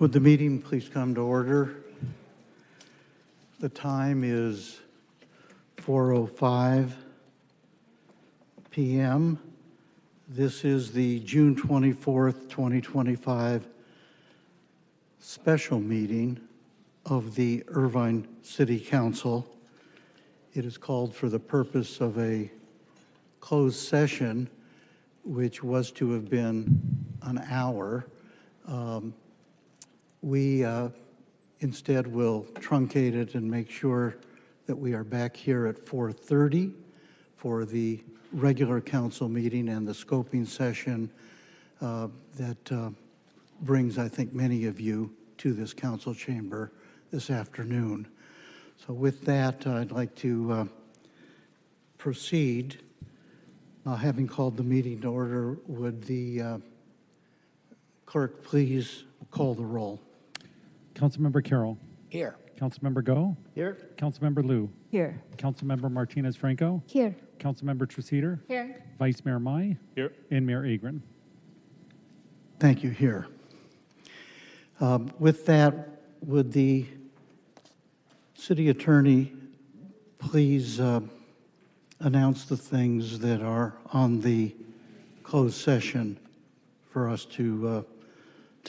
Would the meeting please come to order? The time is 4:05 p.m. This is the June 24th, 2025 special meeting of the Irvine City Council. It is called for the purpose of a closed session, which was to have been an hour. We instead will truncate it and make sure that we are back here at 4:30 for the regular council meeting and the scoping session that brings, I think, many of you to this council chamber this afternoon. So with that, I'd like to proceed. Having called the meeting to order, would the clerk please call the roll? Councilmember Carroll. Here. Councilmember Go. Here. Councilmember Liu. Here. Councilmember Martinez Franco. Here. Councilmember Treseder. Here. Vice Mayor Mai. Here. And Mayor Agron. Thank you. Here. With that, would the city attorney please announce the things that are on the closed session for us to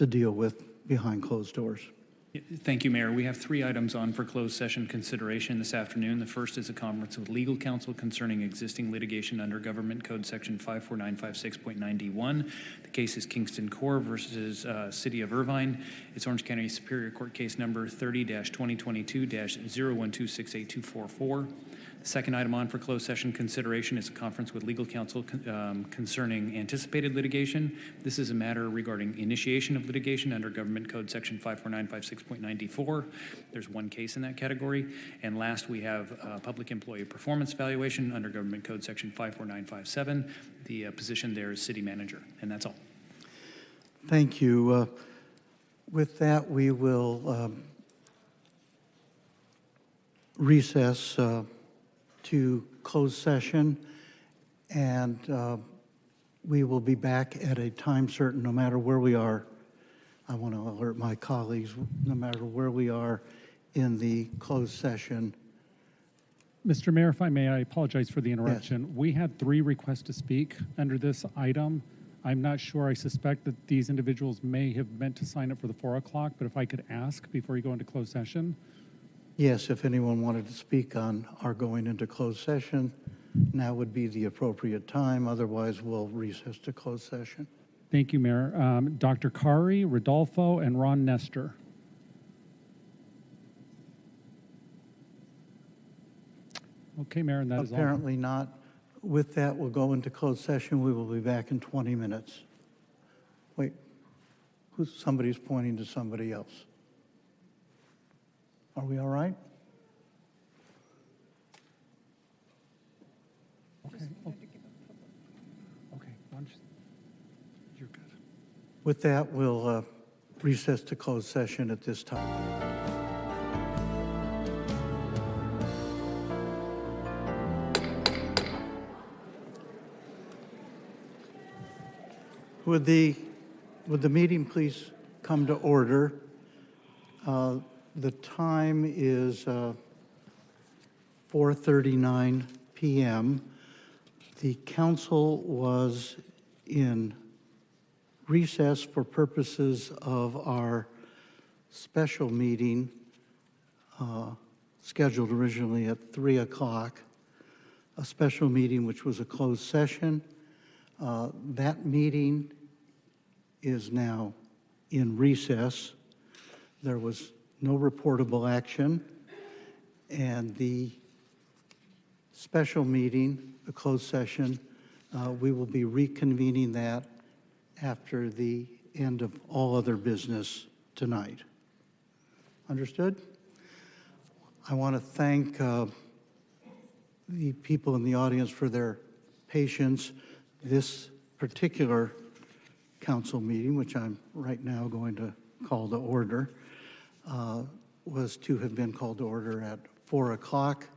deal with behind closed doors? Thank you, Mayor. We have 3 items on for closed session consideration this afternoon. The first is a conference with legal counsel concerning existing litigation under Government Code Section 54956.9D1. The case is Kingston Corps versus City of Irvine. It's Orange County Superior Court case number 30-2022-012682444. The second item on for closed session consideration is a conference with legal counsel concerning anticipated litigation. This is a matter regarding initiation of litigation under Government Code Section 54956.9D4. There's 1 case in that category. And last, we have public employee performance evaluation under Government Code Section 54957. The position there is city manager, and that's all. Thank you. With that, we will recess to closed session, and we will be back at a time certain no matter where we are. I want to alert my colleagues, no matter where we are in the closed session. Mr. Mayor, if I may, I apologize for the interruption. Yes. We had 3 requests to speak under this item. I'm not sure. I suspect that these individuals may have meant to sign up for the 4 o'clock, but if I could ask before you go into closed session. Yes, if anyone wanted to speak on our going into closed session, now would be the appropriate time. Otherwise, we'll recess to closed session. Thank you, Mayor. Dr. Kari, Rodolfo, and Ron Nestor. Okay, Mayor, and that is all. Apparently not. With that, we'll go into closed session. We will be back in 20 minutes. Wait, somebody's pointing to somebody else. Are we all right? Okay. Okay. You're good. With that, we'll recess to closed session at this time. Would the meeting please come to order? The time is 4:39 p.m. The council was in recess for purposes of our special meeting scheduled originally at 3 o'clock, a special meeting which was a closed session. That meeting is now in recess. There was no reportable action, and the special meeting, the closed session, we will be reconvening that after the end of all other business tonight. Understood? I want to thank the people in the audience for their patience. This particular council meeting, which I'm right now going to call to order, was to have been called to order at 4 o'clock.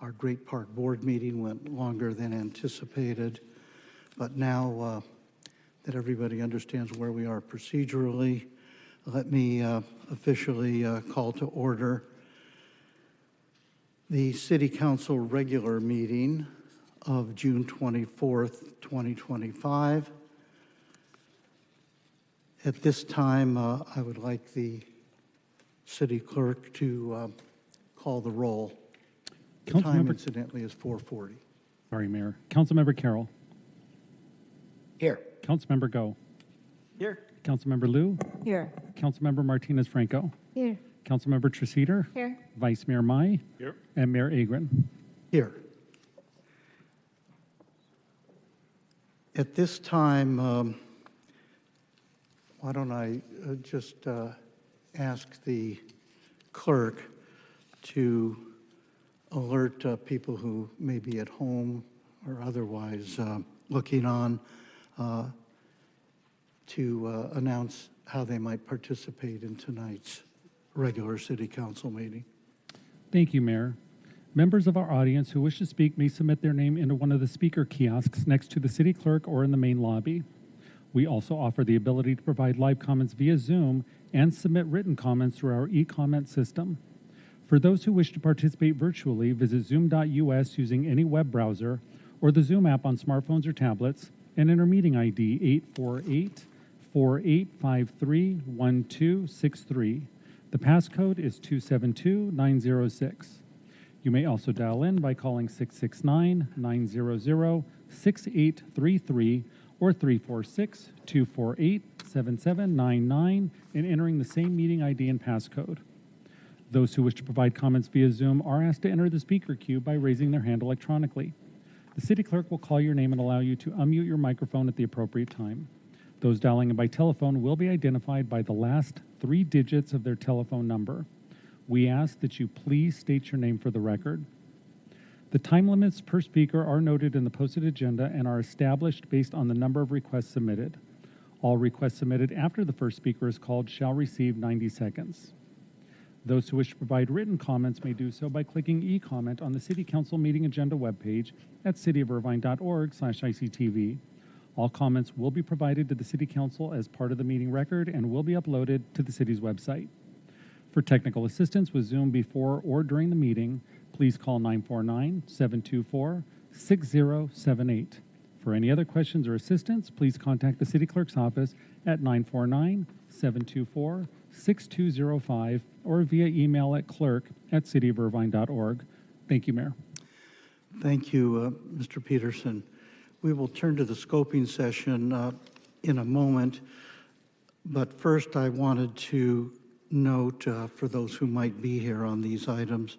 Our Great Park Board meeting went longer than anticipated, but now that everybody understands where we are procedurally, Let me officially call to order the City Council regular meeting of June 24th, 2025. At this time, I would like the city clerk to call the roll. The time, incidentally, is 4:40. Sorry, Mayor. Councilmember Carroll. Here. Councilmember Go. Here. Councilmember Liu. Here. Councilmember Martinez Franco. Here. Councilmember Treseder. Here. Vice Mayor Mai. Here. And Mayor Agron. Here. At this time, why don't I just ask the clerk to alert people who may be at home or otherwise looking on to announce how they might participate in tonight's regular city council meeting. Thank you, Mayor. Members of our audience who wish to speak may submit their name into one of the speaker kiosks next to the city clerk or in the main lobby. We also offer the ability to provide live comments via Zoom and submit written comments through our e-comment system. For those who wish to participate virtually, visit zoom.us using any web browser or the Zoom app on smartphones or tablets and enter meeting ID 848-4853-1263. The passcode is 272906. You may also dial in by calling 669-900-6833 or 346-248-7799 and entering the same meeting ID and passcode. Those who wish to provide comments via Zoom are asked to enter the speaker queue by raising their hand electronically. The city clerk will call your name and allow you to unmute your microphone at the appropriate time. Those dialing in by telephone will be identified by the last 3 digits of their telephone number. We ask that you please state your name for the record. The time limits per speaker are noted in the posted agenda and are established based on the number of requests submitted. All requests submitted after the first speaker is called shall receive 90 seconds. Those who wish to provide written comments may do so by clicking e-comment on the City Council meeting agenda webpage at cityofirvine.org/ICTV. All comments will be provided to the City Council as part of the meeting record and will be uploaded to the city's website. For technical assistance with Zoom before or during the meeting, please call 949-724-6078. For any other questions or assistance, please contact the City Clerk's office at 949-724-6205 or via email at clerk@cityofirvine.org. Thank you, Mayor. Thank you, Mr. Peterson. We will turn to the scoping session in a moment, but first I wanted to note for those who might be here on these items,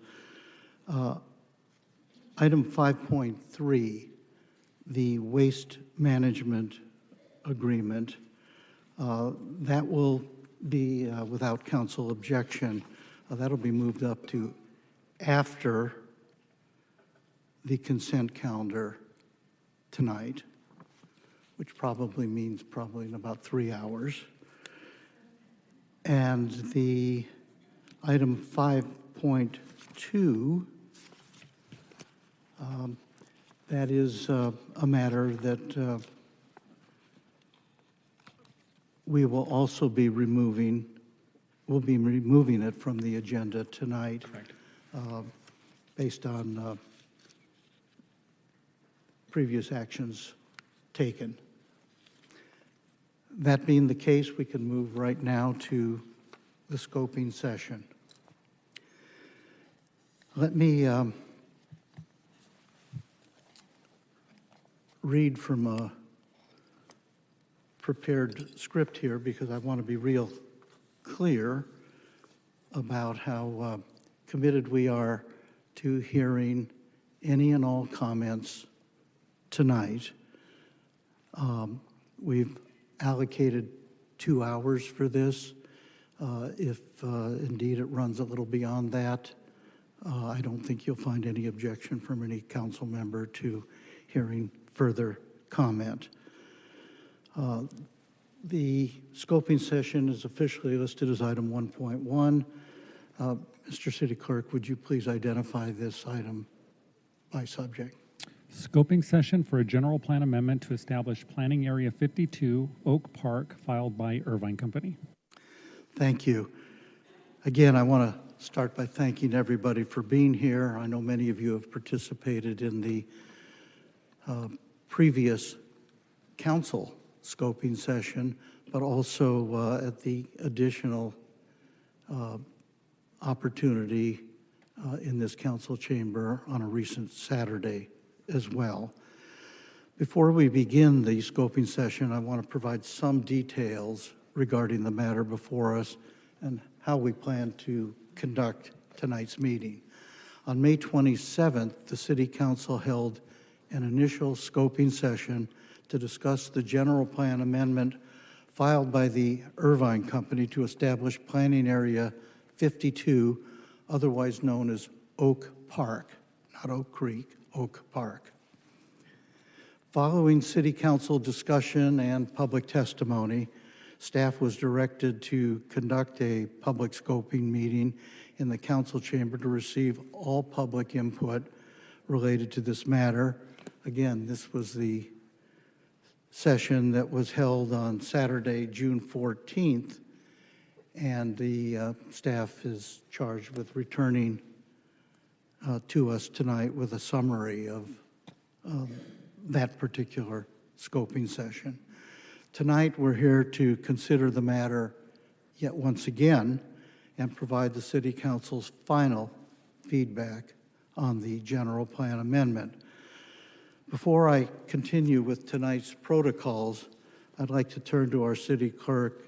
item 5.3, the waste management agreement, that will be without council objection. That'll be moved up to after the consent calendar tonight, which probably means in about 3 hours. And the item 5.2, that is a matter that we will also be removing. We'll be removing it from the agenda tonight. Correct. Based on previous actions taken. That being the case, we can move right now to the scoping session. Let me read from a prepared script here because I want to be real clear about how committed we are to hearing any and all comments tonight. We've allocated 2 hours for this. If indeed it runs a little beyond that, I don't think you'll find any objection from any council member to hearing further comment. The scoping session is officially listed as item 1.1. Mr. City Clerk, would you please identify this item by subject? Scoping session for a general plan amendment to establish Planning Area 52, Oak Park, filed by Irvine Company. Thank you. Again, I want to start by thanking everybody for being here. I know many of you have participated in the previous council scoping session, but also at the additional opportunity in this council chamber on a recent Saturday as well. Before we begin the scoping session, I want to provide some details regarding the matter before us and how we plan to conduct tonight's meeting. On May 27th, the City Council held an initial scoping session to discuss the general plan amendment filed by the Irvine Company to establish Planning Area 52, otherwise known as Oak Park, not Oak Creek, Oak Park. Following City Council discussion and public testimony, staff was directed to conduct a public scoping meeting in the council chamber to receive all public input related to this matter. Again, this was the session that was held on Saturday, June 14th, and the staff is charged with returning to us tonight with a summary of that particular scoping session. Tonight, we're here to consider the matter yet once again and provide the City Council's final feedback on the general plan amendment. Before I continue with tonight's protocols, I'd like to turn to our city clerk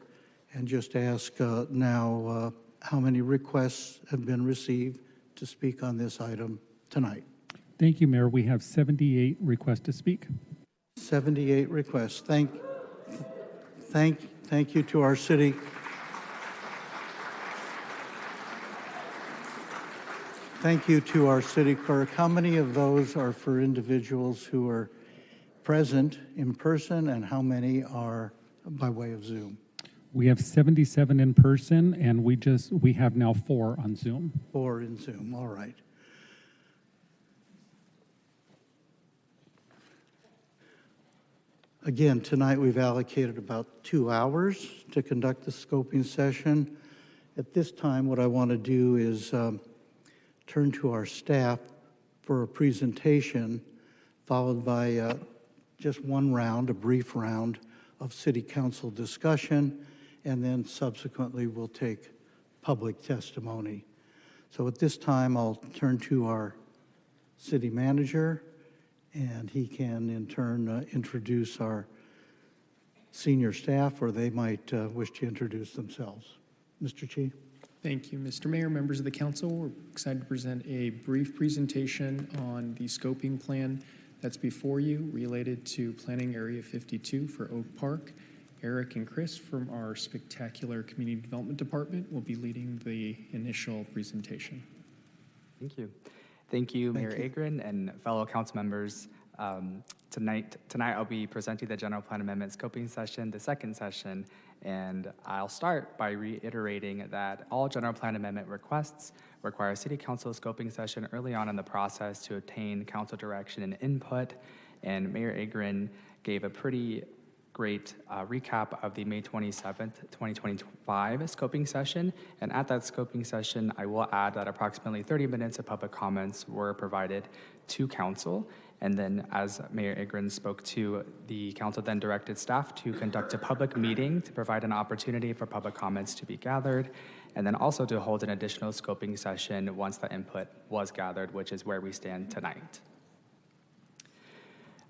and just ask now how many requests have been received to speak on this item tonight. Thank you, Mayor. We have 78 requests to speak. 78 requests. Thank you to our city. Thank you to our city clerk. How many of those are for individuals who are present in person, and how many are by way of Zoom? We have 77 in person, and we have now 4 on Zoom. 4 in Zoom, all right. Again, tonight we've allocated about 2 hours to conduct the scoping session. At this time, what I want to do is turn to our staff for a presentation, followed by just one round, a brief round of City Council discussion, and then subsequently we'll take public testimony. So at this time, I'll turn to our city manager, and he can in turn introduce our senior staff, or they might wish to introduce themselves. Mr. Chi. Thank you, Mr. Mayor, members of the council. We're excited to present a brief presentation on the scoping plan that's before you related to Planning Area 52 for Oak Park. Eric and Chris from our spectacular Community Development Department will be leading the initial presentation. Thank you. Thank you, Mayor Agron and fellow council members. Tonight I'll be presenting the general plan amendment scoping session, the second session, and I'll start by reiterating that all general plan amendment requests require City Council scoping session early on in the process to obtain council direction and input, and Mayor Agron gave a pretty great recap of the May 27th, 2025 scoping session. And at that scoping session, I will add that approximately 30 minutes of public comments were provided to council. And then as Mayor Agron spoke to, the council then directed staff to conduct a public meeting to provide an opportunity for public comments to be gathered, and then also to hold an additional scoping session once the input was gathered, which is where we stand tonight.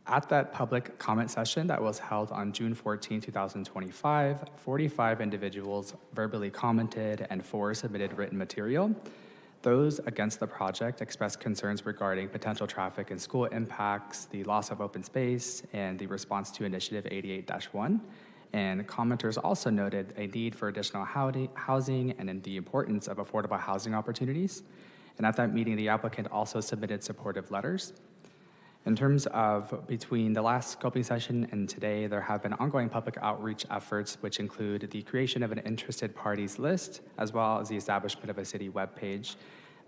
At that public comment session that was held on June 14, 2025, 45 individuals verbally commented and 4 submitted written material. Those against the project expressed concerns regarding potential traffic and school impacts, the loss of open space, and the response to Initiative 88-1. And commenters also noted a need for additional housing and the importance of affordable housing opportunities. And at that meeting, the applicant also submitted supportive letters. In terms of between the last scoping session and today, there have been ongoing public outreach efforts, which include the creation of an interested parties list, as well as the establishment of a city webpage.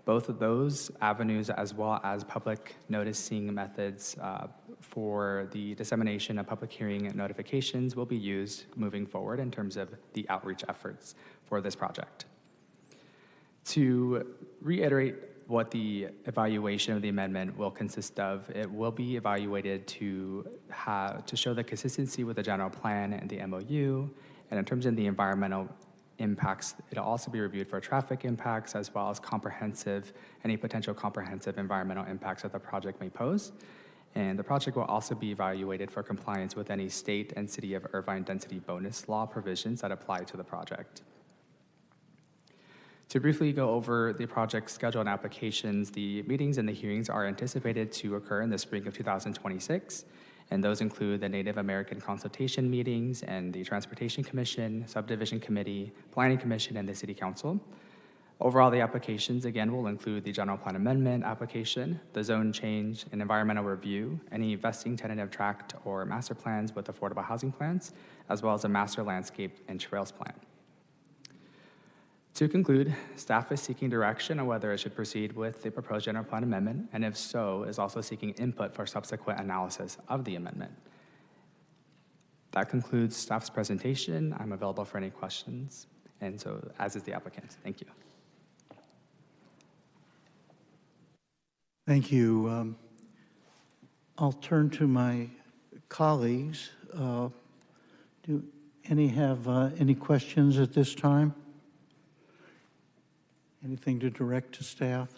Both of those avenues, as well as public noticing methods, for the dissemination of public hearing notifications will be used moving forward in terms of the outreach efforts for this project. To reiterate what the evaluation of the amendment will consist of, it will be evaluated to show the consistency with the general plan and the MOU, and in terms of the environmental impacts, it'll also be reviewed for traffic impacts as well as any potential comprehensive environmental impacts that the project may pose. And the project will also be evaluated for compliance with any state and city of Irvine density bonus law provisions that apply to the project. To briefly go over the project schedule and applications, the meetings and the hearings are anticipated to occur in the spring of 2026, and those include the Native American consultation meetings and the Transportation Commission, Subdivision Committee, Planning Commission, and the City Council. Overall, the applications, again, will include the general plan amendment application, the zone change and environmental review, any vesting tentative tract or master plans with affordable housing plans, as well as a master landscape and trails plan. To conclude, staff is seeking direction on whether it should proceed with the proposed general plan amendment, and if so, is also seeking input for subsequent analysis of the amendment. That concludes staff's presentation. I'm available for any questions, and so as is the applicant. Thank you. Thank you. I'll turn to my colleagues. Do any have any questions at this time? Anything to direct to staff?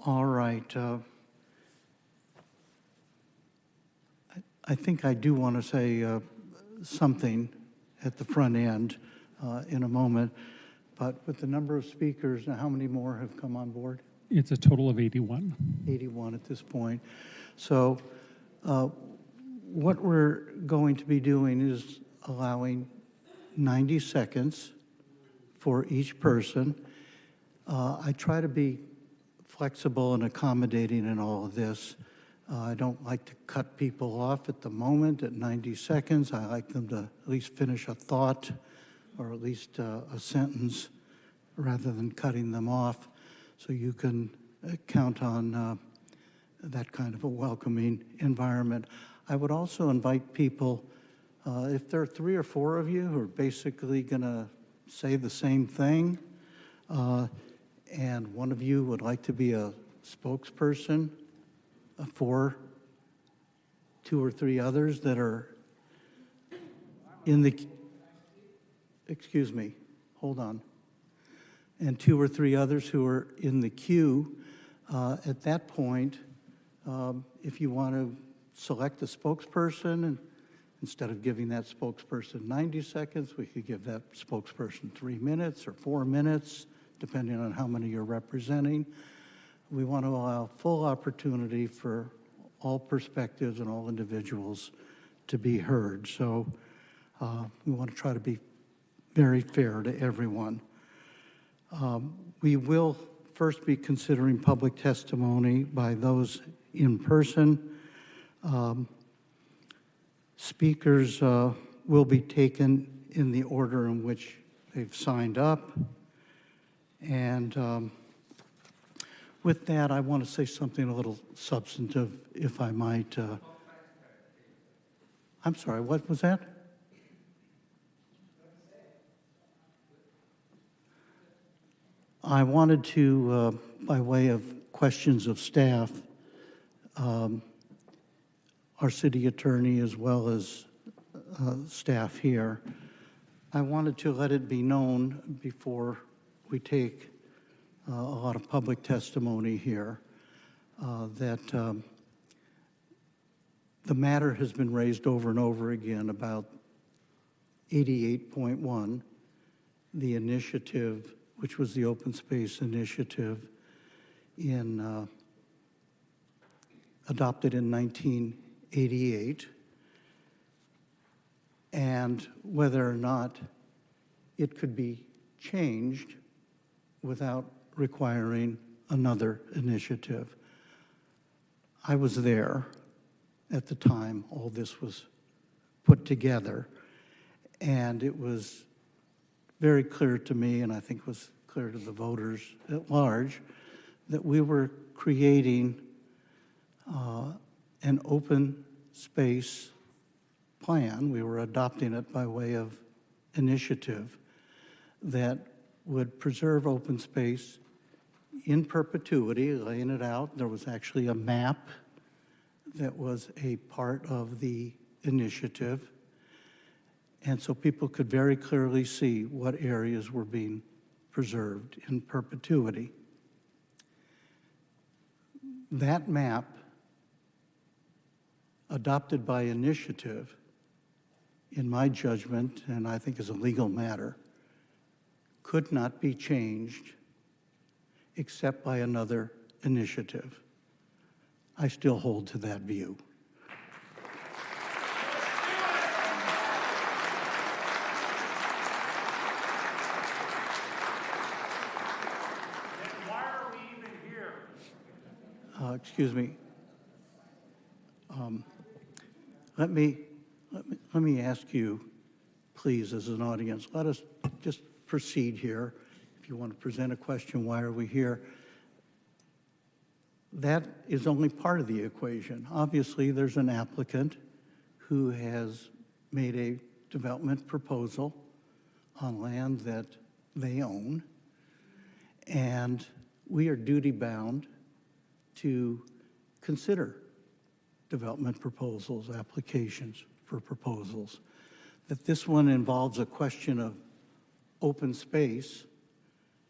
All right. I think I do want to say something at the front end in a moment, but with the number of speakers, now how many more have come on board? It's a total of 81. 81 at this point. So what we're going to be doing is allowing 90 seconds for each person. I try to be flexible and accommodating in all of this. I don't like to cut people off at the moment at 90 seconds. I like them to at least finish a thought or at least a sentence rather than cutting them off. So you can count on that kind of a welcoming environment. I would also invite people, if there are 3 or 4 of you who are basically going to say the same thing, and one of you would like to be a spokesperson for 2 or 3 others that are in the, excuse me, hold on, and 2 or 3 others who are in the queue, at that point, if you want to select a spokesperson, and instead of giving that spokesperson 90 seconds, we could give that spokesperson 3 minutes or 4 minutes, depending on how many you're representing. We want to allow full opportunity for all perspectives and all individuals to be heard. So we want to try to be very fair to everyone. We will first be considering public testimony by those in person. Speakers will be taken in the order in which they've signed up. And with that, I want to say something a little substantive, if I might. I'm sorry, what was that? I wanted to, by way of questions of staff, our city attorney as well as staff here, I wanted to let it be known before we take a lot of public testimony here that the matter has been raised over and over again about 88.1, the initiative, which was the open space initiative adopted in 1988, and whether or not it could be changed without requiring another initiative. I was there at the time all this was put together, and it was very clear to me, and I think was clear to the voters at large, that we were creating an open space plan. We were adopting it by way of initiative that would preserve open space in perpetuity, laying it out. There was actually a map that was a part of the initiative. And so people could very clearly see what areas were being preserved in perpetuity. That map, adopted by initiative, in my judgment, and I think is a legal matter, could not be changed except by another initiative. I still hold to that view. Excuse me. Let me ask you, please, as an audience, let us just proceed here. If you want to present a question, why are we here? That is only part of the equation. Obviously, there's an applicant who has made a development proposal on land that they own, and we are duty-bound to consider development proposals, applications for proposals. That this one involves a question of open space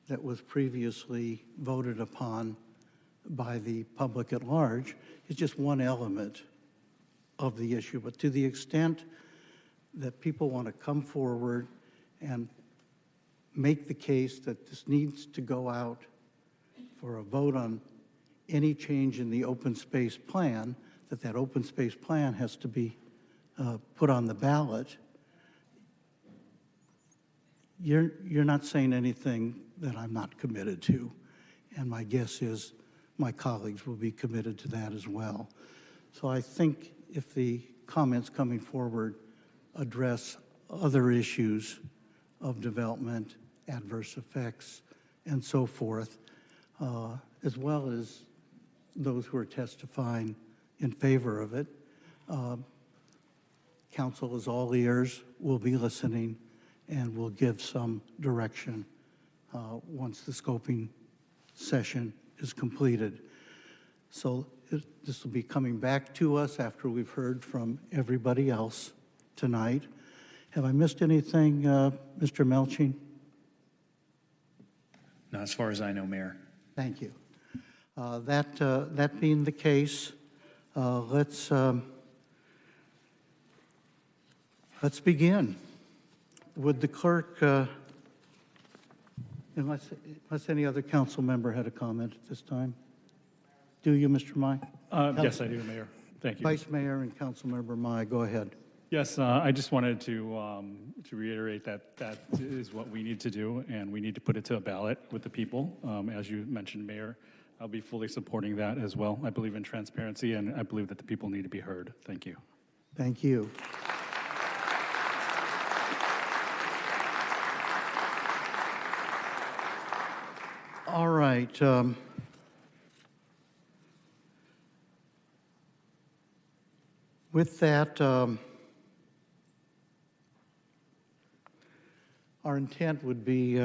that was previously voted upon by the public at large is just one element of the issue. But to the extent that people want to come forward and make the case that this needs to go out for a vote on any change in the open space plan, that open space plan has to be put on the ballot, you're not saying anything that I'm not committed to. And my guess is my colleagues will be committed to that as well. So I think if the comments coming forward address other issues of development, adverse effects, and so forth, as well as those who are testifying in favor of it. Council is all ears, will be listening, and will give some direction once the scoping session is completed. So this will be coming back to us after we've heard from everybody else tonight. Have I missed anything, Mr. Melching? Not as far as I know, Mayor. Thank you. That being the case, let's begin. Would the clerk, unless any other council member had a comment at this time? Do you, Mr. Mai? Yes, I do, Mayor. Thank you. Vice Mayor and Councilmember Mai, go ahead. Yes, I just wanted to reiterate that is what we need to do, and we need to put it to a ballot with the people. As you mentioned, Mayor, I'll be fully supporting that as well. I believe in transparency, and I believe that the people need to be heard. Thank you. Thank you. All right. With that, our intent would be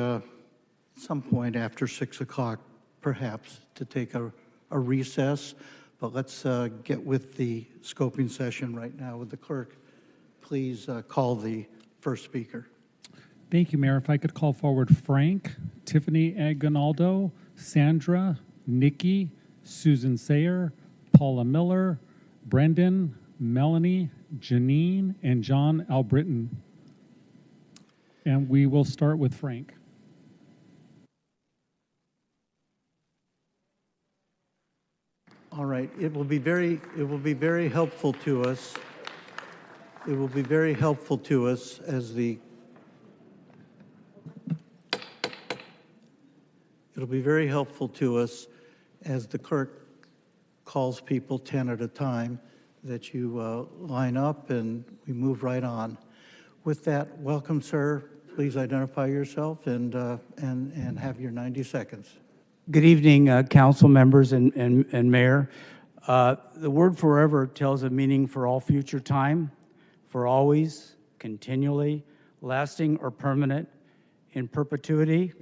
some point after 6 o'clock, perhaps, to take a recess. But let's get with the scoping session right now. Would the clerk please call the first speaker? Thank you, Mayor. If I could call forward Frank, Tiffany Aguinaldo, Sandra, Nikki, Susan Sayer, Paula Miller, Brendan, Melanie, Janine, and John Albritton. And we will start with Frank. All right. It will be very helpful to us. It will be very helpful to us as the clerk calls people 10 at a time, that you line up and we move right on. With that, welcome, sir. Please identify yourself and have your 90 seconds. Good evening, council members and mayor. The word forever tells a meaning for all future time, for always, continually, lasting or permanent, in perpetuity,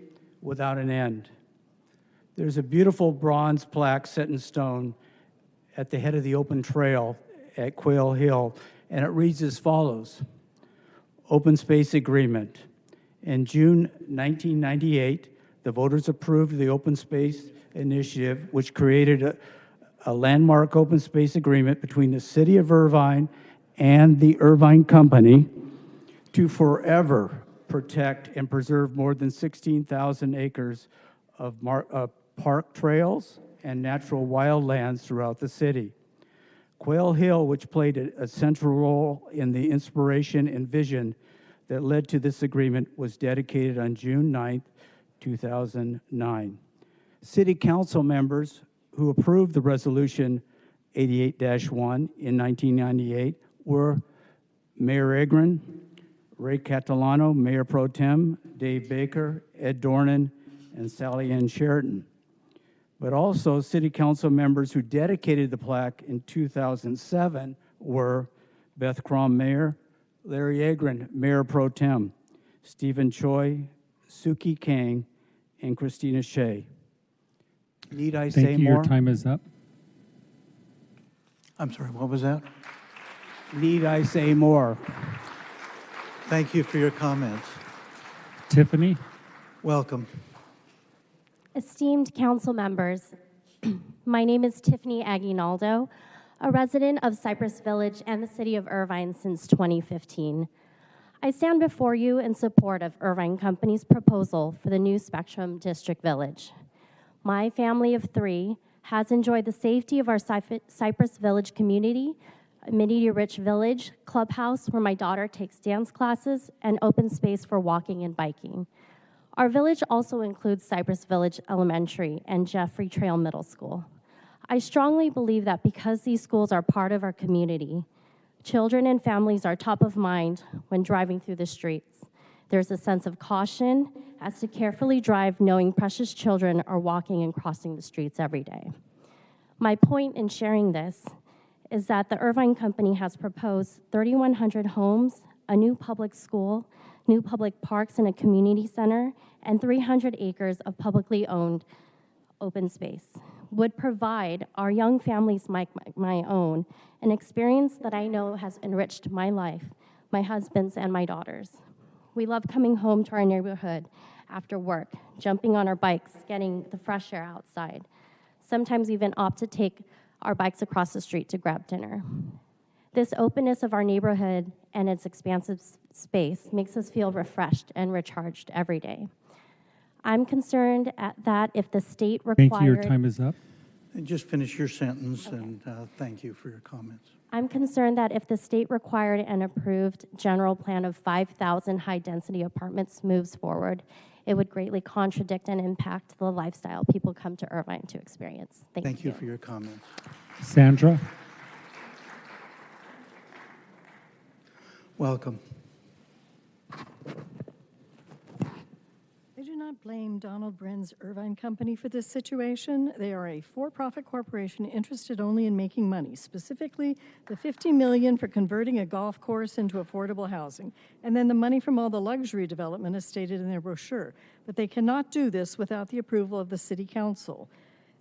without an end. There's a beautiful bronze plaque set in stone at the head of the open trail at Quail Hill, and it reads as follows: Open Space Agreement. In June 1998, the voters approved the Open Space Initiative, which created a landmark open space agreement between the City of Irvine and the Irvine Company to forever protect and preserve more than 16,000 acres of park trails and natural wildlands throughout the city. Quail Hill, which played a central role in the inspiration and vision that led to this agreement, was dedicated on June 9th, 2009. City council members who approved the resolution 88-1 in 1998 were Mayor Agron, Ray Catalano, Mayor Pro Tem, Dave Baker, Ed Dornan, and Sally Ann Sheridan. But also city council members who dedicated the plaque in 2007 were Beth Crom, Mayor, Larry Agron, Mayor Pro Tem, Stephen Choi, Suki Kang, and Christina Shea. Need I say Thank you. more? Your time is up. I'm sorry, what was that? Need I say more? Thank you for your comments. Tiffany? Welcome. Esteemed council members, my name is Tiffany Aguinaldo, a resident of Cypress Village and the city of Irvine since 2015. I stand before you in support of Irvine Company's proposal for the new Spectrum District Village. My family of 3 has enjoyed the safety of our Cypress Village community, amenity-rich village, clubhouse where my daughter takes dance classes, and open space for walking and biking. Our village also includes Cypress Village Elementary and Jeffrey Trail Middle School. I strongly believe that because these schools are part of our community, children and families are top of mind when driving through the streets. There's a sense of caution as to carefully drive knowing precious children are walking and crossing the streets every day. My point in sharing this is that the Irvine Company has proposed 3,100 homes, a new public school, new public parks and a community center, and 300 acres of publicly owned open space, would provide our young families like my own an experience that I know has enriched my life, my husband's, and my daughter's. We love coming home to our neighborhood after work, jumping on our bikes, getting the fresh air outside. Sometimes even opt to take our bikes across the street to grab dinner. This openness of our neighborhood and its expansive space makes us feel refreshed and recharged every day. I'm concerned that if the state required... Thank you. Your time is up. And just finish your sentence, and thank you for your comments. I'm concerned that if the state required an approved general plan of 5,000 high-density apartments moves forward, it would greatly contradict and impact the lifestyle people come to Irvine to experience. Thank you for your comments. Sandra? Welcome. I do not blame Donald Bren's Irvine Company for this situation. They are a for-profit corporation interested only in making money, specifically the $50 million for converting a golf course into affordable housing, and then the money from all the luxury development as stated in their brochure. But they cannot do this without the approval of the City Council.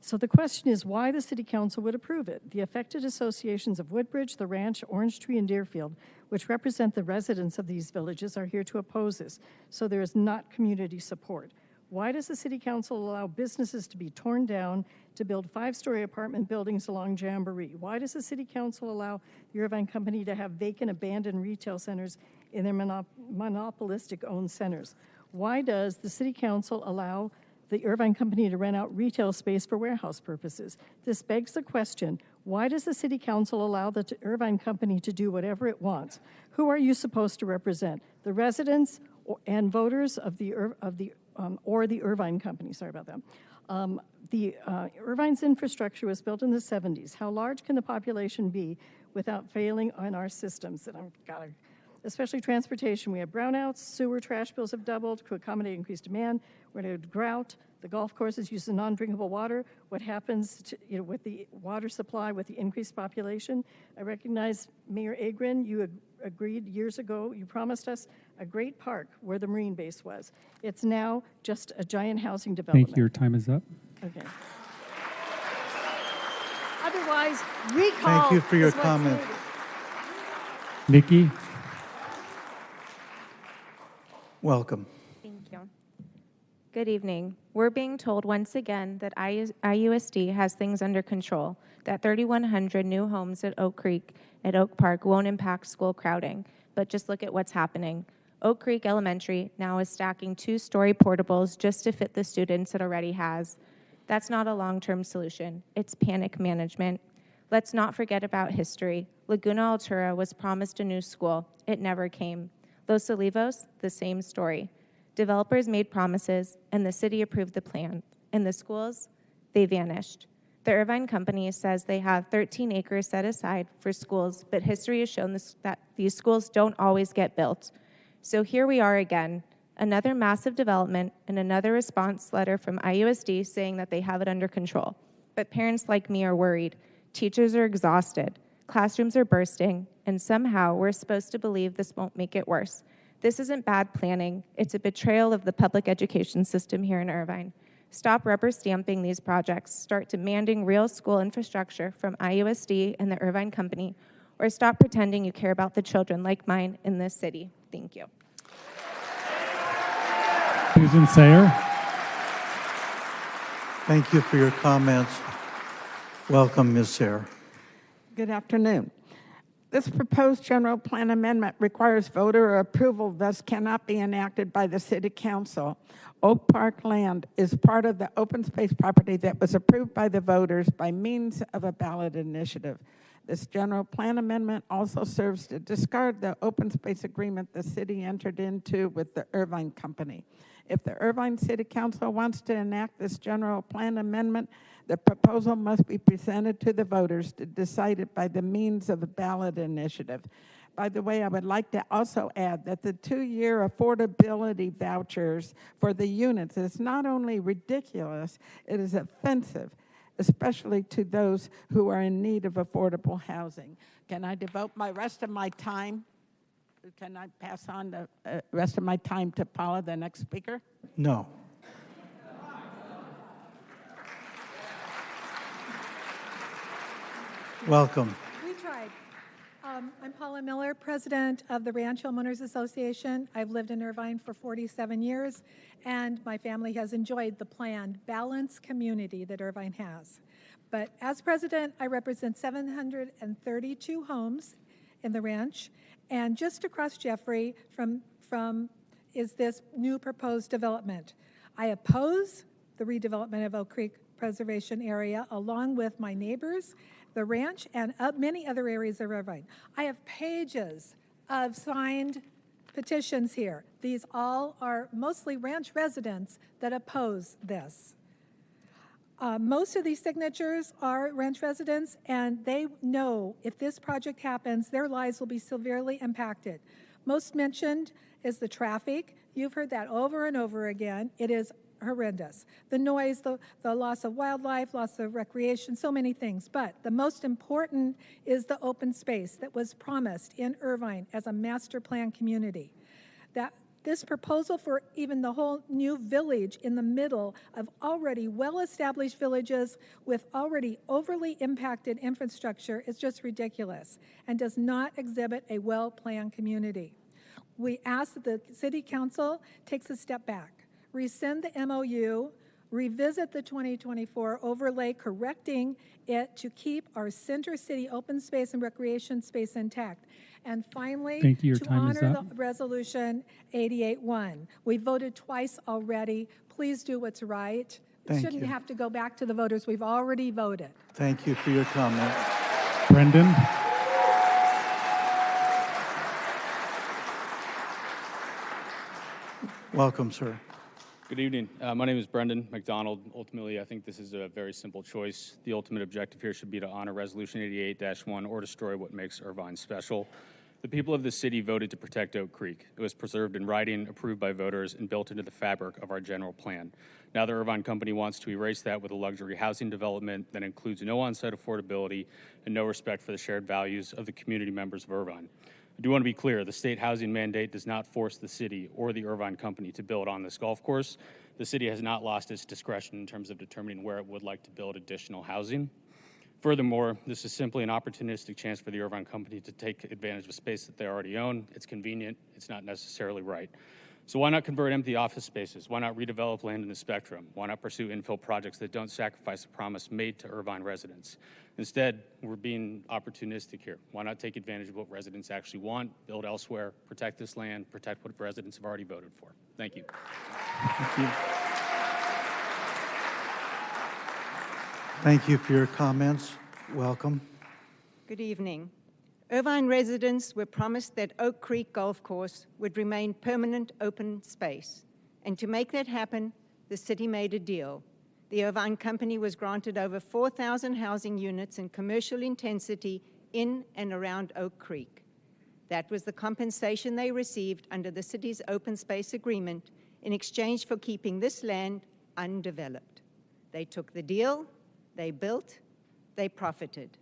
So the question is why the City Council would approve it. The affected associations of Woodbridge, The Ranch, Orange Tree, and Deerfield, which represent the residents of these villages, are here to oppose this. So there is not community support. Why does the City Council allow businesses to be torn down to build 5-story apartment buildings along Jamboree? Why does the City Council allow the Irvine Company to have vacant, abandoned retail centers in their monopolistic owned centers? Why does the City Council allow the Irvine Company to rent out retail space for warehouse purposes? This begs the question, why does the City Council allow the Irvine Company to do whatever it wants? Who are you supposed to represent? The residents and voters of the Irvine Company, sorry about that. Irvine's infrastructure was built in the 70s. How large can the population be without failing on our systems? And I've got to especially transportation. We have brownouts, sewer trash bills have doubled to accommodate increased demand. We're going to have drought. The golf courses use non-drinkable water. What happens to, with the water supply with the increased population? I recognize Mayor Agrin, you agreed years ago, you promised us a great park where the Marine base was. It's now just a giant housing development. Thank you. Your time is up. Okay. Otherwise, recall. Thank you for your is what's comment. needed. Nikki? Welcome. Thank you. Good evening. We're being told once again that IUSD has things under control, that 3,100 new homes at Oak Creek at Oak Park won't impact school crowding. But just look at what's happening. Oak Creek Elementary now is stacking 2-story portables just to fit the students it already has. That's not a long-term solution. It's panic management. Let's not forget about history. Laguna Altura was promised a new school. It never came. Los Olivos, the same story. Developers made promises, and the city approved the plan. And the schools, they vanished. The Irvine company says they have 13 acres set aside for schools, but history has shown that these schools don't always get built. So here we are again, another massive development and another response letter from IUSD saying that they have it under control. But parents like me are worried. Teachers are exhausted. Classrooms are bursting, and somehow we're supposed to believe this won't make it worse. This isn't bad planning. It's a betrayal of the public education system here in Irvine. Stop rubber stamping these projects. Start demanding real school infrastructure from IUSD and the Irvine company, or stop pretending you care about the children like mine in this city. Thank you. Susan Sayer? Thank you for your comments. Welcome, Ms. Sayre. Good afternoon. This proposed general plan amendment requires voter approval, thus cannot be enacted by the City Council. Oak Park land is part of the open space property that was approved by the voters by means of a ballot initiative. This general plan amendment also serves to discard the open space agreement the city entered into with the Irvine company. If the Irvine City Council wants to enact this general plan amendment, the proposal must be presented to the voters to decide it by the means of a ballot initiative. By the way, I would like to also add that the 2-year affordability vouchers for the units is not only ridiculous, it is offensive, especially to those who are in need of affordable housing. Can I devote my rest of my time? Can I pass on the rest of my time to Paula, the next speaker? No. Welcome. We tried. I'm Paula Miller, president of the Ranch Homeowners Association. I've lived in Irvine for 47 years, and my family has enjoyed the planned balanced community that Irvine has. But as president, I represent 732 homes in the ranch, and just across Jeffrey from is this new proposed development. I oppose the redevelopment of Oak Creek Preservation Area along with my neighbors, the ranch, and many other areas of Irvine. I have pages of signed petitions here. These all are mostly ranch residents that oppose this. Most of these signatures are ranch residents, and they know if this project happens, their lives will be severely impacted. Most mentioned is the traffic. You've heard that over and over again. It is horrendous. The noise, the loss of wildlife, loss of recreation, so many things. But the most important is the open space that was promised in Irvine as a master plan community. That this proposal for even the whole new village in the middle of already well-established villages with already overly impacted infrastructure is just ridiculous and does not exhibit a well-planned community. We ask that the City Council takes a step back, rescind the MOU, revisit the 2024 overlay, correcting it to keep our center city open space and recreation space intact. And finally, Thank you. Your to time is honor up. the resolution 88-1. We voted twice already. Please do what's right. Thank Shouldn't you. have to go back to the voters. We've already voted. Thank you for your comment. Brendan? Welcome, sir. Good evening. My name is Brendan McDonald. Ultimately, I think this is a very simple choice. The ultimate objective here should be to honor Resolution 88-1 or destroy what makes Irvine special. The people of the city voted to protect Oak Creek. It was preserved in writing, approved by voters, and built into the fabric of our general plan. Now the Irvine Company wants to erase that with a luxury housing development that includes no on-site affordability and no respect for the shared values of the community members of Irvine. I do want to be clear, the state housing mandate does not force the city or the Irvine Company to build on this golf course. The city has not lost its discretion in terms of determining where it would like to build additional housing. Furthermore, this is simply an opportunistic chance for the Irvine Company to take advantage of space that they already own. It's convenient, it's not necessarily right. So why not convert empty office spaces? Why not redevelop land in the spectrum? Why not pursue infill projects that don't sacrifice the promise made to Irvine residents? Instead, we're being opportunistic here. Why not take advantage of what residents actually want, build elsewhere, protect this land, protect what residents have already voted for? Thank you. Thank you. Thank you for your comments. Welcome. Good evening. Irvine residents were promised that Oak Creek Golf Course would remain permanent open space. And to make that happen, the city made a deal. The Irvine Company was granted over 4,000 housing units in commercial intensity in and around Oak Creek. That was the compensation they received under the city's open space agreement in exchange for keeping this land undeveloped. They took the deal, they built, they profited.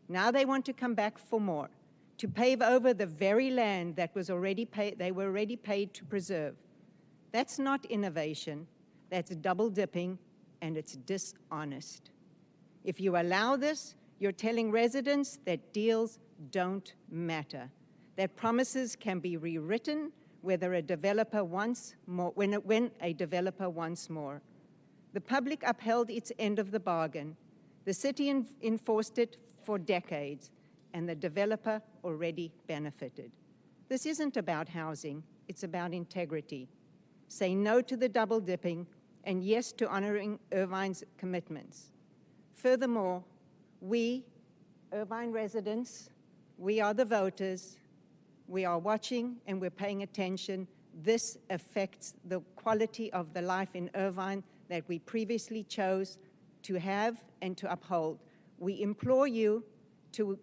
Now they want to come back for more, to pave over the very land that was already they were already paid to preserve. That's not innovation, that's double dipping, and it's dishonest. If you allow this, you're telling residents that deals don't matter, that promises can be rewritten whether a developer wants more, when a developer wants more. The public upheld its end of the bargain. The city enforced it for decades, and the developer already benefited. This isn't about housing, it's about integrity. Say no to the double dipping and yes to honoring Irvine's commitments. Furthermore, we, Irvine residents, we are the voters, we are watching and we're paying attention. This affects the quality of the life in Irvine that we previously chose to have and to uphold. We implore you to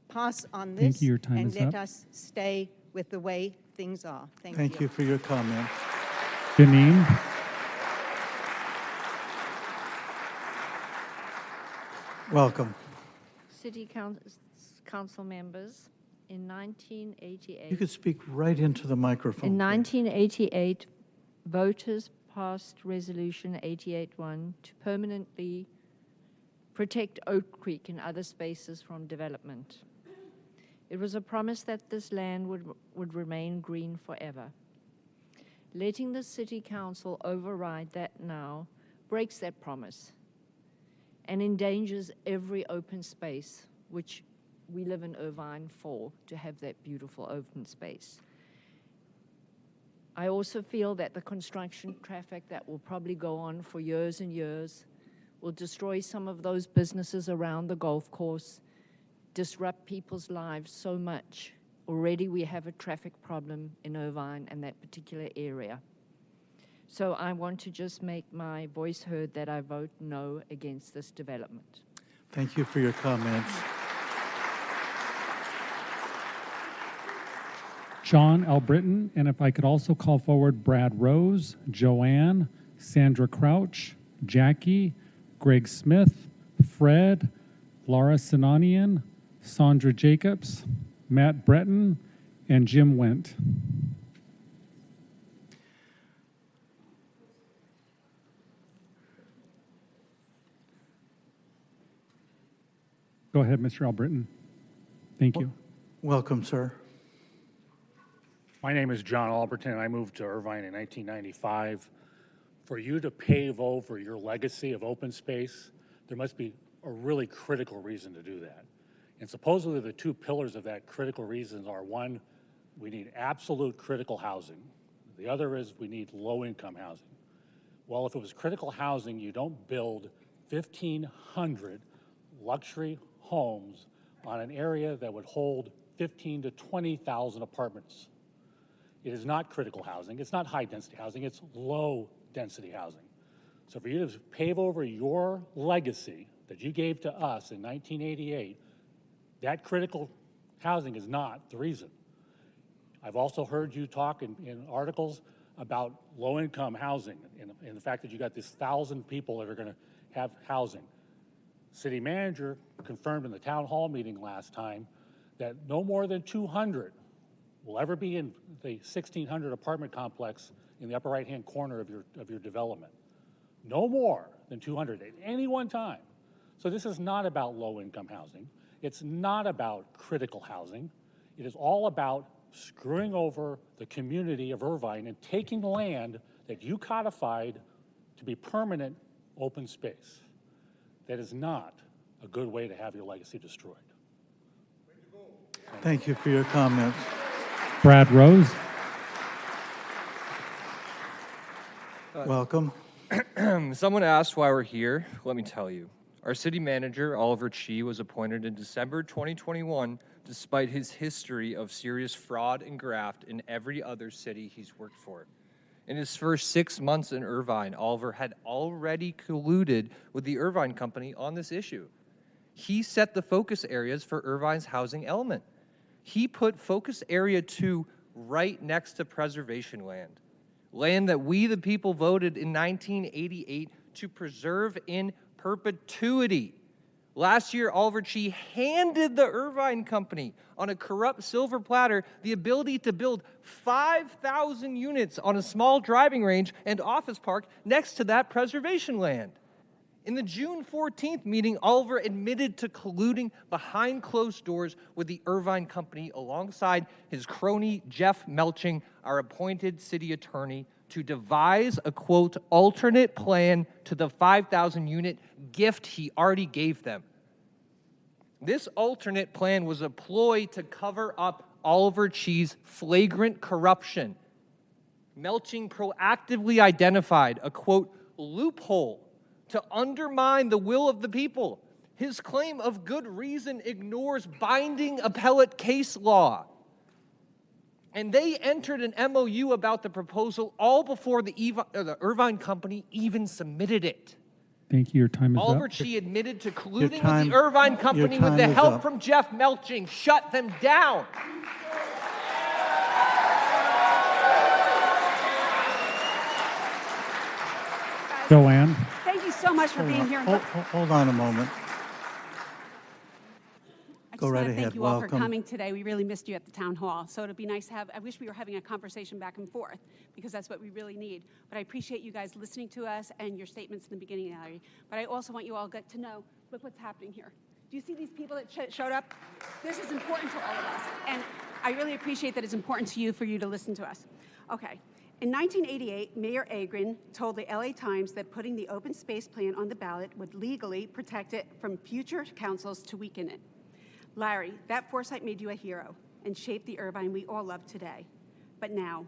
pass on this Thank you. Your time and is let up. us stay with the way things are. Thank you for your comment. Janine? Welcome. City Council members, in 1988... You could speak right into the microphone. In 1988, voters passed Resolution 88-1 to permanently protect Oak Creek and other spaces from development. It was a promise that this land would remain green forever. Letting the City Council override that now breaks that promise and endangers every open space, which we live in Irvine for, to have that beautiful open space. I also feel that the construction traffic that will probably go on for years and years will destroy some of those businesses around the golf course, disrupt people's lives so much. Already we have a traffic problem in Irvine and that particular area. So I want to just make my voice heard that I vote no against this development. Thank you for your comments. John L. Britton, and if I could also call forward Brad Rose, Joanne, Sandra Crouch, Jackie, Greg Smith, Fred, Laura Sinanian, Sandra Jacobs, Matt Breton, and Jim Wendt. Go ahead, Mr. L. Britton. Thank you. Welcome, sir. My name is John Alberton, and I moved to Irvine in 1995. For you to pave over your legacy of open space, there must be a really critical reason to do that. And supposedly the two pillars of that critical reasons are, one, we need absolute critical housing. The other is we need low-income housing. Well, if it was critical housing, you don't build 1,500 luxury homes on an area that would hold 15 to 20,000 apartments. It is not critical housing. It's not high-density housing. It's low-density housing. So for you to pave over your legacy that you gave to us in 1988, that critical housing is not the reason. I've also heard you talk in articles about low-income housing and the fact that you got this 1,000 people that are going to have housing. City manager confirmed in the town hall meeting last time that no more than 200 will ever be in the 1,600 apartment complex in the upper right-hand corner of your development. No more than 200 at any one time. So this is not about low-income housing. It's not about critical housing. It is all about screwing over the community of Irvine and taking land that you codified to be permanent open space. That is not a good way to have your legacy destroyed. Thank you for your comments. Brad Rose. Welcome. Someone asked why we're here. Let me tell you. Our city manager, Oliver Chi, was appointed in December 2021 despite his history of serious fraud and graft in every other city he's worked for. In his first 6 months in Irvine, Oliver had already colluded with the Irvine Company on this issue. He set the focus areas for Irvine's housing element. He put focus area 2 right next to preservation land, land that we the people voted in 1988 to preserve in perpetuity. Last year, Oliver Chi handed the Irvine Company on a corrupt silver platter the ability to build 5,000 units on a small driving range and office park next to that preservation land. In the June 14th meeting, Oliver admitted to colluding behind closed doors with the Irvine Company alongside his crony Jeff Melching, our appointed city attorney, to devise a, quote, alternate plan to the 5,000 unit gift he already gave them. This alternate plan was a ploy to cover up Oliver Chi's flagrant corruption. Melching proactively identified a, quote, loophole to undermine the will of the people. His claim of good reason ignores binding appellate case law. And they entered an MOU about the proposal all before the Irvine Company even submitted it. Thank you. Your time is Oliver up. Chi admitted to colluding with the Irvine Company with the help from Jeff Melching. Shut them down. Joanne. Thank you so much for being here. Hold on a moment. Go right ahead. Thank you all for Welcome. coming today. We really missed you at the town hall. So it'd be nice to have, I wish we were having a conversation back and forth because that's what we really need. But I appreciate you guys listening to us and your statements in the beginning, Larry. But I also want you all get to know, look what's happening here. Do you see these people that showed up? This is important to all of us. And I really appreciate that it's important to you for you to listen to us. Okay. In 1988, Mayor Agrin told the LA Times that putting the open space plan on the ballot would legally protect it from future councils to weaken it. Larry, that foresight made you a hero and shaped the Irvine we all love today. But now,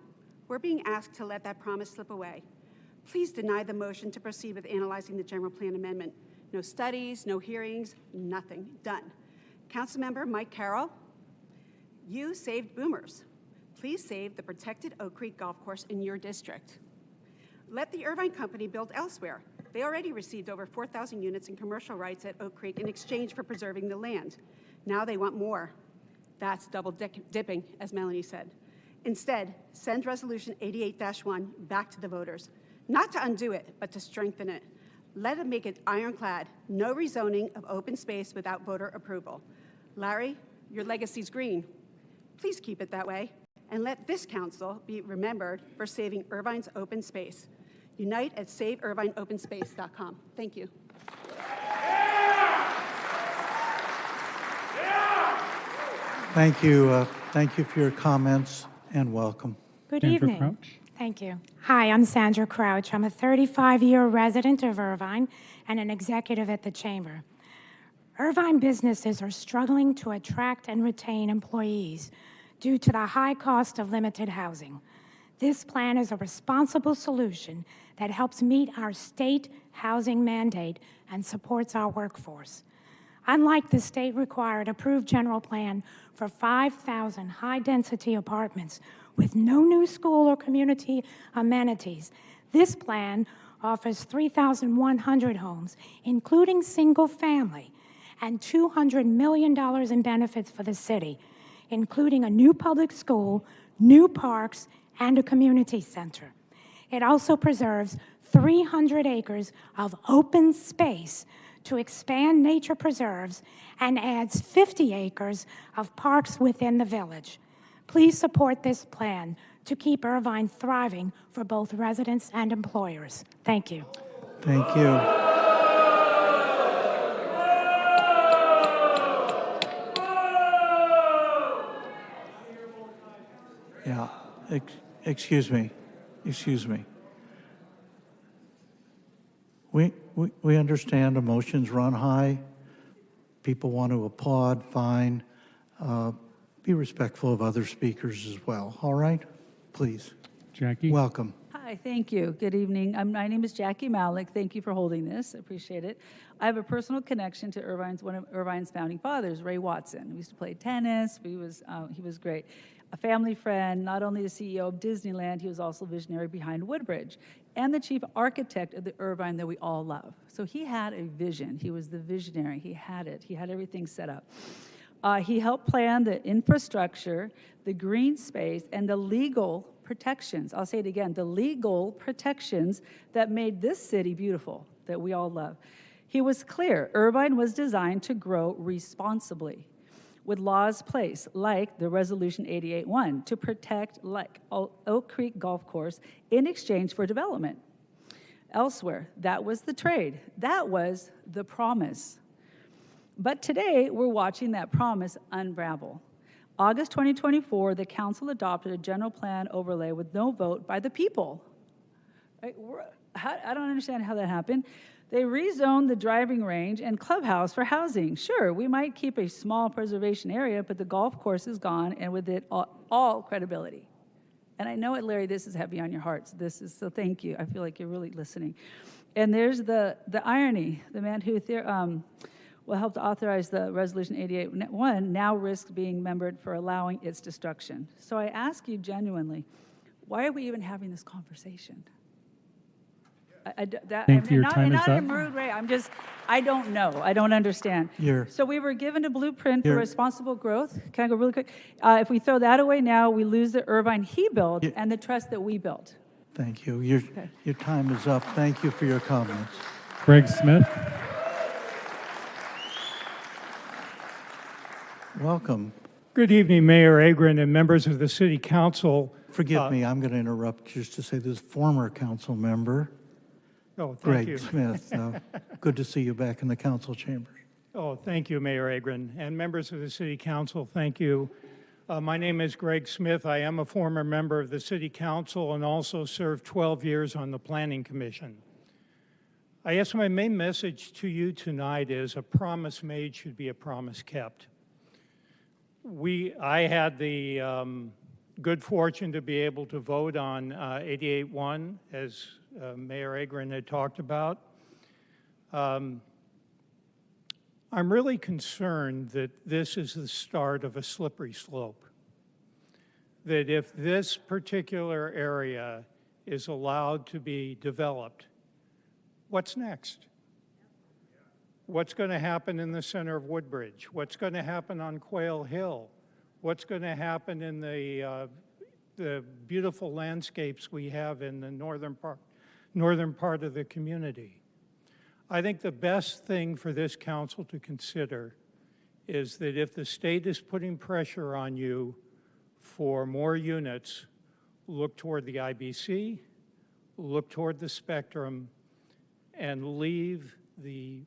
we're being asked to let that promise slip away. Please deny the motion to proceed with analyzing the general plan amendment. No studies, no hearings, nothing. Done. Councilmember Mike Carroll, you saved boomers. Please save the protected Oak Creek Golf Course in your district. Let the Irvine Company build elsewhere. They already received over 4,000 units in commercial rights at Oak Creek in exchange for preserving the land. Now they want more. That's double dipping, as Melanie said. Instead, send Resolution 88-1 back to the voters, not to undo it, but to strengthen it. Let them make it ironclad, no rezoning of open space without voter approval. Larry, your legacy's green. Please keep it that way, and let this council be remembered for saving Irvine's open space. Unite at saveirvineopenspace.com. Thank you. Thank you. Thank you for your comments and welcome. Good evening. Thank you. Hi, I'm Sandra Crouch. I'm a 35-year resident of Irvine and an executive at the Chamber. Irvine businesses are struggling to attract and retain employees due to the high cost of limited housing. This plan is a responsible solution that helps meet our state housing mandate and supports our workforce. Unlike the state-required approved general plan for 5,000 high-density apartments with no new school or community amenities, this plan offers 3,100 homes, including single-family, and $200 million in benefits for the city, including a new public school, new parks, and a community center. It also preserves 300 acres of open space to expand nature preserves and adds 50 acres of parks within the village. Please support this plan to keep Irvine thriving for both residents and employers. Thank you. Thank you. Yeah, excuse me. We understand emotions run high. People want to applaud, fine. Be respectful of other speakers as well, all right? Please. Jackie? Welcome. Hi, thank you. Good evening. My name is Jackie Malik. Thank you for holding this. I appreciate it. I have a personal connection to one of Irvine's founding fathers, Ray Watson. We used to play tennis. He was great. A family friend, not only the CEO of Disneyland, he was also visionary behind Woodbridge and the chief architect of the Irvine that we all love. So he had a vision. He was the visionary. He had it. He had everything set up. He helped plan the infrastructure, the green space, and the legal protections. I'll say it again, the legal protections that made this city beautiful, that we all love. He was clear. Irvine was designed to grow responsibly, with laws placed, like the Resolution 88-1, to protect like Oak Creek Golf Course in exchange for development. Elsewhere, that was the trade. That was the promise. But today, we're watching that promise unravel. August 2024, the council adopted a general plan overlay with no vote by the people. Right? I don't understand how that happened. They rezoned the driving range and clubhouse for housing. Sure, we might keep a small preservation area, but the golf course is gone, and with it, all credibility. And I know it, Larry, this is heavy on your hearts. So thank you. I feel like you're really listening. And there's the irony. The man who helped authorize the Resolution 88-1 now risks being membered for allowing its destruction. So I ask you genuinely, why are we even having this conversation? Thank you. Your time is not up. in a rude way. I don't know. I don't understand. So we were given a blueprint for responsible growth. Can I go really quick? If we throw that away now, we lose the Irvine he built and the trust that we built. Thank you. Your time is up. Thank you for your comments. Greg Smith? Welcome. Good evening, Mayor Agron and members of the City Council. Forgive me, I'm going to interrupt just to say this former council member, thank you. Greg Smith. Good to see you back in the council chambers. Oh, thank you, Mayor Agron. And members of the City Council, thank you. My name is Greg Smith. I am a former member of the City Council and also served 12 years on the Planning Commission. I guess my main message to you tonight is a promise made should be a promise kept. I had the good fortune to be able to vote on 88-1, as Mayor Agron had talked about. I'm really concerned that this is the start of a slippery slope. That if this particular area is allowed to be developed, what's next? What's going to happen in the center of Woodbridge? What's going to happen on Quail Hill? What's going to happen in the beautiful landscapes we have in the northern part of the community? I think the best thing for this council to consider is that if the state is putting pressure on you for more units, look toward the IBC, look toward the spectrum, and leave the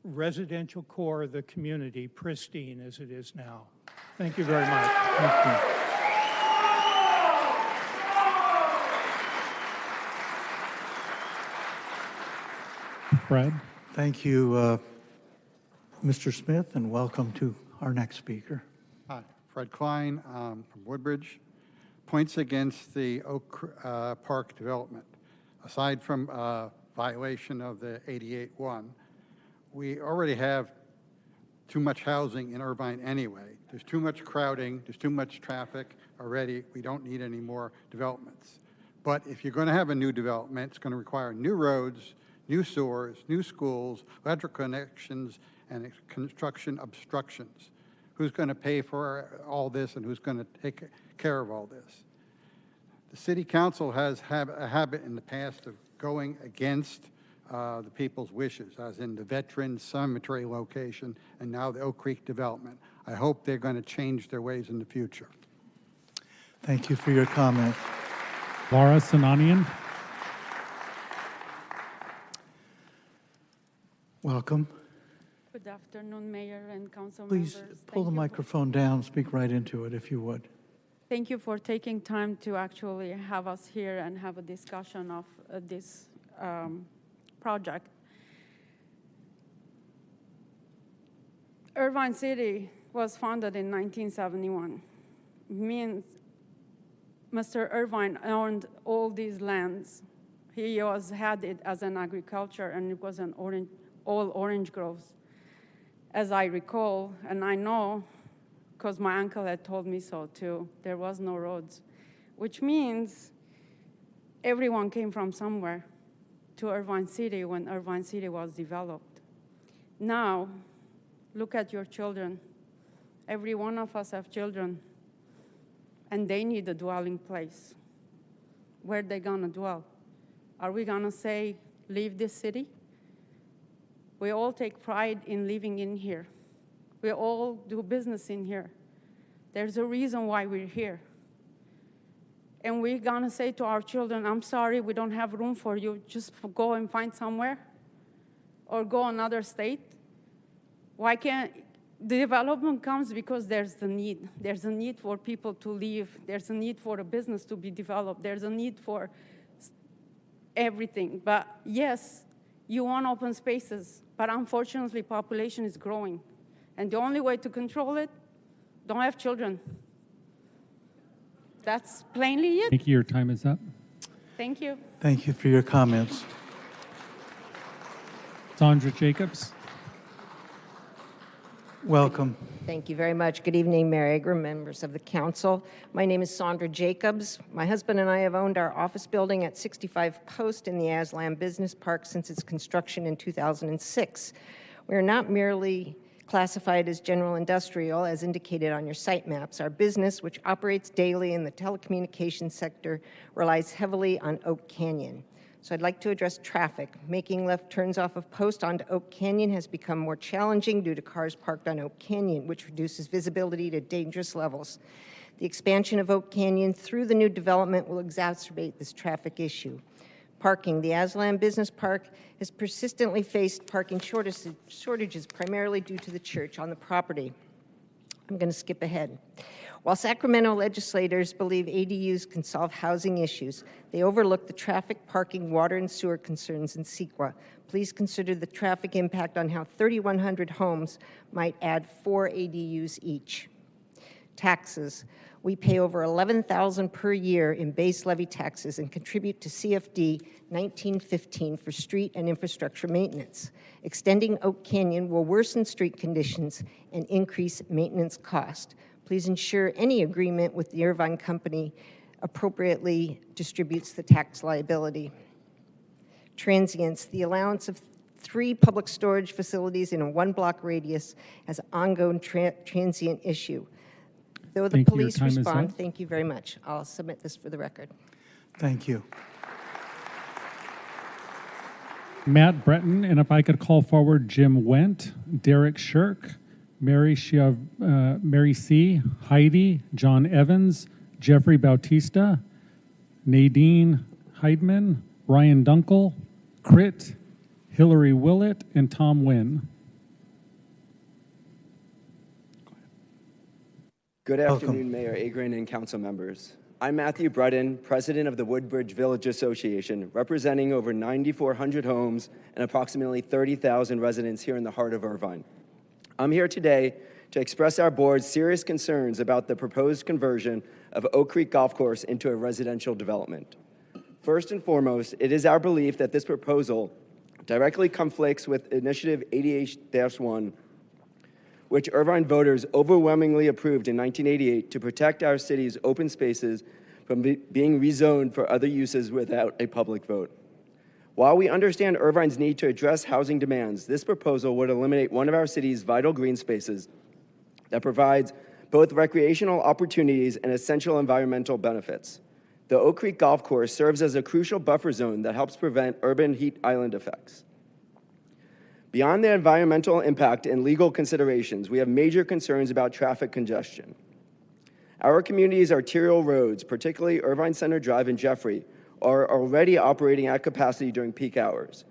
residential core of the community pristine as it is now. Thank you very much. Thank you. Fred? Thank you, Mr. Smith, and welcome to our next speaker. Hi, Fred Klein from Woodbridge. Points against the Oak Park development. Aside from violation of the 88-1, we already have too much housing in Irvine anyway. There's too much crowding, there's too much traffic already. We don't need any more developments. But if you're going to have a new development, it's going to require new roads, new sewers, new schools, electric connections, and construction obstructions. Who's going to pay for all this and who's going to take care of all this? The city council has had a habit in the past of going against the people's wishes, as in the Veterans Cemetery location and now the Oak Creek development. I hope they're going to change their ways in the future. Thank you for your comment. Laura Sinanian. Welcome. Good afternoon, Mayor and Council Please members. pull the microphone down, speak right into it if you would. Thank you for taking time to actually have us here and have a discussion of this project. Irvine City was founded in 1971. Means Mr. Irvine owned all these lands. He had it as an agriculture, and it was all orange groves. As I recall, and I know, because my uncle had told me so too, there was no roads, which means everyone came from somewhere to Irvine City when Irvine City was developed. Now, look at your children. Every one of us have children, and they need a dwelling place. Where are they gonna dwell? Are we gonna say, leave this city? We all take pride in living in here. We all do business in here. There's a reason why we're here. And we're gonna say to our children, I'm sorry, we don't have room for you, just go and find somewhere, or go another state. Why can't, the development comes because there's the need. There's a need for people to live. There's a need for a business to be developed. There's a need for everything. But yes, you want open spaces, but unfortunately, population is growing. And the only way to control it, don't have children. That's plainly it. Thank you. Your time is up. Thank you. Thank you for your comments. Sandra Jacobs. Welcome. Thank you very much. Good evening, Mayor Agram, members of the council. My name is Sandra Jacobs. My husband and I have owned our office building at 65 Post in the Aslan Business Park since its construction in 2006. We are not merely classified as general industrial, as indicated on your site maps. Our business, which operates daily in the telecommunications sector, relies heavily on Oak Canyon. So I'd like to address traffic. Making left turns off of Post onto Oak Canyon has become more challenging due to cars parked on Oak Canyon, which reduces visibility to dangerous levels. The expansion of Oak Canyon through the new development will exacerbate this traffic issue. Parking. The Aslan Business Park has persistently faced parking shortages, primarily due to the church on the property. I'm going to skip ahead. While Sacramento legislators believe ADUs can solve housing issues, they overlook the traffic, parking, water, and sewer concerns in CEQA. Please consider the traffic impact on how 3,100 homes might add 4 ADUs each. Taxes. We pay over $11,000 per year in base levy taxes and contribute to CFD 1915 for street and infrastructure maintenance. Extending Oak Canyon will worsen street conditions and increase maintenance cost. Please ensure any agreement with the Irvine company appropriately distributes the tax liability. Transients. The allowance of 3 public storage facilities in a 1-block radius has an ongoing transient issue. Though the police respond, thank you very much. I'll submit this for the record. Thank you. Matt Breton, and if I could call forward Jim Wendt, Derek Shirk, Mary C., Heidi, John Evans, Jeffrey Bautista, Nadine Heidman, Ryan Dunkel, Crit, Hillary Willett, and Tom Wynn. Good afternoon, Mayor Agrin and council members. I'm Matthew Breton, president of the Woodbridge Village Association, representing over 9,400 homes and approximately 30,000 residents here in the heart of Irvine. I'm here today to express our board's serious concerns about the proposed conversion of Oak Creek Golf Course into a residential development. First and foremost, it is our belief that this proposal directly conflicts with Initiative 88-1, which Irvine voters overwhelmingly approved in 1988 to protect our city's open spaces from being rezoned for other uses without a public vote. While we understand Irvine's need to address housing demands, this proposal would eliminate one of our city's vital green spaces that provides both recreational opportunities and essential environmental benefits. The Oak Creek Golf Course serves as a crucial buffer zone that helps prevent urban heat island effects. Beyond the environmental impact and legal considerations, we have major concerns about traffic congestion. Our community's arterial roads, particularly Irvine Center Drive and Jeffrey, are already operating at capacity during peak hours.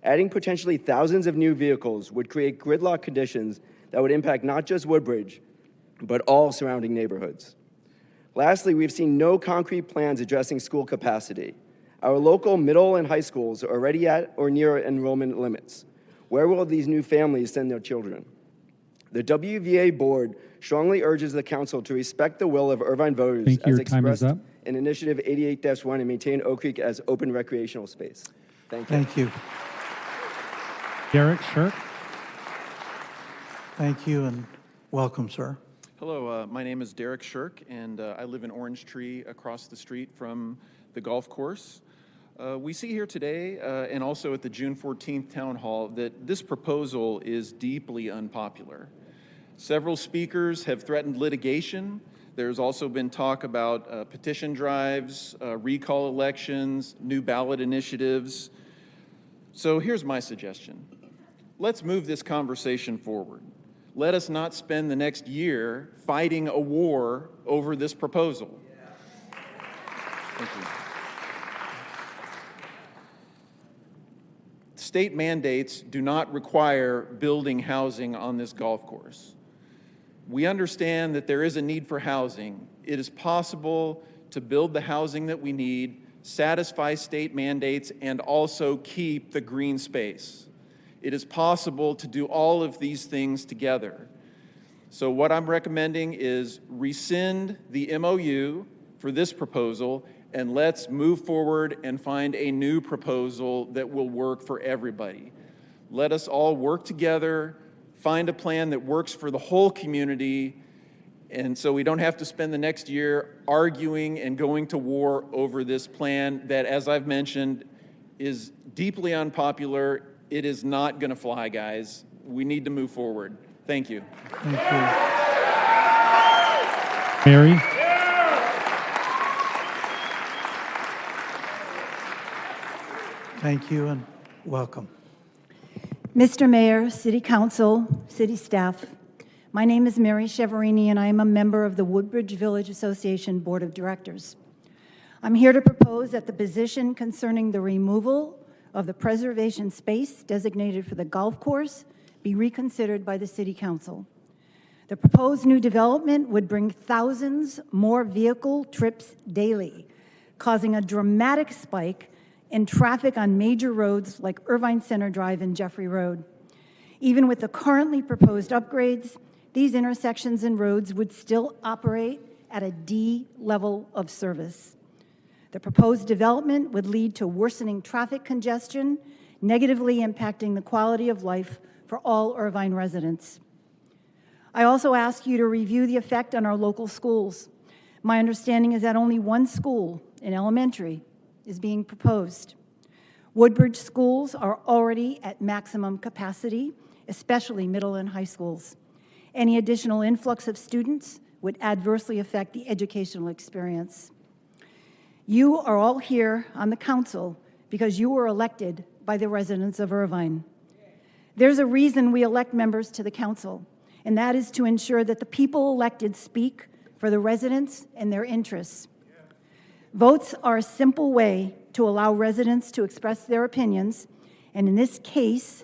Adding potentially thousands of new vehicles would create gridlock conditions that would impact not just Woodbridge, but all surrounding neighborhoods. Lastly, we've seen no concrete plans addressing school capacity. Our local middle and high schools are already at or near enrollment limits. Where will these new families send their children? The WVA board strongly urges the council to respect the will of Irvine voters as expressed in Initiative 88-1 and maintain Oak Creek as open recreational space. Thank you. Thank you. Derek Shirk. Thank you and welcome, sir. Hello, my name is Derek Shirk, and I live in Orange Tree across the street from the golf course. We see here today, and also at the June 14th Town Hall, that this proposal is deeply unpopular. Several speakers have threatened litigation. There's also been talk about petition drives, recall elections, new ballot initiatives. So here's my suggestion. Let's move this conversation forward. Let us not spend the next year fighting a war over this proposal. Thank you. State mandates do not require building housing on this golf course. We understand that there is a need for housing. It is possible to build the housing that we need, satisfy state mandates, and also keep the green space. It is possible to do all of these things together. So what I'm recommending is rescind the MOU for this proposal, and let's move forward and find a new proposal that will work for everybody. Let us all work together, find a plan that works for the whole community, and so we don't have to spend the next year arguing and going to war over this plan that, as I've mentioned, is deeply unpopular. It is not going to fly, guys. We need to move forward. Thank you. Thank you. Mary. Thank you and welcome. Mr. Mayor, City Council, City staff, my name is Mary Cheverini and I am a member of the Woodbridge Village Association Board of Directors. I'm here to propose that the position concerning the removal of the preservation space designated for the golf course be reconsidered by the City Council. The proposed new development would bring thousands more vehicle trips daily, causing a dramatic spike in traffic on major roads like Irvine Center Drive and Jeffrey Road. Even with the currently proposed upgrades, these intersections and roads would still operate at a D level of service. The proposed development would lead to worsening traffic congestion, negatively impacting the quality of life for all Irvine residents. I also ask you to review the effect on our local schools. My understanding is that only one school, an elementary, is being proposed. Woodbridge schools are already at maximum capacity, especially middle and high schools. Any additional influx of students would adversely affect the educational experience. You are all here on the council because you were elected by the residents of Irvine. There's a reason we elect members to the council, and that is to ensure that the people elected speak for the residents and their interests. Votes are a simple way to allow residents to express their opinions, and in this case,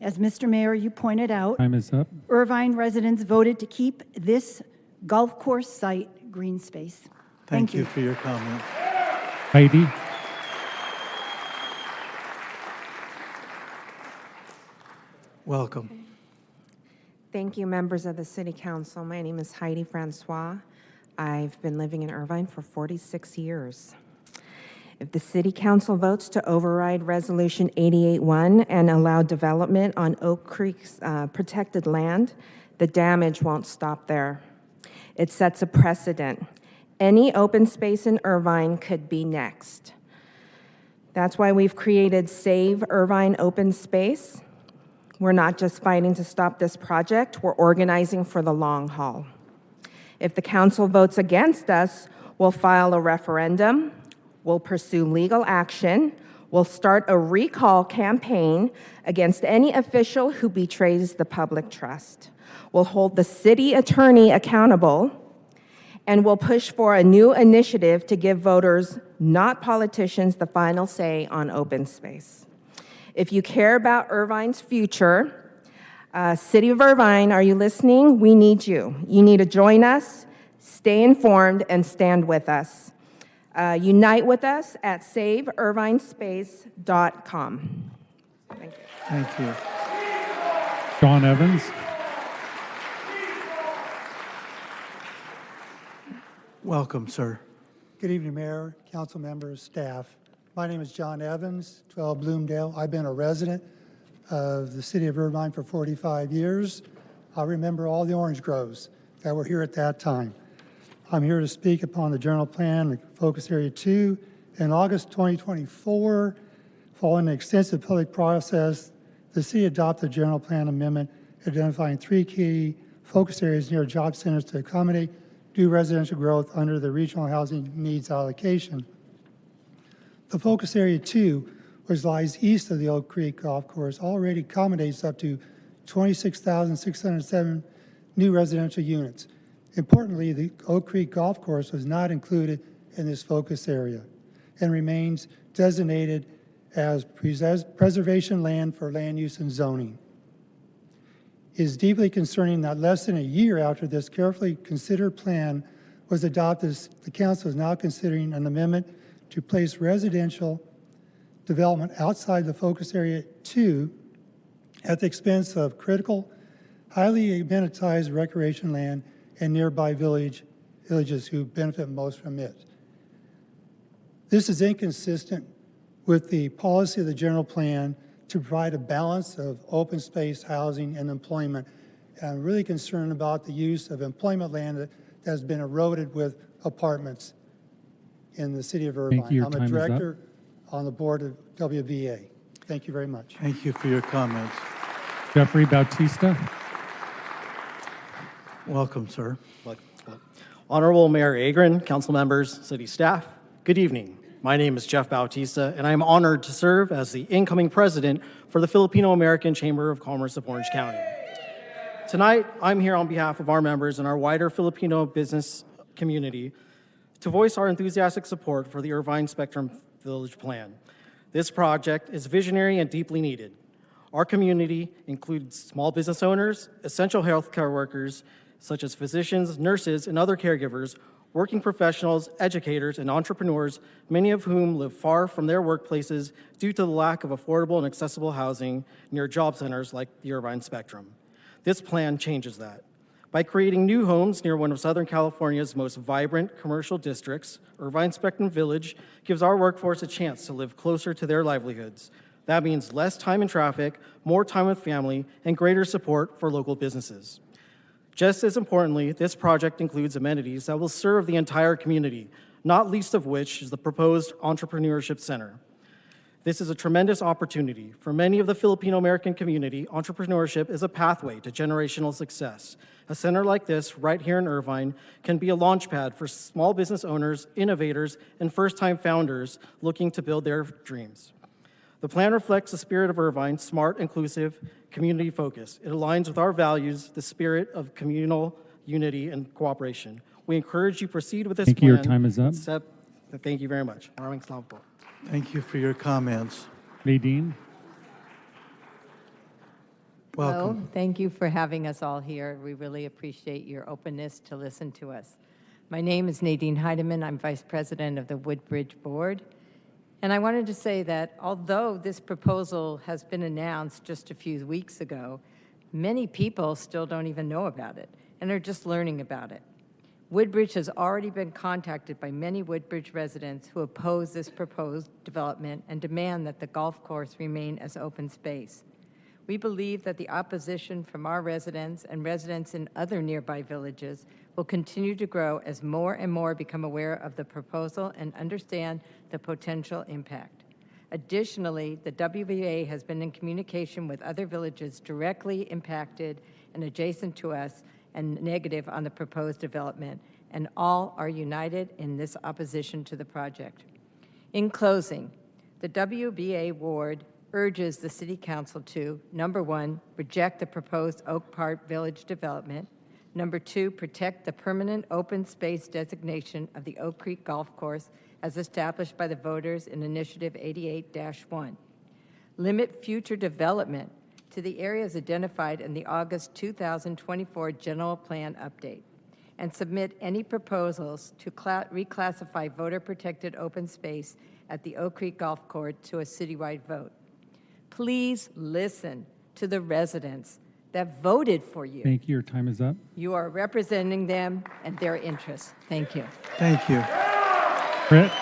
as Mr. Mayor, you pointed out, Time is up. Irvine residents voted to keep this golf course site green space. Thank you for your comment. Heidi. Welcome. Thank you, members of the City Council. My name is Heidi Francois. I've been living in Irvine for 46 years. If the City Council votes to override Resolution 88-1 and allow development on Oak Creek's protected land, the damage won't stop there. It sets a precedent. Any open space in Irvine could be next. That's why we've created Save Irvine Open Space. We're not just fighting to stop this project, we're organizing for the long haul. If the council votes against us, we'll file a referendum, we'll pursue legal action, we'll start a recall campaign against any official who betrays the public trust. We'll hold the city attorney accountable, and we'll push for a new initiative to give voters, not politicians, the final say on open space. If you care about Irvine's future, City of Irvine, are you listening? We need you. You need to join us, stay informed, and stand with us. Unite with us at saveirvinespace.com. Thank you. Thank you. John Evans. Welcome, sir. Good evening, Mayor, council members, staff. My name is John Evans, 12 Bloomdale. I've been a resident of the city of Irvine for 45 years. I remember all the orange groves that were here at that time. I'm here to speak upon the general plan, Focus Area 2. In August 2024, following an extensive public process, the city adopted a general plan amendment identifying 3 key focus areas near job centers to accommodate new residential growth under the regional housing needs allocation. The Focus Area 2, which lies east of the Oak Creek Golf Course, already accommodates up to 26,607 new residential units. Importantly, the Oak Creek Golf Course was not included in this focus area and remains designated as preservation land for land use and zoning. It is deeply concerning that less than a year after this carefully considered plan was adopted, the council is now considering an amendment to place residential development outside the Focus Area 2 at the expense of critical, highly amenitized recreation land and nearby villages who benefit most from it. This is inconsistent with the policy of the general plan to provide a balance of open space, housing, and employment. And I'm really concerned about the use of employment land that has been eroded with apartments in the city of Irvine. Thank you. Your I'm time a is up. director on the board of WBA. Thank you very much. Thank you for your comments. Jeffrey Bautista. Welcome, sir. Honorable Mayor Agron, council members, city staff, good evening. My name is Jeff Bautista, and I am honored to serve as the incoming president for the Filipino-American Chamber of Commerce of Orange County. Tonight, I'm here on behalf of our members and our wider Filipino business community to voice our enthusiastic support for the Irvine Spectrum Village Plan. This project is visionary and deeply needed. Our community includes small business owners, essential healthcare workers, such as physicians, nurses, and other caregivers, working professionals, educators, and entrepreneurs, many of whom live far from their workplaces due to the lack of affordable and accessible housing near job centers like the Irvine Spectrum. This plan changes that. By creating new homes near one of Southern California's most vibrant commercial districts, Irvine Spectrum Village gives our workforce a chance to live closer to their livelihoods. That means less time in traffic, more time with family, and greater support for local businesses. Just as importantly, this project includes amenities that will serve the entire community, not least of which is the proposed Entrepreneurship Center. This is a tremendous opportunity. For many of the Filipino-American community, entrepreneurship is a pathway to generational success. A center like this, right here in Irvine, can be a launchpad for small business owners, innovators, and first-time founders looking to build their dreams. The plan reflects the spirit of Irvine, smart, inclusive, community-focused. It aligns with our values, the spirit of communal unity and cooperation. We encourage you to proceed with this plan. Thank you. Your time is up. Thank you very much. Thank you for your comments. Nadine. Welcome. Hello. Thank you for having us all here. We really appreciate your openness to listen to us. My name is Nadine Heidemann. I'm Vice President of the Woodbridge Board. And I wanted to say that although this proposal has been announced just a few weeks ago, many people still don't even know about it and are just learning about it. Woodbridge has already been contacted by many Woodbridge residents who oppose this proposed development and demand that the golf course remain as open space. We believe that the opposition from our residents and residents in other nearby villages will continue to grow as more and more become aware of the proposal and understand the potential impact. Additionally, the WBA has been in communication with other villages directly impacted and adjacent to us and negative on the proposed development, and all are united in this opposition to the project. In closing, the WBA ward urges the City Council to, number one, reject the proposed Oak Park Village development, number two, protect the permanent open space designation of the Oak Creek Golf Course as established by the voters in Initiative 88-1. Limit future development to the areas identified in the August 2024 General Plan Update, and submit any proposals to reclassify voter-protected open space at the Oak Creek Golf Course to a citywide vote. Please listen to the residents that voted for you. Thank you. Your time is up. You are representing them and their interests. Thank you. Thank you. Britt?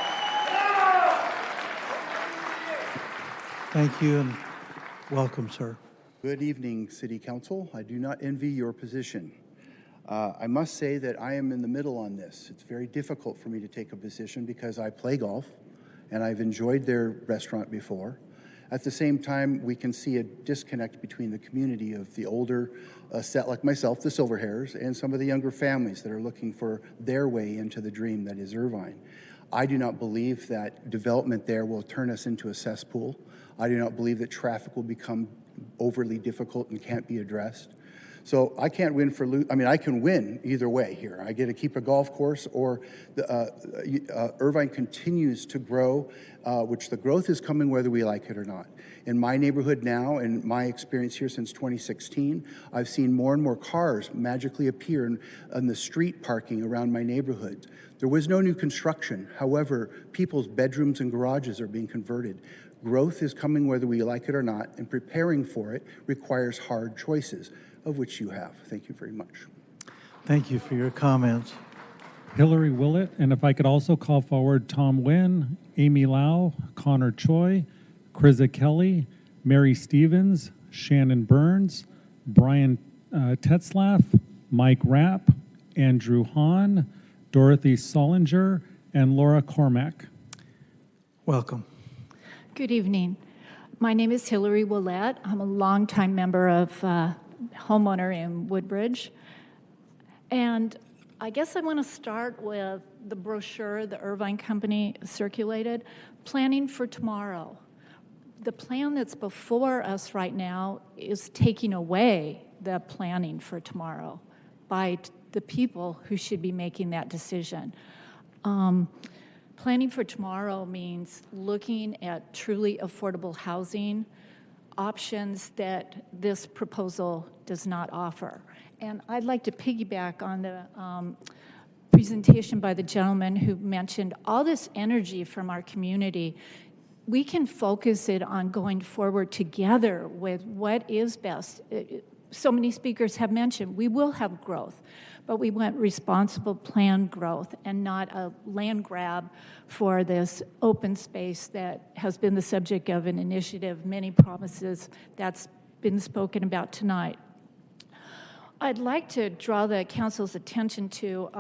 Thank you, and welcome, sir. Good evening, City Council. I do not envy your position. I must say that I am in the middle on this. It's very difficult for me to take a position because I play golf, and I've enjoyed their restaurant before. At the same time, we can see a disconnect between the community of the older set like myself, the Silver Hairs, and some of the younger families that are looking for their way into the dream that is Irvine. I do not believe that development there will turn us into a cesspool. I do not believe that traffic will become overly difficult and can't be addressed. So I can't win for I mean, I can win either way here. I get to keep a golf course, or Irvine continues to grow, which the growth is coming whether we like it or not. In my neighborhood now, and my experience here since 2016, I've seen more and more cars magically appear in the street parking around my neighborhood. There was no new construction. However, people's bedrooms and garages are being converted. Growth is coming whether we like it or not, and preparing for it requires hard choices, of which you have. Thank you very much. Thank you for your comments. Hillary Willett, and if I could also call forward Tom Nguyen, Amy Lau, Connor Choi, Krista Kelly, Mary Stevens, Shannon Burns, Brian Tetzlaff, Mike Rapp, Andrew Hahn, Dorothy Solinger, and Laura Cormack. Welcome. Good evening. My name is Hillary Willett. I'm a longtime member of homeowner in Woodbridge. And I guess I want to start with the brochure the Irvine Company circulated, Planning for Tomorrow. The plan that's before us right now is taking away the planning for tomorrow by the people who should be making that decision. Planning for tomorrow means looking at truly affordable housing options that this proposal does not offer. And I'd like to piggyback on the presentation by the gentleman who mentioned all this energy from our community. We can focus it on going forward together with what is best. So many speakers have mentioned we will have growth, but we want responsible planned growth and not a land grab for this open space that has been the subject of an initiative, many promises that's been spoken about tonight. I'd like to draw the council's attention to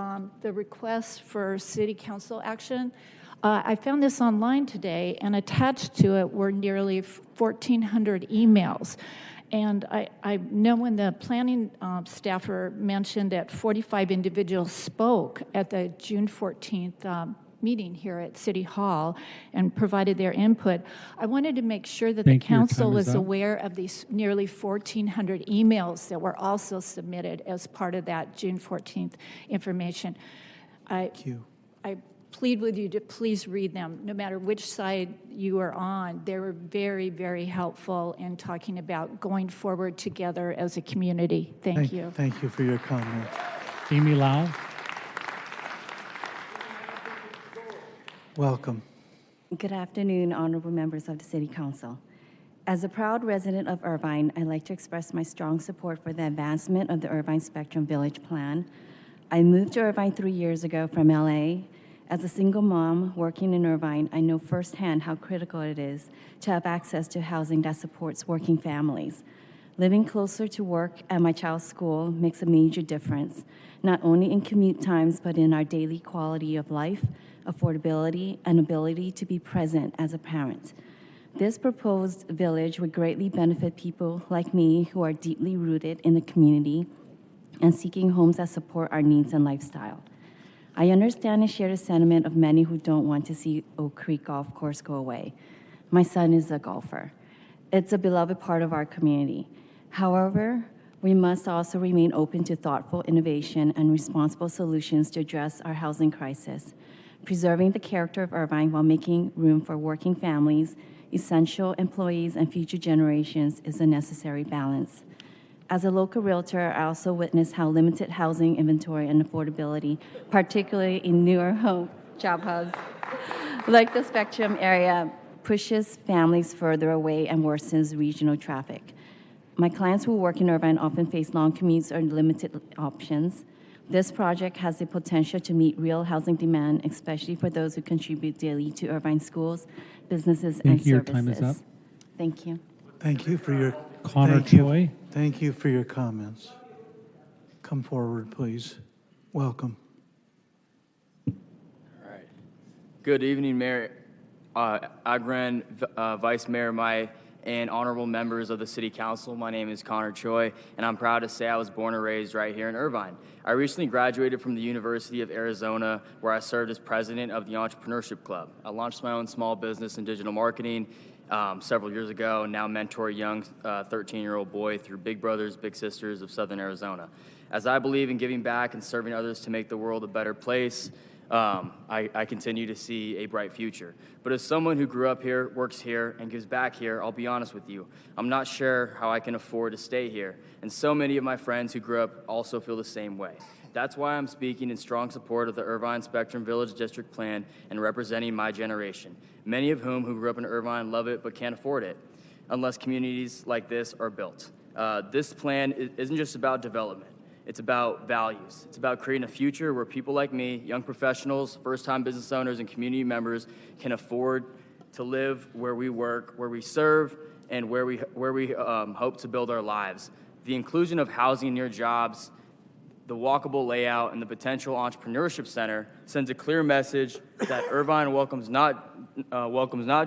the request for city council action. I found this online today, and attached to it were nearly 1,400 emails. And I know when the planning staffer mentioned that 45 individuals spoke at the June 14th meeting here at City Hall and provided their input, I wanted to make sure that the council was aware of these nearly 1,400 emails that were also submitted as part of that June 14th information. Thank you. I plead with you to please read them, no matter which side you are on. They were very, very helpful in talking about going forward together as a community. Thank you. Thank you for your comment. Amy Lau. Welcome. Good afternoon, honorable members of the City Council. As a proud resident of Irvine, I'd like to express my strong support for the advancement of the Irvine Spectrum Village Plan. I moved to Irvine 3 years ago from LA. As a single mom working in Irvine, I know firsthand how critical it is to have access to housing that supports working families. Living closer to work and my child's school makes a major difference, not only in commute times, but in our daily quality of life, affordability, and ability to be present as a parent. This proposed village would greatly benefit people like me who are deeply rooted in the community and seeking homes that support our needs and lifestyle. I understand and share the sentiment of many who don't want to see Oak Creek Golf Course go away. My son is a golfer. It's a beloved part of our community. However, we must also remain open to thoughtful innovation and responsible solutions to address our housing crisis. Preserving the character of Irvine while making room for working families, essential employees, and future generations is a necessary balance. As a local realtor, I also witnessed how limited housing inventory and affordability, particularly in newer home job hubs like the Spectrum area, pushes families further away and worsens regional traffic. My clients who work in Irvine often face long commutes or limited options. This project has the potential to meet real housing demand, especially for those who contribute daily to Irvine schools, businesses, and Thank you. Your services. time is up. Thank you. Thank you for your Connor Choi. Thank you for your comments. Come forward, please. Welcome. Good evening, Mayor Agren, Vice Mayor Mai, and honorable members of the City Council. My name is Connor Choi, and I'm proud to say I was born and raised right here in Irvine. I recently graduated from the University of Arizona, where I served as president of the Entrepreneurship Club. I launched my own small business in digital marketing several years ago, and now mentor a young 13-year-old boy through Big Brothers Big Sisters of Southern Arizona. As I believe in giving back and serving others to make the world a better place, I continue to see a bright future. But as someone who grew up here, works here, and gives back here, I'll be honest with you, I'm not sure how I can afford to stay here. And so many of my friends who grew up also feel the same way. That's why I'm speaking in strong support of the Irvine Spectrum Village District Plan and representing my generation, many of whom who grew up in Irvine love it but can't afford it, unless communities like this are built. This plan isn't just about development. It's about values. It's about creating a future where people like me, young professionals, first-time business owners, and community members can afford to live where we work, where we serve, and where we hope to build our lives. The inclusion of housing near jobs, the walkable layout, and the potential entrepreneurship center sends a clear message that Irvine welcomes not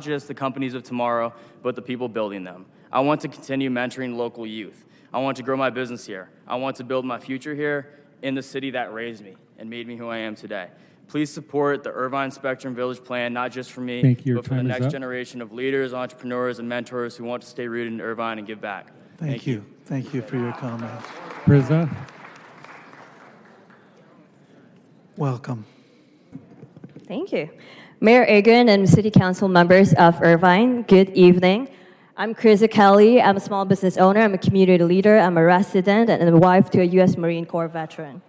just the companies of tomorrow, but the people building them. I want to continue mentoring local youth. I want to grow my business here. I want to build my future here in the city that raised me and made me who I am today. Please support the Irvine Spectrum Village Plan, not just for me, but for the next generation of leaders, entrepreneurs, and mentors who want to stay rooted in Irvine and give back. Thank you. Thank you for your comments. Briza. Welcome. Thank you. Mayor Agren and City Council members of Irvine, good evening. I'm Krisa Kelly. I'm a small business owner. I'm a community leader. I'm a resident and a wife to a U.S. Marine Corps veteran.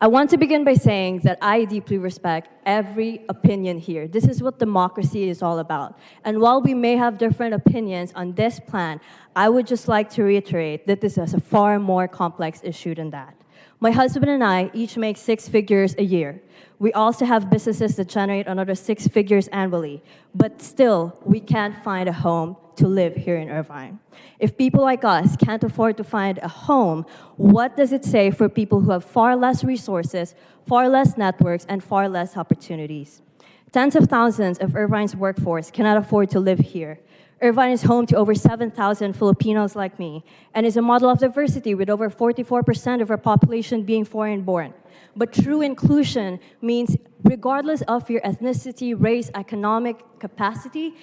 I want to begin by saying that I deeply respect every opinion here. This is what democracy is all about. And while we may have different opinions on this plan, I would just like to reiterate that this is a far more complex issue than that. My husband and I each make 6 figures a year. We also have businesses that generate another 6 figures annually, but still, we can't find a home to live here in Irvine. If people like us can't afford to find a home, what does it say for people who have far less resources, far less networks, and far less opportunities? Tens of thousands of Irvine's workforce cannot afford to live here. Irvine is home to over 7,000 Filipinos like me, and is a model of diversity with over 44% of our population being foreign-born. But true inclusion means regardless of your ethnicity, race, economic capacity,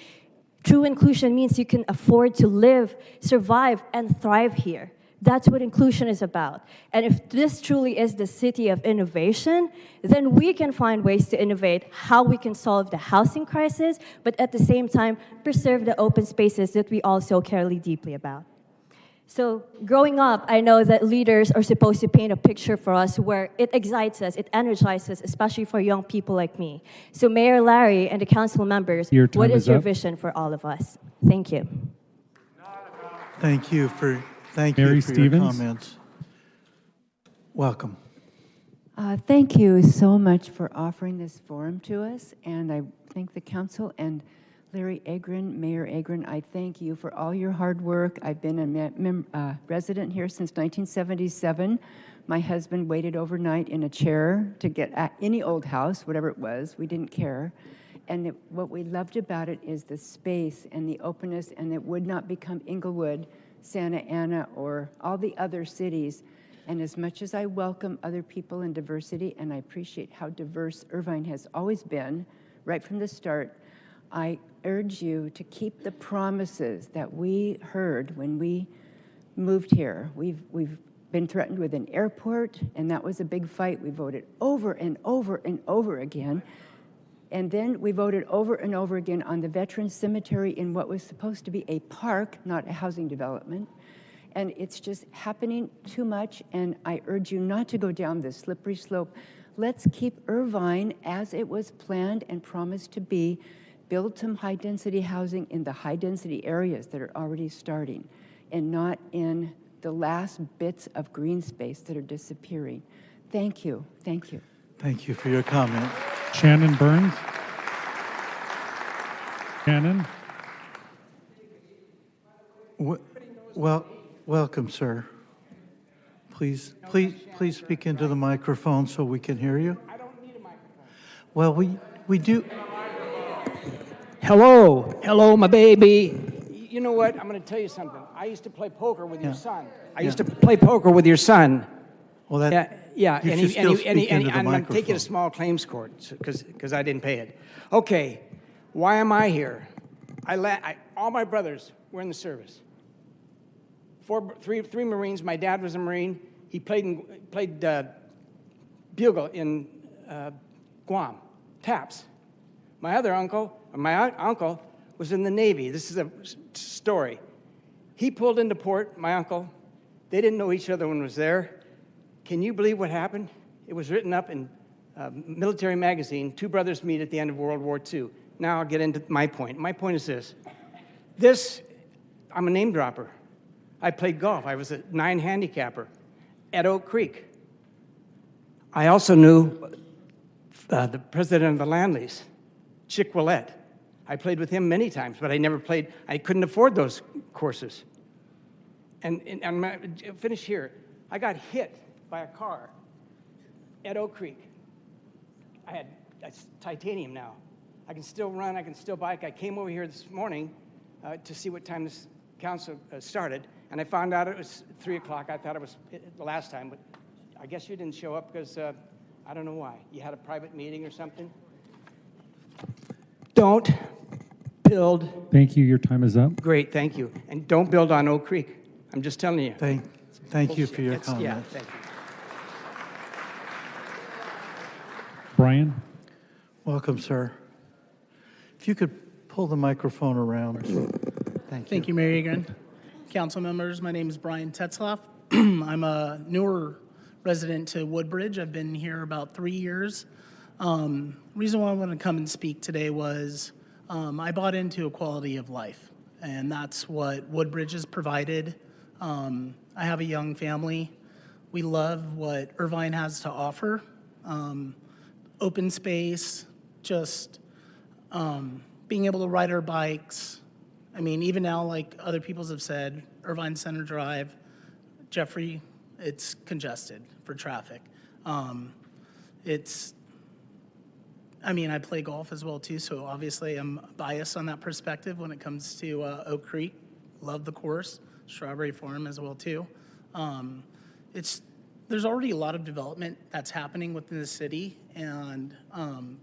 true inclusion means you can afford to live, survive, and thrive here. That's what inclusion is about. And if this truly is the city of innovation, then we can find ways to innovate how we can solve the housing crisis, but at the same time, preserve the open spaces that we also care deeply about. So growing up, I know that leaders are supposed to paint a picture for us where it excites us, it energizes, especially for young people like me. So Mayor Larry and the council members, what is your vision for all of us? Thank you. Thank you for Mary your Stevens. comments. Welcome. Thank you so much for offering this forum to us, and I thank the council and Larry Agren, Mayor Agren. I thank you for all your hard work. I've been a resident here since 1977. My husband waited overnight in a chair to get at any old house, whatever it was. We didn't care. And what we loved about it is the space and the openness, and it would not become Inglewood, Santa Ana, or all the other cities. And as much as I welcome other people and diversity, and I appreciate how diverse Irvine has always been right from the start, I urge you to keep the promises that we heard when we moved here. We've been threatened with an airport, and that was a big fight. We voted over and over and over again. And then we voted over and over again on the Veterans Cemetery in what was supposed to be a park, not a housing development. And it's just happening too much, and I urge you not to go down this slippery slope. Let's keep Irvine as it was planned and promised to be. Build some high-density housing in the high-density areas that are already starting, and not in the last bits of green space that are disappearing. Thank you. Thank you. Thank you for your comment. Shannon Burns. Shannon. Well, welcome, sir. Please speak into the microphone so we can hear you. I don't need a microphone. Well, we do. Hello, my baby. You know what? I'm going to tell you something. I used to play poker with your son. I used to play poker with your son. Well, that yeah, you and should still speak into the I'm going to take you microphone. to small claims court because I didn't pay it. Okay, why am I here? All my brothers were in the service. Three Marines. My dad was a Marine. He played bugle in Guam, taps. My uncle was in the Navy. This is a story. He pulled into port, my uncle. They didn't know each other when he was there. Can you believe what happened? It was written up in military magazine, two brothers meet at the end of World War II. Now I'll get into my point. My point is this. I'm a name dropper. I played golf. I was a 9 handicapper at Oak Creek. I also knew the president of the land lease, Chick Willett. I played with him many times, but I couldn't afford those courses. And I'm going to finish here. I got hit by a car at Oak Creek. That's titanium now. I can still run, I can still bike. I came over here this morning to see what time this council started, and I found out it was 3 o'clock. I thought it was the last time, but I guess you didn't show up because I don't know why. You had a private meeting or something? Don't build. Thank you. Your time is up. Great, thank you. And don't build on Oak Creek. I'm just telling you. Thank you for your comment. Yeah, thank you. Brian. Welcome, sir. If you could pull the microphone around. Thank you. Thank you, Mayor Egan. Council members, my name is Brian Tetzlaff. I'm a newer resident to Woodbridge. I've been here about 3 years. Reason why I wanted to come and speak today was I bought into a quality of life, and that's what Woodbridge has provided. I have a young family. We love what Irvine has to offer. Open space, just being able to ride our bikes. I mean, even now, like other people have said, Irvine Center Drive, Jeffrey, it's congested for traffic. I play golf as well too, so obviously I'm biased on that perspective when it comes to Oak Creek. Love the course, Strawberry Farm as well too. There's already a lot of development that's happening within the city, and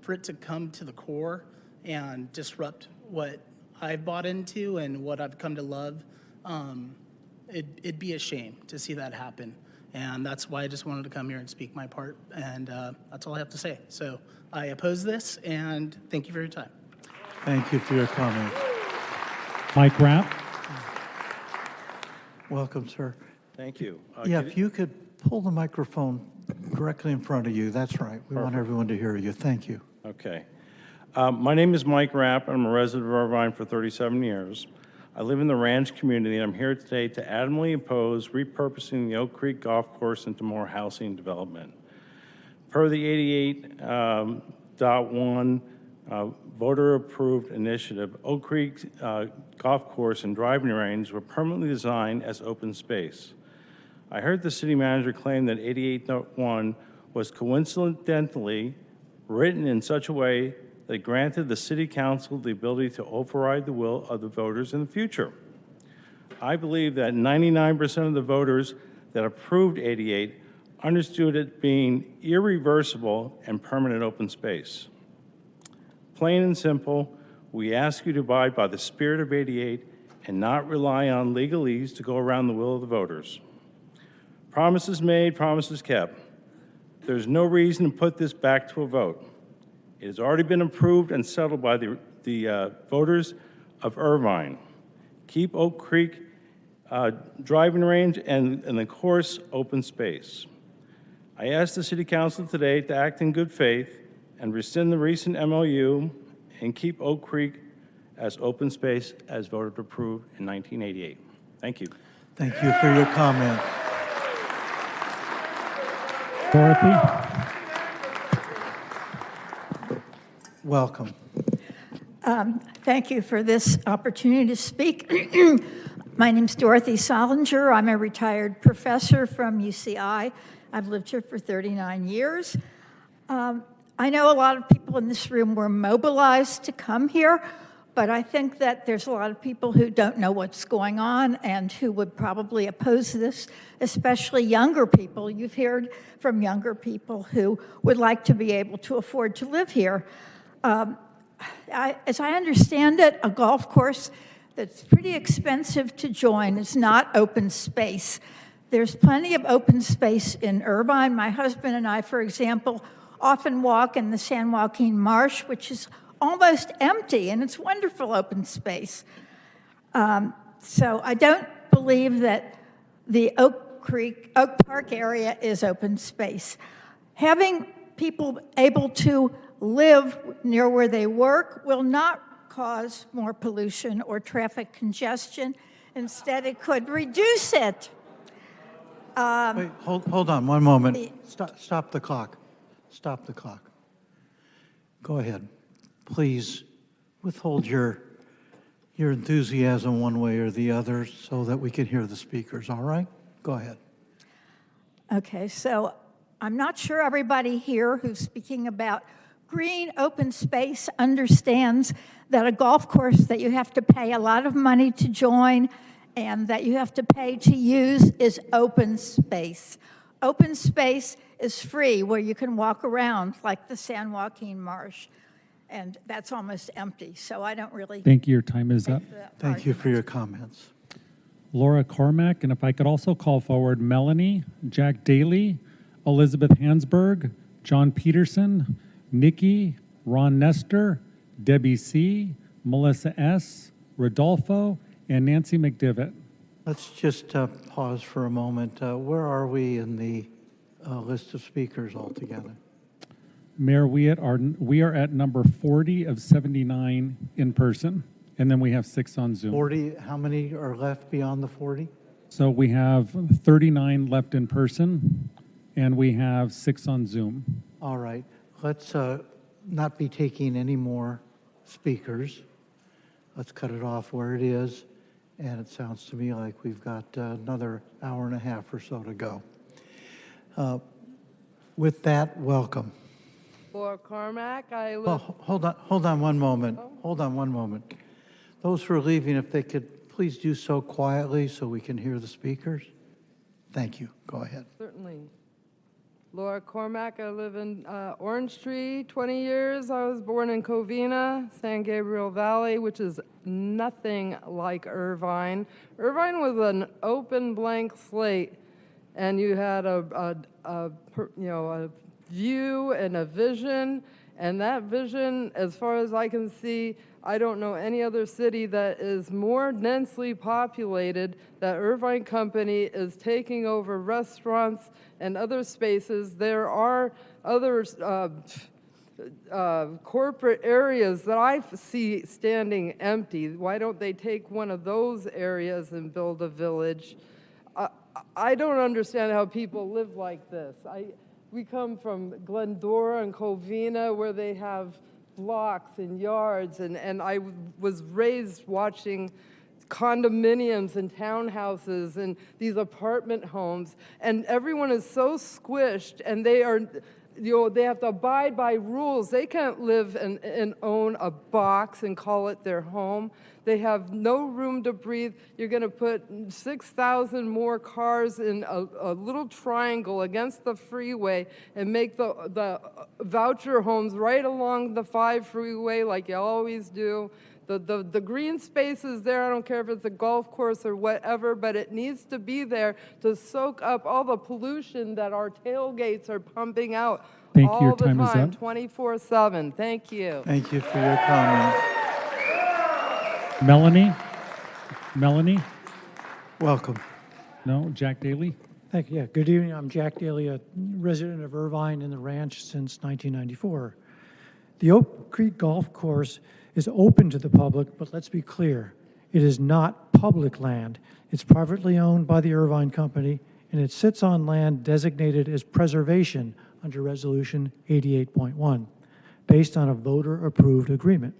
for it to come to the core and disrupt what I've bought into and what I've come to love, it'd be a shame to see that happen. And that's why I just wanted to come here and speak my part, and that's all I have to say. So I oppose this, and thank you for your time. Thank you for your comment. Mike Rapp. Welcome, sir. Thank you. If you could pull the microphone directly in front of you, that's right. We want everyone to hear you. Thank you. Okay. My name is Mike Rapp. I'm a resident of Irvine for 37 years. I live in the ranch community, and I'm here today to adamantly oppose repurposing the Oak Creek Golf Course into more housing development. Per the 88.1 voter-approved initiative, Oak Creek Golf Course and driving range were permanently designed as open space. I heard the city manager claim that 88.1 was coincidentally written in such a way that granted the City Council the ability to override the will of the voters in the future. I believe that 99% of the voters that approved 88 understood it being irreversible and permanent open space. Plain and simple, we ask you to abide by the spirit of 88 and not rely on legalese to go around the will of the voters. Promises made, promises kept. There's no reason to put this back to a vote. It has already been approved and settled by the voters of Irvine. Keep Oak Creek driving range and the course open space. I ask the City Council today to act in good faith and rescind the recent MOU and keep Oak Creek as open space as voted approved in 1988. Thank you. Thank you for your comment. Dorothy? Welcome. Thank you for this opportunity to speak. My name's Dorothy Solinger. I'm a retired professor from UCI. I've lived here for 39 years. I know a lot of people in this room were mobilized to come here, but I think that there's a lot of people who don't know what's going on and who would probably oppose this, especially younger people. You've heard from younger people who would like to be able to afford to live here. As I understand it, a golf course that's pretty expensive to join is not open space. There's plenty of open space in Irvine. My husband and I, for example, often walk in the San Joaquin Marsh, which is almost empty, and it's wonderful open space. So I don't believe that the Oak Park area is open space. Having people able to live near where they work will not cause more pollution or traffic congestion. Instead, it could reduce it. Wait, hold on one moment. Stop the clock. Stop the clock. Go ahead. Please withhold your enthusiasm one way or the other so that we can hear the speakers, all right? Go ahead. Okay, so I'm not sure everybody here who's speaking about green open space understands that a golf course that you have to pay a lot of money to join and that you have to pay to use is open space. Open space is free, where you can walk around like the San Joaquin Marsh, and that's almost empty, so I don't really... Thank you. Your time is up. Thank you for your comments. Laura Cormack, and if I could also call forward Melanie, Jack Daly, Elizabeth Hansberg, John Peterson, Nikki, Ron Nestor, Debbie C., Melissa S., Rodolfo, and Nancy McDivitt. Let's just pause for a moment. Where are we in the list of speakers altogether? Mayor, we are at number 40 of 79 in person, and then we have 6 on Zoom. 40, how many are left beyond the 40? So we have 39 left in person, and we have 6 on Zoom. All right. Let's not be taking any more speakers. Let's cut it off where it is. And it sounds to me like we've got another hour and a half or so to go. With that, welcome. Laura Carmack, I live... Well, hold on one moment. Hold on one moment. Those who are leaving, if they could please do so quietly so we can hear the speakers. Thank you. Go ahead. Certainly. Laura Cormack, I live in Orange Tree, 20 years. I was born in Covina, San Gabriel Valley, which is nothing like Irvine. Irvine was an open blank slate, and you had a view and a vision, and that vision, as far as I can see, I don't know any other city that is more densely populated, that Irvine Company is taking over restaurants and other spaces. There are other corporate areas that I see standing empty. Why don't they take one of those areas and build a village? I don't understand how people live like this. We come from Glendora and Covina, where they have blocks and yards, and I was raised watching condominiums and townhouses and these apartment homes, and everyone is so squished, and they are they have to abide by rules. They can't live and own a box and call it their home. They have no room to breathe. You're going to put 6,000 more cars in a little triangle against the freeway and make the voucher homes right along the 5 freeway like you always do. The green space is there. I don't care if it's a golf course or whatever, but it needs to be there to soak up all the pollution that our tailgates are pumping out all the time, 24/7. Thank you. Thank you for your comment. Melanie? Welcome. No, Jack Daly? Thank you. Yeah, good evening. I'm Jack Daly, a resident of Irvine in the ranch since 1994. The Oak Creek Golf Course is open to the public, but let's be clear, it is not public land. It's privately owned by the Irvine Company, and it sits on land designated as preservation under Resolution 88.1, based on a voter-approved agreement.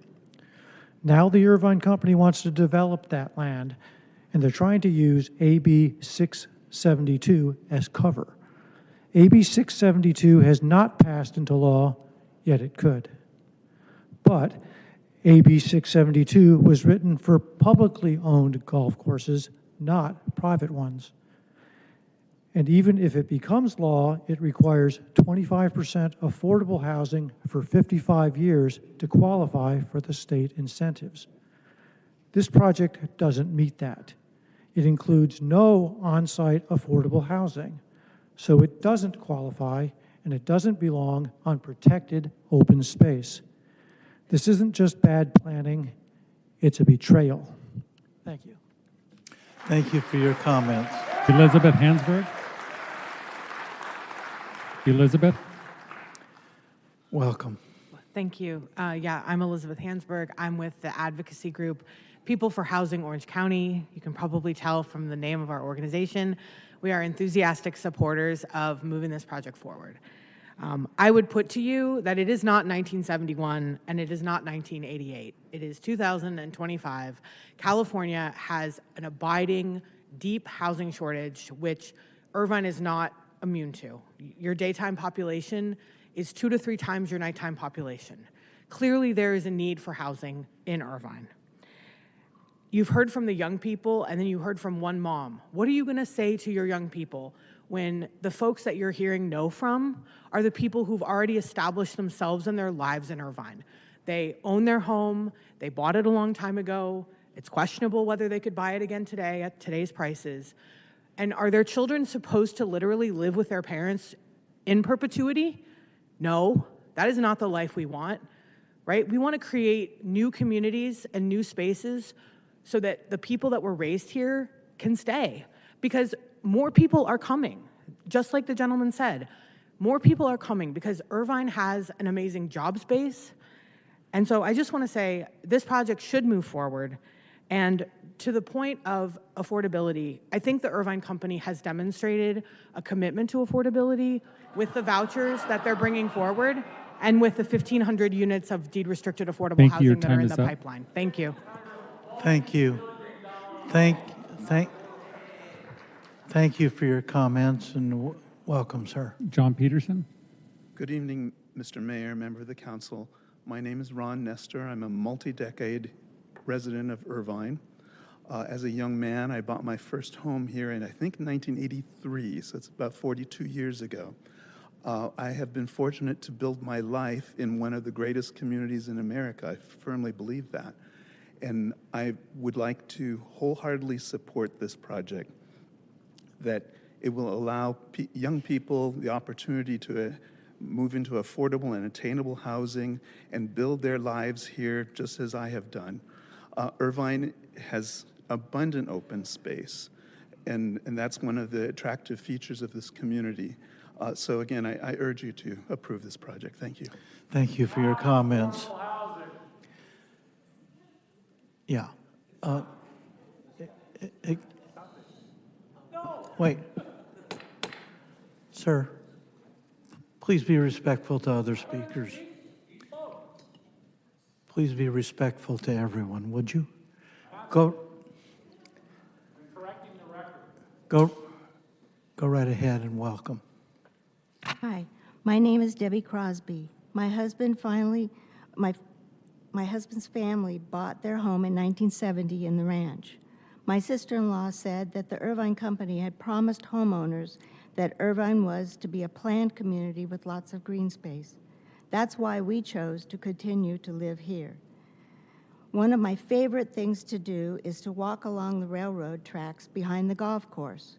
Now the Irvine Company wants to develop that land, and they're trying to use AB 672 as cover. AB 672 has not passed into law, yet it could. But AB 672 was written for publicly owned golf courses, not private ones. And even if it becomes law, it requires 25% affordable housing for 55 years to qualify for the state incentives. This project doesn't meet that. It includes no on-site affordable housing, so it doesn't qualify and it doesn't belong on protected open space. This isn't just bad planning, it's a betrayal. Thank you. Thank you for your comments. Elizabeth Hansberg? Elizabeth? Welcome. Thank you. Yeah, I'm Elizabeth Hansberg. I'm with the advocacy group People for Housing Orange County. You can probably tell from the name of our organization. We are enthusiastic supporters of moving this project forward. I would put to you that it is not 1971 and it is not 1988. It is 2025. California has an abiding, deep housing shortage, which Irvine is not immune to. Your daytime population is 2 to 3 times your nighttime population. Clearly, there is a need for housing in Irvine. You've heard from the young people, and then you heard from one mom. What are you going to say to your young people when the folks that you're hearing no from are the people who've already established themselves and their lives in Irvine? They own their home. They bought it a long time ago. It's questionable whether they could buy it again today at today's prices. And are their children supposed to literally live with their parents in perpetuity? No, that is not the life we want, right? We want to create new communities and new spaces so that the people that were raised here can stay, because more people are coming. Just like the gentleman said, more people are coming because Irvine has an amazing job space. And so I just want to say this project should move forward. And to the point of affordability, I think the Irvine Company has demonstrated a commitment to affordability with the vouchers that they're bringing forward and with the 1,500 units of deed-restricted affordable housing that are in the pipeline. Thank you. Thank you. Thank you for your comments, and welcome, sir. John Peterson? Good evening, Mr. Mayor, member of the council. My name is Ron Nestor. I'm a multi-decade resident of Irvine. As a young man, I bought my first home here in, I think, 1983, so it's about 42 years ago. I have been fortunate to build my life in one of the greatest communities in America. I firmly believe that. And I would like to wholeheartedly support this project, that it will allow young people the opportunity to move into affordable and attainable housing and build their lives here just as I have done. Irvine has abundant open space, and that's one of the attractive features of this community. So again, I urge you to approve this project. Thank you. Thank you for your comments. Yeah. Wait. Sir, please be respectful to other speakers. Please be respectful to everyone, would you? Go right ahead and welcome. Hi, My name is Debbie Crosby. My husband's family bought their home in 1970 in the ranch. My sister-in-law said that the Irvine company had promised homeowners that Irvine was to be a planned community with lots of green space. That's why we chose to continue to live here. One of my favorite things to do is to walk along the railroad tracks behind the golf course.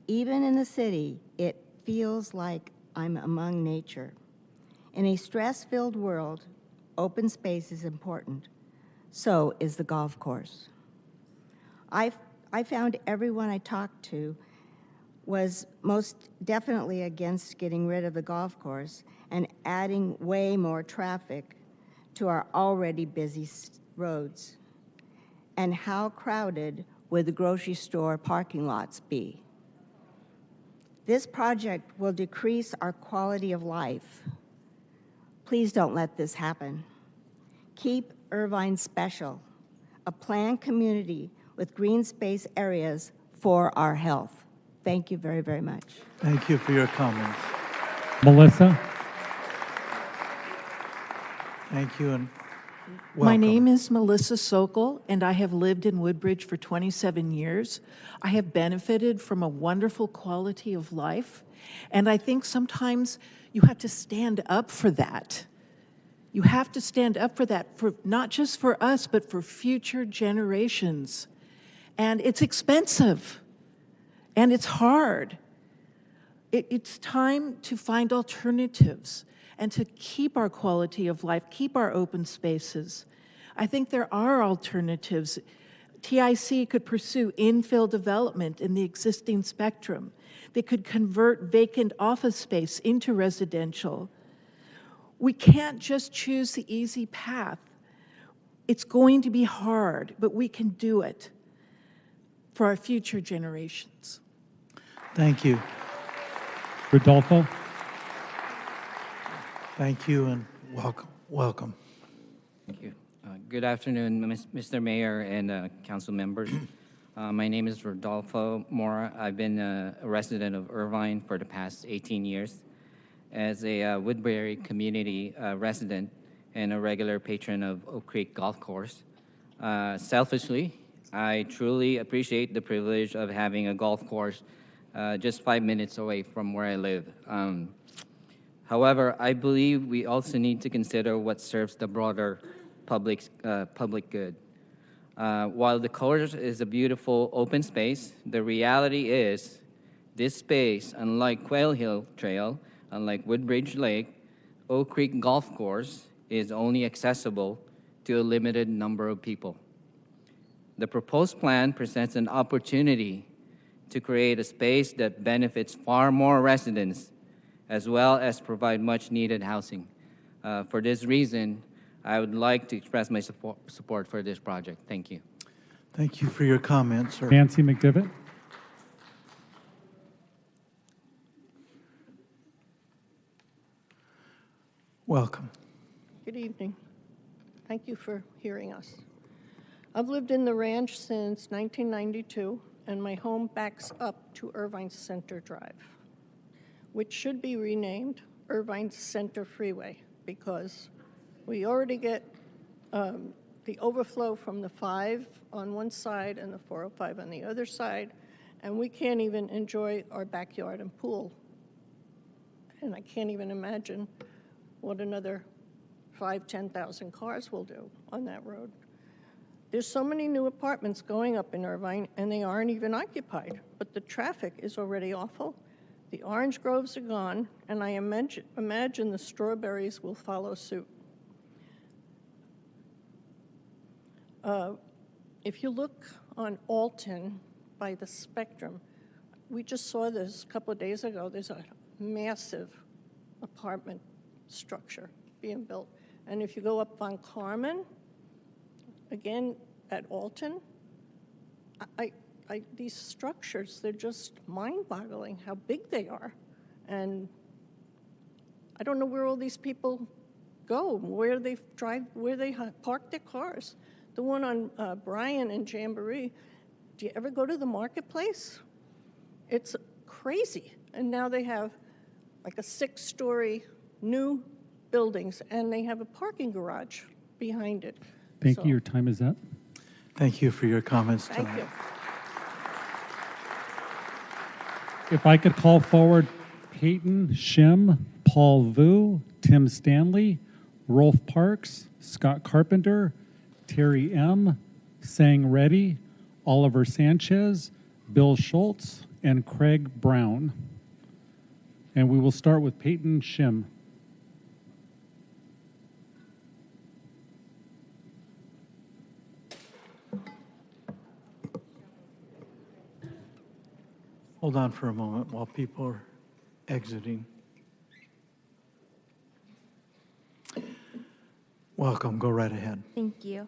Even in the city, it feels like I'm among nature. In a stress-filled world, open space is important. So is the golf course. I found everyone I talked to was most definitely against getting rid of the golf course and adding way more traffic to our already busy roads. And how crowded would the grocery store parking lots be? This project will decrease our quality of life. Please don't let this happen. Keep Irvine special, a planned community with green space areas for our health. Thank you very, very much. Thank you for your comments. Melissa? Thank you, and My welcome. name is Melissa Sokol, and I have lived in Woodbridge for 27 years. I have benefited from a wonderful quality of life, and I think sometimes you have to stand up for that. You have to stand up for that, for not just for us, but for future generations. And it's expensive, and it's hard. It's time to find alternatives and to keep our quality of life, keep our open spaces. I think there are alternatives. TIC could pursue infill development in the existing spectrum. They could convert vacant office space into residential. We can't just choose the easy path. It's going to be hard, but we can do it for our future generations. Thank you. Rodolfo? Thank you, and welcome. Welcome. Thank you. Good afternoon, Mr. Mayor and council members. My name is Rodolfo Mora. I've been a resident of Irvine for the past 18 years. As a Woodbury community resident and a regular patron of Oak Creek Golf Course, selfishly, I truly appreciate the privilege of having a golf course just 5 minutes away from where I live. However, I believe we also need to consider what serves the broader public good. While the course is a beautiful open space, the reality is this space, unlike Quail Hill Trail, unlike Woodbridge Lake, Oak Creek Golf Course is only accessible to a limited number of people. The proposed plan presents an opportunity to create a space that benefits far more residents, as well as provide much-needed housing. For this reason, I would like to express my support for this project. Thank you. Thank you for your comments, sir. Nancy McDivitt? Welcome. Good evening. Thank you for hearing us. I've lived in the ranch since 1992, and my home backs up to Irvine Center Drive, which should be renamed Irvine Center Freeway, because we already get the overflow from the 5 on one side and the 405 on the other side, and we can't even enjoy our backyard and pool. And I can't even imagine what another 10,000 cars will do on that road. There's so many new apartments going up in Irvine, and they aren't even occupied, but the traffic is already awful. The orange groves are gone, and I imagine the strawberries will follow suit. If you look on Alton by the Spectrum, we just saw this a couple of days ago. There's a massive apartment structure being built. And if you go up Von Carmen, again at Alton, these structures, they're just mind-boggling how big they are. And I don't know where all these people go, where they drive, where they park their cars. The one on Bryan and Jamboree, do you ever go to the marketplace? It's crazy. And now they have like a 6-story new buildings, and they have a parking garage behind it. Thank So, you. Your time is up. Thank you for your comments Thank tonight. you. If I could call forward Peyton Shim, Paul Vu, Tim Stanley, Rolf Parks, Scott Carpenter, Terry M., Sang Reddy, Oliver Sanchez, Bill Schultz, and Craig Brown. And we will start with Peyton Shim. Hold on for a moment while people are exiting. Welcome. Go right ahead. Thank you.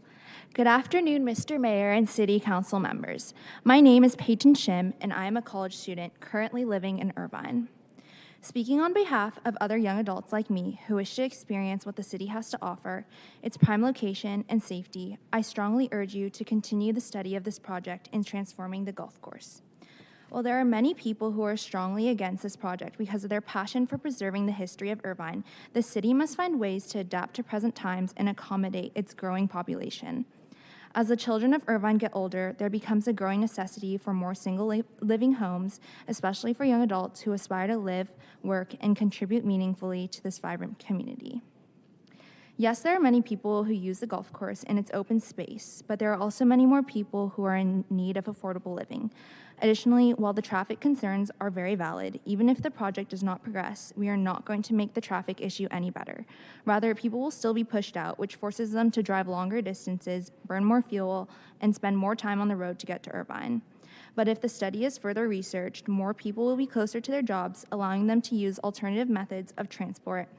Good afternoon, Mr. Mayor and City Council members. My name is Peyton Shim, and I am a college student currently living in Irvine. Speaking on behalf of other young adults like me who wish to experience what the city has to offer, its prime location and safety, I strongly urge you to continue the study of this project in transforming the golf course. While there are many people who are strongly against this project because of their passion for preserving the history of Irvine, the city must find ways to adapt to present times and accommodate its growing population. As the children of Irvine get older, there becomes a growing necessity for more single living homes, especially for young adults who aspire to live, work, and contribute meaningfully to this vibrant community. Yes, there are many people who use the golf course and its open space, but there are also many more people who are in need of affordable living. Additionally, while the traffic concerns are very valid, even if the project does not progress, we are not going to make the traffic issue any better. Rather, people will still be pushed out, which forces them to drive longer distances, burn more fuel, and spend more time on the road to get to Irvine. But if the study is further researched, more people will be closer to their jobs, allowing them to use alternative methods of transport,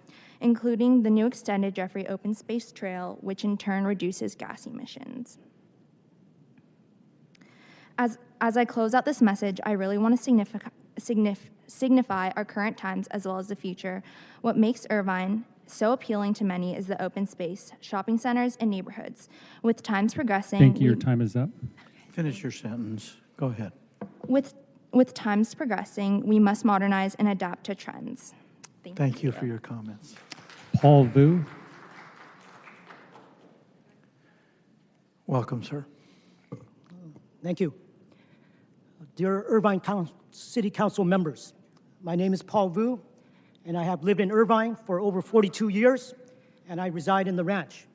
including the new extended Jeffrey Open Space Trail, which in turn reduces gas emissions. As I close out this message, I really want to signify our current times as well as the future. What makes Irvine so appealing to many is the open space, shopping centers, and neighborhoods. With times progressing... Thank you. Your time is up. Finish your sentence. Go ahead. With times progressing, we must modernize and adapt to trends. Thank you for your comments. Paul Vu. Welcome, sir. Thank you. Dear Irvine City Council members, my name is Paul Vu, and I have lived in Irvine for over 42 years, and I reside in the ranch.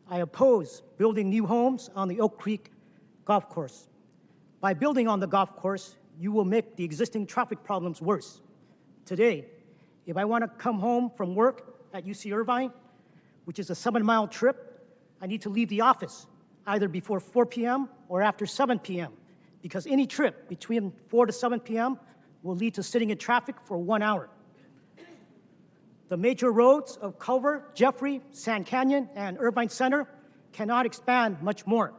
I oppose building new homes on the Oak Creek golf course. By building on the golf course, you will make the existing traffic problems worse. Today, if I want to come home from work at UC Irvine, which is a 7-mile trip, I need to leave the office either before 4 p.m. or after 7 p.m. because any trip between 4 to 7 p.m. will lead to sitting in traffic for 1 hour. The major roads of Culver, Jeffrey, Sand Canyon, and Irvine Center cannot expand much more.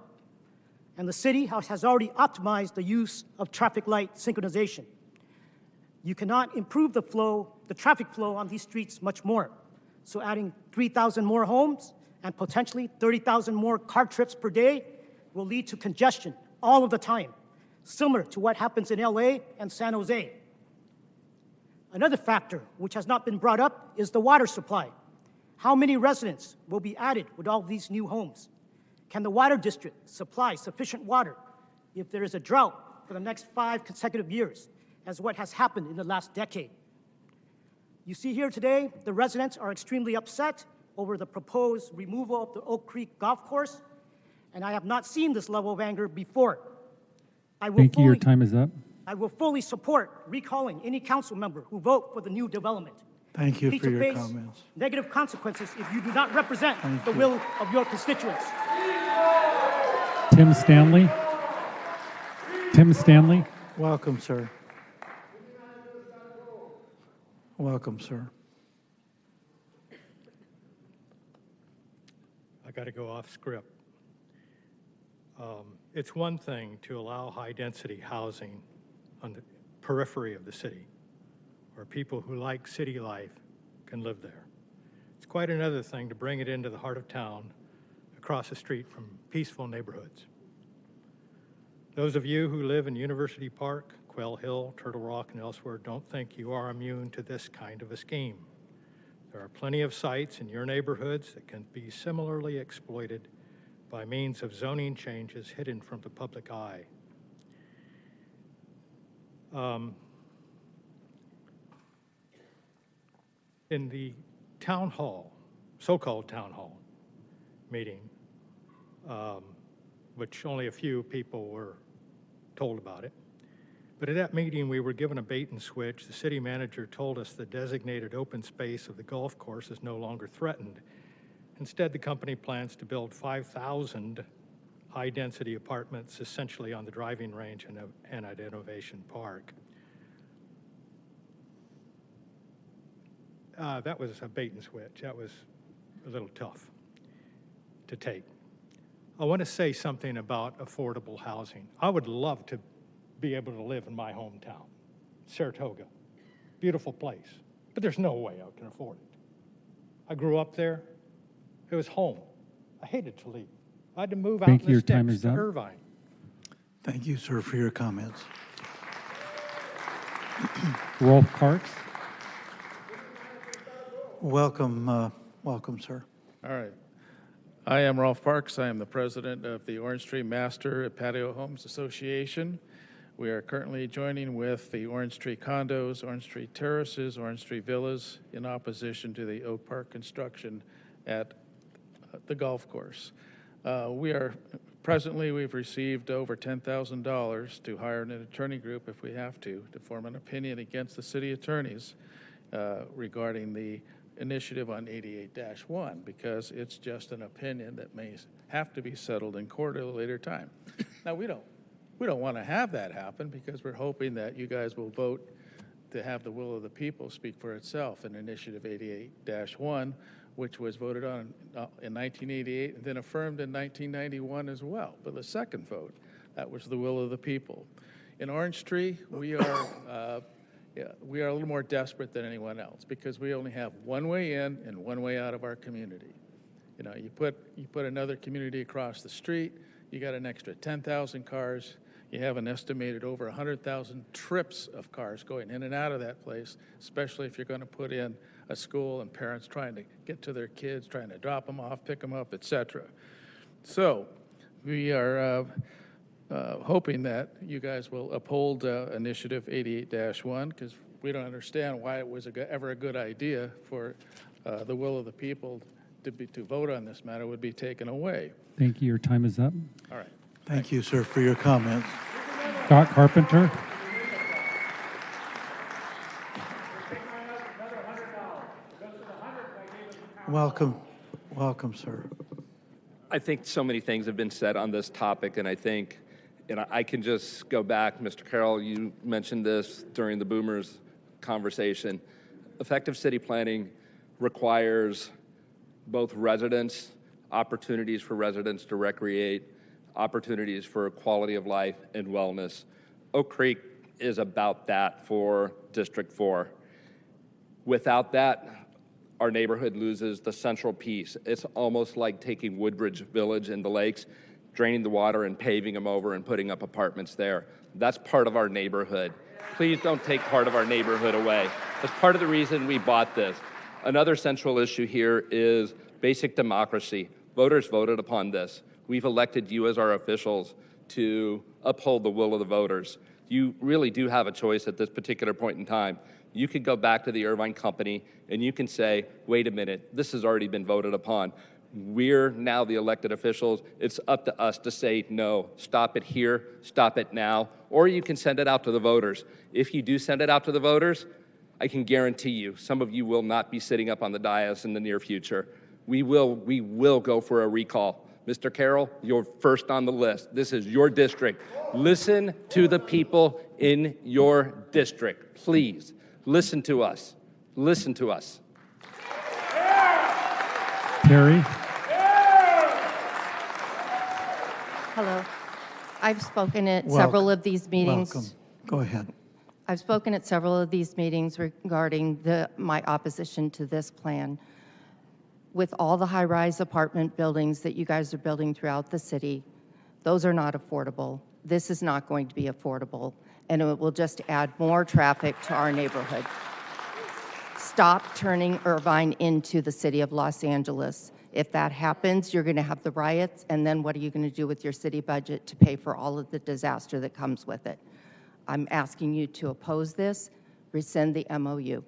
And the city has already optimized the use of traffic light synchronization. You cannot improve the traffic flow on these streets much more. So adding 3,000 more homes and potentially 30,000 more car trips per day will lead to congestion all of the time, similar to what happens in LA and San Jose. Another factor which has not been brought up is the water supply. How many residents will be added with all these new homes? Can the water district supply sufficient water if there is a drought for the next 5 consecutive years, as what has happened in the last decade? You see here today, the residents are extremely upset over the proposed removal of the Oak Creek Golf Course, and I have not seen this level of anger before. Thank you. Your time is up. I will fully support recalling any council member who vote for the new development. Thank you need for to your face comments. negative consequences if you do not represent Thank the you. will of your constituents. Tim Stanley. Tim Stanley. Welcome, sir. Welcome, sir. I got to go off script. It's one thing to allow high-density housing on the periphery of the city, where people who like city life can live there. It's quite another thing to bring it into the heart of town, across the street from peaceful neighborhoods. Those of you who live in University Park, Quail Hill, Turtle Rock, and elsewhere don't think you are immune to this kind of a scheme. There are plenty of sites in your neighborhoods that can be similarly exploited by means of zoning changes hidden from the public eye. In the town hall, so-called town hall meeting, which only a few people were told about it, but at that meeting we were given a bait and switch. The city manager told us the designated open space of the golf course is no longer threatened. Instead, the company plans to build 5,000 high-density apartments essentially on the driving range and at Innovation Park. That was a bait and switch. That was a little tough to take. I want to say something about affordable housing. I would love to be able to live in my hometown, Saratoga. Beautiful place, but there's no way I can afford it. I grew up there. It was home. I hated to leave. I had to move out in the sticks to Irvine. Thank you, sir, for your comments. Rolf Parks. Welcome, welcome, sir. All right. I am Rolf Parks. I am the president of the Orange Tree Master Patio Homes Association. We are currently joining with the Orange Tree Condos, Orange Tree Terraces, Orange Tree Villas in opposition to the Oak Park construction at the golf course. We've received over $10,000 to hire an attorney group if we have to form an opinion against the city attorneys regarding the initiative on 88-1, because it's just an opinion that may have to be settled in court at a later time. Now, we don't want to have that happen, because we're hoping that you guys will vote to have the will of the people speak for itself in Initiative 88-1, which was voted on in 1988 and then affirmed in 1991 as well. But the second vote, that was the will of the people. In Orange Tree, we are a little more desperate than anyone else, because we only have one way in and one way out of our community. You know, you put another community across the street, you got an extra 10,000 cars, you have an estimated over 100,000 trips of cars going in and out of that place, especially if you're going to put in a school and parents trying to get to their kids, trying to drop them off, pick them up, etc. So we are hoping that you guys will uphold Initiative 88-1, because we don't understand why it was ever a good idea for the will of the people to vote on this matter would be taken away. Thank you. Your time is up. All right. Thank you, sir, for your comments. Scott Carpenter. Welcome, welcome, sir. I think so many things have been said on this topic, and I think, and I can just go back, Mr. Carroll, you mentioned this during the Boomers conversation. Effective city planning requires both residents, opportunities for residents to recreate, opportunities for quality of life and wellness. Oak Creek is about that for District 4. Without that, our neighborhood loses the central piece. It's almost like taking Woodbridge Village and the lakes, draining the water and paving them over and putting up apartments there. That's part of our neighborhood. Please don't take part of our neighborhood away. That's part of the reason we bought this. Another central issue here is basic democracy. Voters voted upon this. We've elected you as our officials to uphold the will of the voters. You really do have a choice at this particular point in time. You could go back to the Irvine company and you can say, wait a minute, this has already been voted upon. We're now the elected officials. It's up to us to say, no, stop it here, stop it now, or you can send it out to the voters. If you do send it out to the voters, I can guarantee you, some of you will not be sitting up on the dais in the near future. We will go for a recall. Mr. Carroll, you're first on the list. This is your district. Listen to the people in your district. Please, listen to us. Listen to us. Terry. Hello. I've spoken at several of these meetings. Welcome. Go ahead. I've spoken at several of these meetings regarding my opposition to this plan. With all the high-rise apartment buildings that you guys are building throughout the city, those are not affordable. This is not going to be affordable. and it will just add more traffic to our neighborhood. Stop turning Irvine into the city of Los Angeles. If that happens, you're going to have the riots, and then what are you going to do with your city budget to pay for all of the disaster that comes with it? I'm asking you to oppose this, rescind the MOU.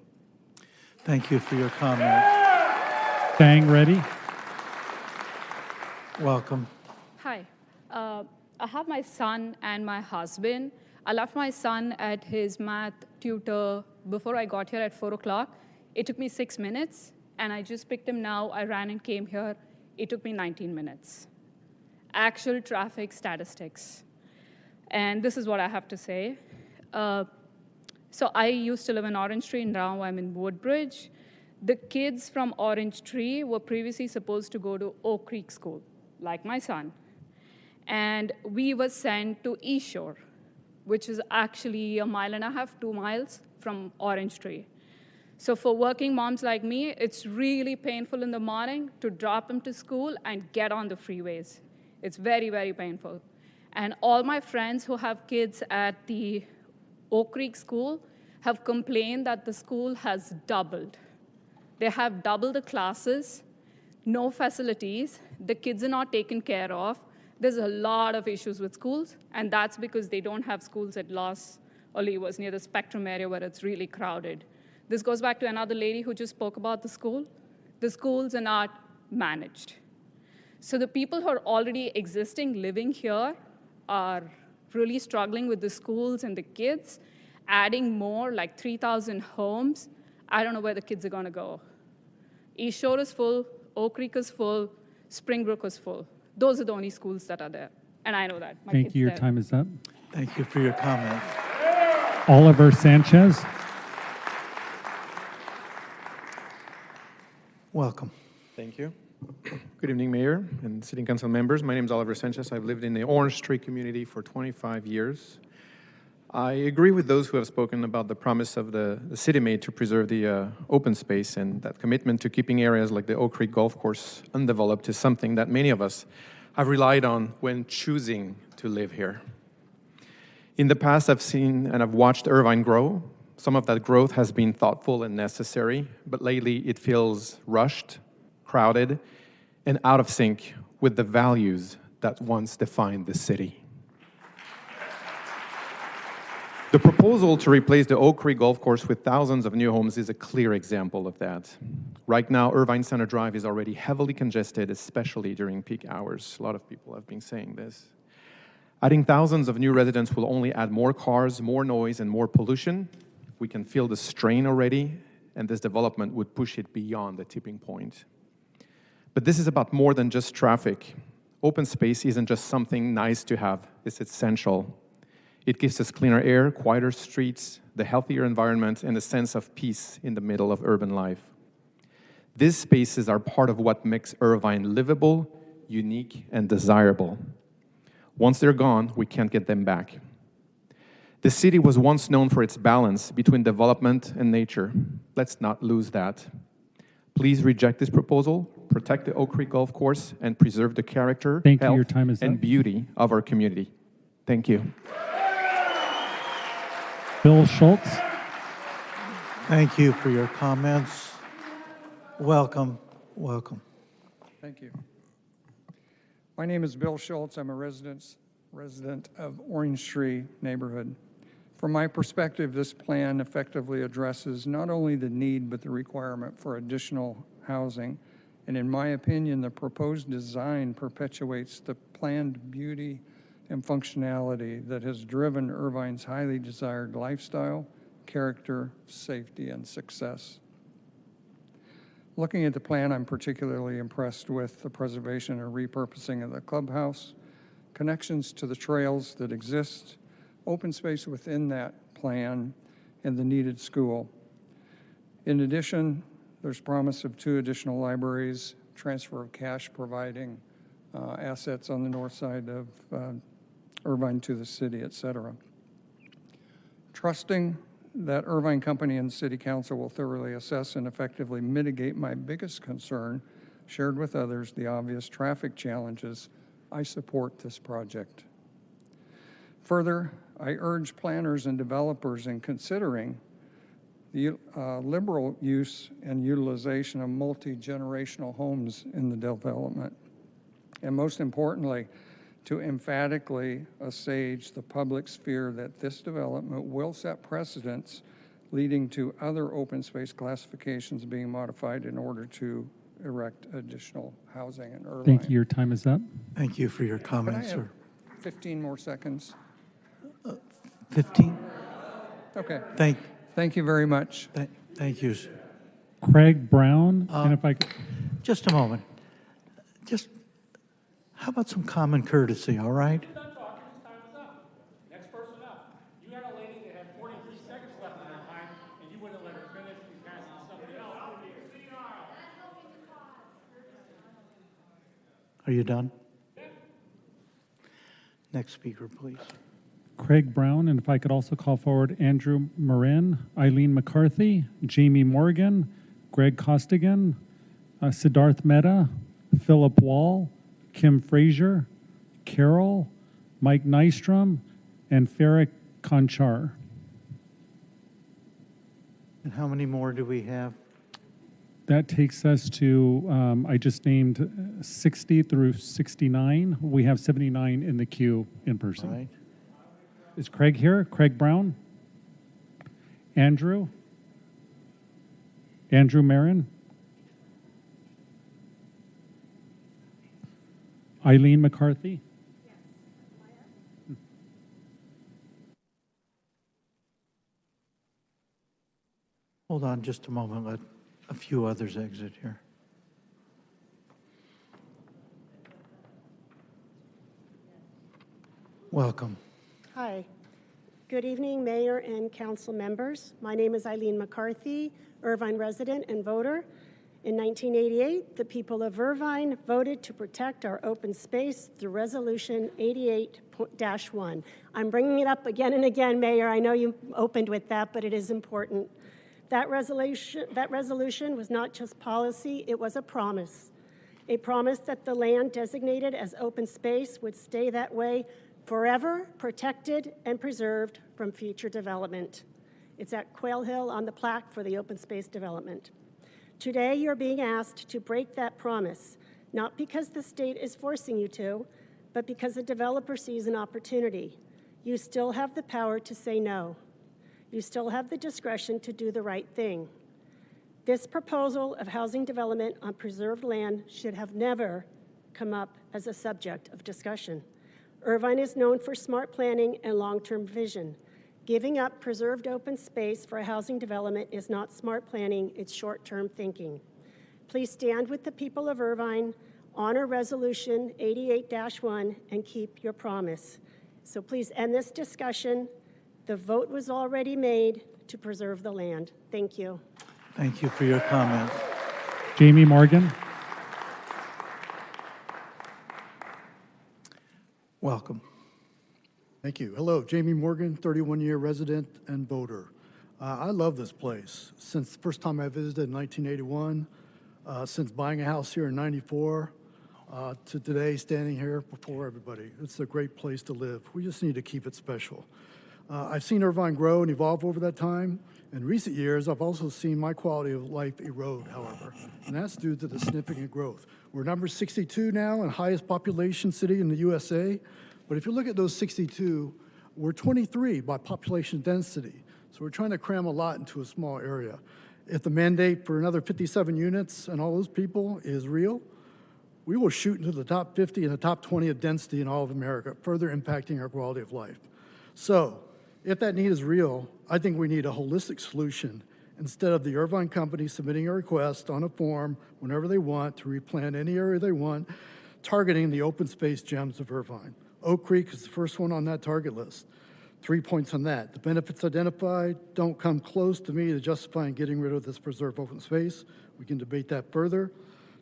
Thank you for your comment. Staying ready. Welcome. Hi. I have my son and my husband. I left my son at his math tutor before I got here at 4 o'clock. It took me 6 minutes, and I just picked him now. I ran and came here. It took me 19 minutes. Actual traffic statistics. And this is what I have to say. So I used to live in Orange Tree, and now I'm in Woodbridge. The kids from Orange Tree were previously supposed to go to Oak Creek School, like my son. And we were sent to East Shore, which is actually 1.5 miles, 2 miles from Orange Tree. So for working moms like me, it's really painful in the morning to drop them to school and get on the freeways. It's very, very painful. And all my friends who have kids at the Oak Creek School have complained that the school has doubled. They have doubled the classes, no facilities, the kids are not taken care of. There's a lot of issues with schools, and that's because they don't have schools at Los Olivos near the Spectrum area where it's really crowded. This goes back to another lady who just spoke about the school. The schools are not managed. So the people who are already existing, living here, are really struggling with the schools and the kids. Adding more, like 3,000 homes, I don't know where the kids are going to go. East Shore is full, Oak Creek is full, Springbrook is full. Those are the only schools that are there, and I know that. My Thank kid's you. Your there. time is up. Thank you for your comment. Oliver Sanchez. Welcome. Thank you. Good evening, Mayor and City Council members. My name is Oliver Sanchez. I've lived in the Orange Tree community for 25 years. I agree with those who have spoken about the promise of the city made to preserve the open space, and that commitment to keeping areas like the Oak Creek Golf Course undeveloped is something that many of us have relied on when choosing to live here. In the past, I've seen and I've watched Irvine grow. Some of that growth has been thoughtful and necessary, but lately it feels rushed, crowded, and out of sync with the values that once defined the city. The proposal to replace the Oak Creek Golf Course with thousands of new homes is a clear example of that. Right now, Irvine Center Drive is already heavily congested, especially during peak hours. A lot of people have been saying this. Adding thousands of new residents will only add more cars, more noise, and more pollution. We can feel the strain already, and this development would push it beyond the tipping point. But this is about more than just traffic. Open space isn't just something nice to have, it's essential. It gives us cleaner air, quieter streets, the healthier environment, and a sense of peace in the middle of urban life. These spaces are part of what makes Irvine livable, unique, and desirable. Once they're gone, we can't get them back. The city was once known for its balance between development and nature. Let's not lose that. Please reject this proposal, protect the Oak Creek Golf Course, and preserve the character, health, Your time is and up. beauty of our community. Thank you. Bill Schultz. Thank you for your comments. Welcome, welcome. Thank you. My name is Bill Schultz. I'm a resident of Orange Tree neighborhood. From my perspective, this plan effectively addresses not only the need, but the requirement for additional housing. And in my opinion, the proposed design perpetuates the planned beauty and functionality that has driven Irvine's highly desired lifestyle, character, safety, and success. Looking at the plan, I'm particularly impressed with the preservation and repurposing of the clubhouse, connections to the trails that exist, open space within that plan, and the needed school. In addition, there's promise of 2 additional libraries, transfer of cash providing assets on the north side of Irvine to the city, et cetera. Trusting that Irvine Company and City Council will thoroughly assess and effectively mitigate my biggest concern, shared with others, the obvious traffic challenges, I support this project. Further, I urge planners and developers in considering the liberal use and utilization of multi-generational homes in the development, and most importantly, to emphatically assuage the public's fear that this development will set precedents leading to other open space classifications being modified in order to erect additional housing in Irvine. Thank you. Your time is up. Thank you for your Can I comments, have sir. 15 more seconds? 15? Okay. Thank you very much. Thank you. Craig Brown, and if I could, Just a moment. Just, how about some common courtesy, all right? Next person up. You had a lady that had 43 seconds left on her time, and you wouldn't let her finish. You passed it to somebody else. Are you done? Next speaker, please. Craig Brown, and if I could also call forward Andrew Marin, Eileen McCarthy, Jamie Morgan, Greg Costigan, Siddharth Mehta, Philip Wall, Kim Frazier, Carol, Mike Nystrom, and Farah Conchar. And how many more do we have? That takes us to, I just named 60 through 69. We have 79 in the queue in person. All right. Is Craig here? Craig Brown? Andrew? Andrew Marin? Eileen McCarthy? Hold on just a moment. Let a few others exit here. Welcome. Hi. Good evening, Mayor and Council members. My name is Eileen McCarthy, Irvine resident and voter. In 1988, the people of Irvine voted to protect our open space through Resolution 88-1. I'm bringing it up again and again, Mayor. I know you opened with that, but it is important. That resolution was not just policy, it was a promise that the land designated as open space would stay that way forever, protected and preserved from future development. It's at Quail Hill on the plaque for the open space development. Today, you're being asked to break that promise, not because the state is forcing you to, but because a developer sees an opportunity. You still have the power to say no. You still have the discretion to do the right thing. This proposal of housing development on preserved land should have never come up as a subject of discussion. Irvine is known for smart planning and long-term vision. Giving up preserved open space for a housing development is not smart planning, it's short-term thinking. Please stand with the people of Irvine, honor Resolution 88-1, and keep your promise. So please end this discussion. The vote was already made to preserve the land. Thank you. Thank you for your comments. Jamie Morgan? Welcome. Thank you. Hello, Jamie Morgan, 31-year resident and voter. I love this place. Since the first time I visited in 1981, since buying a house here in 94, to today standing here before everybody. It's a great place to live. We just need to keep it special. I've seen Irvine grow and evolve over that time. In recent years, I've also seen my quality of life erode, however, and that's due to the significant growth. We're number 62 now and highest population city in the USA. But if you look at those 62, we're 23 by population density. So we're trying to cram a lot into a small area. If the mandate for another 57 units and all those people is real, we will shoot into the top 50 and the top 20 of density in all of America, further impacting our quality of life. So if that need is real, I think we need a holistic solution instead of the Irvine company submitting a request on a form whenever they want to replant any area they want, targeting the open space gems of Irvine. Oak Creek is the first one on that target list. 3 points on that. The benefits identified don't come close to me to justifying getting rid of this preserved open space. We can debate that further.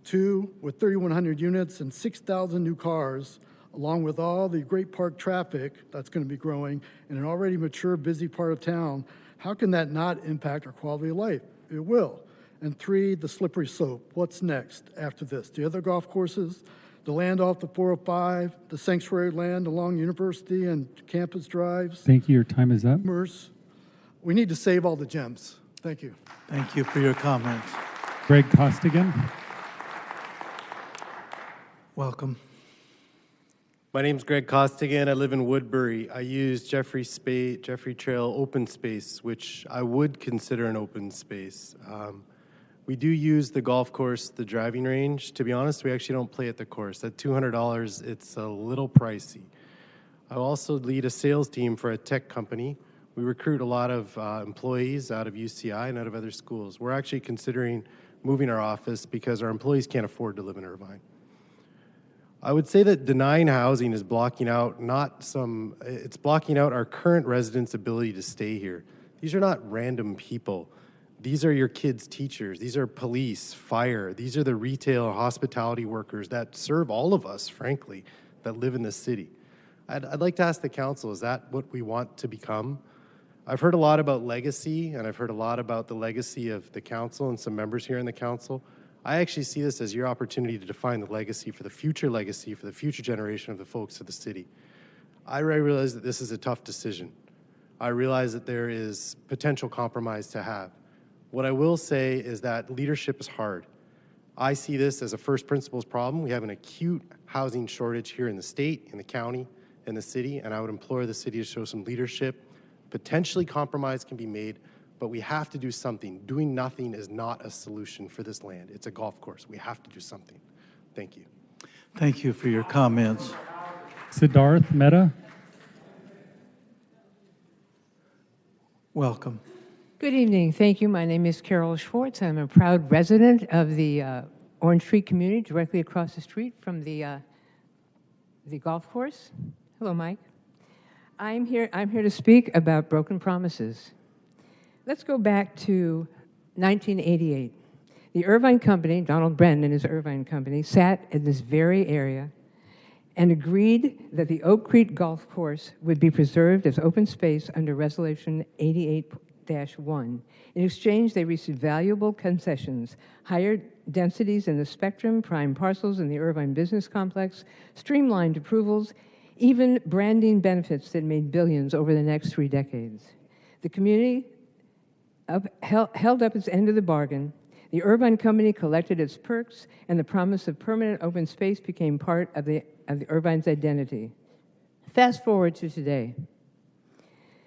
2, with 3,100 units and 6,000 new cars, along with all the great park traffic that's going to be growing in an already mature, busy part of town, how can that not impact our quality of life? It will. And 3, the slippery slope. What's next after this? The other golf courses, the land off the 405, the sanctuary land along University and Campus Drives. Thank you. Your time is up. We need to save all the gems. Thank you. Thank you for your comments. Greg Costigan. Welcome. My name's Greg Costigan. I live in Woodbury. I use Jeffrey Trail open space, which I would consider an open space. We do use the golf course, the driving range. To be honest, we actually don't play at the course. At $200, it's a little pricey. I also lead a sales team for a tech company. We recruit a lot of employees out of UCI and out of other schools. We're actually considering moving our office because our employees can't afford to live in Irvine. I would say that denying housing is blocking out it's blocking out our current residents' ability to stay here. These are not random people. These are your kids' teachers. These are police, fire. These are the retail or hospitality workers that serve all of us, frankly, that live in this city. I'd like to ask the council, is that what we want to become? I've heard a lot about legacy, and I've heard a lot about the legacy of the council and some members here in the council. I actually see this as your opportunity to define the legacy for the future generation of the folks of the city. I realize that this is a tough decision. I realize that there is potential compromise to have. What I will say is that leadership is hard. I see this as a first principles problem. We have an acute housing shortage here in the state, in the county, in the city, and I would implore the city to show some leadership. Potentially compromise can be made, but we have to do something. Doing nothing is not a solution for this land. It's a golf course. We have to do something. Thank you. Thank you for your comments. Siddharth Mehta. Welcome. Good evening. Thank you. My name is Carol Schwartz. I'm a proud resident of the Orange Street community directly across the street from the golf course. Hello, Mike. I'm here to speak about broken promises. Let's go back to 1988. The Irvine Company, Donald Brennan and his Irvine Company, sat in this very area and agreed that the Oak Creek Golf Course would be preserved as open space under Resolution 88-1. In exchange, they received valuable concessions, higher densities in the Spectrum, prime parcels in the Irvine Business Complex, streamlined approvals, even branding benefits that made billions over the next 3 decades. The community held up its end of the bargain. The Irvine Company collected its perks, and the promise of permanent open space became part of the Irvine's identity. Fast forward to today.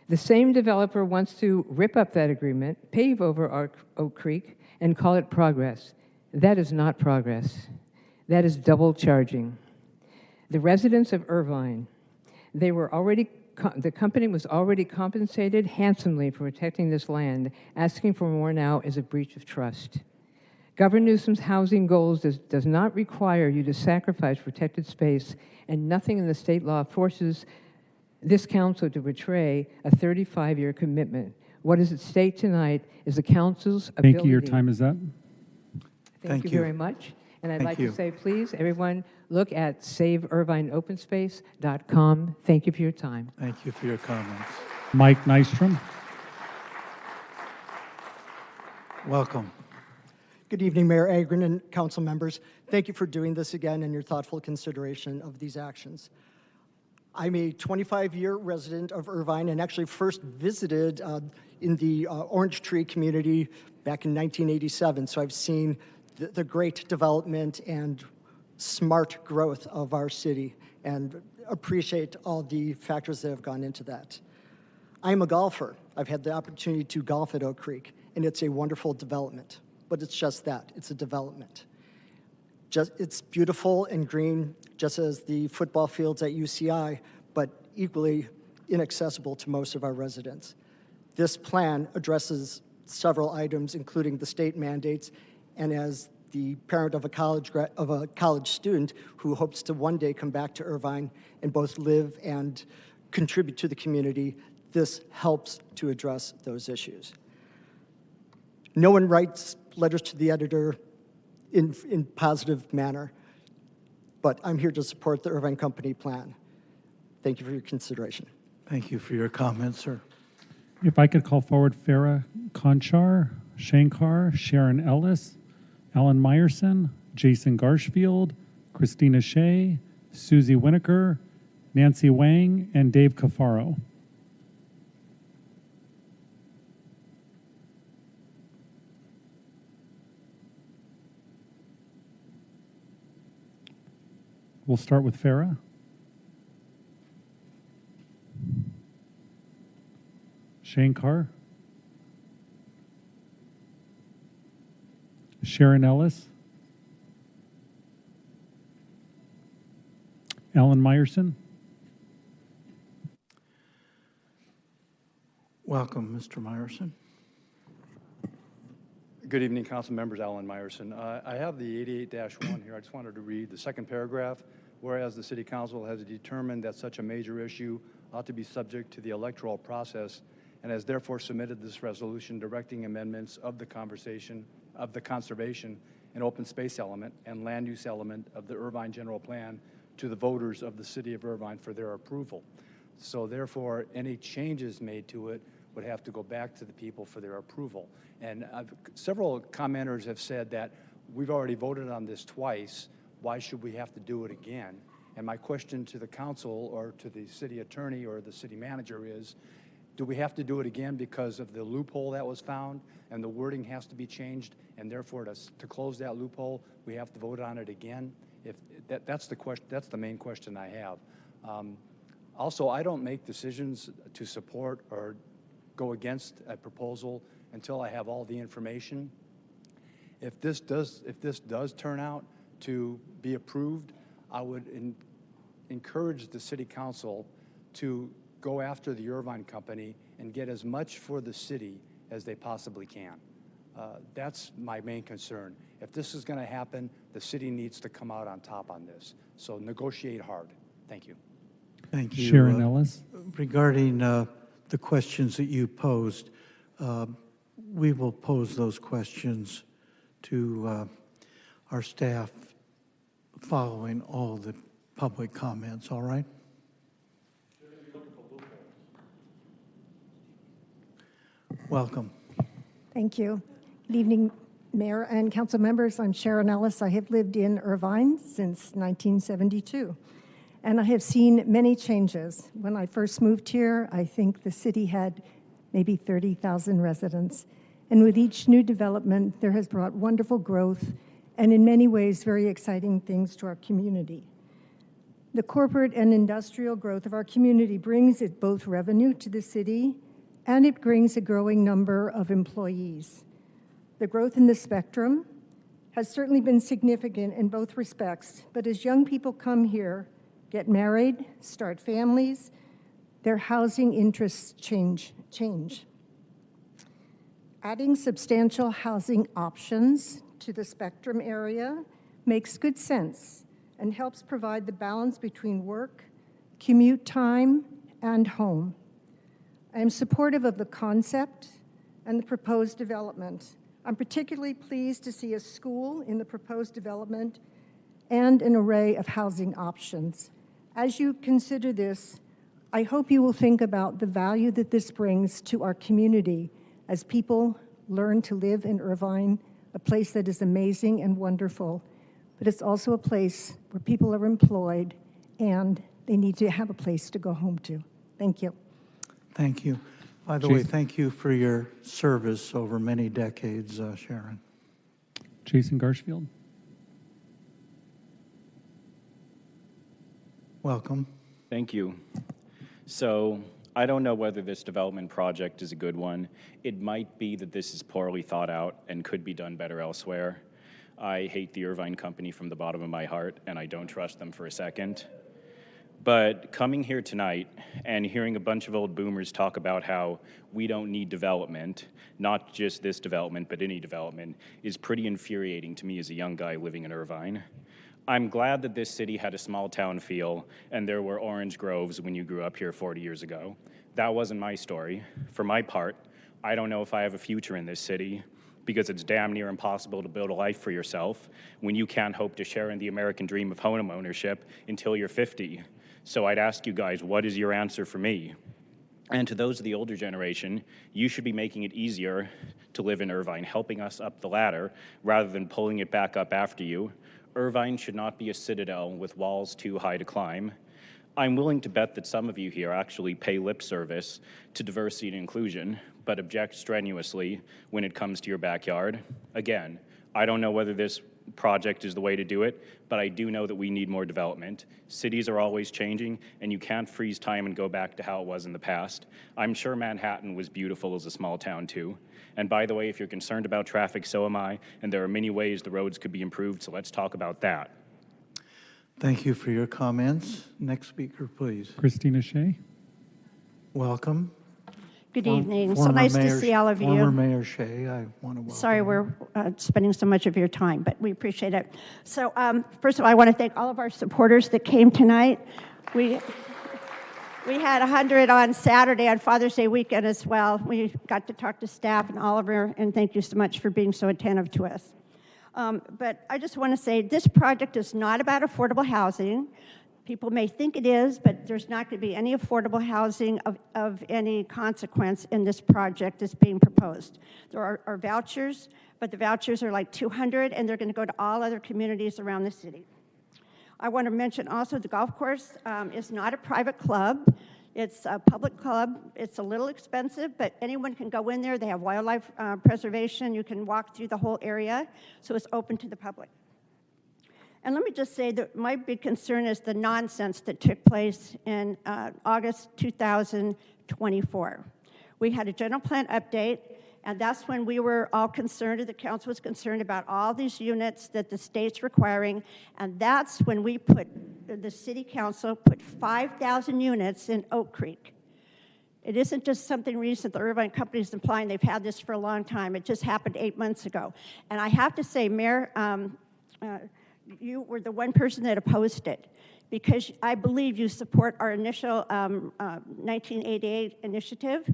The same developer wants to rip up that agreement, pave over Oak Creek, and call it progress. That is not progress. That is double charging. The residents of Irvine, the company was already compensated handsomely for protecting this land. Asking for more now is a breach of trust. Governor Newsom's housing goals does not require you to sacrifice protected space, and nothing in the state law forces this council to betray a 35-year commitment. What is at stake tonight is the council's ability. Thank you. Your time is up. Thank you very much. And I'd like to say, please, everyone, look at saveirvineopenspace.com. Thank you for your time. Thank you for your comments. Mike Nystrom. Welcome. Good evening, Mayor Agron and council members. Thank you for doing this again and your thoughtful consideration of these actions. I'm a 25-year resident of Irvine and actually first visited in the Orange Tree community back in 1987. So I've seen the great development and smart growth of our city and appreciate all the factors that have gone into that. I'm a golfer. I've had the opportunity to golf at Oak Creek, and it's a wonderful development. But it's just that, it's a development. It's beautiful and green, just as the football fields at UCI, but equally inaccessible to most of our residents. This plan addresses several items, including the state mandates, and as the parent of a college student who hopes to one day come back to Irvine and both live and contribute to the community, this helps to address those issues. No one writes letters to the editor in positive manner, but I'm here to support the Irvine Company plan. Thank you for your consideration. Thank you for your comments, sir. If I could call forward Farah Conchar, Shankar, Sharon Ellis, Alan Meyerson, Jason Garshfield, Christina Shea, Susie Winokur, Nancy Wang, and Dave Cafaro. We'll start with Farah. Shane Carr. Sharon Ellis. Alan Meyerson. Welcome, Mr. Meyerson. Good evening, council members. Alan Meyerson. I have the 88-1 here. I just wanted to read the second paragraph. Whereas the City Council has determined that such a major issue ought to be subject to the electoral process and has therefore submitted this resolution directing amendments of the conservation and open space element and land use element of the Irvine General Plan to the voters of the City of Irvine for their approval. So therefore, any changes made to it would have to go back to the people for their approval. And several commenters have said that we've already voted on this twice. Why should we have to do it again? And my question to the council or to the city attorney or the city manager is, do we have to do it again because of the loophole that was found and the wording has to be changed, and therefore to close that loophole, we have to vote on it again? If that's the question, that's the main question I have. Also, I don't make decisions to support or go against a proposal until I have all the information. If this does turn out to be approved, I would encourage the City Council to go after the Irvine Company and get as much for the city as they possibly can. That's my main concern. If this is going to happen, the city needs to come out on top on this. So negotiate hard. Thank you. Thank you. Sharon Ellis. Regarding the questions that you posed, we will pose those questions to our staff following all the public comments, all right? Welcome. Thank you. Good evening, Mayor and council members. I'm Sharon Ellis. I have lived in Irvine since 1972, and I have seen many changes. When I first moved here, I think the city had maybe 30,000 residents. And with each new development, there has brought wonderful growth and in many ways very exciting things to our community. The corporate and industrial growth of our community brings it both revenue to the city and it brings a growing number of employees. The growth in the spectrum has certainly been significant in both respects, but as young people come here, get married, start families, their housing interests change. Adding substantial housing options to the spectrum area makes good sense and helps provide the balance between work, commute time, and home. I am supportive of the concept and the proposed development. I'm particularly pleased to see a school in the proposed development and an array of housing options. As you consider this, I hope you will think about the value that this brings to our community as people learn to live in Irvine, a place that is amazing and wonderful, but it's also a place where people are employed and they need to have a place to go home to. Thank you. Thank you. By the way, thank you for your service over many decades, Sharon. Jason Garshfield. Welcome. Thank you. So I don't know whether this development project is a good one. It might be that this is poorly thought out and could be done better elsewhere. I hate the Irvine Company from the bottom of my heart, and I don't trust them for a second. But coming here tonight and hearing a bunch of old boomers talk about how we don't need development, not just this development, but any development, is pretty infuriating to me as a young guy living in Irvine. I'm glad that this city had a small town feel and there were orange groves when you grew up here 40 years ago. That wasn't my story. For my part, I don't know if I have a future in this city because it's damn near impossible to build a life for yourself when you can't hope to share in the American dream of home ownership until you're 50. So I'd ask you guys, what is your answer for me? And to those of the older generation, you should be making it easier to live in Irvine, helping us up the ladder rather than pulling it back up after you. Irvine should not be a citadel with walls too high to climb. I'm willing to bet that some of you here actually pay lip service to diversity and inclusion, but object strenuously when it comes to your backyard. Again, I don't know whether this project is the way to do it, but I do know that we need more development. Cities are always changing, and you can't freeze time and go back to how it was in the past. I'm sure Manhattan was beautiful as a small town too. And by the way, if you're concerned about traffic, so am I, and there are many ways the roads could be improved, so let's talk about that. Thank you for your comments. Next speaker, please. Christina Shea. Welcome. Good evening. So Former nice Mayor- to see all of you. Former Mayor Shea, I want to welcome. Sorry we're spending so much of your time, but we appreciate it. So first of all, I want to thank all of our supporters that came tonight. We had 100 on Saturday on Father's Day weekend as well. We got to talk to staff and Oliver, and thank you so much for being so attentive to us. But I just want to say this project is not about affordable housing. People may think it is, but there's not going to be any affordable housing of any consequence in this project that's being proposed. There are vouchers, but the vouchers are like 200, and they're going to go to all other communities around the city. I want to mention also the golf course is not a private club. It's a public club. It's a little expensive, but anyone can go in there. They have wildlife preservation. You can walk through the whole area, so it's open to the public. And let me just say that my big concern is the nonsense that took place in August 2024. We had a general plan update, and that's when we were all concerned, the council was concerned about all these units that the state's requiring, and that's when we the city council put 5,000 units in Oak Creek. It isn't just something recent. The Irvine company is implying they've had this for a long time. It just happened 8 months ago. And I have to say, Mayor, you were the one person that opposed it, because I believe you support our initial 1988 initiative.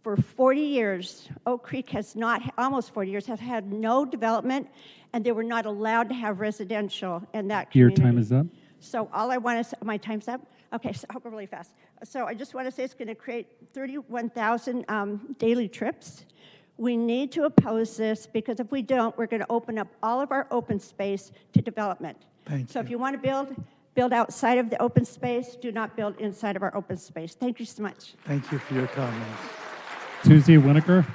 For 40 years, Oak Creek has not, almost 40 years, has had no development, and they were not allowed to have residential in that community. Your time is up. So all I want to say, my time's up? Okay, so I'll go really fast. So I just want to say it's going to create 31,000 daily trips. We need to oppose this, because if we don't, we're going to open up all of our open space to development. So if you want to build outside of the open space, do not build inside of our open space. Thank you so much. Thank you for your comments. Susie Winokur.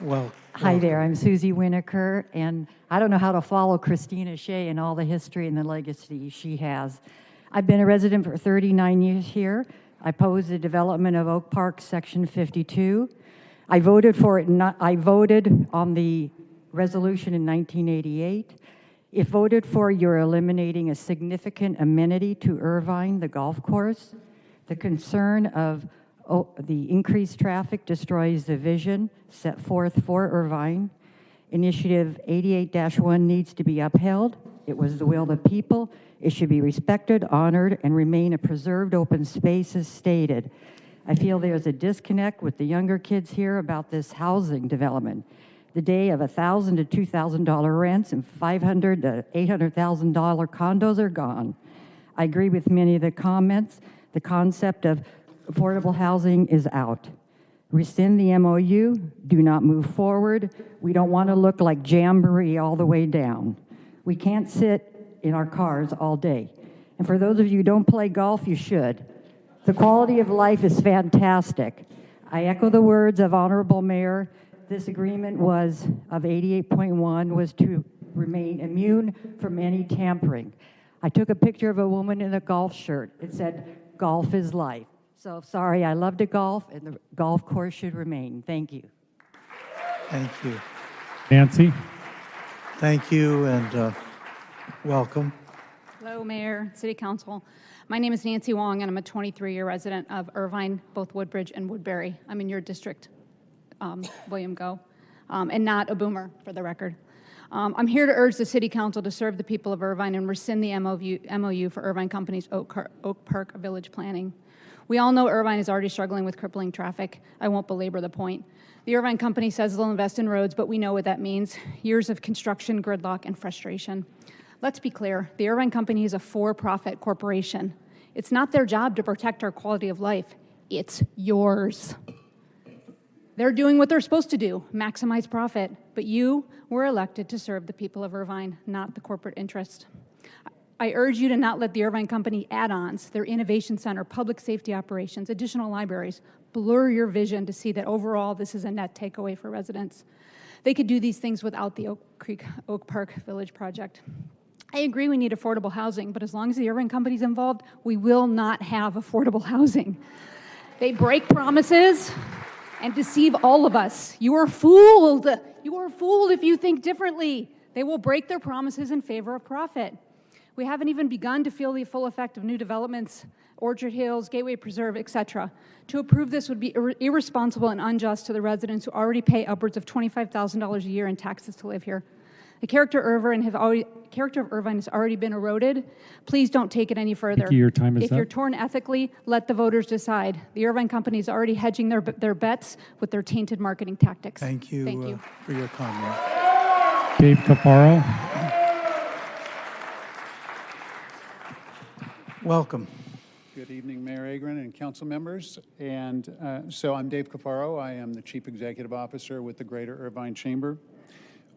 Well, Hi there, I'm Susie Winokur, and I don't know how to follow Christina Shea and all the history and the legacy she has. I've been a resident for 39 years here. I opposed the development of Oak Park Section 52. I voted for it. I voted on the resolution in 1988. If voted for, you're eliminating a significant amenity to Irvine, the golf course. The concern of the increased traffic destroys the vision set forth for Irvine. Initiative 88-1 needs to be upheld. It was the will of the people. It should be respected, honored, and remain a preserved open space as stated. I feel there's a disconnect with the younger kids here about this housing development. The day of $1,000 to $2,000 rents and $500,000 to $800,000 condos are gone. I agree with many of the comments. The concept of affordable housing is out. Rescind the MOU, do not move forward. We don't want to look like Jamboree all the way down. We can't sit in our cars all day. And for those of you who don't play golf, you should. The quality of life is fantastic. I echo the words of Honorable Mayor. This agreement was, of 88.1, was to remain immune from any tampering. I took a picture of a woman in a golf shirt. It said, "Golf is life." So sorry, I love to golf, and the golf course should remain. Thank you. Thank you. Nancy. Thank you, and welcome. Hello, Mayor, City Council. My name is Nancy Wong, and I'm a 23-year resident of Irvine, both Woodbridge and Woodbury. I'm in your district, William Go, and not a boomer, for the record. I'm here to urge the City Council to serve the people of Irvine and rescind the MOU for Irvine Company's Oak Park Village planning. We all know Irvine is already struggling with crippling traffic. I won't belabor the point. The Irvine Company says they'll invest in roads, but we know what that means. Years of construction, gridlock, and frustration. Let's be clear, the Irvine Company is a for-profit corporation. It's not their job to protect our quality of life. It's yours. They're doing what they're supposed to do, maximize profit. But you were elected to serve the people of Irvine, not the corporate interest. I urge you to not let the Irvine Company add-ons, their innovation center, public safety operations, additional libraries, blur your vision to see that overall this is a net takeaway for residents. They could do these things without the Oak Park Village project. I agree we need affordable housing, but as long as the Irvine Company's involved, we will not have affordable housing. They break promises and deceive all of us. You are fooled. You are fooled if you think differently. They will break their promises in favor of profit. We haven't even begun to feel the full effect of new developments, Orchard Hills, Gateway Preserve, etc. To approve this would be irresponsible and unjust to the residents who already pay upwards of $25,000 a year in taxes to live here. The character of Irvine has already been eroded. Please don't take it any further. Vicki, your time is If up. you're torn ethically, let the voters decide. The Irvine Company is already hedging their bets with their tainted marketing tactics. Thank you, Thank you. for your comment. Dave Caparo. Welcome. Good evening, Mayor Agron and council members. And so I'm Dave Cafaro. I am the Chief Executive Officer with the Greater Irvine Chamber.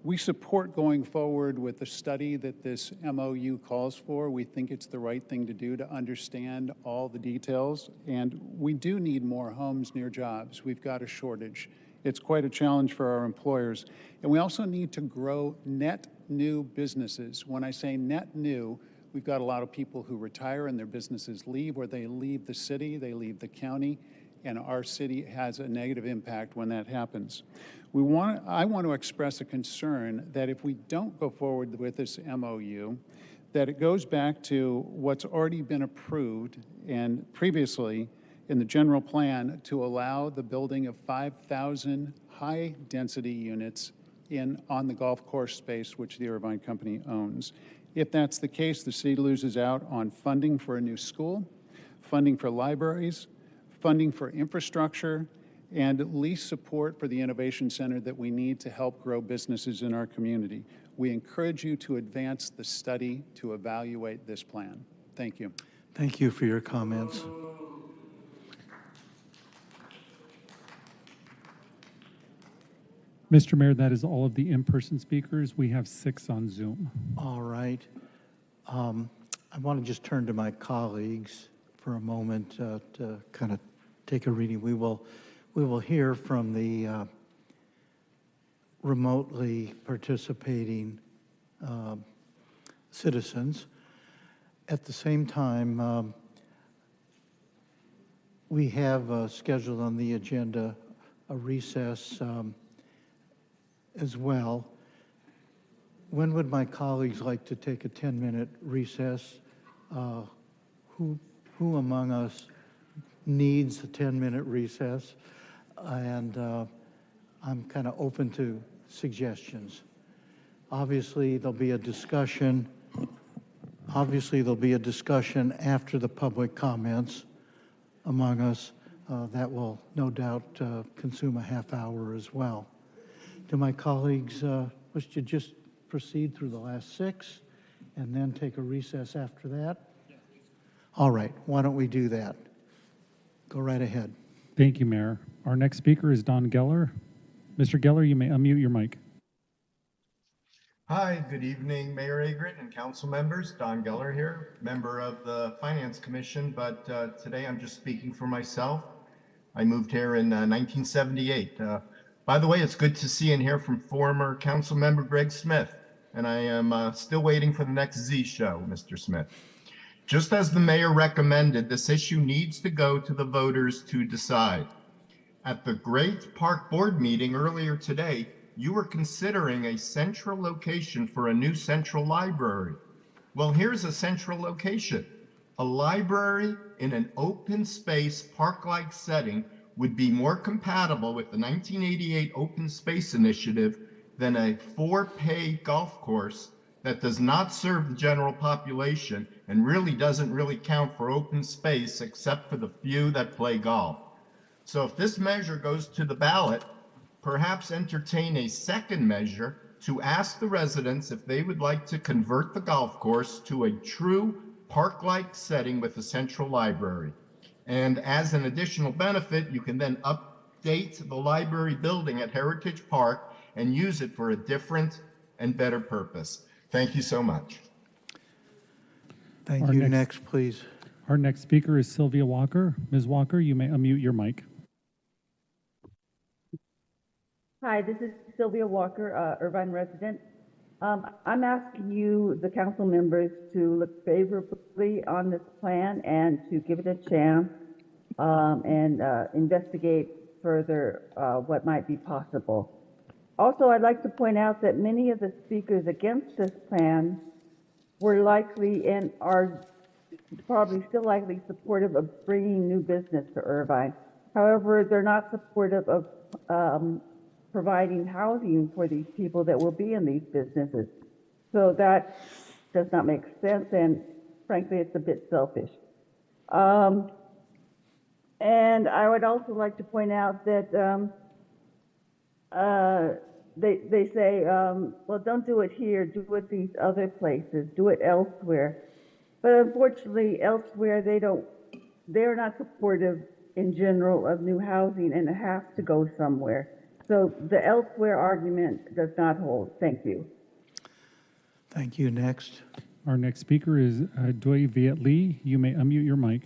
We support going forward with the study that this MOU calls for. We think it's the right thing to do to understand all the details. And we do need more homes near jobs. We've got a shortage. It's quite a challenge for our employers. And we also need to grow net new businesses. When I say net new, we've got a lot of people who retire and their businesses leave, or they leave the city, they leave the county, and our city has a negative impact when that happens. I want to express a concern that if we don't go forward with this MOU, that it goes back to what's already been approved and previously in the general plan to allow the building of 5,000 high-density units on the golf course space which the Irvine Company owns. If that's the case, the city loses out on funding for a new school, funding for libraries, funding for infrastructure, and at least support for the innovation center that we need to help grow businesses in our community. We encourage you to advance the study to evaluate this plan. Thank you. Thank you for your comments. Mr. Mayor, that is all of the in-person speakers. We have 6 on Zoom. All right. I want to just turn to my colleagues for a moment to kind of take a reading. We will hear from the remotely participating citizens. At the same time, we have scheduled on the agenda a recess as well. When would my colleagues like to take a 10-minute recess? Who among us needs a 10-minute recess? And I'm kind of open to suggestions. Obviously, there'll be a discussion. Obviously, there'll be a discussion after the public comments among us. That will no doubt consume a half hour as well. Do my colleagues wish to just proceed through the last 6 and then take a recess after that? All right, why don't we do that? Go right ahead. Thank you, Mayor. Our next speaker is Don Geller. Mr. Geller, you may unmute your mic. Hi, good evening, Mayor Agron and council members. Don Geller here, member of the Finance Commission, but today I'm just speaking for myself. I moved here in 1978. By the way, it's good to see and hear from former council member Greg Smith, and I am still waiting for the next Z show, Mr. Smith. Just as the mayor recommended, this issue needs to go to the voters to decide. At the Great Park Board meeting earlier today, you were considering a central location for a new central library. Well, here's a central location. A library in an open space park-like setting would be more compatible with the 1988 Open Space Initiative than a 4-pay golf course that does not serve the general population and really doesn't count for open space except for the few that play golf. So if this measure goes to the ballot, perhaps entertain a second measure to ask the residents if they would like to convert the golf course to a true park-like setting with a central library. And as an additional benefit, you can then update date the library building at Heritage Park and use it for a different and better purpose. Thank you so much. Thank you. Next, please. Our next speaker is Sylvia Walker. Ms. Walker, you may unmute your mic. Hi, this is Sylvia Walker, Irvine resident. I'm asking you, the council members, to look favorably on this plan and to give it a chance and investigate further what might be possible. Also, I'd like to point out that many of the speakers against this plan were likely and are probably still likely supportive of bringing new business to Irvine. However, they're not supportive of providing housing for these people that will be in these businesses. So that does not make sense, and frankly, it's a bit selfish. And I would also like to point out that they say, well, don't do it here, do it these other places, do it elsewhere. But unfortunately, elsewhere, they're not supportive in general of new housing, and it has to go somewhere. So the elsewhere argument does not hold. Thank you. Thank you. Next. Our next speaker is Doi Viet Lee. You may unmute your mic.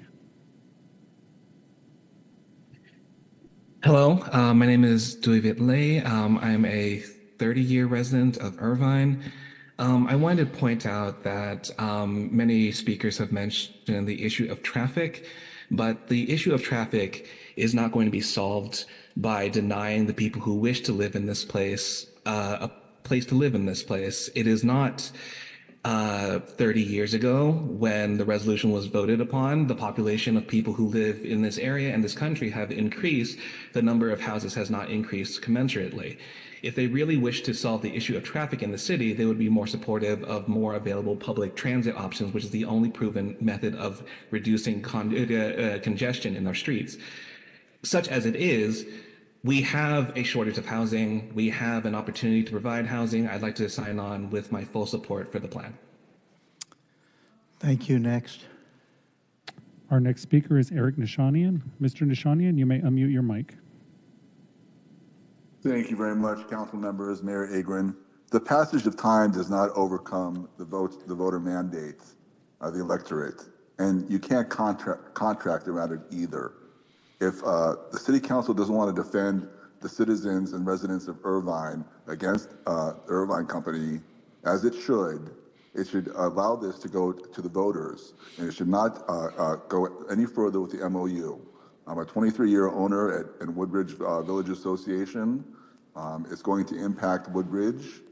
Hello, my name is Doi Viet Lee. I'm a 30-year resident of Irvine. I wanted to point out that many speakers have mentioned the issue of traffic, but the issue of traffic is not going to be solved by denying the people who wish to live in this place a place to live in this place. It is not 30 years ago when the resolution was voted upon. The population of people who live in this area and this country have increased. The number of houses has not increased commensurately. If they really wish to solve the issue of traffic in the city, they would be more supportive of more available public transit options, which is the only proven method of reducing congestion in our streets. Such as it is, we have a shortage of housing. We have an opportunity to provide housing. I'd like to sign on with my full support for the plan. Thank you. Next. Our next speaker is Eric Nishanian. Mr. Nishanian, you may unmute your mic. Thank you very much, council members, Mayor Agron. The passage of time does not overcome the voter mandates of the electorate, and you can't contract around it either. If the city council doesn't want to defend the citizens and residents of Irvine against the Irvine company, as it should allow this to go to the voters, and it should not go any further with the MOU. I'm a 23-year owner at Woodbridge Village Association. It's going to impact Woodbridge.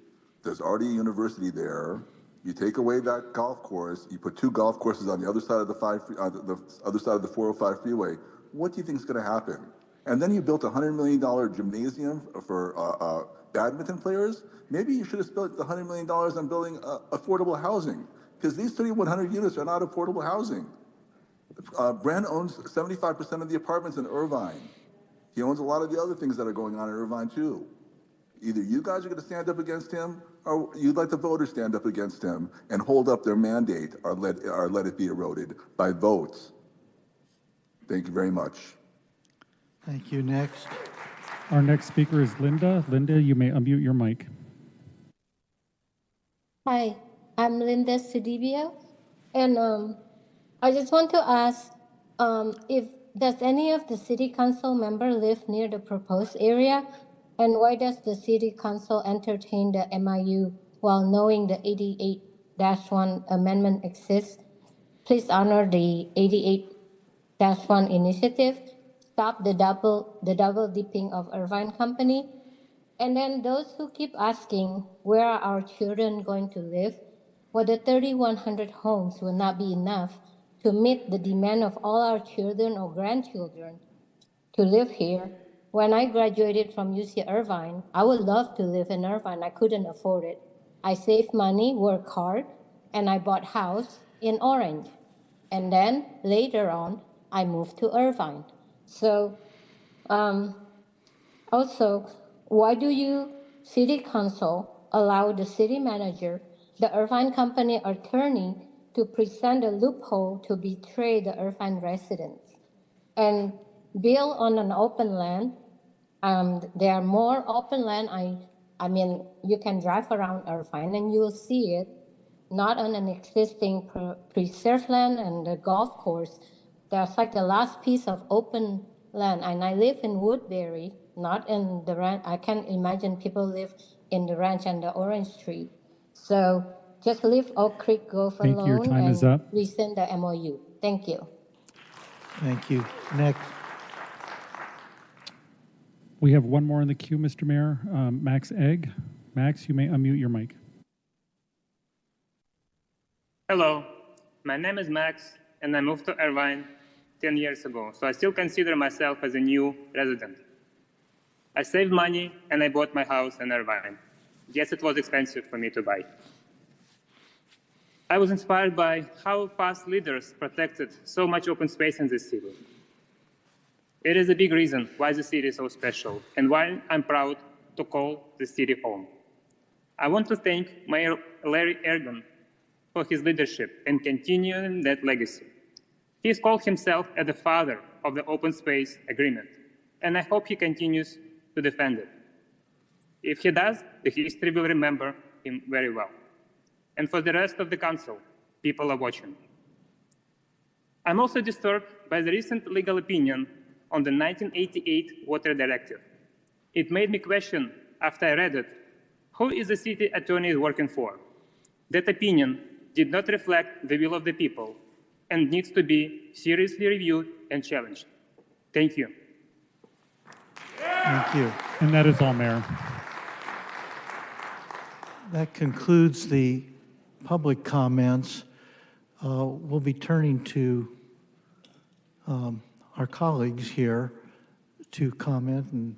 There's already a university there. You take away that golf course, you put two golf courses on the other side of the other side of the 405 freeway. What do you think is going to happen? And then you built a $100 million gymnasium for badminton players. Maybe you should have spent the $100 million on building affordable housing, because these 3,100 units are not affordable housing. Brand owns 75% of the apartments in Irvine. He owns a lot of the other things that are going on in Irvine too. Either you guys are going to stand up against him, or you'd let the voters stand up against him and hold up their mandate, or let it be eroded by votes. Thank you very much. Thank you. Next. Our next speaker is Linda. Linda, you may unmute your mic. Hi, I'm Linda Sedivio, and I just want to ask if does any of the city council member live near the proposed area, and why does the city council entertain the MIU while knowing the 88-1 amendment exists? Please honor the 88-1 initiative. Stop the double dipping of Irvine Company. And then those who keep asking, where are our children going to live? Well, the 3,100 homes will not be enough to meet the demand of all our children or grandchildren to live here. When I graduated from UC Irvine, I would love to live in Irvine. I couldn't afford it. I saved money, worked hard, and I bought a house in Orange. And then later on, I moved to Irvine. So also, why do you, city council, allow the city manager, the Irvine company attorney, to present a loophole to betray the Irvine residents and build on an open land There are more open land. I mean, you can drive around Irvine and you will see it, not on an existing preserved land and the golf course. There's like the last piece of open land, and I live in Woodbury, not in the ranch. I can't imagine people live in the ranch and the Orange Tree. So just leave Oak Creek Grove Thank you. Your alone time is and up. rescind the MOU. Thank you. Thank you. Next. We have one more in the queue, Mr. Mayor, Max Egg. Max, you may unmute your mic. Hello, my name is Max, and I moved to Irvine 10 years ago, so I still consider myself as a new resident. I saved money and I bought my house in Irvine. Yes, it was expensive for me to buy. I was inspired by how past leaders protected so much open space in this city. It is a big reason why the city is so special and why I'm proud to call the city home. I want to thank Mayor Larry Ergen for his leadership and continuing that legacy. He's called himself as the father of the open space agreement, and I hope he continues to defend it. If he does, the history will remember him very well. And for the rest of the council, people are watching. I'm also disturbed by the recent legal opinion on the 1988 Water Directive. It made me question, after I read it, who is the city attorney working for? That opinion did not reflect the will of the people and needs to be seriously reviewed and challenged. Thank you. Thank you. And that is all, Mayor. That concludes the public comments. We'll be turning to our colleagues here to comment and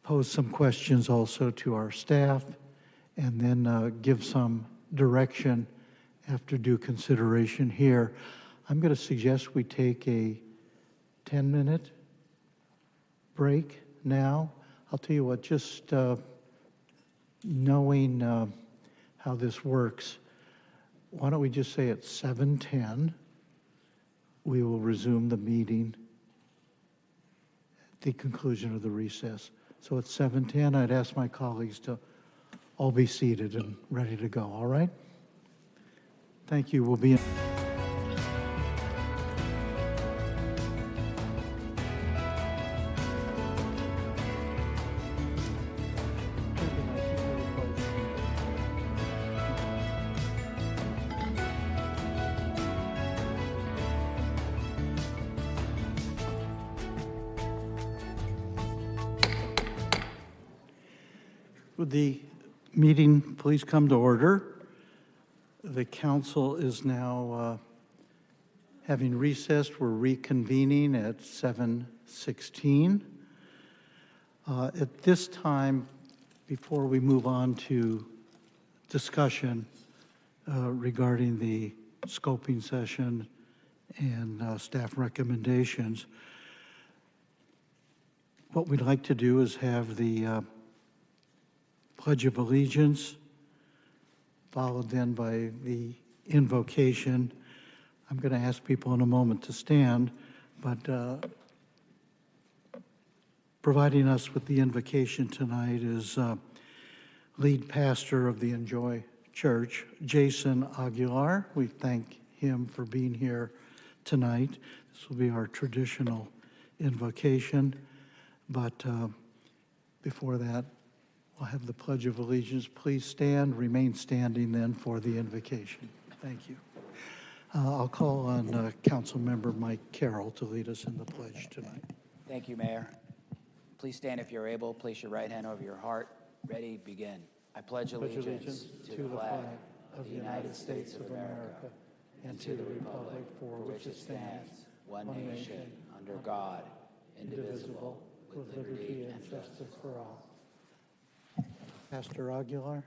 pose some questions also to our staff, and then give some direction after due consideration here. I'm going to suggest we take a 10-minute break now. I'll tell you what, just knowing how this works, why don't we just say at 7:10, we will resume the meeting at the conclusion of the recess. So at 7:10, I'd ask my colleagues to all be seated and ready to go, all right? Thank you. We'll be in. Would the meeting please come to order? The council is now having recessed. We're reconvening at 7:16. At this time, before we move on to discussion regarding the scoping session and staff recommendations, what we'd like to do is have the Pledge of Allegiance, followed then by the invocation. I'm going to ask people in a moment to stand, but providing us with the invocation tonight is lead pastor of the Enjoy Church, Jason Aguilar. We thank him for being here tonight. This will be our traditional invocation, but before that, we'll have the Pledge of Allegiance. Please stand, remain standing then for the invocation. Thank you. I'll call on Council Member Mike Carroll to lead us in the pledge tonight. Thank you, Mayor. Please stand if you're able. Place your right hand over your heart. Ready, begin. I pledge allegiance to the flag of the United States of America and to the republic for which it stands, one nation, under God, indivisible, with liberty and justice for all. Pastor Aguilar,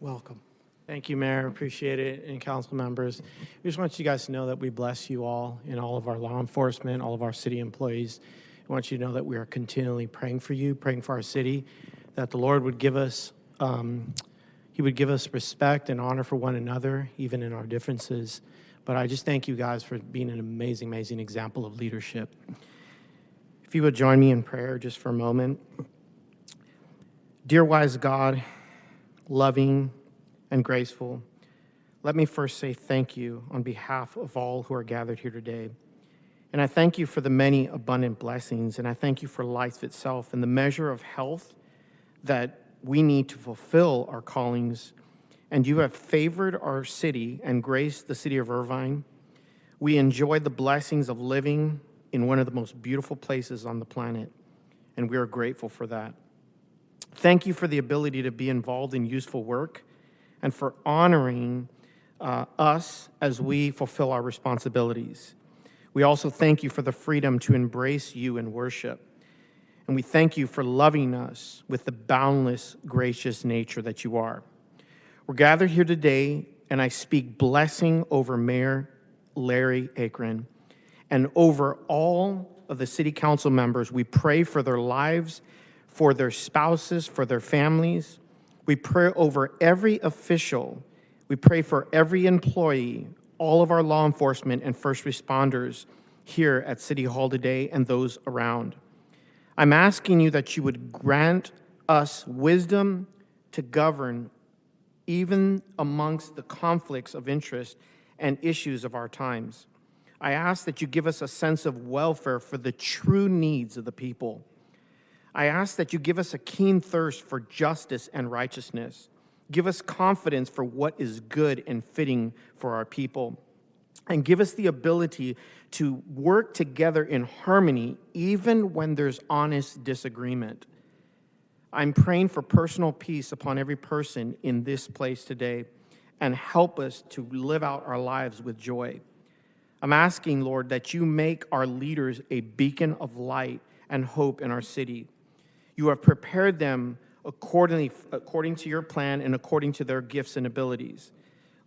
welcome. Thank you, Mayor. Appreciate it. And council members, we just want you guys to know that we bless you all and all of our law enforcement, all of our city employees. I want you to know that we are continually praying for you, praying for our city, that the Lord would give us, He would give us respect and honor for one another, even in our differences. But I just thank you guys for being an amazing, amazing example of leadership. If you would join me in prayer just for a moment. Dear wise God, loving and graceful, let me first say thank you on behalf of all who are gathered here today. And I thank you for the many abundant blessings, and I thank you for life itself and the measure of health that we need to fulfill our callings. And you have favored our city and graced the city of Irvine. We enjoy the blessings of living in one of the most beautiful places on the planet, and we are grateful for that. Thank you for the ability to be involved in useful work and for honoring us as we fulfill our responsibilities. We also thank you for the freedom to embrace you in worship. And we thank you for loving us with the boundless, gracious nature that you are. We're gathered here today, and I speak blessing over Mayor Larry Akron and over all of the city council members. We pray for their lives, for their spouses, for their families. We pray over every official. We pray for every employee, all of our law enforcement and first responders here at City Hall today and those around. I'm asking you that you would grant us wisdom to govern even amongst the conflicts of interest and issues of our times. I ask that you give us a sense of welfare for the true needs of the people. I ask that you give us a keen thirst for justice and righteousness. Give us confidence for what is good and fitting for our people. And give us the ability to work together in harmony even when there's honest disagreement. I'm praying for personal peace upon every person in this place today, and help us to live out our lives with joy. I'm asking, Lord, that you make our leaders a beacon of light and hope in our city. You have prepared them according to your plan and according to their gifts and abilities.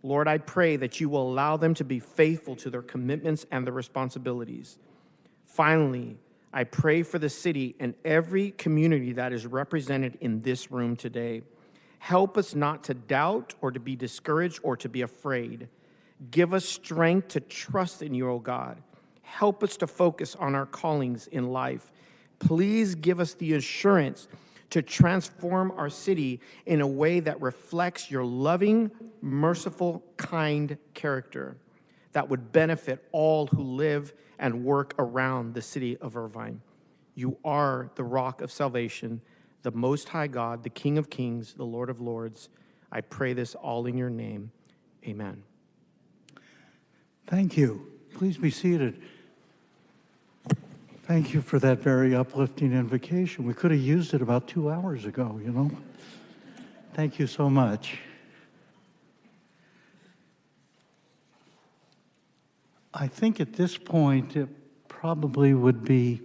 Lord, I pray that you will allow them to be faithful to their commitments and their responsibilities. Finally, I pray for the city and every community that is represented in this room today. Help us not to doubt or to be discouraged or to be afraid. Give us strength to trust in you, O God. Help us to focus on our callings in life. Please give us the assurance to transform our city in a way that reflects your loving, merciful, kind character that would benefit all who live and work around the city of Irvine. You are the rock of salvation, the Most High God, the King of Kings, the Lord of Lords. I pray this all in your name. Amen. Thank you. Please be seated. Thank you for that very uplifting invocation. We could have used it about 2 hours ago, you know. Thank you so much. I think at this point it probably would be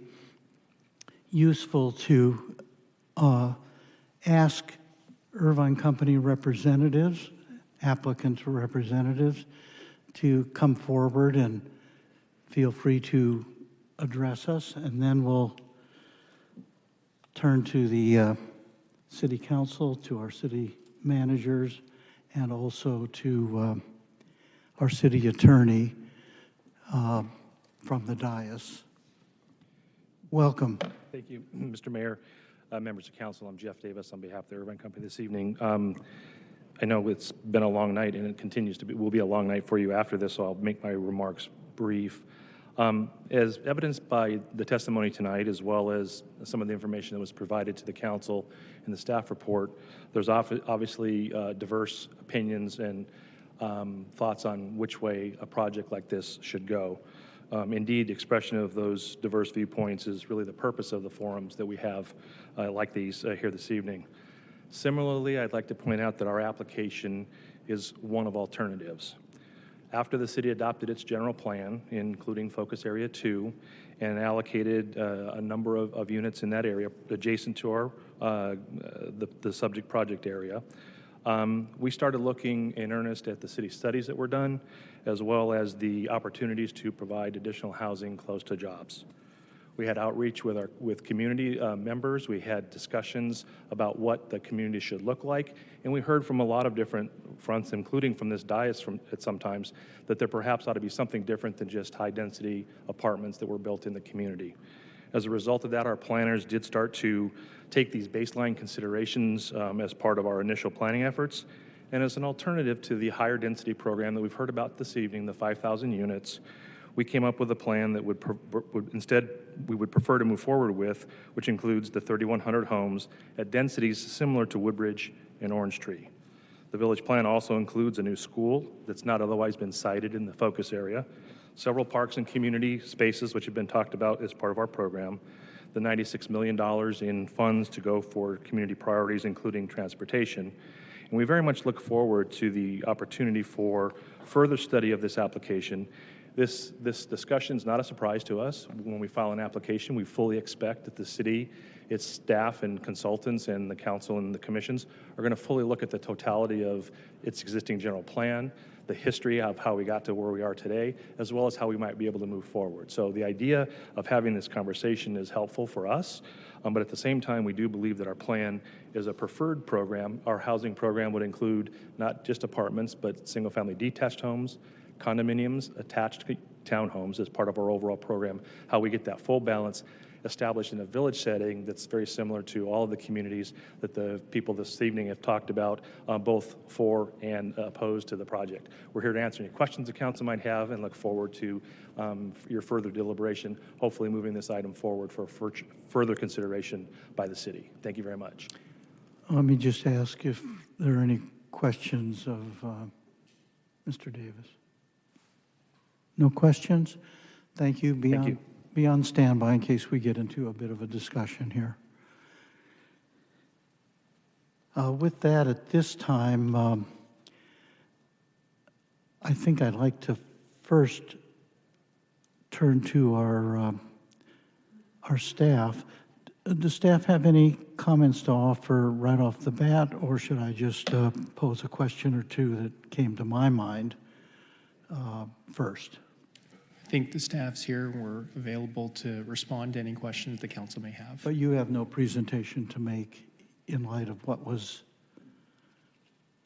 useful to ask Irvine Company representatives, applicant representatives, to come forward and feel free to address us, and then we'll turn to the City Council, to our city managers, and also to our city attorney from the dais. Welcome. Thank you, Mr. Mayor, members of council. I'm Jeff Davis on behalf of the Irvine Company this evening. I know it's been a long night, and it continues to be, will be a long night for you after this, so I'll make my remarks brief. As evidenced by the testimony tonight, as well as some of the information that was provided to the council in the staff report, there's obviously diverse opinions and thoughts on which way a project like this should go. Indeed, the expression of those diverse viewpoints is really the purpose of the forums that we have like these here this evening. Similarly, I'd like to point out that our application is one of alternatives. After the city adopted its general plan, including Focus Area 2, and allocated a number of units in that area adjacent to our the subject project area, we started looking in earnest at the city studies that were done, as well as the opportunities to provide additional housing close to jobs. We had outreach with community members. We had discussions about what the community should look like, and we heard from a lot of different fronts, including from this dais at sometimes, that there perhaps ought to be something different than just high-density apartments that were built in the community. As a result of that, our planners did start to take these baseline considerations as part of our initial planning efforts, and as an alternative to the higher density program that we've heard about this evening, the 5,000 units, we came up with a plan that would we would prefer to move forward with, which includes the 3,100 homes at densities similar to Woodbridge and Orange Tree. The village plan also includes a new school that's not otherwise been cited in the focus area, several parks and community spaces which have been talked about as part of our program, the $96 million in funds to go for community priorities, including transportation. And we very much look forward to the opportunity for further study of this application. This discussion is not a surprise to us. When we file an application, we fully expect that the city, its staff and consultants and the council and the commissions are going to fully look at the totality of its existing general plan, the history of how we got to where we are today, as well as how we might be able to move forward. So the idea of having this conversation is helpful for us, but at the same time, we do believe that our plan is a preferred program. Our housing program would include not just apartments, but single-family detached homes, condominiums, attached townhomes as part of our overall program, how we get that full balance established in a village setting that's very similar to all of the communities that the people this evening have talked about, both for and opposed to the project. We're here to answer any questions the council might have and look forward to your further deliberation, hopefully moving this item forward for further consideration by the city. Thank you very much. Let me just ask if there are any questions of Mr. Davis. No questions? Thank you. Thank you. Be on standby in case we get into a bit of a discussion here. With that, at this time, I think I'd like to first turn to our staff. Does staff have any comments to offer right off the bat, or should I just pose a question or two that came to my mind first? I think the staff's here. We're available to respond to any questions the council may have. But you have no presentation to make in light of what was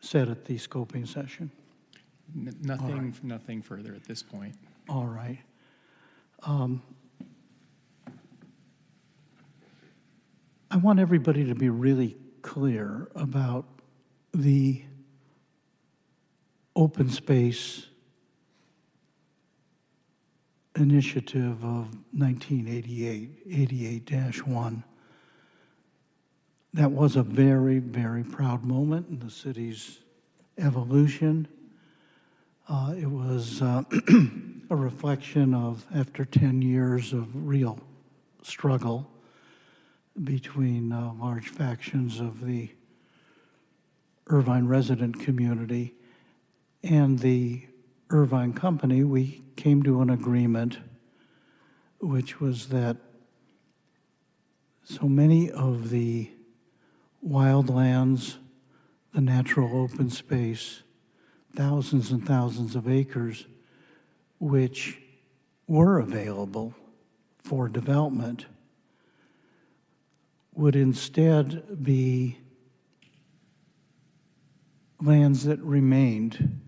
said at the scoping session? Nothing, nothing further at this point. All right. I want everybody to be really clear about the open space initiative of 1988, 88-1. That was a very, very proud moment in the city's evolution. It was a reflection of, after 10 years of real struggle between large factions of the Irvine resident community and the Irvine company, we came to an agreement, which was that so many of the wildlands, the natural open space, thousands and thousands of acres, which were available for development, would instead be lands that remained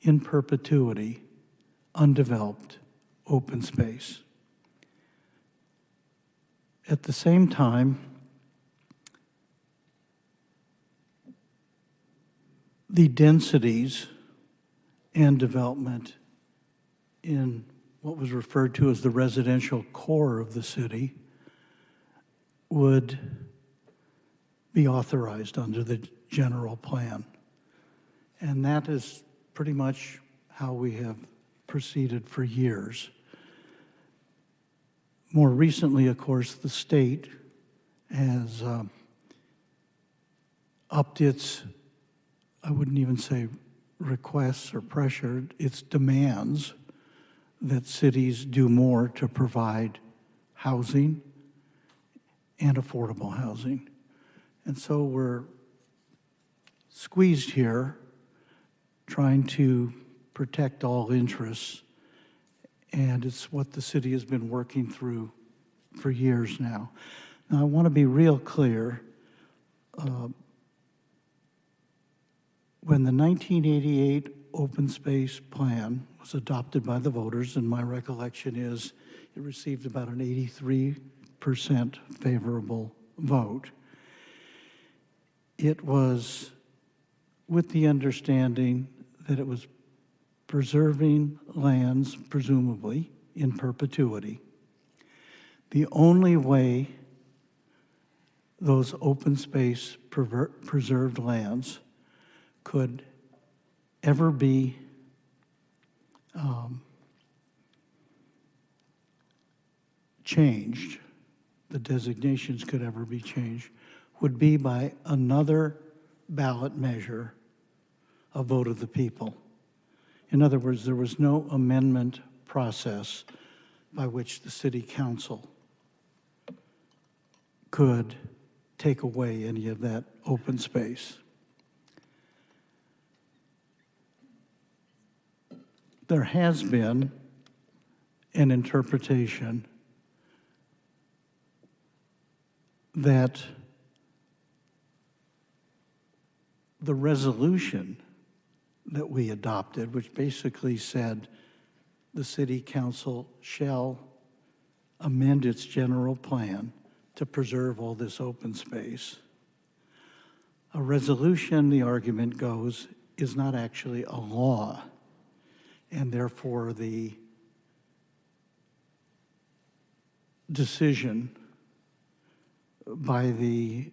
in perpetuity, undeveloped, open space. At the same time, the densities and development in what was referred to as the residential core of the city would be authorized under the general plan. And that is pretty much how we have proceeded for years. More recently, of course, the state has upped its, I wouldn't even say requests or pressure, its demands that cities do more to provide housing and affordable housing. And so we're squeezed here trying to protect all interests, and it's what the city has been working through for years now. Now, I want to be real clear. When the 1988 open space plan was adopted by the voters, and my recollection is it received about an 83% favorable vote, it was with the understanding that it was preserving lands, presumably, in perpetuity. The only way those open space preserved lands could ever be changed, the designations could ever be changed, would be by another ballot measure, a vote of the people. In other words, there was no amendment process by which the city council could take away any of that open space. There has been an interpretation that the resolution that we adopted, which basically said the city council shall amend its general plan to preserve all this open space. A resolution, the argument goes, is not actually a law, and therefore the decision by the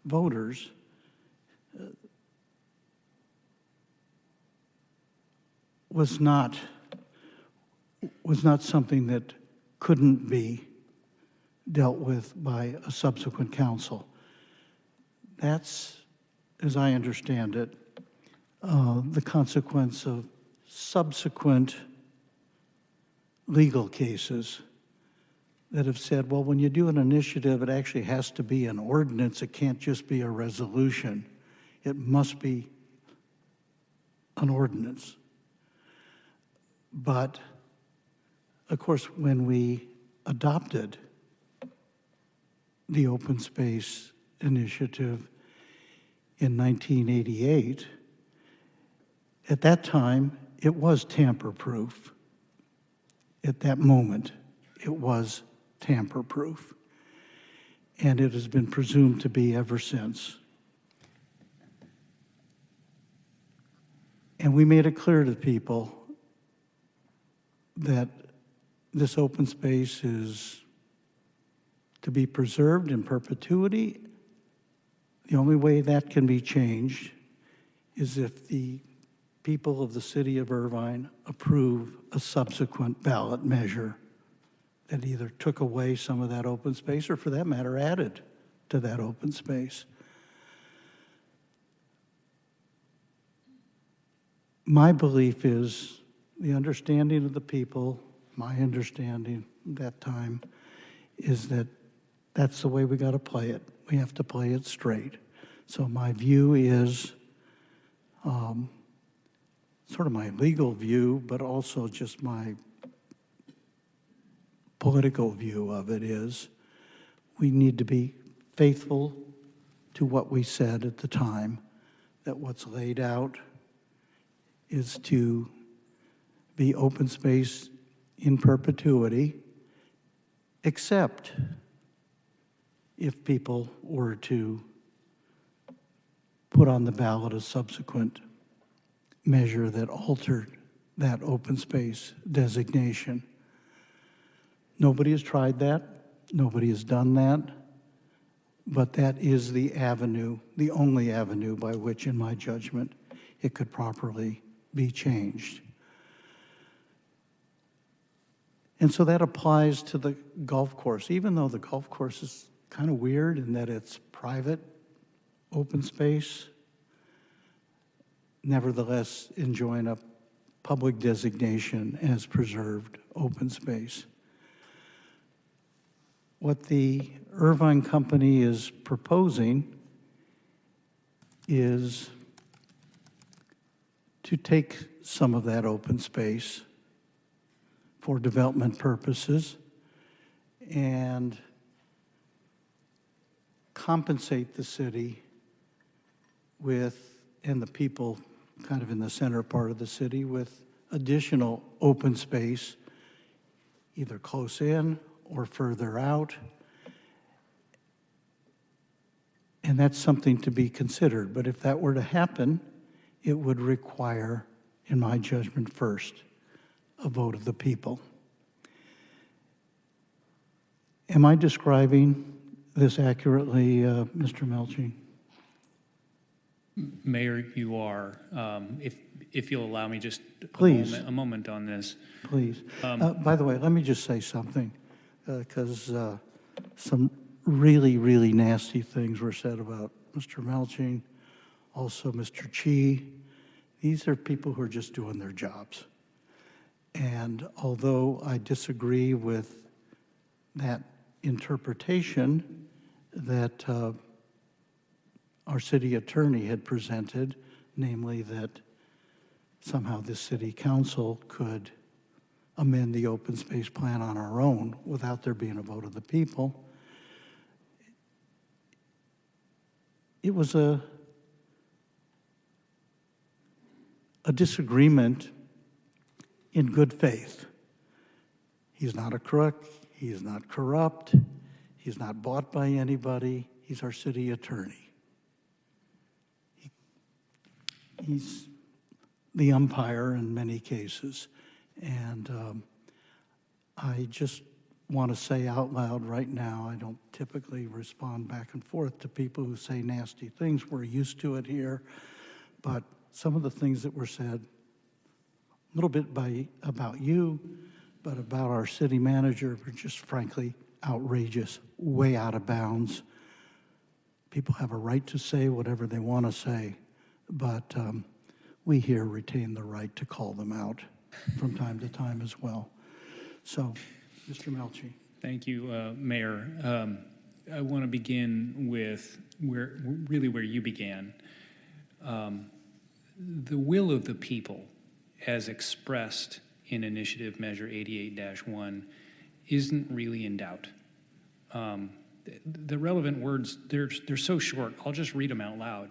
voters was not something that couldn't be dealt with by a subsequent council. That's, as I understand it, the consequence of subsequent legal cases that have said, well, when you do an initiative, it actually has to be an ordinance. It can't just be a resolution. It must be an ordinance. But, of course, when we adopted the Open Space Initiative in 1988, at that time, it was tamper-proof. At that moment, it was tamper-proof. And it has been presumed to be ever since. And we made it clear to people that this open space is to be preserved in perpetuity. The only way that can be changed is if the people of the city of Irvine approve a subsequent ballot measure that either took away some of that open space or, for that matter, added to that open space. My belief is the understanding of the people, my understanding at that time, is that that's the way we got to play it. We have to play it straight. So my view is sort of my legal view, but also just my political view of it is we need to be faithful to what we said at the time, that what's laid out is to be open space in perpetuity, except if people were to put on the ballot a subsequent measure that altered that open space designation. Nobody has tried that. Nobody has done that. But that is the avenue, the only avenue by which, in my judgment, it could properly be changed. And so that applies to the golf course, even though the golf course is kind of weird in that it's private open space, nevertheless enjoying a public designation as preserved open space. What the Irvine Company is proposing is to take some of that open space for development purposes, and compensate the city with, and the people kind of in the center part of the city, with additional open space, either close in or further out. And that's something to be considered. But if that were to happen, it would require, in my judgment first, a vote of the people. Am I describing this accurately, Mr. Melching? Mayor, you are. If you'll allow me just Please. a moment on this. Please. By the way, let me just say something, because some really, really nasty things were said about Mr. Melching, also Mr. Chi. These are people who are just doing their jobs. And although I disagree with that interpretation that our city attorney had presented, namely that somehow this city council could amend the open space plan on our own without there being a vote of the people, it was a disagreement in good faith. He's not a crook, he's not corrupt, he's not bought by anybody, he's our city attorney. He's the umpire in many cases. And I just want to say out loud right now, I don't typically respond back and forth to people who say nasty things. We're used to it here. But some of the things that were said, a little bit about you, but about our city manager, were just frankly outrageous, way out of bounds. People have a right to say whatever they want to say, but we here retain the right to call them out from time to time as well. So, Mr. Melchi. Thank you, Mayor. I want to begin with where you began. The will of the people, as expressed in Initiative Measure 88-1, isn't really in doubt. The relevant words, they're so short, I'll just read them out loud.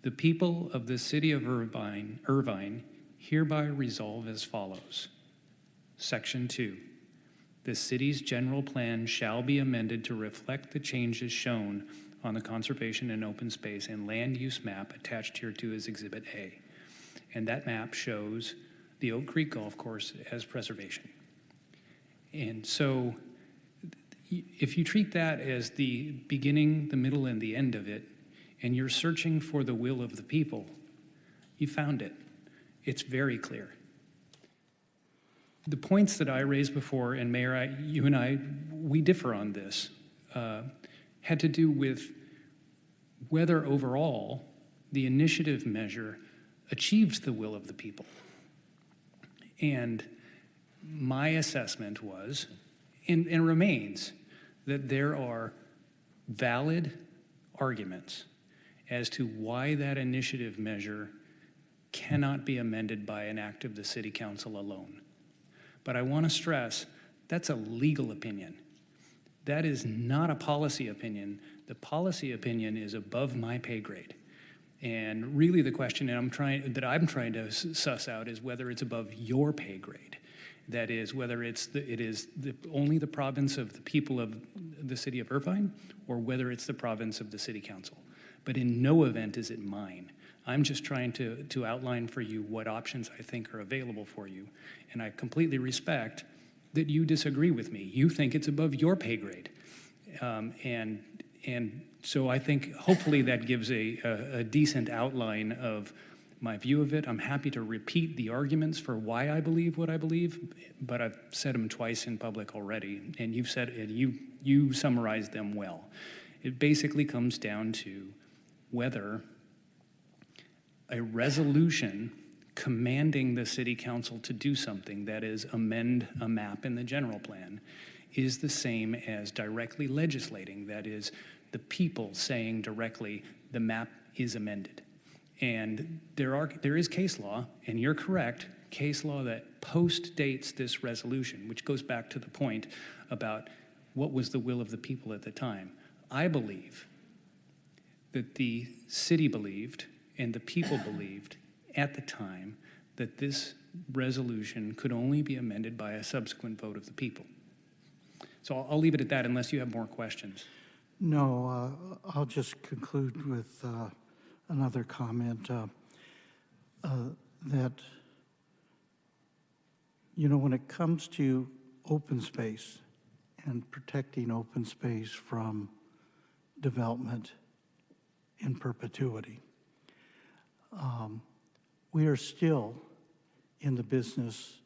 The people of the city of Irvine hereby resolve as follows. Section 2. The city's general plan shall be amended to reflect the changes shown on the Conservation and Open Space and Land Use map attached hereto as Exhibit A. And that map shows the Oak Creek Golf Course as preservation. And so if you treat that as the beginning, the middle, and the end of it, and you're searching for the will of the people, you found it. It's very clear. The points that I raised before, and Mayor, you and I, we differ on this, had to do with whether overall the initiative measure achieves the will of the people. And my assessment was, and remains, that there are valid arguments as to why that initiative measure cannot be amended by an act of the City Council alone. But I want to stress, that's a legal opinion. That is not a policy opinion. The policy opinion is above my pay grade. And really the question that I'm trying to suss out is whether it's above your pay grade. That is, whether it is only the province of the people of the city of Irvine, or whether it's the province of the City Council. But in no event is it mine. I'm just trying to outline for you what options I think are available for you. And I completely respect that you disagree with me. You think it's above your pay grade. And so I think hopefully that gives a decent outline of my view of it. I'm happy to repeat the arguments for why I believe what I believe, but I've said them twice in public already, and you summarized them well. It basically comes down to whether a resolution commanding the City Council to do something, that is, amend a map in the general plan, is the same as directly legislating, that is, the people saying directly the map is amended. And there is case law, and you're correct, case law that post-dates this resolution, which goes back to the point about what was the will of the people at the time. I believe that the city believed and the people believed at the time that this resolution could only be amended by a subsequent vote of the people. So I'll leave it at that unless you have more questions. No, I'll just conclude with another comment that, you know, when it comes to open space and protecting open space from development in perpetuity, we are still in the business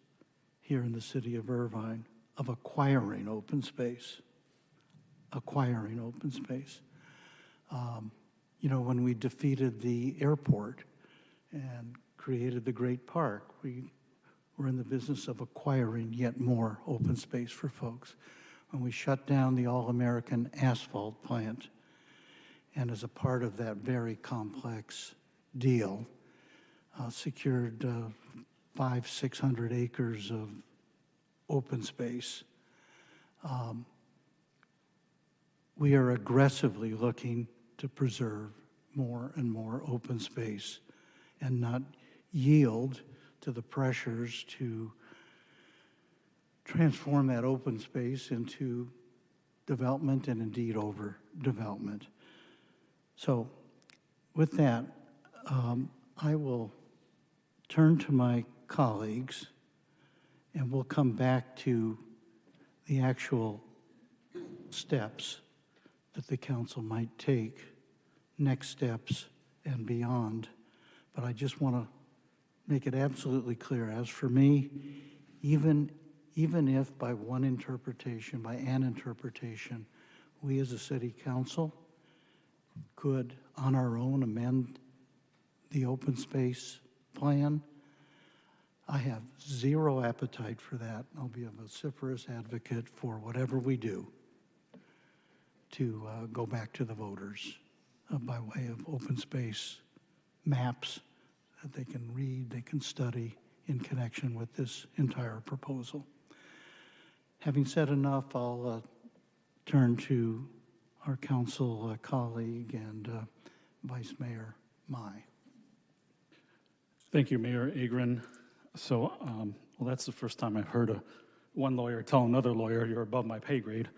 here in the city of Irvine of acquiring open space. Acquiring open space. You know, when we defeated the airport and created the great park, we were in the business of acquiring yet more open space for folks. When we shut down the All-American asphalt plant, and as a part of that very complex deal, secured 500-600 acres of open space. We are aggressively looking to preserve more and more open space and not yield to the pressures to transform that open space into development and indeed overdevelopment. So with that, I will turn to my colleagues and we'll come back to the actual steps that the council might take, next steps and beyond. But I just want to make it absolutely clear, as for me, even if by one interpretation, by an interpretation, we as a city council could on our own amend the open space plan, I have zero appetite for that. I'll be a vociferous advocate for whatever we do to go back to the voters by way of open space maps that they can read, they can study in connection with this entire proposal. Having said enough, I'll turn to our council colleague and Vice Mayor Mai. Thank you, Mayor Agrin. So, well, that's the first time I've heard one lawyer tell another lawyer, you're above my pay grade.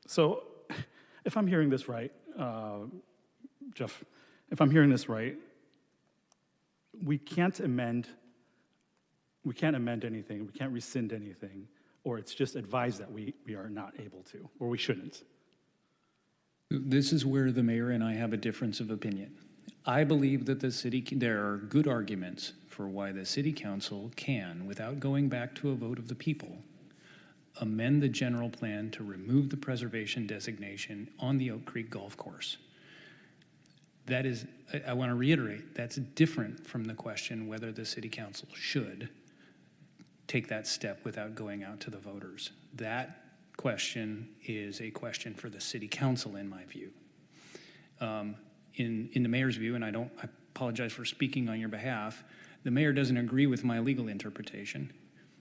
So, if I'm hearing this right, Jeff, if I'm hearing this right, we can't amend anything, we can't rescind anything, or it's just advised that we are not able to, or we shouldn't. This is where the mayor and I have a difference of opinion. I believe that there are good arguments for why the city council can, without going back to a vote of the people, amend the general plan to remove the preservation designation on the Oak Creek Golf Course. That is, I want to reiterate, that's different from the question whether the city council should take that step without going out to the voters. That question is a question for the city council, in my view. In the mayor's view, and I apologize for speaking on your behalf, the mayor doesn't agree with my legal interpretation.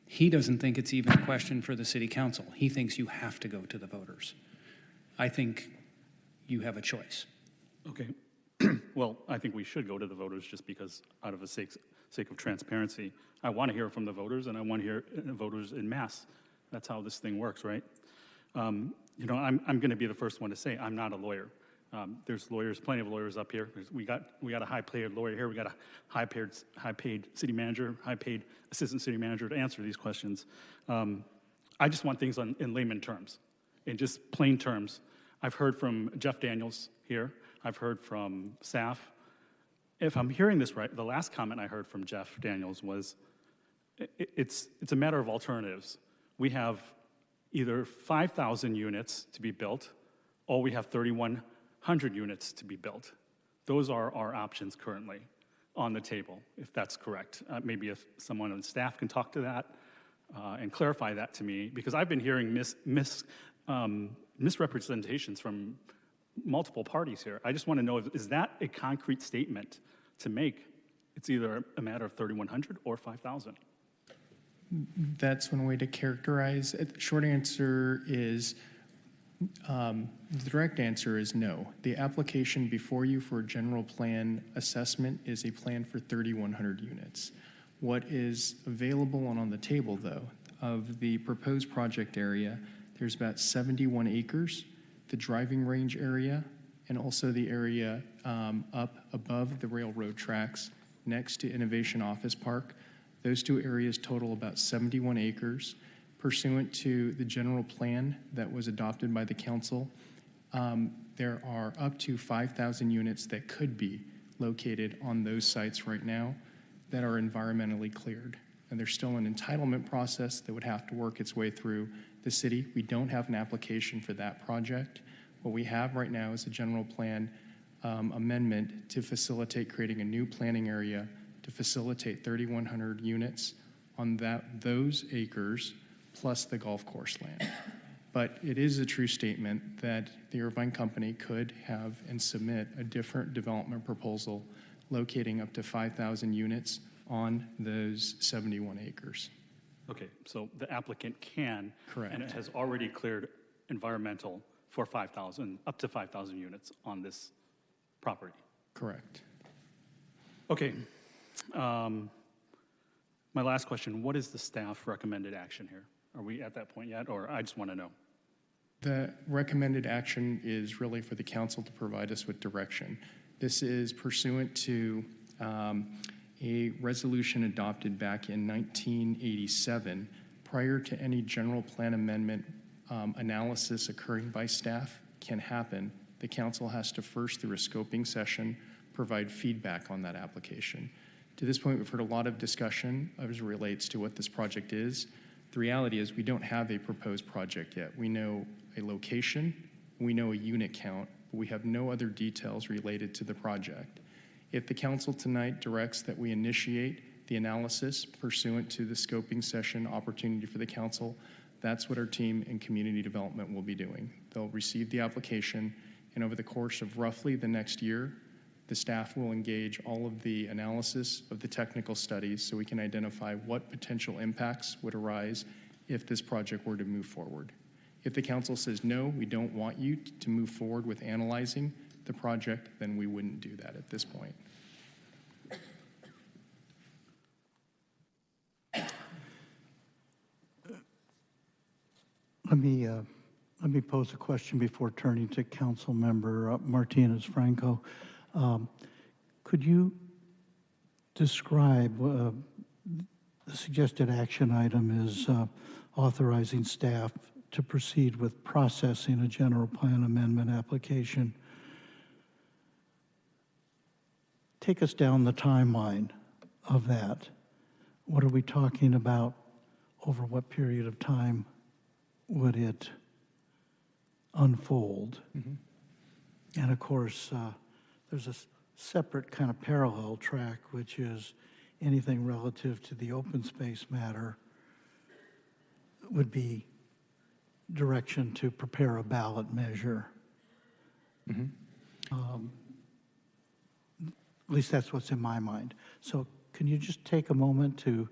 He doesn't think it's even a question for the city council. He thinks you have to go to the voters. I think you have a choice. Okay. Well, I think we should go to the voters just because out of the sake of transparency. I want to hear from the voters and I want to hear voters en masse. That's how this thing works, right? You know, I'm going to be the first one to say I'm not a lawyer. There's lawyers, plenty of lawyers up here. We got a high-paid lawyer here. We got a high-paid city manager, high-paid assistant city manager to answer these questions. I just want things in layman terms, in just plain terms. I've heard from Jeff Daniels here. I've heard from staff. If I'm hearing this right, the last comment I heard from Jeff Daniels was, it's a matter of alternatives. We have either 5,000 units to be built, or we have 3,100 units to be built. Those are our options currently on the table, if that's correct. Maybe if someone on staff can talk to that and clarify that to me, because I've been hearing misrepresentations from multiple parties here. I just want to know, is that a concrete statement to make It's either a matter of 3,100 or 5,000. That's one way to characterize it. The short answer is, the direct answer is no. The application before you for a general plan assessment is a plan for 3,100 units. What is available and on the table, though, of the proposed project area, there's about 71 acres, the driving range area, and also the area up above the railroad tracks next to Innovation Office Park. Those two areas total about 71 acres. Pursuant to the general plan that was adopted by the council, there are up to 5,000 units that could be located on those sites right now that are environmentally cleared. And there's still an entitlement process that would have to work its way through the city. We don't have an application for that project. What we have right now is a general plan amendment to facilitate creating a new planning area to facilitate 3,100 units on those acres plus the golf course land. But it is a true statement that the Irvine company could have and submit a different development proposal locating up to 5,000 units on those 71 acres. Okay, so the applicant can. Correct. And it has already cleared environmental for 5,000, up to 5,000 units on this property. Correct. Okay. My last question, what is the staff recommended action here? Are we at that point yet, or I just want to know? The recommended action is really for the council to provide us with direction. This is pursuant to a resolution adopted back in 1987. Prior to any general plan amendment analysis occurring by staff can happen, the council has to first, through a scoping session, provide feedback on that application. To this point, we've heard a lot of discussion as it relates to what this project is. The reality is we don't have a proposed project yet. We know a location, we know a unit count, but we have no other details related to the project. If the council tonight directs that we initiate the analysis pursuant to the scoping session opportunity for the council, that's what our team in community development will be doing. They'll receive the application, and over the course of roughly the next year, the staff will engage all of the analysis of the technical studies so we can identify what potential impacts would arise if this project were to move forward. If the council says, no, we don't want you to move forward with analyzing the project, then we wouldn't do that at this point. Let me pose a question before turning to Council Member Martinez Franco. Could you describe the suggested action item is authorizing staff to proceed with processing a general plan amendment application? Take us down the timeline of that. What are we talking about? Over what period of time would it unfold? Mm-hmm. And of course, there's a separate kind of parallel track, which is anything relative to the open space matter would be direction to prepare a ballot measure. Mm-hmm. At least that's what's in my mind. So can you just take a moment to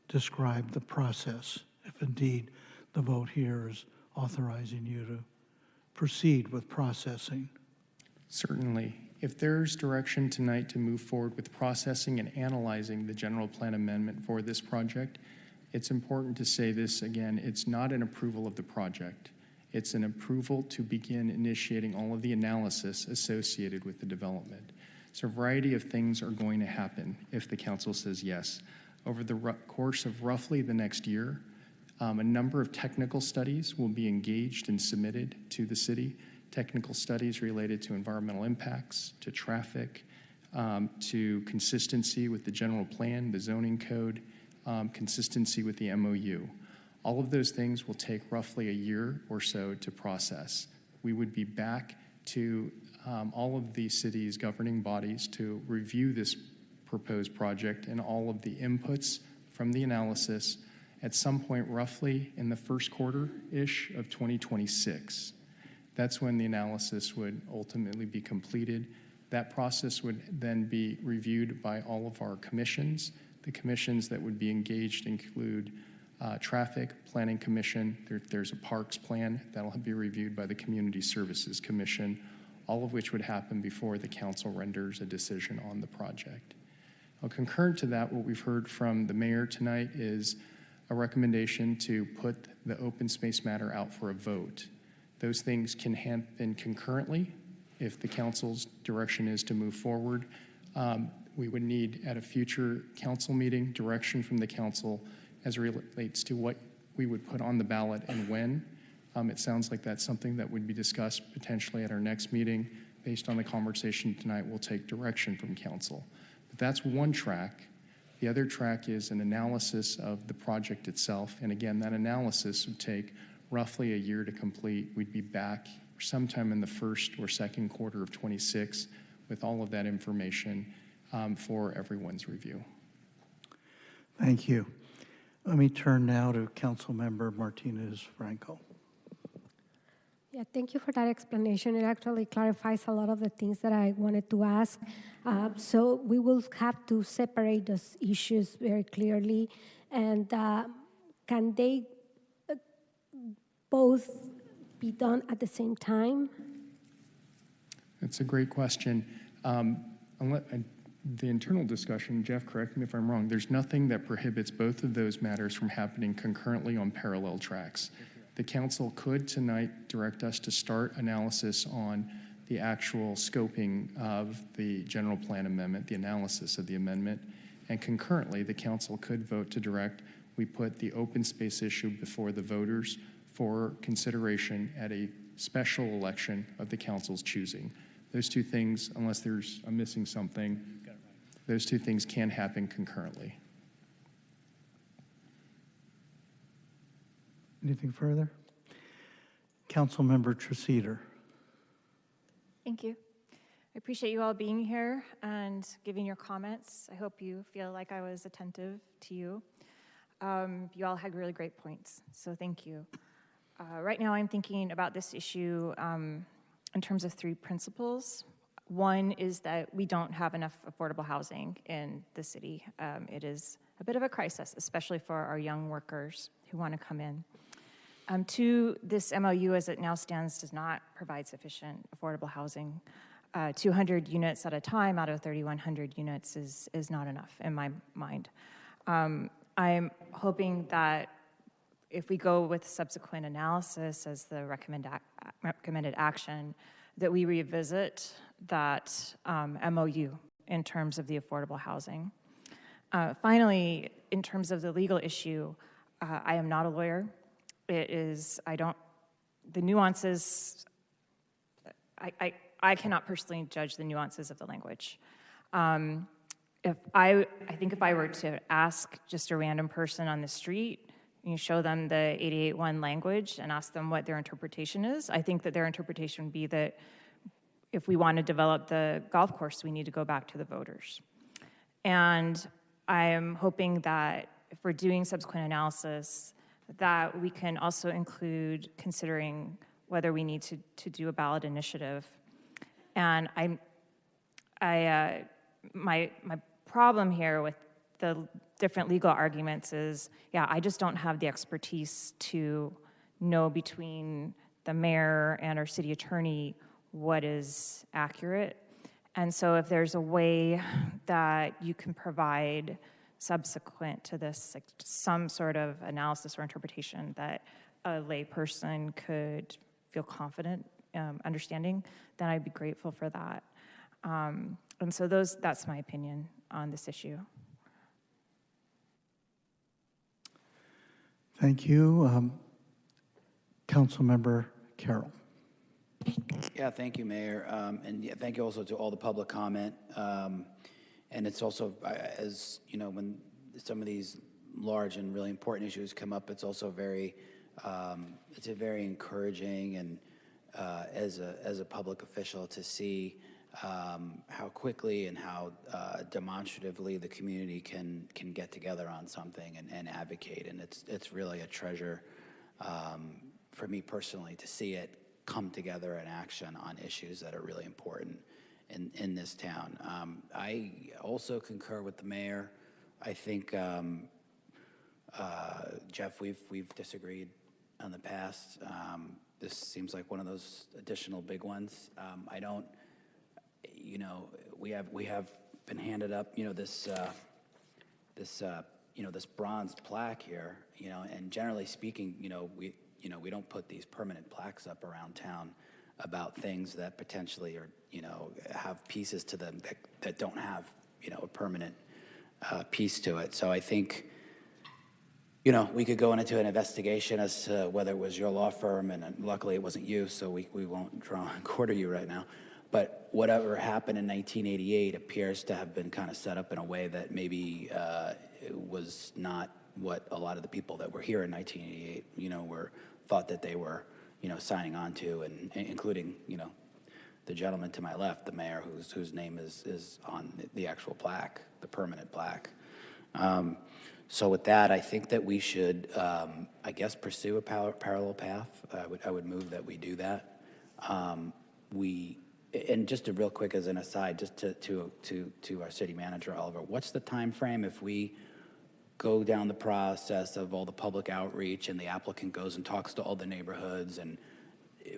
describe the process, if indeed the vote here is authorizing you to proceed with processing? Certainly. If there's direction tonight to move forward with processing and analyzing the general plan amendment for this project, it's important to say this again, it's not an approval of the project. It's an approval to begin initiating all of the analysis associated with the development. So a variety of things are going to happen if the council says yes. Over the course of roughly the next year, a number of technical studies will be engaged and submitted to the city. Technical studies related to environmental impacts, to traffic, to consistency with the general plan, the zoning code, consistency with the MOU. All of those things will take roughly a year or so to process. We would be back to all of the city's governing bodies to review this proposed project and all of the inputs from the analysis at some point roughly in the first quarter-ish of 2026. That's when the analysis would ultimately be completed. That process would then be reviewed by all of our commissions. The commissions that would be engaged include Traffic Planning Commission. There's a Parks Plan that'll be reviewed by the Community Services Commission, all of which would happen before the council renders a decision on the project. Now, concurrent to that, what we've heard from the mayor tonight is a recommendation to put the open space matter out for a vote. Those things can happen concurrently. If the council's direction is to move forward, we would need at a future council meeting direction from the council as it relates to what we would put on the ballot and when. It sounds like that's something that would be discussed potentially at our next meeting. Based on the conversation tonight, we'll take direction from council. But that's one track. The other track is an analysis of the project itself. And again, that analysis would take roughly a year to complete. We'd be back sometime in the first or second quarter of 26 with all of that information for everyone's review. Thank you. Let me turn now to Councilmember Martinez Franco. Yeah, thank you for that explanation. It actually clarifies a lot of the things that I wanted to ask. So we will have to separate those issues very clearly. And can they both be done at the same time? That's a great question. The internal discussion, Jeff, correct me if I'm wrong, there's nothing that prohibits both of those matters from happening concurrently on parallel tracks. The council could tonight direct us to start analysis on the actual scoping of the general plan amendment, the analysis of the amendment, and concurrently the council could vote to direct we put the open space issue before the voters for consideration at a special election of the council's choosing. Those two things, unless I'm missing something, those two things can happen concurrently. Anything further? Councilmember Treseder. Thank you. I appreciate you all being here and giving your comments. I hope you feel like I was attentive to you. You all had really great points, so thank you. Right now I'm thinking about this issue in terms of three principles. One is that we don't have enough affordable housing in the city. It is a bit of a crisis, especially for our young workers who want to come in. Two, this MOU as it now stands does not provide sufficient affordable housing. 200 units at a time out of 3,100 units is not enough in my mind. I'm hoping that if we go with subsequent analysis as the recommended action, that we revisit that MOU in terms of the affordable housing. Finally, in terms of the legal issue, I am not a lawyer. The nuances, I cannot personally judge the nuances of the language. I think if I were to ask just a random person on the street, you show them the 88.1 language and ask them what their interpretation is, I think that their interpretation would be that if we want to develop the golf course, we need to go back to the voters. And I am hoping that if we're doing subsequent analysis, that we can also include considering whether we need to do a ballot initiative. And my problem here with the different legal arguments is, yeah, I just don't have the expertise to know between the mayor and our city attorney what is accurate. And so if there's a way that you can provide subsequent to this, like some sort of analysis or interpretation that a lay person could feel confident understanding, then I'd be grateful for that. And so that's my opinion on this issue. Thank you. Councilmember Carroll. Yeah, thank you, Mayor. And yeah, thank you also to all the public comment. And it's also, as you know, when some of these large and really important issues come up, it's also very encouraging and as a public official to see how quickly and how demonstratively the community can get together on something and advocate. And it's really a treasure for me personally to see it come together in action on issues that are really important. in this town. I also concur with the mayor. I think, Jeff, we've disagreed in the past. This seems like one of those additional big ones. I don't, we have been handed up, this bronze plaque here, and generally speaking, we don't put these permanent plaques up around town about things that potentially are, have pieces to them that don't have, a permanent piece to it. So I think, we could go into an investigation as to whether it was your law firm, and luckily it wasn't you, so we won't draw and quarter you right now. But whatever happened in 1988 appears to have been kind of set up in a way that maybe it was not what a lot of the people that were here in 1988, thought that they were, signing on to, and including, the gentleman to my left, the mayor, whose name is on the actual plaque, the permanent plaque. So with that, I think that we should, I guess, pursue a parallel path. I would move that we do that. And just a real quick as an aside, just to our city manager, Oliver, what's the time frame if we go down the process of all the public outreach and the applicant goes and talks to all the neighborhoods, and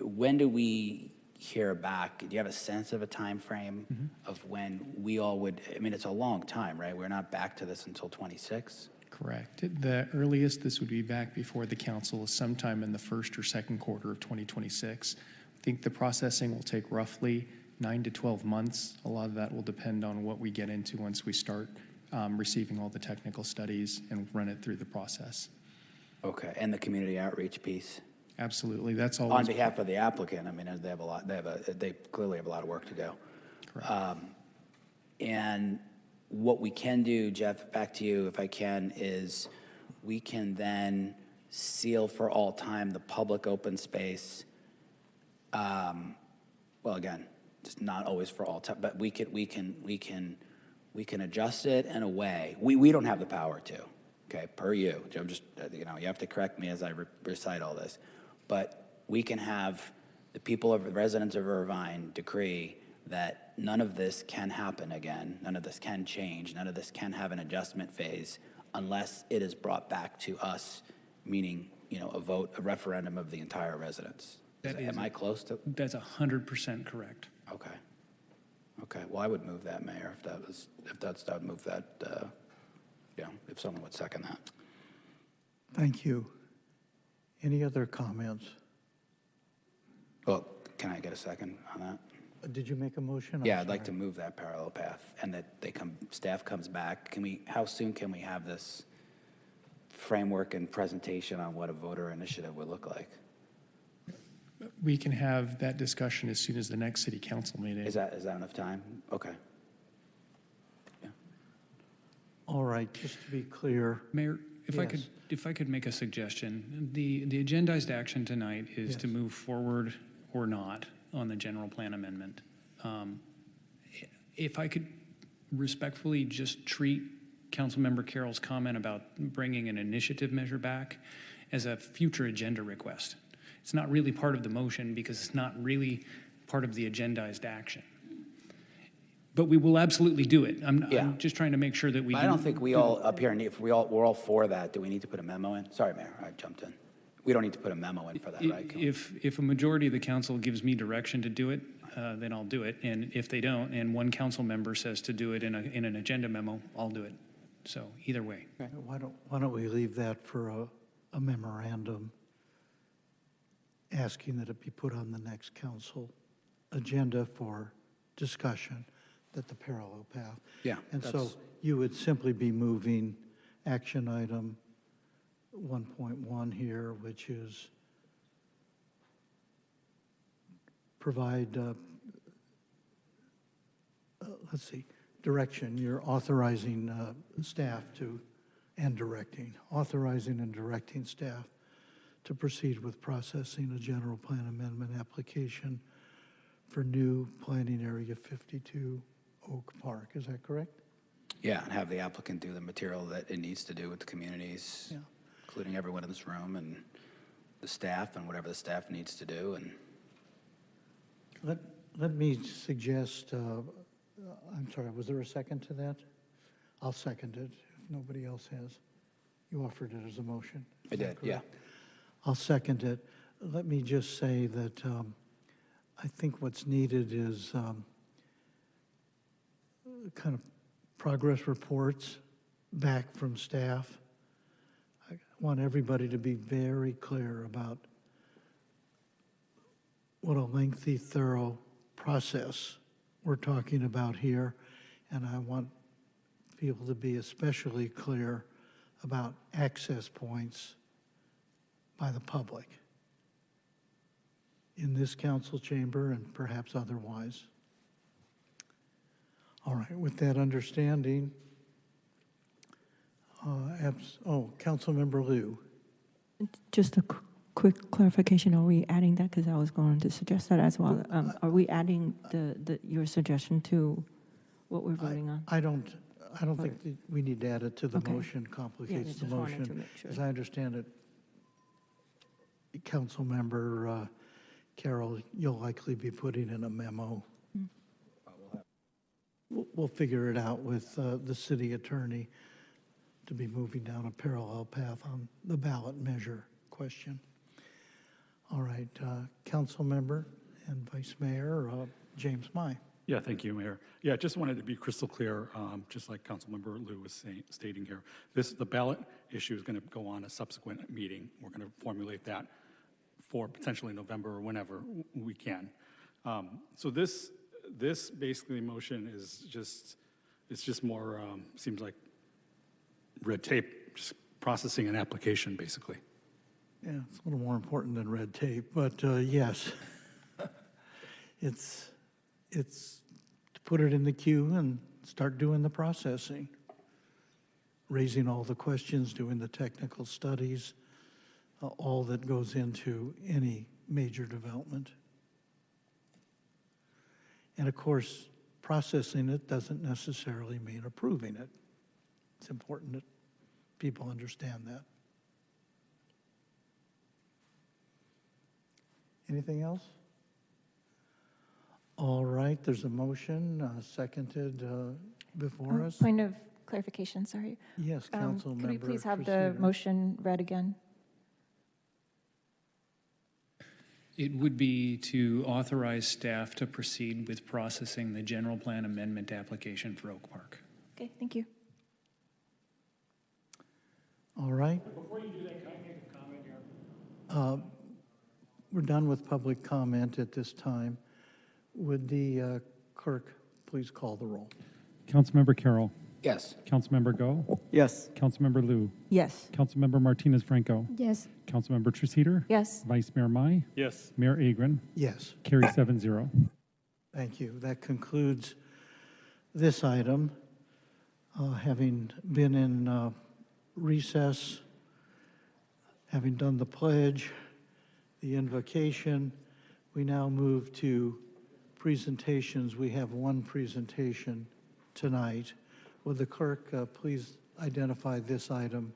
when do we hear back? Do you have a sense of a time frame of when we all would, I mean, it's a long time, right? We're not back to this until 26? Correct. The earliest this would be back before the council is sometime in the first or second quarter of 2026. I think the processing will take roughly 9 to 12 months. A lot of that will depend on what we get into once we start receiving all the technical studies and run it through the process. Okay, And the community outreach piece? Absolutely, that's all. On behalf of the applicant, I mean, they have a lot. They clearly have a lot of work to do. Correct. And what we can do, Jeff, back to you, if I can, is we can then seal for all time the public open space. Well, again, just not always for all time, but we can adjust it in a way. We don't have the power to. Okay, per you. I'm just, you have to correct me as I recite all this. But we can have the residents of Irvine decree that none of this can happen again, none of this can change, none of this can have an adjustment phase unless it is brought back to us, meaning, a referendum of the entire residents. Am I close to? That's 100% correct. Okay. Well, I would move that, Mayor, I would move that, if someone would second that. Thank you. Any other comments? Well, can I get a second on that? Did you make a motion? Yeah, I'd like to move that parallel path, and that staff comes back. How soon can we have this framework and presentation on what a voter initiative would look like? We can have that discussion as soon as the next city council meeting. Is that enough time? Okay. Yeah. All right, just to be clear. Mayor, if I could make a suggestion, the agendized action tonight is to move forward or not on the general plan amendment. If I could respectfully just treat Councilmember Carroll's comment about bringing an initiative measure back as a future agenda request. It's not really part of the motion because it's not really part of the agendized action. But we will absolutely do it. I'm just trying to make sure that we. I don't think we all up here, if we're all for that, do we need to put a memo in? Sorry, Mayor, I jumped in. We don't need to put a memo in for that, right? If a majority of the council gives me direction to do it, then I'll do it. And if they don't, and one council member says to do it in an agenda memo, I'll do it. So either way. Why don't we leave that for a memorandum asking that it be put on the next council agenda for discussion, that the parallel path. Yeah. And so you would simply be moving action item 1.1 here, which is provide, direction. You're authorizing staff authorizing and directing staff to proceed with processing a general plan amendment application for new planning area 52 Oak Park. Is that correct? Yeah, and have the applicant do the material that it needs to do with the communities, including everyone in this room and the staff and whatever the staff needs to do. And let me suggest, I'm sorry, was there a second to that? I'll second it if nobody else has. You offered it as a motion. I did, yeah. I'll second it. Let me just say that I think what's needed is kind of progress reports back from staff. I want everybody to be very clear about what a lengthy, thorough process we're talking about here, and I want people to be especially clear about access points by the public in this council chamber and perhaps otherwise. All right, with that understanding, Councilmember Liu. Just a quick clarification, are we adding that? Because I was going to suggest that as well. Are we adding your suggestion to what we're voting on? I don't think that we need to add it to the Okay. motion, complicates the just wanted to motion. make sure. As I understand it, Councilmember Carroll, you'll likely be putting in a memo. We'll figure it out with the city attorney to be moving down a parallel path on the ballot measure question. All right, Council Member and Vice Mayor James Mai. Yeah, thank you, Mayor. Yeah, just wanted to be crystal clear, just like Councilmember Liu was stating here. The ballot issue is going to go on a subsequent meeting. We're going to formulate that for potentially November or whenever we can. So this basically motion is just more, seems like red tape, just processing an application, basically. Yeah, it's a little more important than red tape, but yes, it's to put it in the queue and start doing the processing, raising all the questions, doing the technical studies, all that goes into any major development. And of course, processing it doesn't necessarily mean approving it. It's important that people understand that. Anything else? All right, there's a motion seconded before us. Point of clarification, sorry. Yes, Council Could we Member please have the Christina. motion read again? It would be to authorize staff to proceed with processing the general plan amendment application for Oak Park. Okay, thank you. All right. Before you do that, can I make a comment here? We're done with public comment at this time. Would the clerk please call the roll? Councilmember Carroll. Yes. Councilmember Go. Yes. Councilmember Liu. Yes. Councilmember Martinez Franco. Yes. Councilmember Treceder. Yes. Vice Mayor Mai. Yes. Mayor Agron. Yes. Carry 7-0. Thank you. That concludes this item. Having been in recess, having done the pledge, the invocation, we now move to presentations. We have one presentation tonight. Would the clerk please identify this item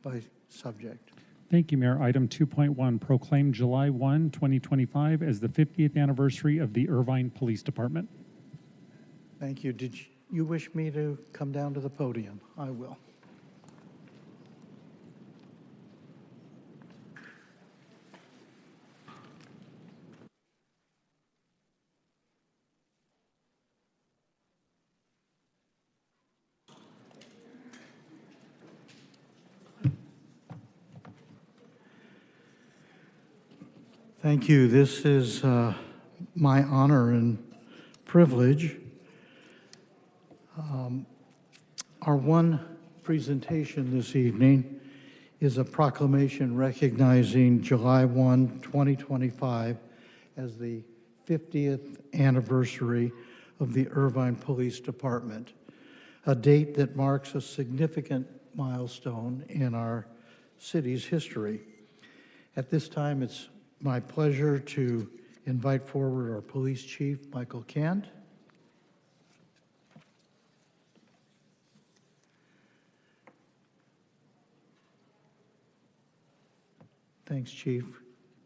by subject? Thank you, Mayor. Item 2.1, proclaim July 1, 2025 as the 50th anniversary of the Irvine Police Department. Thank you. Did you wish me to come down to the podium? I will. Thank you. This is my honor and privilege. Our one presentation this evening is a proclamation recognizing July 1, 2025 as the 50th anniversary of the Irvine Police Department, a date that marks a significant milestone in our city's history. At this time, it's my pleasure to invite forward our Police Chief, Michael Kent. Thanks, Chief.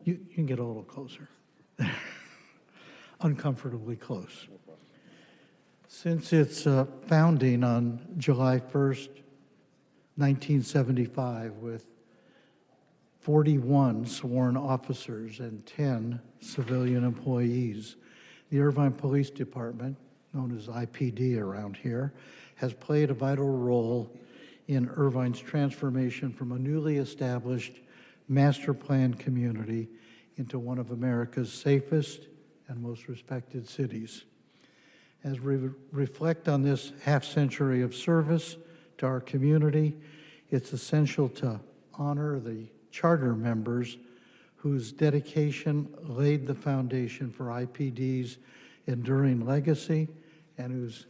You can get a little closer. uncomfortably close. Since its founding on July 1st, 1975, with 41 sworn officers and 10 civilian employees, the Irvine Police Department, known as IPD around here, has played a vital role in Irvine's transformation from a newly established master plan community into one of America's safest and most respected cities. As we reflect on this half-century of service to our community, it's essential to honor the charter members whose dedication laid the foundation for IPD's enduring legacy and whose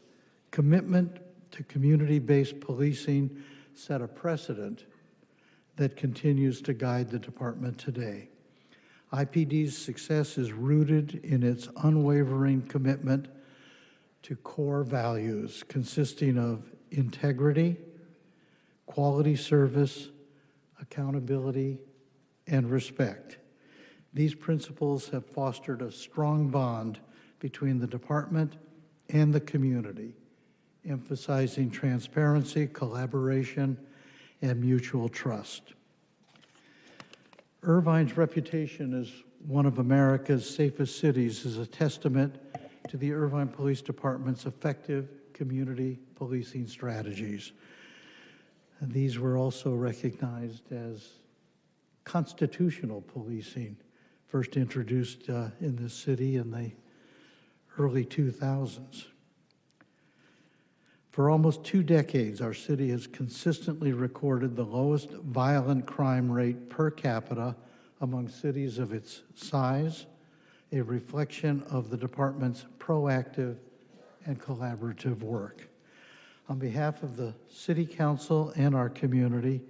commitment to community-based policing set a precedent that continues to guide the department today. IPD's success is rooted in its unwavering commitment to core values consisting of integrity, quality service, accountability, and respect. These principles have fostered a strong bond between the department and the community, emphasizing transparency, collaboration, and mutual trust. Irvine's reputation as one of America's safest cities is a testament to the Irvine Police Department's effective community policing strategies. And these were also recognized as constitutional policing, first introduced in this city in the early 2000s. For almost 2 decades, our city has consistently recorded the lowest violent crime rate per capita among cities of its size, a reflection of the department's proactive and collaborative work. On behalf of the City Council and our community,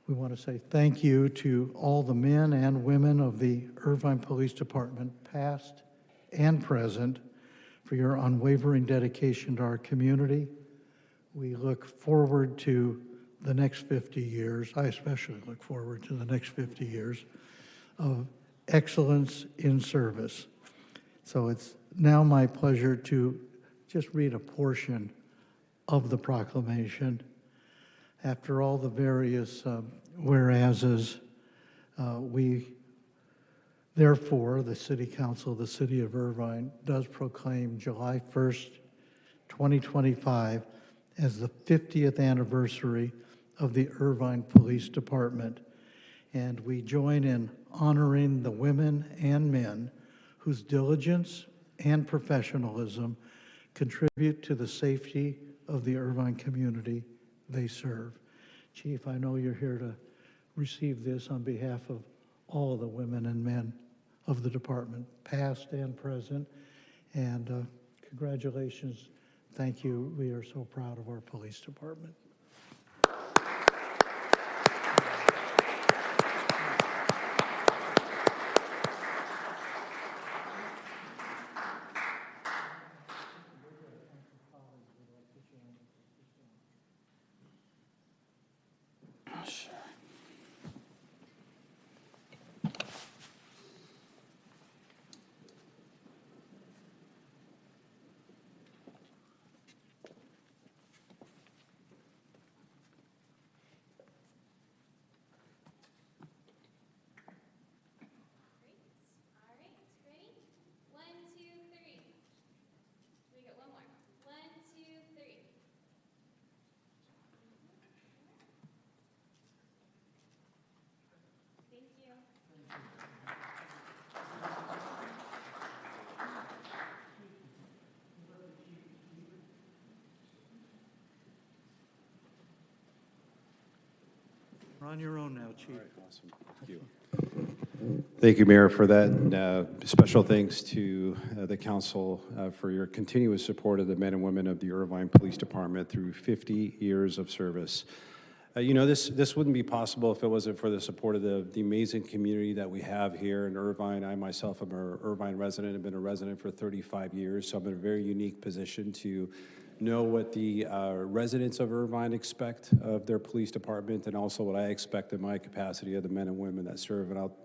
we want to say thank you to all the men and women of the Irvine Police Department, past and present, for your unwavering dedication to our community. We look forward to the next 50 years. I especially look forward to the next 50 years of excellence in service. So it's now my pleasure to just read a portion of the proclamation. After all the various whereases, we, therefore, the City Council of the City of Irvine does proclaim July 1st, 2025 as the 50th anniversary of the Irvine Police Department. And we join in honoring the women and men whose diligence and professionalism contribute to the safety of the Irvine community they serve. Chief, I know you're here to receive this on behalf of all the women and men of the department, past and present, and congratulations. Thank you. We are so proud of our police department. You're on your own now, Chief. All right, awesome. Thank you. Thank you, Mayor, for that. And special thanks to the council for your continuous support of the men and women of the Irvine Police Department through 50 years of service. You know, this wouldn't be possible if it wasn't for the support of the amazing community that we have here in Irvine. I myself am an Irvine resident. I've been a resident for 35 years, so I'm in a very unique position to know what the residents of Irvine expect of their police department and also what I expect in my capacity of the men and women that serve. And I'll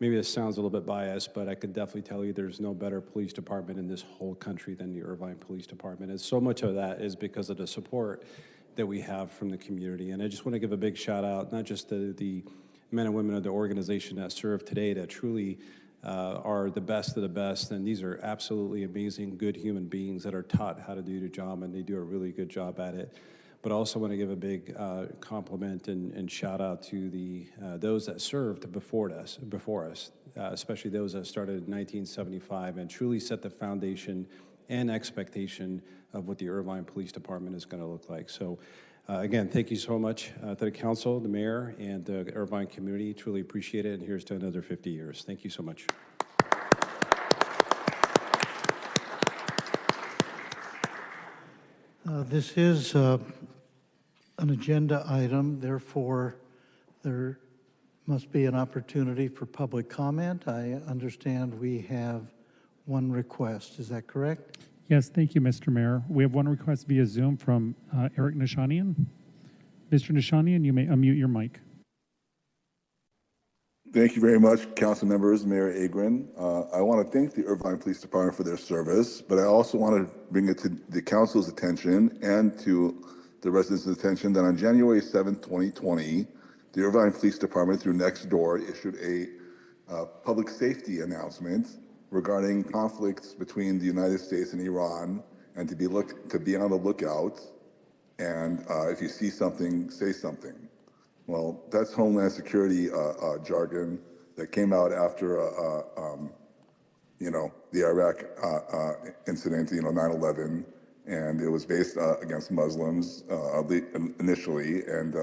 maybe this sounds a little bit biased, but I can definitely tell you there's no better police department in this whole country than the Irvine Police Department. And so much of that is because of the support that we have from the community. And I just want to give a big shout out, not just to the men and women of the organization that serve today that truly are the best of the best. And these are absolutely amazing, good human beings that are taught how to do the job, and they do a really good job at it. But I also want to give a big compliment and shout out to those that served before us, especially those that started in 1975 and truly set the foundation and expectation of what the Irvine Police Department is going to look like. So again, thank you so much to the council, the mayor, and the Irvine community. Truly appreciate it, and here's to another 50 years. Thank you so much. This is an agenda item, therefore there must be an opportunity for public comment. I understand we have one request. Is that correct? Yes, thank you, Mr. Mayor. We have one request via Zoom from Eric Nishanian. Mr. Nishanian, you may unmute your mic. Thank you very much, council members, Mayor Agrin. I want to thank the Irvine Police Department for their service, but I also want to bring it to the council's attention and to the residents' attention that on January 7th, 2020, the Irvine Police Department, through Nextdoor, issued a public safety announcement regarding conflicts between the United States and Iran, and to be on the lookout, and if you see something, say something. Well, that's Homeland Security jargon that came out after, the Iraq incident, 9/11, and it was based against Muslims initially, and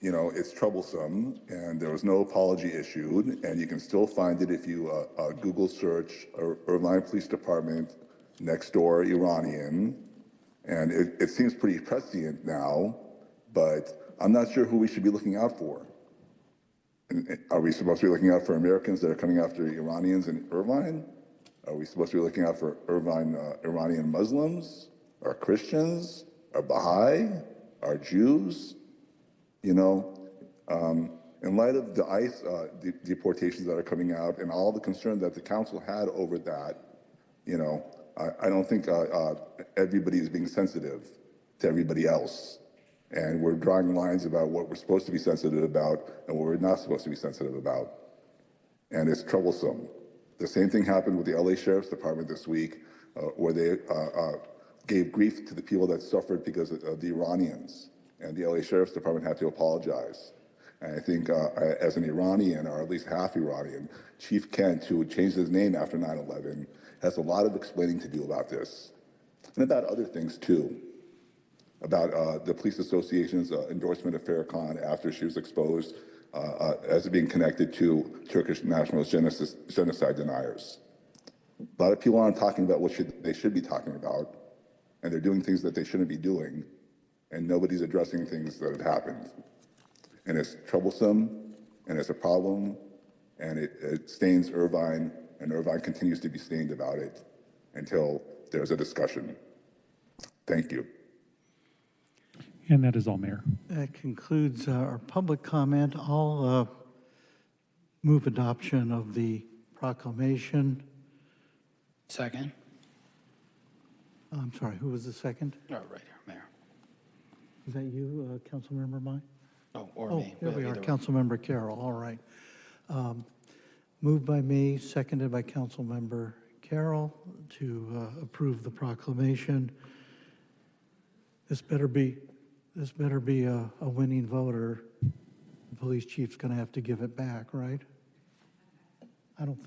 it's troublesome, and there was no apology issued, and you can still find it if you Google search Irvine Police Department Nextdoor Iranian, and it seems pretty prescient now, but I'm not sure who we should be looking out for. Are we supposed to be looking out for Americans that are coming after Iranians in Irvine? Are we supposed to be looking out for Iranian Muslims, or Christians, or Baha'i, or Jews? In light of the ICE deportations that are coming out and all the concern that the council had over that, I don't think everybody is being sensitive to everybody else. And we're drawing lines about what we're supposed to be sensitive about and what we're not supposed to be sensitive about. And it's troublesome. The same thing happened with the LA Sheriff's Department this week, where they gave grief to the people that suffered because of the Iranians. And the LA Sheriff's Department had to apologize. And I think as an Iranian, or at least half Iranian, Chief Kent, who changed his name after 9/11, has a lot of explaining to do about this. And about other things too. About the Police Association's endorsement of Farrakhan after she was exposed as being connected to Turkish nationalist genocide deniers. A lot of people aren't talking about what they should be talking about, and they're doing things that they shouldn't be doing, and nobody's addressing things that have happened. And it's troublesome, and it's a problem, and it stains Irvine, and Irvine continues to be stained about it until there's a discussion. Thank you. And that is all, Mayor. That concludes our public comment. I'll move adoption of the proclamation. Second. I'm sorry, who was the second? Oh, right here, Mayor. Is that you, Councilmember Mai? Or me. There we are, Either way. Councilmember Carroll, all right. Moved by me, seconded by Councilmember Carroll to approve the proclamation. This better be a winning vote, or the police chief's going to have to give it back, right? I don't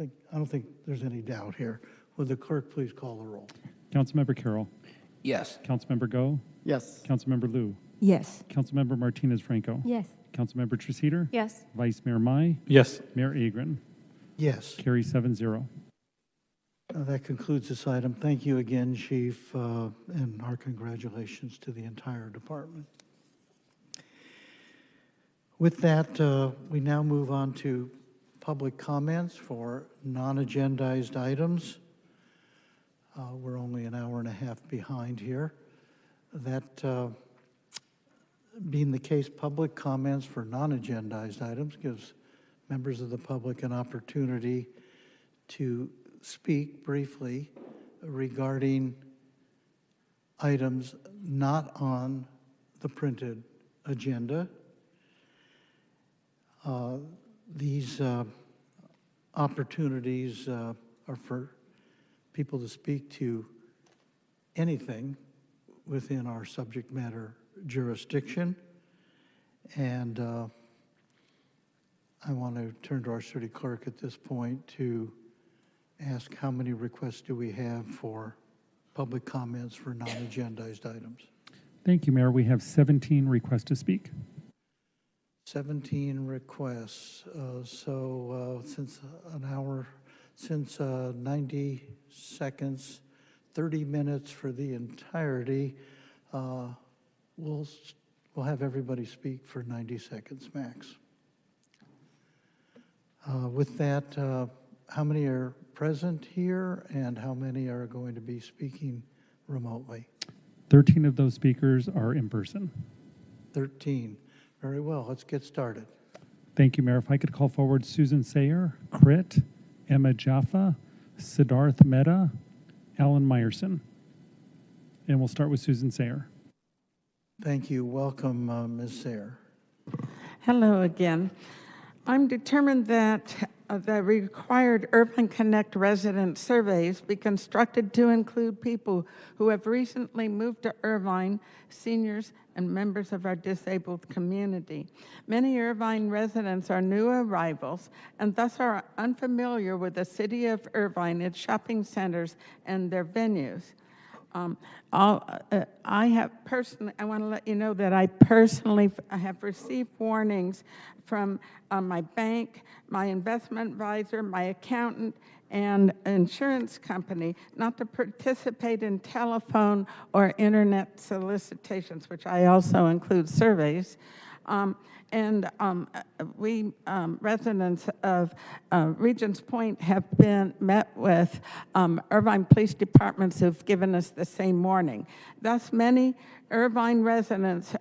think there's any doubt here. Would the clerk please call the roll? Councilmember Carroll. Yes. Councilmember Go. Yes. Councilmember Liu. Yes. Councilmember Martinez Franco. Yes. Councilmember Treseder. Yes. Vice Mayor Mai. Yes. Mayor Agrin. Yes. Carry 7-0. That concludes this item. Thank you again, Chief, and our congratulations to the entire department. With that, we now move on to public comments for non-agendized items. We're only an hour and a half behind here. That being the case, public comments for non-agendized items gives members of the public an opportunity to speak briefly regarding items not on the printed agenda. These opportunities are for people to speak to anything within our subject matter jurisdiction. And I want to turn to our city clerk at this point to ask how many requests do we have for public comments for non-agendized items? Thank you, Mayor. We have 17 requests to speak. 17 requests. Since 90 seconds, 30 minutes for the entirety, we'll have everybody speak for 90 seconds max. With that, how many are present here and how many are going to be speaking remotely? 13 of those speakers are in person. 13. Very well. Let's get started. Thank you, Mayor. If I could call forward Susan Sayer, Crit, Emma Jaffa, Siddharth Mehta, Alan Meyerson. And we'll start with Susan Sayer. Thank you. Welcome, Ms. Sayer. Hello again. I'm determined that the required Irvine Connect resident surveys be constructed to include people who have recently moved to Irvine, seniors, and members of our disabled community. Many Irvine residents are new arrivals and thus are unfamiliar with the city of Irvine, its shopping centers, and their venues. I want to let you know that I personally have received warnings from my bank, my investment advisor, my accountant, and insurance company not to participate in telephone or internet solicitations, which I also include surveys. We residents of Regents Point have been met with Irvine Police Departments who've given us the same warning. Thus, many Irvine residents,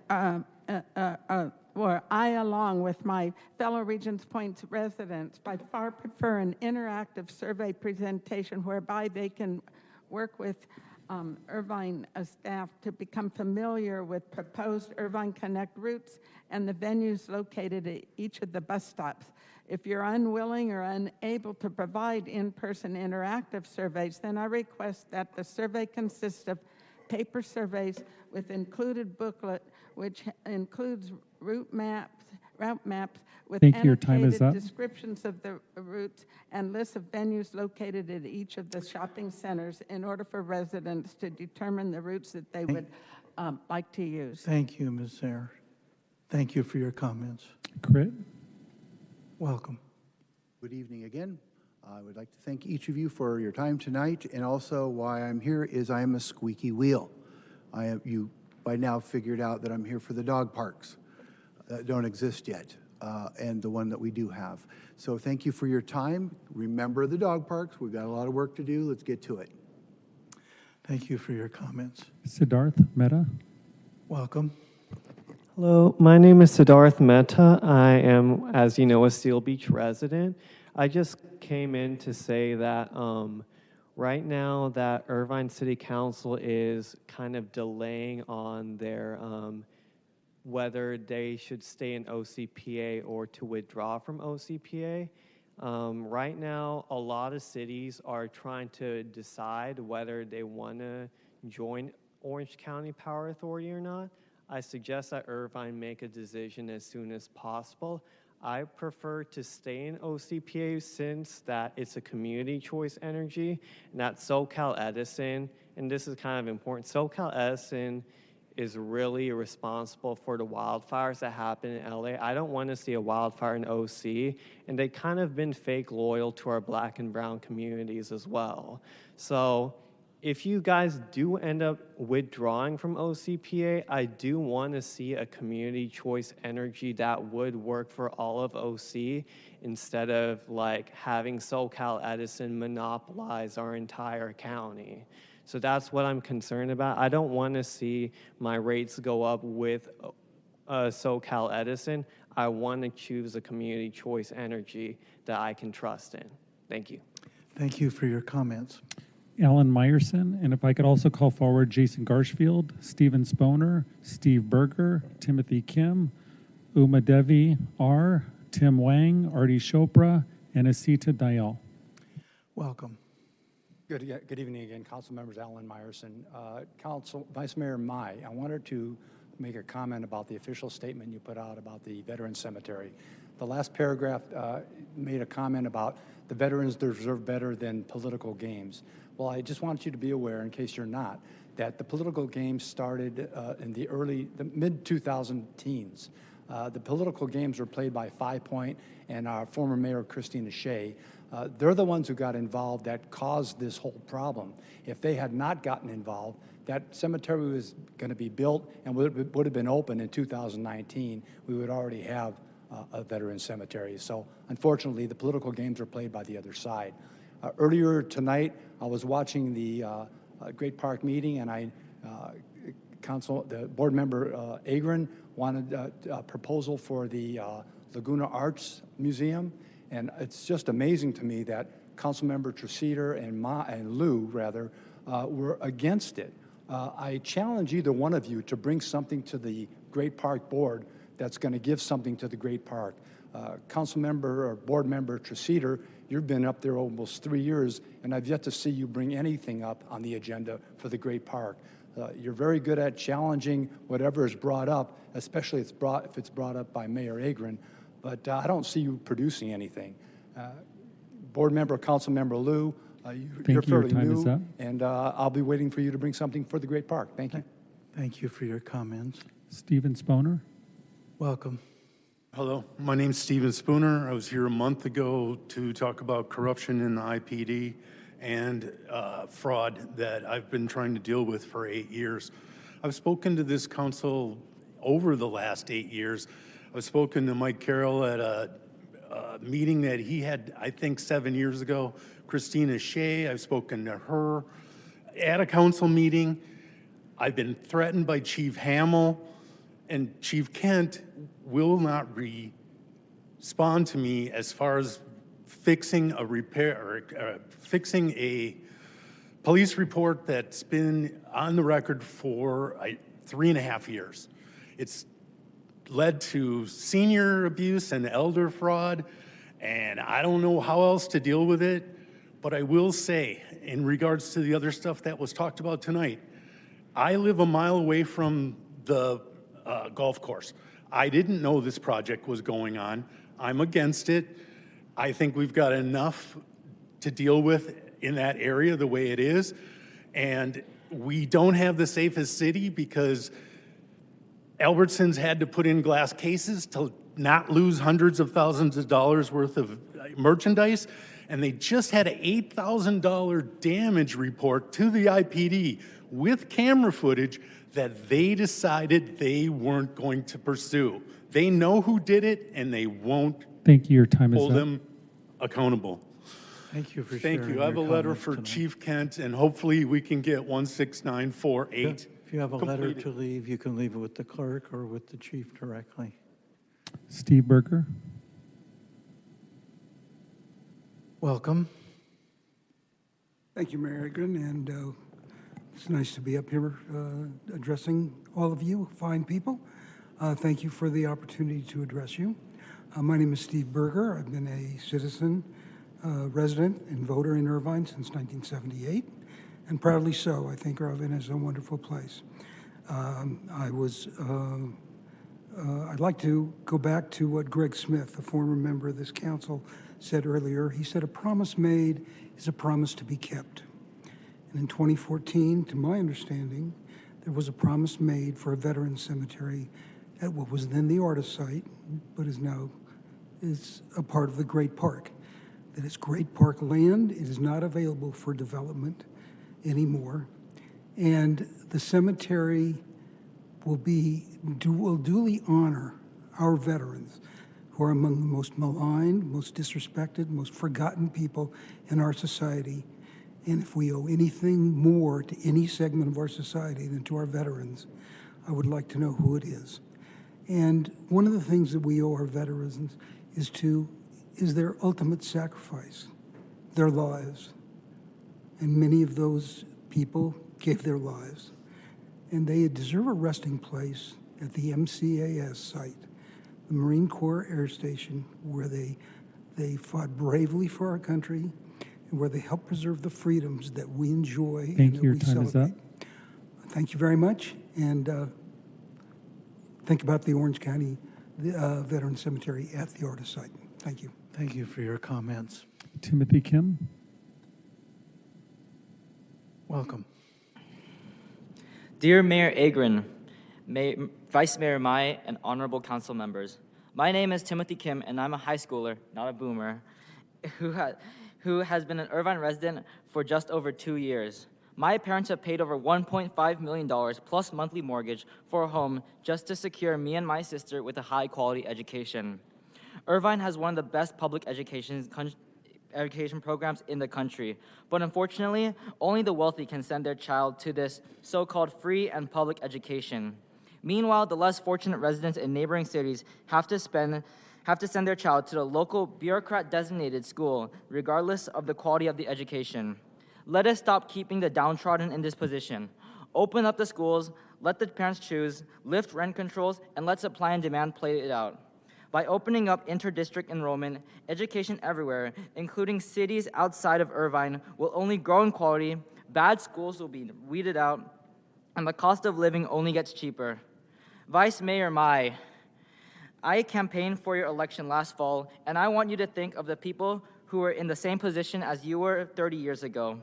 or I along with my fellow Regents Point residents, by far prefer an interactive survey presentation whereby they can work with Irvine staff to become familiar with proposed Irvine Connect routes and the venues located at each of the bus stops. If you're unwilling or unable to provide in-person interactive surveys, then I request that the survey consist of paper surveys with included booklet, which includes route maps with Thank you. Your time is annotated up. descriptions of the routes and lists of venues located at each of the shopping centers in order for residents to determine the routes that they would like to use. Thank you, Ms. Sayer. Thank you for your comments. Crit. Welcome. Good evening again. I would like to thank each of you for your time tonight, and also why I'm here is I am a squeaky wheel. You by now figured out that I'm here for the dog parks that don't exist yet, and the one that we do have. So thank you for your time. Remember the dog parks. We've got a lot of work to do. Let's get to it. Thank you for your comments. Siddharth Mehta. Welcome. Hello, my name is Siddharth Mehta. I am, as you know, a Steel Beach resident. I just came in to say that right now that Irvine City Council is kind of delaying on their whether they should stay in OCPA or to withdraw from OCPA. Right now, a lot of cities are trying to decide whether they want to join Orange County Power Authority or not. I suggest that Irvine make a decision as soon as possible. I prefer to stay in OCPA since that it's a community choice energy, and that SoCal Edison, and this is kind of important, SoCal Edison is really responsible for the wildfires that happen in LA. I don't want to see a wildfire in OC, and they kind of been fake loyal to our Black and brown communities as well. So if you guys do end up withdrawing from OCPA, I do want to see a community choice energy that would work for all of OC instead of like having SoCal Edison monopolize our entire county. So that's what I'm concerned about. I don't want to see my rates go up with SoCal Edison. I want to choose a community choice energy that I can trust in. Thank you. Thank you for your comments. Alan Meyerson, and if I could also call forward Jason Garshfield, Stephen Sponer, Steve Berger, Timothy Kim, Uma Devi R., Tim Wang, Artie Chopra, and Asita Dayal. Welcome. Good evening again, council members. Alan Meyerson. Vice Mayor Mai, I wanted to make a comment about the official statement you put out about the Veterans Cemetery. The last paragraph made a comment about the veterans deserve better than political games. Well, I just want you to be aware, in case you're not, that the political games started in the mid-2000 teens. The political games were played by 5 Point and our former mayor, Christina Shea. They're the ones who got involved that caused this whole problem. If they had not gotten involved, that cemetery was going to be built and would have been open in 2019. We would already have a veteran cemetery. So unfortunately, the political games were played by the other side. Earlier tonight, I was watching the Great Park meeting, and the board member Agron wanted a proposal for the Laguna Arts Museum, and it's just amazing to me that Councilmember Treseder and Lou were against it. I challenge either one of you to bring something to the Great Park Board that's going to give something to the Great Park. Councilmember or board member Treseder, you've been up there almost 3 years, and I've yet to see you bring anything up on the agenda for the Great Park. You're very good at challenging whatever is brought up, especially if it's brought up by Mayor Agron, but I don't see you producing anything. Board member, Councilmember Lou, you're fairly new, and I'll be waiting for you to bring something for the Great Park. Thank you. Thank you for your comments. Stephen Sponer. Welcome. Hello, my name's Stephen Spooner. I was here a month ago to talk about corruption in the IPD and fraud that I've been trying to deal with for 8 years. I've spoken to this council over the last 8 years. I've spoken to Mike Carroll at a meeting that he had, I think, 7 years ago. Christina Shea, I've spoken to her at a council meeting. I've been threatened by Chief Hamill, and Chief Kent will not respond to me as far as fixing a police report that's been on the record for 3.5 years. It's led to senior abuse and elder fraud, and I don't know how else to deal with it, but I will say, in regards to the other stuff that was talked about tonight, I live a mile away from the golf course. I didn't know this project was going on. I'm against it. I think we've got enough to deal with in that area the way it is, and we don't have the safest city because Albertsons had to put in glass cases to not lose hundreds of thousands of dollars worth of merchandise, and they just had an $8,000 damage report to the IPD with camera footage that they decided they weren't going to pursue. They know who did it, and they won't Thank you. Your time is hold up. them accountable. Thank you for Thank sharing you. I have a your letter comments for tonight. Chief Kent, and hopefully we can get 16948. If you have a letter completed. to leave, you can leave it with the clerk or with the chief directly. Steve Berger. Welcome. Thank you, Mayor Agron, and it's nice to be up here addressing all of you fine people. Thank you for the opportunity to address you. My name is Steve Berger. I've been a citizen, resident, and voter in Irvine since 1978, and proudly so. I think Irvine is a wonderful place. I'd like to go back to what Greg Smith, a former member of this council, said earlier. He said, "A promise made is a promise to be kept." And in 2014, to my understanding, there was a promise made for a veteran cemetery at what was then the artist site, but is a part of the Great Park. That is Great Park land. It is not available for development anymore. And the cemetery will duly honor our veterans, who are among the most maligned, most disrespected, most forgotten people in our society. And if we owe anything more to any segment of our society than to our veterans, I would like to know who it is. And one of the things that we owe our veterans is their ultimate sacrifice, their lives. And many of those people gave their lives. And they deserve a resting place at the MCAS site, the Marine Corps Air Station, where they fought bravely for our country and where they helped preserve the freedoms that we enjoy Thank and that you. we Your time is celebrate. up. Thank you very much, and think about the Orange County Veteran Cemetery at the Artis site. Thank you. Thank you for your comments. Timothy Kim. Welcome. Dear Mayor Agron, Vice Mayor Mai, and honorable council members, my name is Timothy Kim, and I'm a high schooler, not a boomer, who has been an Irvine resident for just over 2 years. My parents have paid over $1.5 million plus monthly mortgage for a home just to secure me and my sister with a high-quality education. Irvine has one of the best public education programs in the country, but unfortunately, only the wealthy can send their child to this so-called free and public education. Meanwhile, the less fortunate residents in neighboring cities have to send their child to the local bureaucrat-designated school, regardless of the quality of the education. Let us stop keeping the downtrodden in this position. Open up the schools, let the parents choose, lift rent controls, and let supply and demand play it out. By opening up inter-district enrollment, education everywhere, including cities outside of Irvine, will only grow in quality, bad schools will be weeded out, and the cost of living only gets cheaper. Vice Mayor Mai, I campaigned for your election last fall, and I want you to think of the people who were in the same position as you were 30 years ago.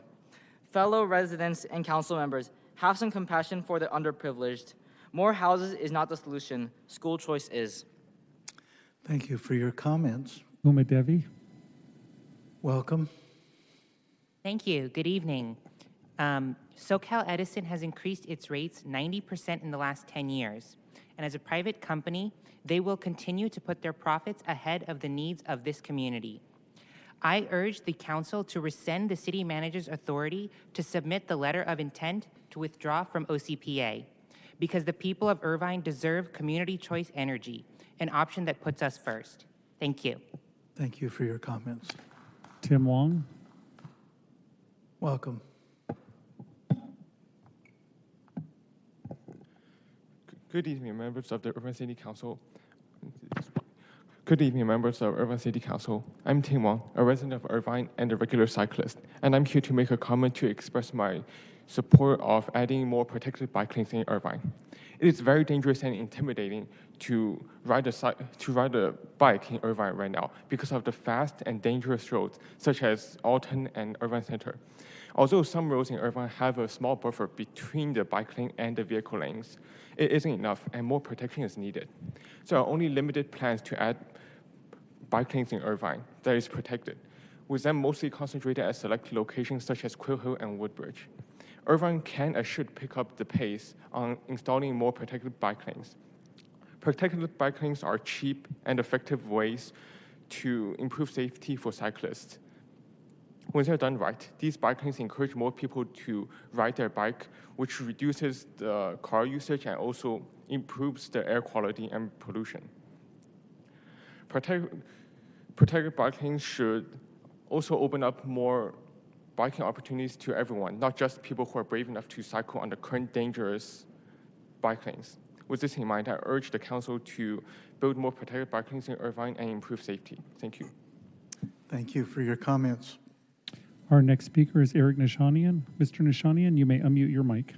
Fellow residents and council members, have some compassion for the underprivileged. More houses is not the solution. School choice is. Thank you for your comments. Uma Devi. Welcome. Thank you. Good evening. SoCal Edison has increased its rates 90% in the last 10 years. And as a private company, they will continue to put their profits ahead of the needs of this community. I urge the council to rescind the city manager's authority to submit the letter of intent to withdraw from OCPA, because the people of Irvine deserve community choice energy, an option that puts us first. Thank you. Thank you for your comments. Tim Wong. Welcome. Good evening, members of the Irvine City Council. Good evening, members of Irvine City Council. I'm Tim Wong, a resident of Irvine and a regular cyclist, and I'm here to make a comment to express my support of adding more protected bike lanes in Irvine. It is very dangerous and intimidating to ride a bike in Irvine right now because of the fast and dangerous roads such as Alton and Irvine Center. Although some roads in Irvine have a small buffer between the bike lane and the vehicle lanes, it isn't enough and more protection is needed. There are only limited plans to add bike lanes in Irvine that is protected, with them mostly concentrated at select locations such as Quill Hill and Woodbridge. Irvine can and should pick up the pace on installing more protected bike lanes. Protected bike lanes are cheap and effective ways to improve safety for cyclists. When they're done right, these bike lanes encourage more people to ride their bike, which reduces the car usage and also improves the air quality and pollution. Protected bike lanes should also open up more biking opportunities to everyone, not just people who are brave enough to cycle on the current dangerous bike lanes. With this in mind, I urge the council to build more protected bike lanes in Irvine and improve safety. Thank you. Thank you for your comments. Our next speaker is Eric Nishanian. Mr. Nishanian, you may unmute your mic.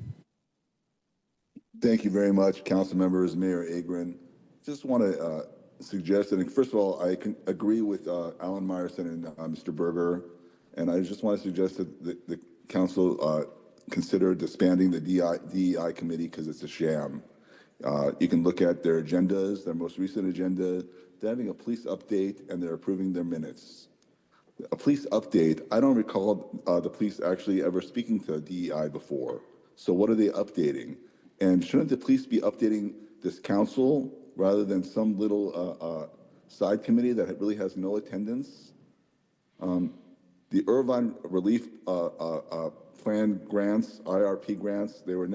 Thank you very much, council members, Mayor Agron. Just want to suggest that, first of all, I can agree with Alan Meyerson and Mr. Berger, and I just want to suggest that the council consider disbanding the DEI committee because it's a sham. You can look at their agendas, their most recent agenda. They're having a police update, and they're approving their minutes. A police update, I don't recall the police actually ever speaking to DEI before. So what are they updating? And shouldn't the police be updating this council rather than some little side committee that really has no attendance? The Irvine Relief planned grants, IRP grants. There was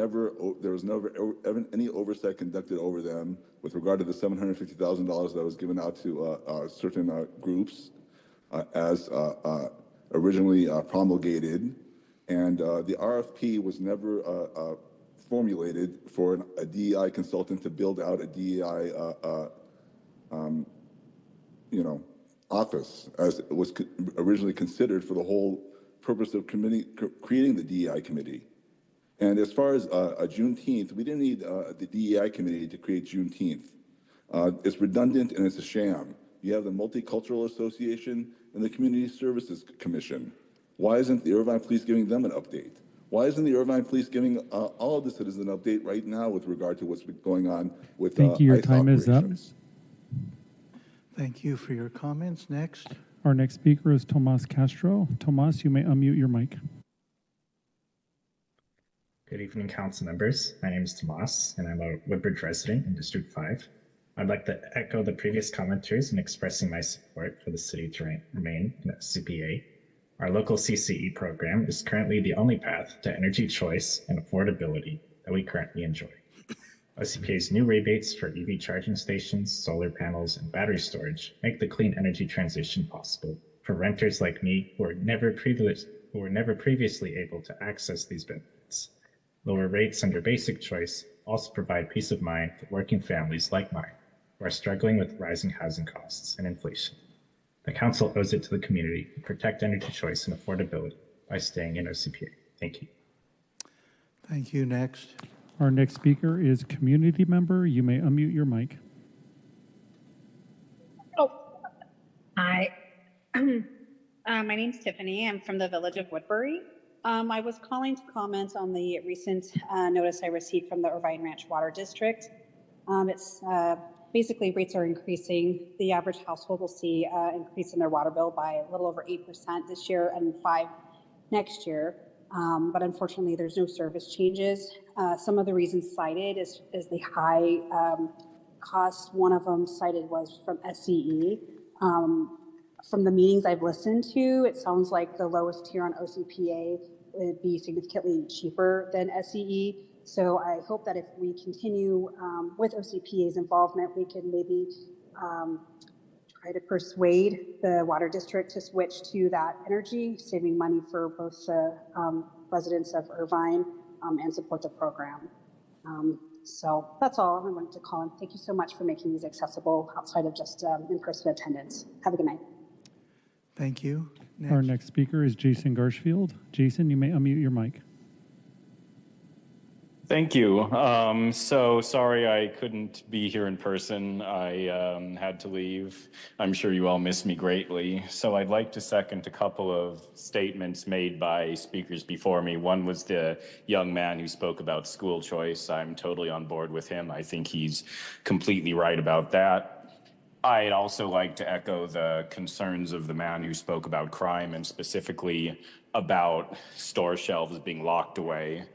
never any oversight conducted over them with regard to the $750,000 that was given out to certain groups as originally promulgated. And the RFP was never formulated for a DEI consultant to build out a DEI, office, as it was originally considered for the whole purpose of creating the DEI committee. And as far as Juneteenth, we didn't need the DEI committee to create Juneteenth. It's redundant and it's a sham. You have the Multicultural Association and the Community Services Commission. Why isn't the Irvine Police giving them an update? Why isn't the Irvine Police giving all of the citizens an update right now with regard to what's been going on with Thank you. Your ICE time is up. operations? Thank you for your comments. Next. Our next speaker is Tomas Castro. Tomas, you may unmute your mic. Good evening, council members. My name is Tomas, and I'm a Woodbridge resident in District 5. I'd like to echo the previous commenters in expressing my support for the city to remain in a CPA. Our local CCE program is currently the only path to energy choice and affordability that we currently enjoy. OCPA's new rebates for EV charging stations, solar panels, and battery storage make the clean energy transition possible for renters like me who were never previously able to access these benefits. Lower rates under basic choice also provide peace of mind for working families like mine who are struggling with rising housing costs and inflation. The council owes it to the community to protect energy choice and affordability by staying in OCPA. Thank you. Thank you. Next. Our next speaker is community member. You may unmute your mic. Hi. My name's Tiffany. I'm from the village of Woodbury. I was calling to comment on the recent notice I received from the Irvine Ranch Water District. It's basically rates are increasing. The average household will see an increase in their water bill by a little over 8% this year and 5% next year. But unfortunately, there's no service changes. Some of the reasons cited is the high cost. One of them cited was from SCE. From the meetings I've listened to, it sounds like the lowest tier on OCPA would be significantly cheaper than SCE. So I hope that if we continue with OCPA's involvement, we can maybe try to persuade the water district to switch to that energy, saving money for both the residents of Irvine and support the program. So that's all I wanted to call in. Thank you so much for making these accessible outside of just in-person attendance. Have a good night. Thank you. Our next speaker is Jason Garshfield. Jason, you may unmute your mic. Thank you. So sorry I couldn't be here in person. I had to leave. I'm sure you all miss me greatly. So I'd like to second a couple of statements made by speakers before me. One was the young man who spoke about school choice. I'm totally on board with him. I think he's completely right about that. I'd also like to echo the concerns of the man who spoke about crime and specifically about store shelves being locked away.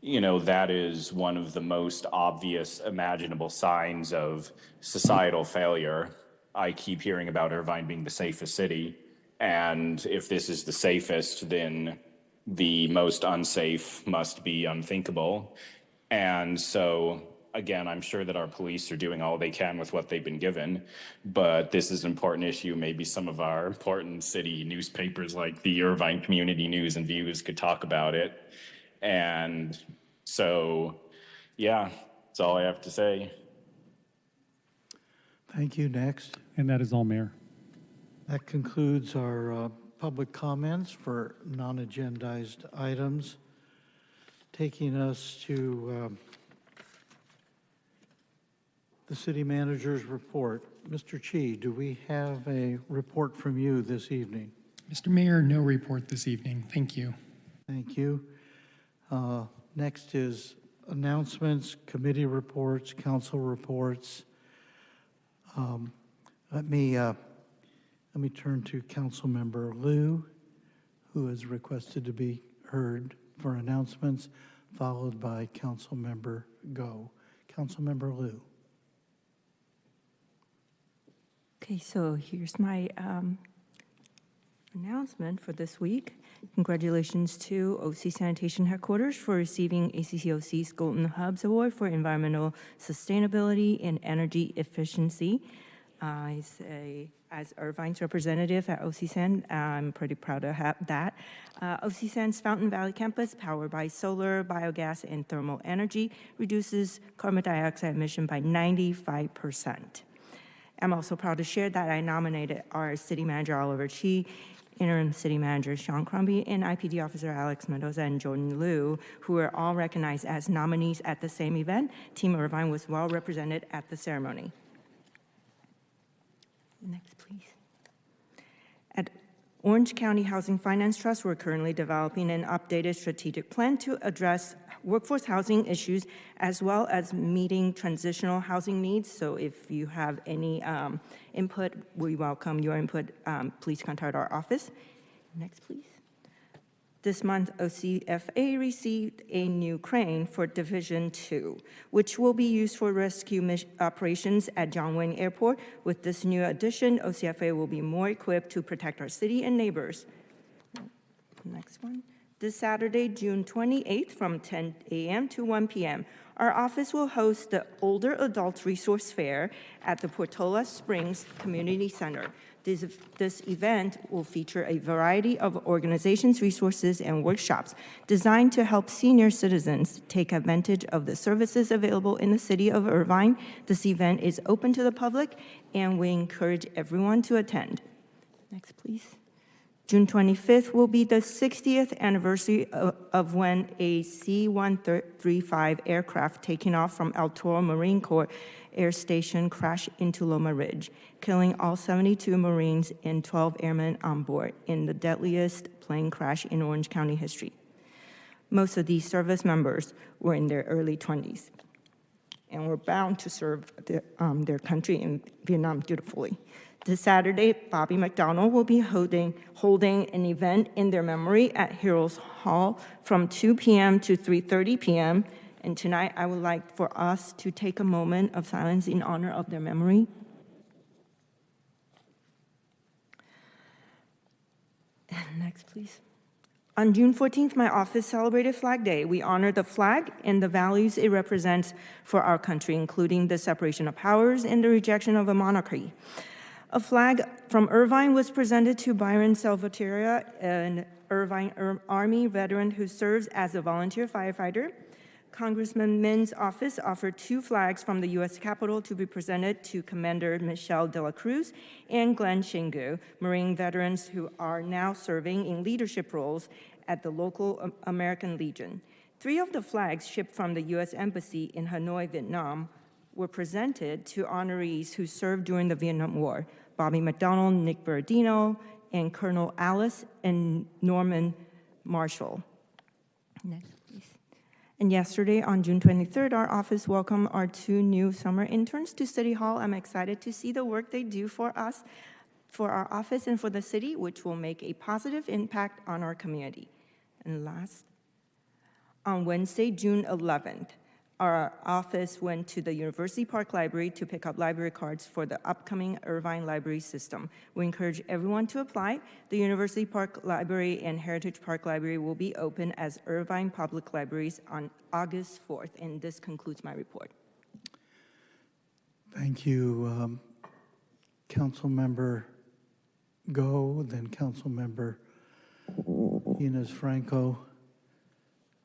You know, that is one of the most obvious imaginable signs of societal failure. I keep hearing about Irvine being the safest city, and if this is the safest, then the most unsafe must be unthinkable. And so, again, I'm sure that our police are doing all they can with what they've been given, but this is an important issue. Maybe some of our important city newspapers like the Irvine Community News and Views could talk about it. And so, yeah, that's all I have to say. Thank you. Next. And that is all, Mayor. That concludes our public comments for non-agendized items. Taking us to the city manager's report. Mr. Chi, do we have a report from you this evening? Mr. Mayor, no report this evening. Thank you. Thank you. Next is announcements, committee reports, council reports. Let me turn to Councilmember Liu, who is requested to be heard for announcements, followed by Councilmember Go. Councilmember Liu. Okay, so here's my announcement for this week. Congratulations to OC Sanitation Headquarters for receiving ACCOC's Golden Hubs Award for Environmental Sustainability and Energy Efficiency. I say, as Irvine's representative at OC San, I'm pretty proud to have that. OC San's Fountain Valley campus, powered by solar, biogas, and thermal energy, reduces carbon dioxide emission by 95%. I'm also proud to share that I nominated our city manager, Oliver Chi, interim city manager, Sean Crombie, and IPD officer, Alex Mendoza and Jordan Liu, who were all recognized as nominees at the same event. Team Irvine was well represented at the ceremony. Next, please. At Orange County Housing Finance Trust, we're currently developing an updated strategic plan to address workforce housing issues as well as meeting transitional housing needs. So if you have any input, we welcome your input. Please contact our office. Next, please. This month, OCFA received a new crane for Division 2, which will be used for rescue operations at John Wayne Airport. With this new addition, OCFA will be more equipped to protect our city and neighbors. Next one. This Saturday, June 28th, from 10 a.m. to 1 p.m., our office will host the Older Adults Resource Fair at the Portola Springs Community Center. This event will feature a variety of organizations, resources, and workshops designed to help senior citizens take advantage of the services available in the city of Irvine. This event is open to the public, and we encourage everyone to attend. Next, please. June 25th will be the 60th anniversary of when a C-135 aircraft taking off from El Toro Marine Corps Air Station crashed into Loma Ridge, killing all 72 Marines and 12 airmen on board in the deadliest plane crash in Orange County history. Most of these service members were in their early 20s and were bound to serve their country in Vietnam dutifully. This Saturday, Bobby McDonald will be holding an event in their memory at Heroes Hall from 2 p.m. to 3:30 p.m. And tonight, I would like for us to take a moment of silence in honor of their memory. And next, please. On June 14th, my office celebrated Flag Day. We honor the flag and the values it represents for our country, including the separation of powers and the rejection of a monarchy. A flag from Irvine was presented to Byron Salvatierra, an Irvine Army veteran who serves as a volunteer firefighter. Congressman Min's office offered 2 flags from the U.S. Capitol to be presented to Commander Michelle De La Cruz and Glenn Shingu, Marine veterans who are now serving in leadership roles at the local American Legion. 3 of the flags shipped from the U.S. Embassy in Hanoi, Vietnam, were presented to honorees who served during the Vietnam War: Bobby McDonald, Nick Bernardino, and Colonel Alice and Norman Marshall. Next, please. And yesterday, on June 23rd, our office welcomed our 2 new summer interns to City Hall. I'm excited to see the work they do for us, for our office, and for the city, which will make a positive impact on our community. And last, on Wednesday, June 11th, our office went to the University Park Library to pick up library cards for the upcoming Irvine Library System. We encourage everyone to apply. The University Park Library and Heritage Park Library will be open as Irvine Public Libraries on August 4th, and this concludes my report. Thank you, Councilmember Go, then Councilmember Inez Franco,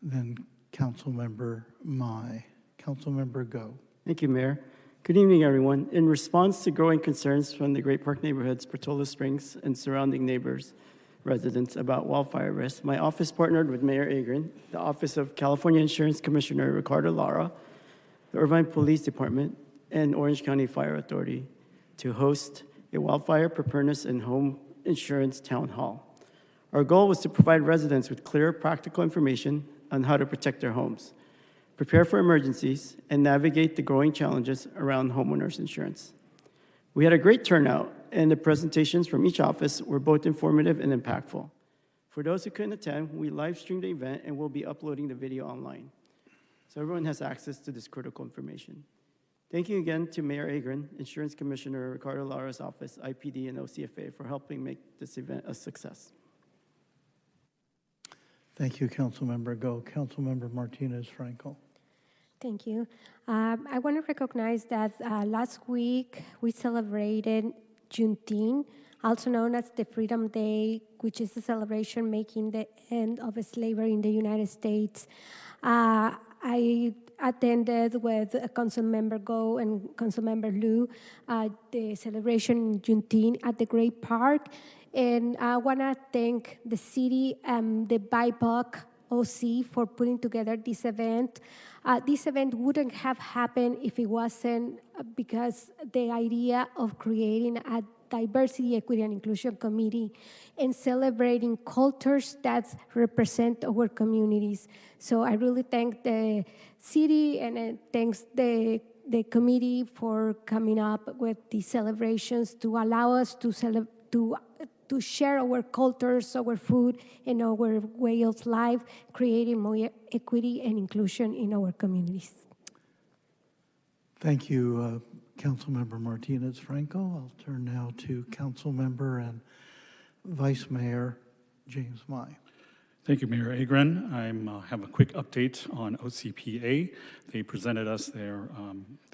then Councilmember Mai. Councilmember Go. Thank you, Mayor. Good evening, everyone. In response to growing concerns from the Great Park neighborhoods, Portola Springs, and surrounding neighbors, residents about wildfire risk, my office partnered with Mayor Agron, the Office of California Insurance Commissioner Ricardo Lara, the Irvine Police Department, and Orange County Fire Authority to host a wildfire preparedness and home insurance town hall. Our goal was to provide residents with clear, practical information on how to protect their homes, prepare for emergencies, and navigate the growing challenges around homeowners insurance. We had a great turnout, and the presentations from each office were both informative and impactful. For those who couldn't attend, we live-streamed the event and will be uploading the video online, so everyone has access to this critical information. Thank you again to Mayor Agron, Insurance Commissioner Ricardo Lara's office, IPD, and OCFA for helping make this event a success. Thank you, Councilmember Go. Councilmember Martinez Franco. Thank you. I want to recognize that last week we celebrated Juneteenth, also known as the Freedom Day, which is a celebration making the end of slavery in the United States. I attended with Councilmember Go and Councilmember Liu the celebration in Juneteenth at the Great Park. And I want to thank the city and the BIPOC OC for putting together this event. This event wouldn't have happened if it wasn't because the idea of creating a diversity, equity, and inclusion committee and celebrating cultures that represent our communities. So I really thank the city and thanks the committee for coming up with these celebrations to allow us to share our cultures, our food, and our way of life, creating more equity and inclusion in our communities. Thank you, Councilmember Martinez Franco. I'll turn now to Councilmember and Vice Mayor James Mai. Thank you, Mayor Agron. I have a quick update on OCPA. They presented us their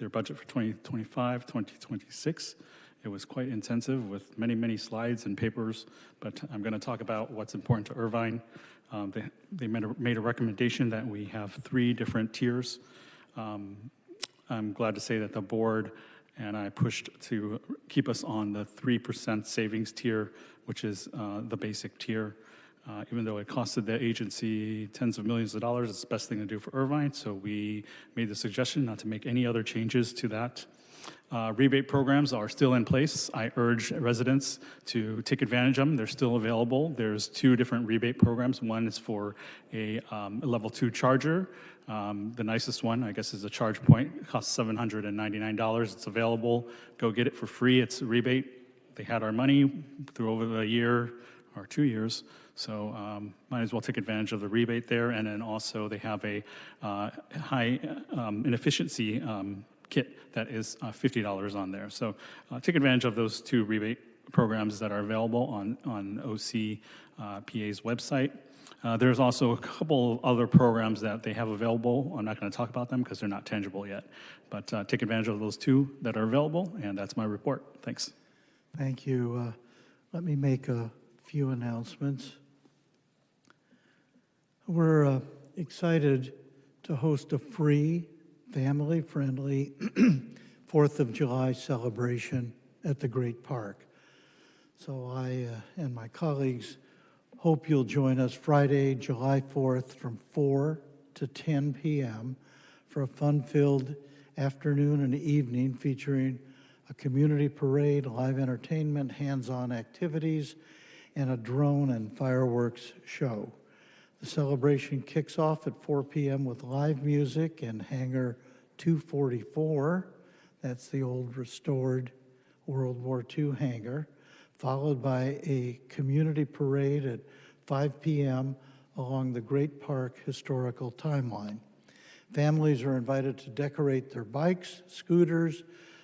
budget for 2025, 2026. It was quite intensive with many, many slides and papers, but I'm going to talk about what's important to Irvine. They made a recommendation that we have 3 different tiers. I'm glad to say that the board and I pushed to keep us on the 3% savings tier, which is the basic tier. Even though it costed the agency tens of millions of dollars, it's the best thing to do for Irvine, so we made the suggestion not to make any other changes to that. Rebate programs are still in place. I urge residents to take advantage of them. They're still available. There's 2 different rebate programs. One is for a level 2 charger. The nicest one, I guess, is a charge point. It costs $799. It's available. Go get it for free. It's a rebate. They had our money through over a year or 2 years. So might as well take advantage of the rebate there. And then also they have a high inefficiency kit that is $50 on there. So take advantage of those 2 rebate programs that are available on OCPA's website. There's also a couple other programs that they have available. I'm not going to talk about them because they're not tangible yet. But take advantage of those 2 that are available, and that's my report. Thanks. Thank you. Let me make a few announcements. We're excited to host a free, family-friendly 4th of July celebration at the Great Park. So I and my colleagues hope you'll join us Friday, July 4th from 4 to 10 p.m. for a fun-filled afternoon and evening featuring a community parade, live entertainment, hands-on activities, and a drone and fireworks show. The celebration kicks off at 4 p.m. with live music in Hangar 244. That's the old restored World War II hangar, followed by a community parade at 5 p.m. along the Great Park historical timeline. Families are invited to decorate their bikes, scooters,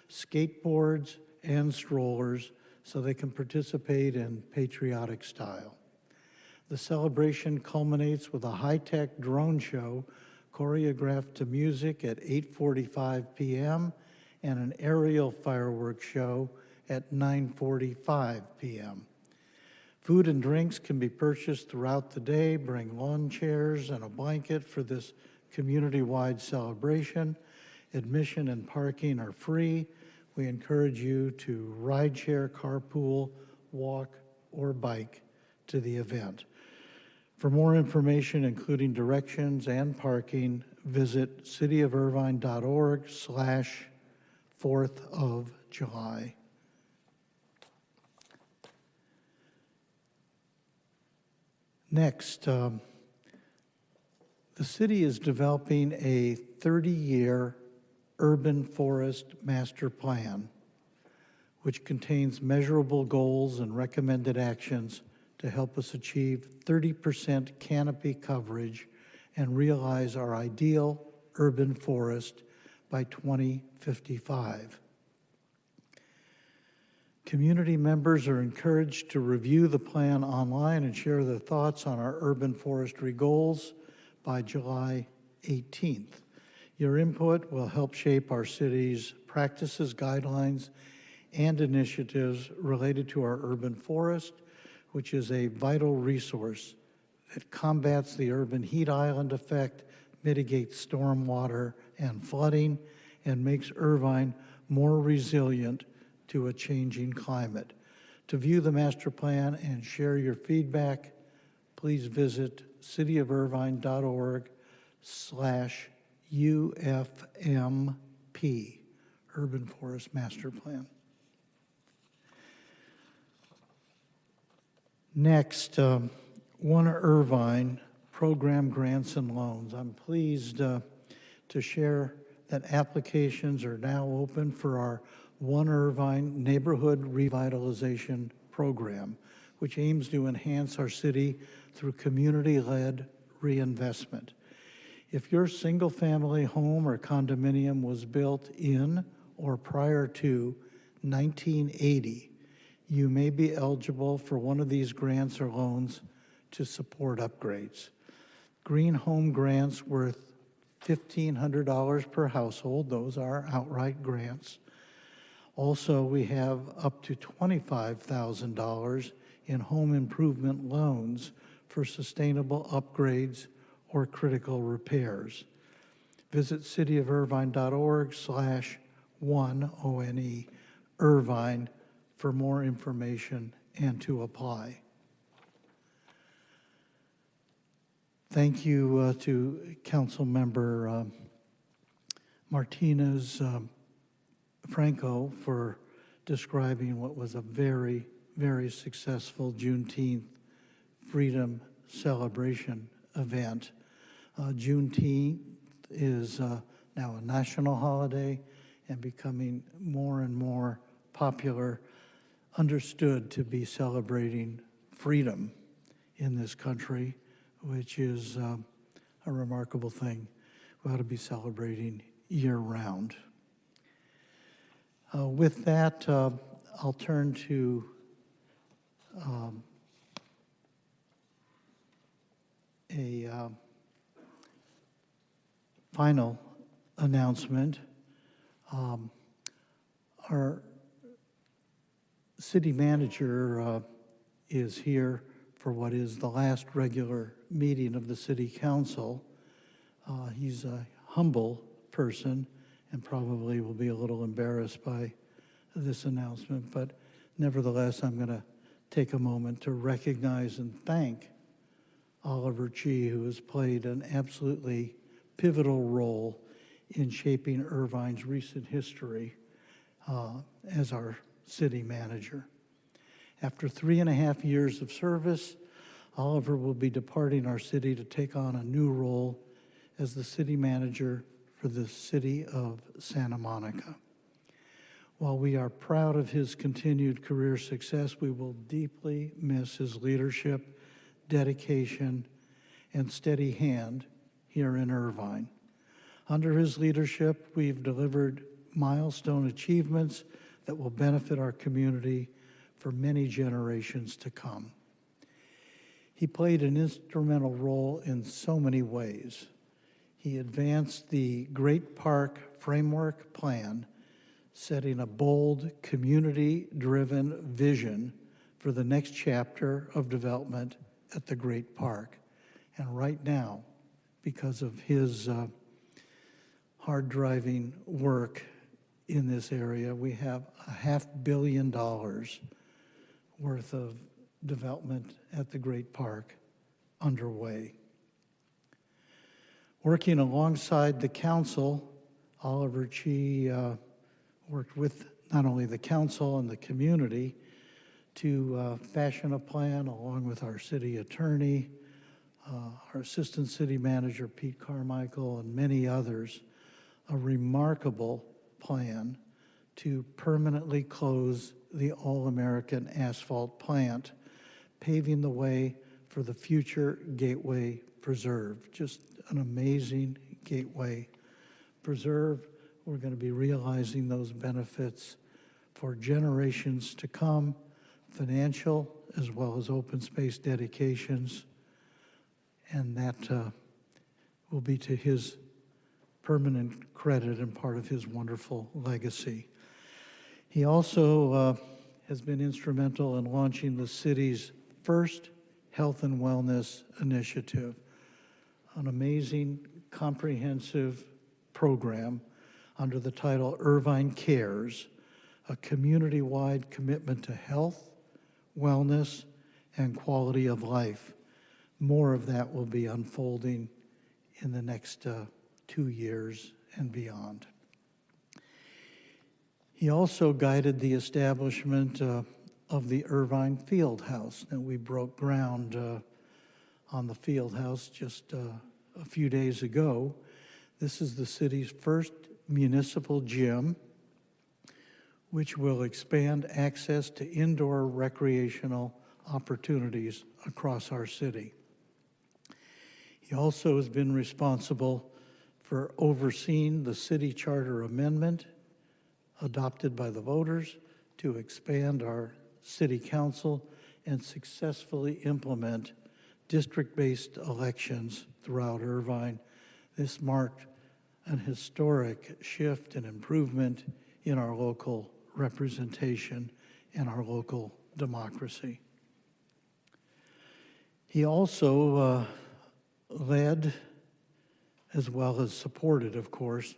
skateboards, and strollers so they can participate in patriotic style. The celebration culminates with a high-tech drone show choreographed to music at 8:45 p.m. and an aerial fireworks show at 9:45 p.m. Food and drinks can be purchased throughout the day. Bring lawn chairs and a blanket for this community-wide celebration. Admission and parking are free. We encourage you to ride share, carpool, walk, or bike to the event. For more information, including directions and parking, visit cityofirvine.org/4th of July. Next, the city is developing a 30-year urban forest master plan, which contains measurable goals and recommended actions to help us achieve 30% canopy coverage and realize our ideal urban forest by 2055. Community members are encouraged to review the plan online and share their thoughts on our urban forestry goals by July 18th. Your input will help shape our city's practices, guidelines, and initiatives related to our urban forest, which is a vital resource that combats the urban heat island effect, mitigates stormwater and flooding, and makes Irvine more resilient to a changing climate. To view the master plan and share your feedback, please visit cityofirvine.org/UFMP, Urban Forest Master Plan. Next, One Irvine Program Grants and Loans. I'm pleased to share that applications are now open for our One Irvine Neighborhood Revitalization Program, which aims to enhance our city through community-led reinvestment. If your single-family home or condominium was built in or prior to 1980, you may be eligible for one of these grants or loans to support upgrades. Green Home grants worth $1,500 per household. Those are outright grants. Also, we have up to $25,000 in home improvement loans for sustainable upgrades or critical repairs. Visit cityofirvine.org/1 Irvine for more information and to apply. Thank you to Councilmember Martinez Franco for describing what was a very, very successful Juneteenth Freedom Celebration event. Juneteenth is now a national holiday and becoming more and more popular, understood to be celebrating freedom in this country, which is a remarkable thing. We ought to be celebrating year-round. With that, I'll turn to a final announcement. Our city manager is here for what is the last regular meeting of the City Council. He's a humble person and probably will be a little embarrassed by this announcement, but nevertheless, I'm going to take a moment to recognize and thank Oliver Chi, who has played an absolutely pivotal role in shaping Irvine's recent history as our city manager. After 3.5 years of service, Oliver will be departing our city to take on a new role as the city manager for the city of Santa Monica. While we are proud of his continued career success, we will deeply miss his leadership, dedication, and steady hand here in Irvine. Under his leadership, we've delivered milestone achievements that will benefit our community for many generations to come. He played an instrumental role in so many ways. He advanced the Great Park Framework Plan, setting a bold, community-driven vision for the next chapter of development at the Great Park. And right now, because of his hard-driving work in this area, we have $500 million worth of development at the Great Park underway. Working alongside the council, Oliver Chi worked with not only the council and the community to fashion a plan along with our city attorney, our assistant city manager, Pete Carmichael, and many others, a remarkable plan to permanently close the All-American Asphalt plant, paving the way for the future Gateway Preserve. Just an amazing Gateway Preserve. We're going to be realizing those benefits for generations to come, financial as well as open space dedications, and that will be to his permanent credit and part of his wonderful legacy. He also has been instrumental in launching the city's first health and wellness initiative, an amazing, comprehensive program under the title Irvine Cares, a community-wide commitment to health, wellness, and quality of life. More of that will be unfolding in the next 2 years and beyond. He also guided the establishment of the Irvine Field House. And we broke ground on the Field House just a few days ago. This is the city's first municipal gym, which will expand access to indoor recreational opportunities across our city. He also has been responsible for overseeing the city charter amendment adopted by the voters to expand our city council and successfully implement district-based elections throughout Irvine. This marked an historic shift and improvement in our local representation and our local democracy. He also led, as well as supported, of course,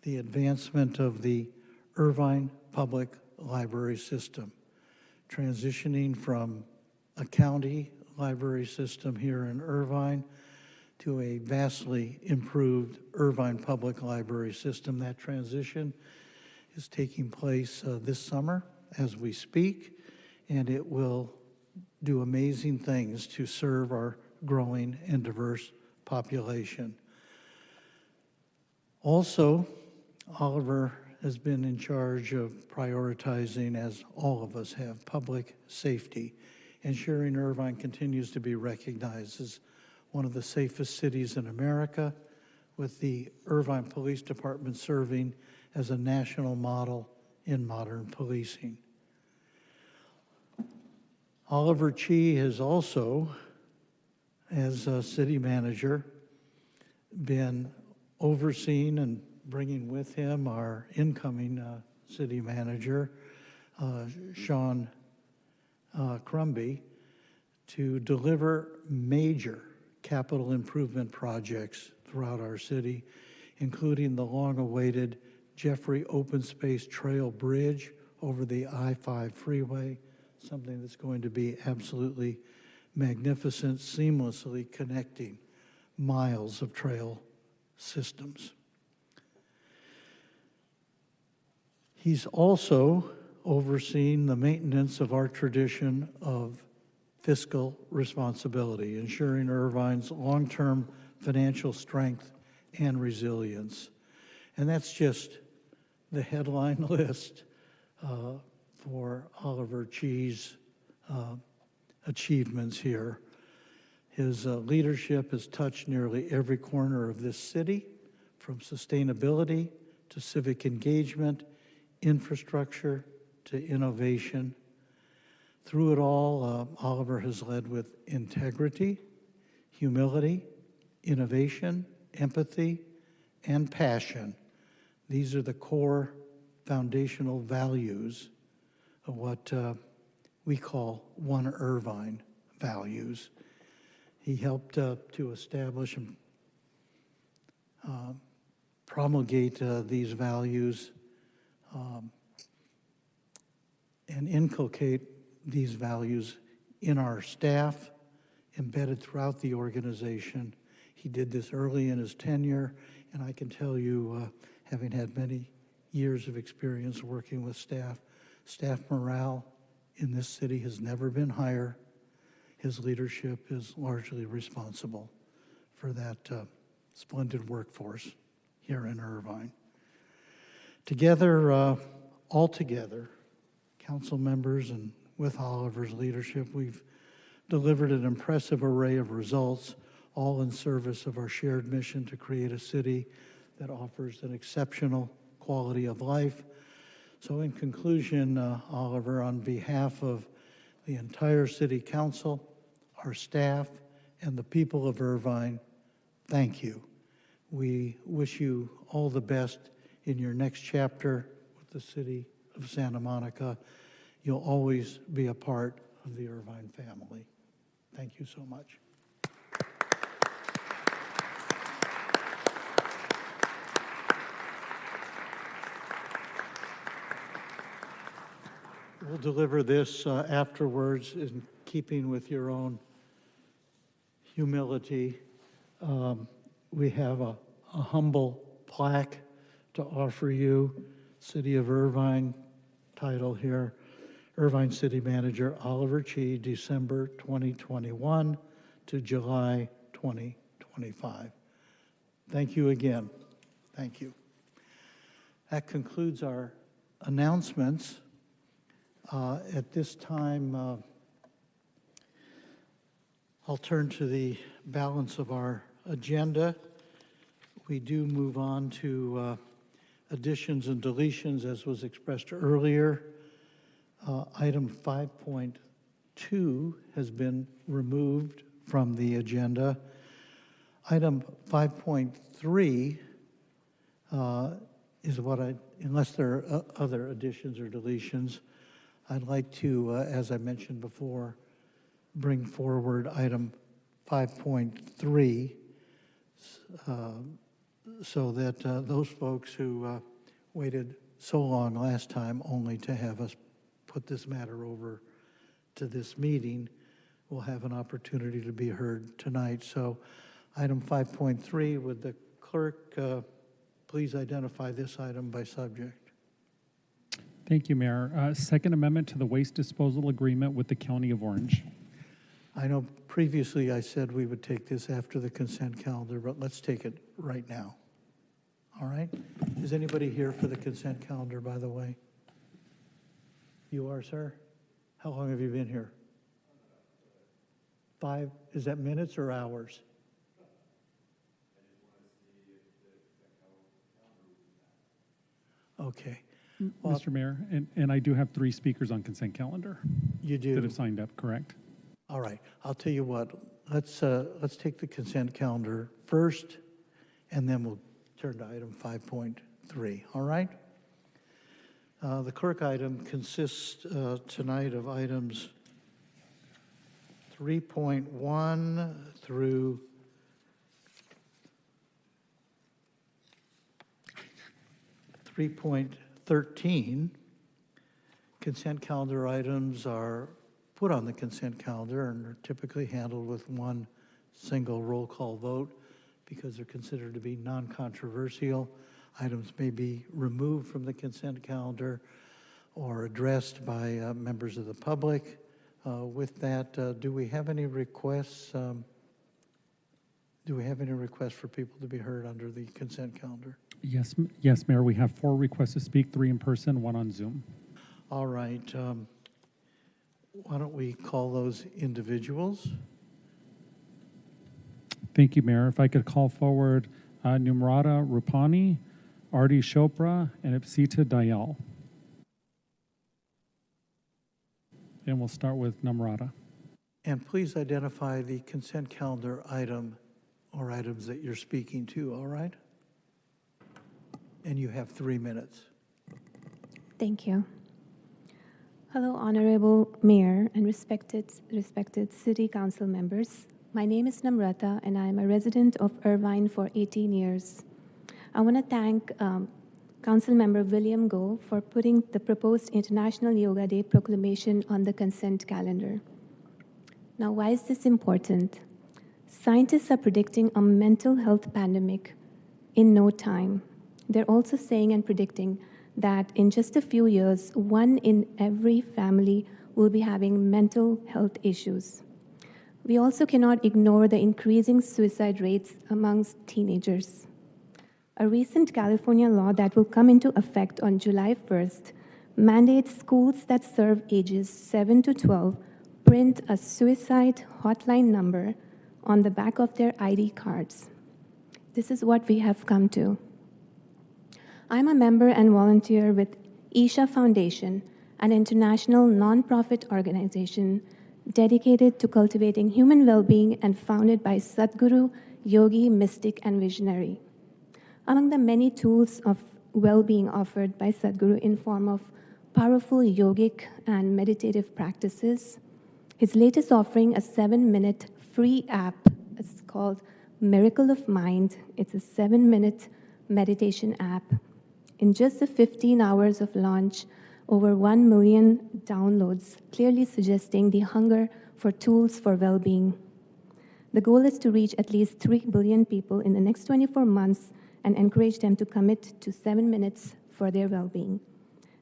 the advancement of the Irvine Public Library System, transitioning from a county library system here in Irvine to a vastly improved Irvine Public Library System. That transition is taking place this summer as we speak, and it will do amazing things to serve our growing and diverse population. Also, Oliver has been in charge of prioritizing, as all of us have, public safety, ensuring Irvine continues to be recognized as one of the safest cities in America, with the Irvine Police Department serving as a national model in modern policing. Oliver Chi has also, as a city manager, been overseeing and bringing with him our incoming city manager, Sean Crumby, to deliver major capital improvement projects throughout our city, including the long-awaited Jeffrey Open Space Trail Bridge over the I-5 freeway, something that's going to be absolutely magnificent, seamlessly connecting miles of trail systems. He's also overseeing the maintenance of our tradition of fiscal responsibility, ensuring Irvine's long-term financial strength and resilience. And that's just the headline list for Oliver Chi's achievements here. His leadership has touched nearly every corner of this city, from sustainability to civic engagement, infrastructure to innovation. Through it all, Oliver has led with integrity, humility, innovation, empathy, and passion. These are the core foundational values of what we call One Irvine values. He helped to establish and promulgate these values and inculcate these values in our staff, embedded throughout the organization. He did this early in his tenure, and I can tell you, having had many years of experience working with staff morale in this city has never been higher. His leadership is largely responsible for that splendid workforce here in Irvine. Together, all together, council members and with Oliver's leadership, we've delivered an impressive array of results, all in service of our shared mission to create a city that offers an exceptional quality of life, So in conclusion, Oliver, on behalf of the entire City Council, our staff, and the people of Irvine, thank you. We wish you all the best in your next chapter with the City of Santa Monica. You'll always be a part of the Irvine family. Thank you so much. We'll deliver this afterwards in keeping with your own humility. We have a humble plaque to offer you, City of Irvine, title here, Irvine City Manager Oliver Chi, December 2021 to July 2025. Thank you again. Thank you. That concludes our announcements. At this time, I'll turn to the balance of our agenda. We do move on to additions and deletions, as was expressed earlier. Item 5.2 has been removed from the agenda. Item 5.3 is what unless there are other additions or deletions, I'd like to, as I mentioned before, bring forward item 5.3 so that those folks who waited so long last time only to have us put this matter over to this meeting will have an opportunity to be heard tonight. So item 5.3, would the clerk please identify this item by subject? Thank you, Mayor. Second amendment to the waste disposal agreement with the County of Orange. I know previously I said we would take this after the consent calendar, but let's take it right now. All right? Is anybody here for the consent calendar, by the way? You are, sir? How long have you been here? 5, is that minutes or hours? Okay. Well, Mr. Mayor, and I do have 3 speakers on consent calendar. You do? That have signed up, correct? All right. I'll tell you what. Let's take the consent calendar first, and then we'll turn to item 5.3. All right? The clerk item consists tonight of items 3.1 through 3.13. Consent calendar items are put on the consent calendar and are typically handled with one single roll call vote because they're considered to be non-controversial. Items may be removed from the consent calendar or addressed by members of the public. With that, do we have any requests? Do we have any requests for people to be heard under the consent calendar? Yes, Mayor. We have 4 requests to speak, 3 in person, 1 on Zoom. All right. Why don't we call those individuals? Thank you, Mayor. If I could call forward Numrata Rupani, Arti Chopra, and Ipsita Dayal. And we'll start with Numrata. And please identify the consent calendar item or items that you're speaking to, all right? And you have 3 minutes. Thank you. Hello, Honorable Mayor and respected City Council members. My name is Namrata, and I am a resident of Irvine for 18 years. I want to thank Council Member William Go for putting the proposed International Yoga Day proclamation on the consent calendar. Now, why is this important? Scientists are predicting a mental health pandemic in no time. They're also saying and predicting that in just a few years, 1 in every family will be having mental health issues. We also cannot ignore the increasing suicide rates amongst teenagers. A recent California law that will come into effect on July 1st mandates schools that serve ages 7 to 12 print a suicide hotline number on the back of their ID cards. This is what we have come to. I'm a member and volunteer with Isha Foundation, an international nonprofit organization dedicated to cultivating human well-being and founded by Sadhguru, yogi, mystic, and visionary. Among the many tools of well-being offered by Sadhguru in form of powerful yogic and meditative practices, his latest offering, a 7-minute free app, it's called Miracle of Mind. It's a 7-minute meditation app. In just the 15 hours of launch, over 1 million downloads, clearly suggesting the hunger for tools for well-being. The goal is to reach at least 3 billion people in the next 24 months and encourage them to commit to 7 minutes for their well-being.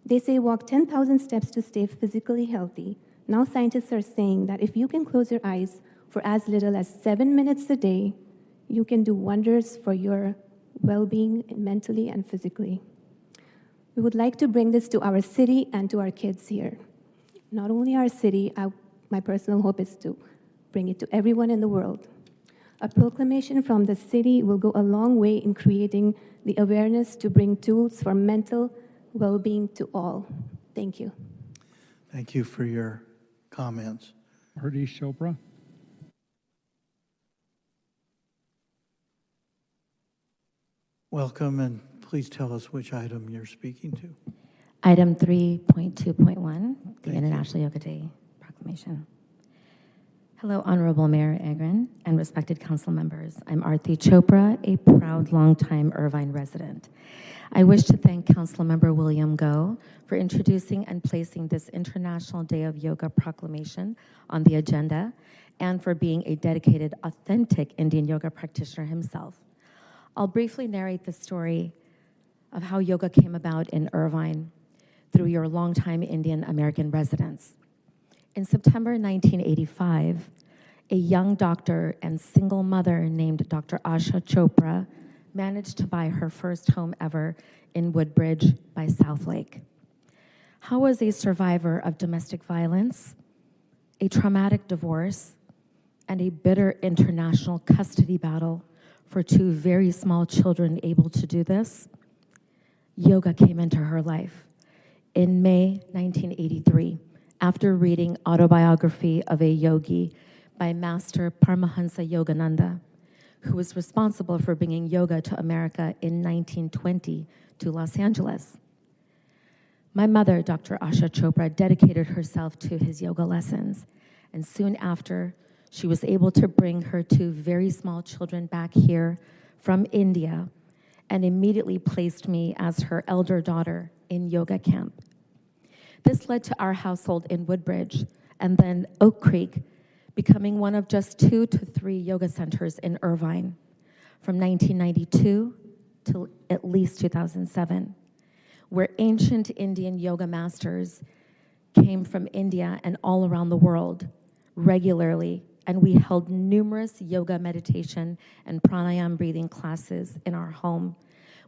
They say walk 10,000 steps to stay physically healthy. Now scientists are saying that if you can close your eyes for as little as 7 minutes a day, you can do wonders for your well-being mentally and physically. We would like to bring this to our city and to our kids here. Not only our city, my personal hope is to bring it to everyone in the world. A proclamation from the city will go a long way in creating the awareness to bring tools for mental well-being to all. Thank you. Thank you for your comments. Artie Chopra. Welcome, and please tell us which item you're speaking to. Item 3.2.1, the International Yoga Day Proclamation. Hello, Honorable Mayor Agron and respected council members. I'm Arti Chopra, a proud longtime Irvine resident. I wish to thank Councilmember William Go for introducing and placing this International Day of Yoga proclamation on the agenda and for being a dedicated, authentic Indian yoga practitioner himself. I'll briefly narrate the story of how yoga came about in Irvine through your longtime Indian American residents. In September 1985, a young doctor and single mother named Dr. Asha Chopra managed to buy her first home ever in Woodbridge by South Lake. How was a survivor of domestic violence, a traumatic divorce, and a bitter international custody battle for 2 very small children able to do this? Yoga came into her life. In May 1983, after reading Autobiography of a Yogi by Master Paramahansa Yogananda, who was responsible for bringing yoga to America in 1920 to Los Angeles. My mother, Dr. Asha Chopra, dedicated herself to his yoga lessons, and soon after, she was able to bring her 2 very small children back here from India and immediately placed me as her elder daughter in yoga camp. This led to our household in Woodbridge and then Oak Creek becoming one of just 2 to 3 yoga centers in Irvine from 1992 to at least 2007, where ancient Indian yoga masters came from India and all around the world regularly, and we held numerous yoga meditation and pranayama breathing classes in our home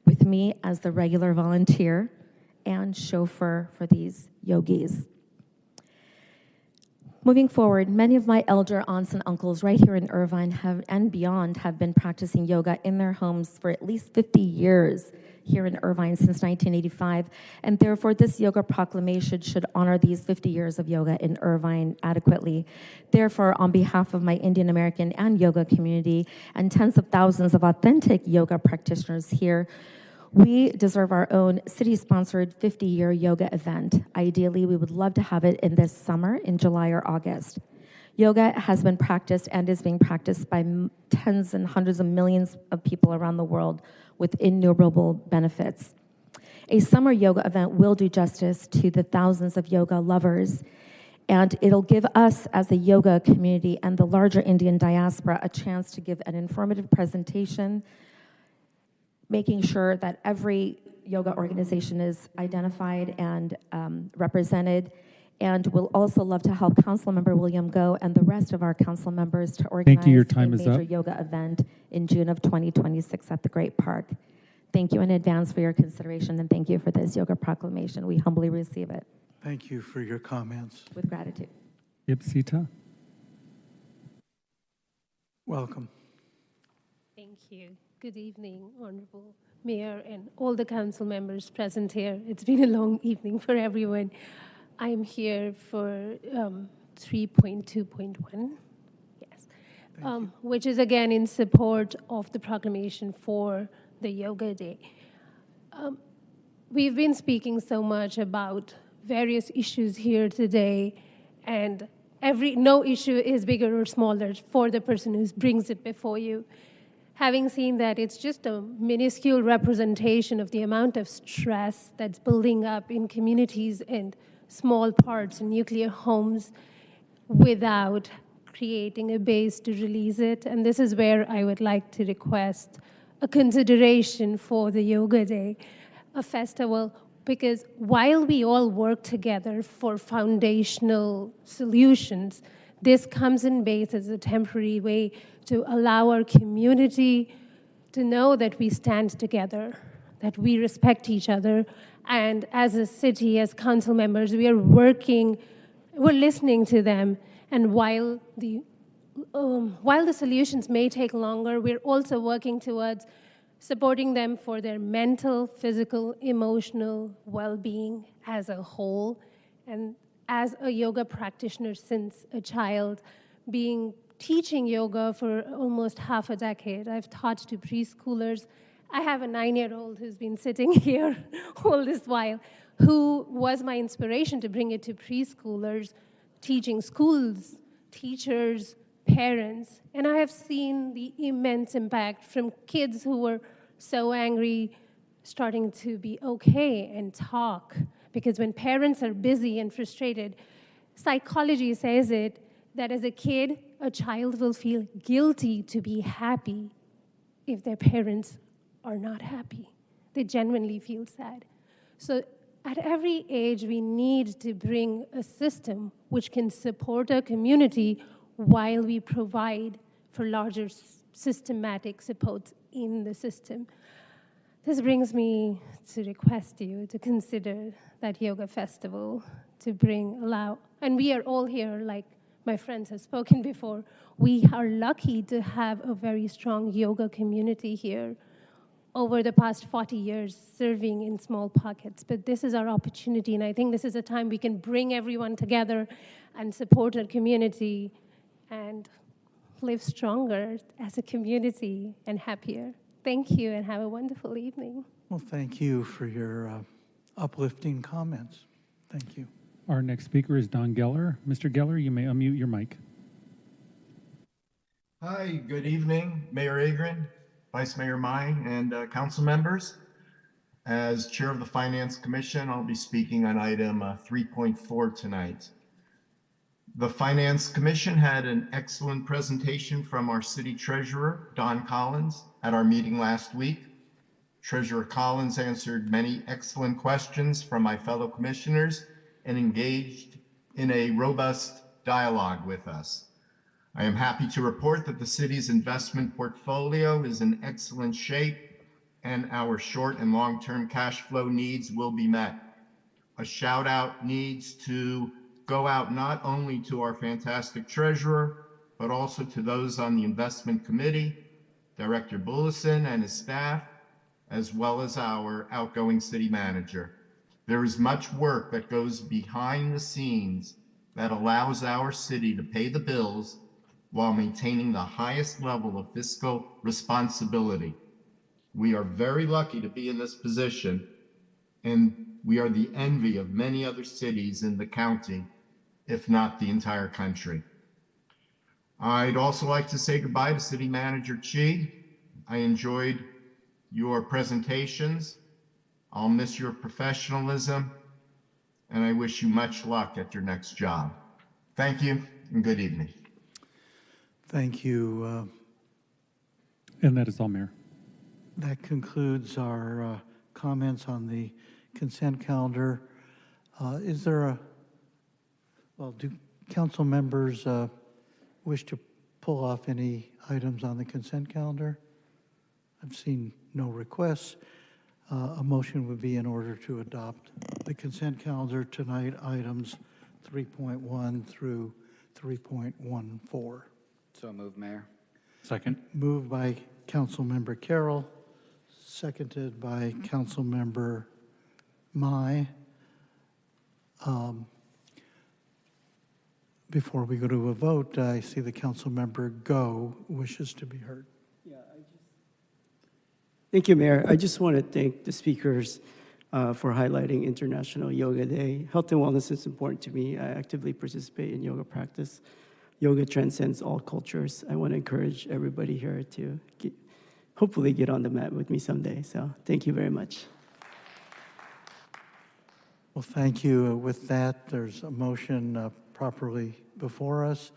with me as the regular volunteer and chauffeur for these yogis. Moving forward, many of my elder aunts and uncles right here in Irvine and beyond have been practicing yoga in their homes for at least 50 years here in Irvine since 1985, and therefore this yoga proclamation should honor these 50 years of yoga in Irvine adequately. Therefore, on behalf of my Indian American and yoga community and tens of thousands of authentic yoga practitioners here, we deserve our own city-sponsored 50-year yoga event. Ideally, we would love to have it in this summer, in July or August. Yoga has been practiced and is being practiced by tens and hundreds of millions of people around the world with innumerable benefits. A summer yoga event will do justice to the thousands of yoga lovers, and it'll give us as a yoga community and the larger Indian diaspora a chance to give an informative presentation, making sure that every yoga organization is identified and represented. And we'll also love to help Councilmember William Go and the rest of our council members to organize Your time a is major up. yoga event in June of 2026 at the Great Park. Thank you in advance for your consideration, and thank you for this yoga proclamation. We humbly receive it Thank you for your comments. with gratitude. Ipsita. Welcome. Thank you. Good evening, Honorable Mayor, and all the council members present here. It's been a long evening for everyone. I am here for 3.2.1, yes, which is again in support of the proclamation for the Yoga Day. We've been speaking so much about various issues here today, and no issue is bigger or smaller for the person who brings it before you. Having seen that, it's just a minuscule representation of the amount of stress that's building up in communities and small parts and nuclear homes without creating a base to release it. And this is where I would like to request a consideration for the Yoga Day, a festival, because while we all work together for foundational solutions, this comes in base as a temporary way to allow our community to know that we stand together, that we respect each other, and as a city, as council members, we're listening to them, and while the solutions may take longer, we're also working towards supporting them for their mental, physical, emotional well-being as a whole. And as a yoga practitioner since a child, teaching yoga for almost half a decade, I've taught to preschoolers. I have a 9-year-old who's been sitting here all this while, who was my inspiration to bring it to preschoolers, teaching schools, teachers, parents. And I have seen the immense impact from kids who were so angry starting to be okay and talk. Because when parents are busy and frustrated, psychology says it, that as a kid, a child will feel guilty to be happy if their parents are not happy. They genuinely feel sad. So at every age, we need to bring a system which can support our community while we provide for larger systematic support in the system. This brings me to request you to consider that yoga festival to and we are all here, like my friends have spoken before, we are lucky to have a very strong yoga community here over the past 40 years serving in small pockets. But this is our opportunity, and I think this is a time we can bring everyone together and support our community and live stronger as a community and happier. Thank you, and have a wonderful evening. Well, thank you for your uplifting comments. Thank you. Our next speaker is Don Geller. Mr. Geller, you may unmute your mic. Hi, good evening, Mayor Agrin, Vice Mayor Mai, and council members. As Chair of the Finance Commission, I'll be speaking on item 3.4 tonight. The Finance Commission had an excellent presentation from our City Treasurer, Don Collins, at our meeting last week. Treasurer Collins answered many excellent questions from my fellow commissioners and engaged in a robust dialogue with us. I am happy to report that the city's investment portfolio is in excellent shape and our short and long-term cash flow needs will be met. A shout out needs to go out not only to our fantastic treasurer, but also to those on the investment committee, Director Bullison and his staff, as well as our outgoing city manager. There is much work that goes behind the scenes that allows our city to pay the bills while maintaining the highest level of fiscal responsibility. We are very lucky to be in this position, and we are the envy of many other cities in the county, if not the entire country. I'd also like to say goodbye to City Manager Chi. I enjoyed your presentations. I'll miss your professionalism, and I wish you much luck at your next job. Thank you, and good evening. Thank you. And that is all, Mayor. That concludes our comments on the consent calendar. Is there do council members wish to pull off any items on the consent calendar? I've seen no requests. A motion would be in order to adopt the consent calendar tonight, items 3.1 through 3.14. So moved, Mayor. Second. Moved by Councilmember Carroll, seconded by Councilmember Mai. Before we go to a vote, I see the Councilmember Go wishes to be heard. Thank you, Mayor. I just want to thank the speakers for highlighting International Yoga Day. Health and wellness is important to me. I actively participate in yoga practice. Yoga transcends all cultures. I want to encourage everybody here to hopefully get on the mat with me someday. So thank you very much. Well, thank you. With that, there's a motion properly before us.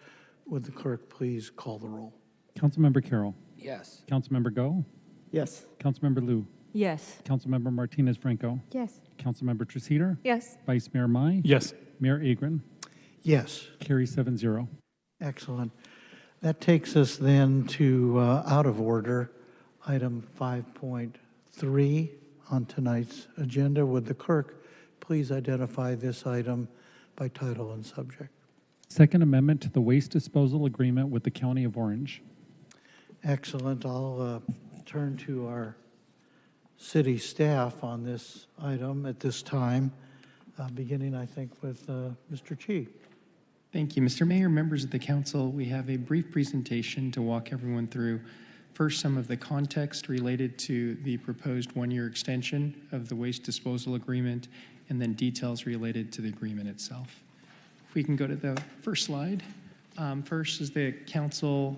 Would the clerk please call the roll? Councilmember Carroll. Yes. Councilmember Go. Yes. Councilmember Liu. Yes. Councilmember Martinez Franco. Yes. Councilmember Treseder. Yes. Vice Mayor Mai. Yes. Mayor Agron. Yes. Carrie 7-0. Excellent. That takes us then to out of order, item 5.3 on tonight's agenda. Would the clerk please identify this item by title and subject? Second Amendment to the Waste Disposal Agreement with the County of Orange. Excellent. I'll turn to our city staff on this item at this time, beginning, I think, with Mr. Chi. Thank you, Mr. Mayor, members of the council. We have a brief presentation to walk everyone through. First, some of the context related to the proposed one-year extension of the waste disposal agreement, and then details related to the agreement itself. If we can go to the first slide. First, as the council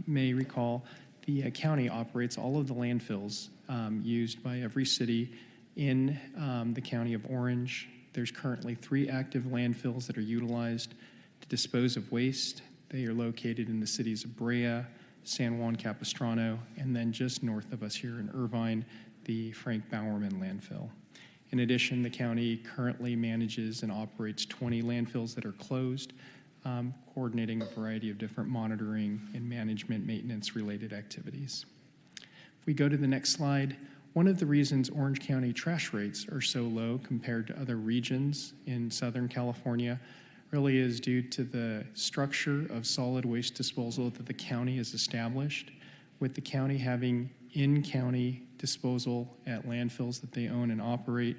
may recall, the county operates all of the landfills used by every city in the county of Orange. There's currently 3 active landfills that are utilized to dispose of waste. They are located in the cities of Brea, San Juan Capistrano, and then just north of us here in Irvine, the Frank Bowerman landfill. In addition, the county currently manages and operates 20 landfills that are closed, coordinating a variety of different monitoring and management maintenance related activities. If we go to the next slide, one of the reasons Orange County trash rates are so low compared to other regions in Southern California really is due to the structure of solid waste disposal that the county has established, with the county having in-county disposal at landfills that they own and operate.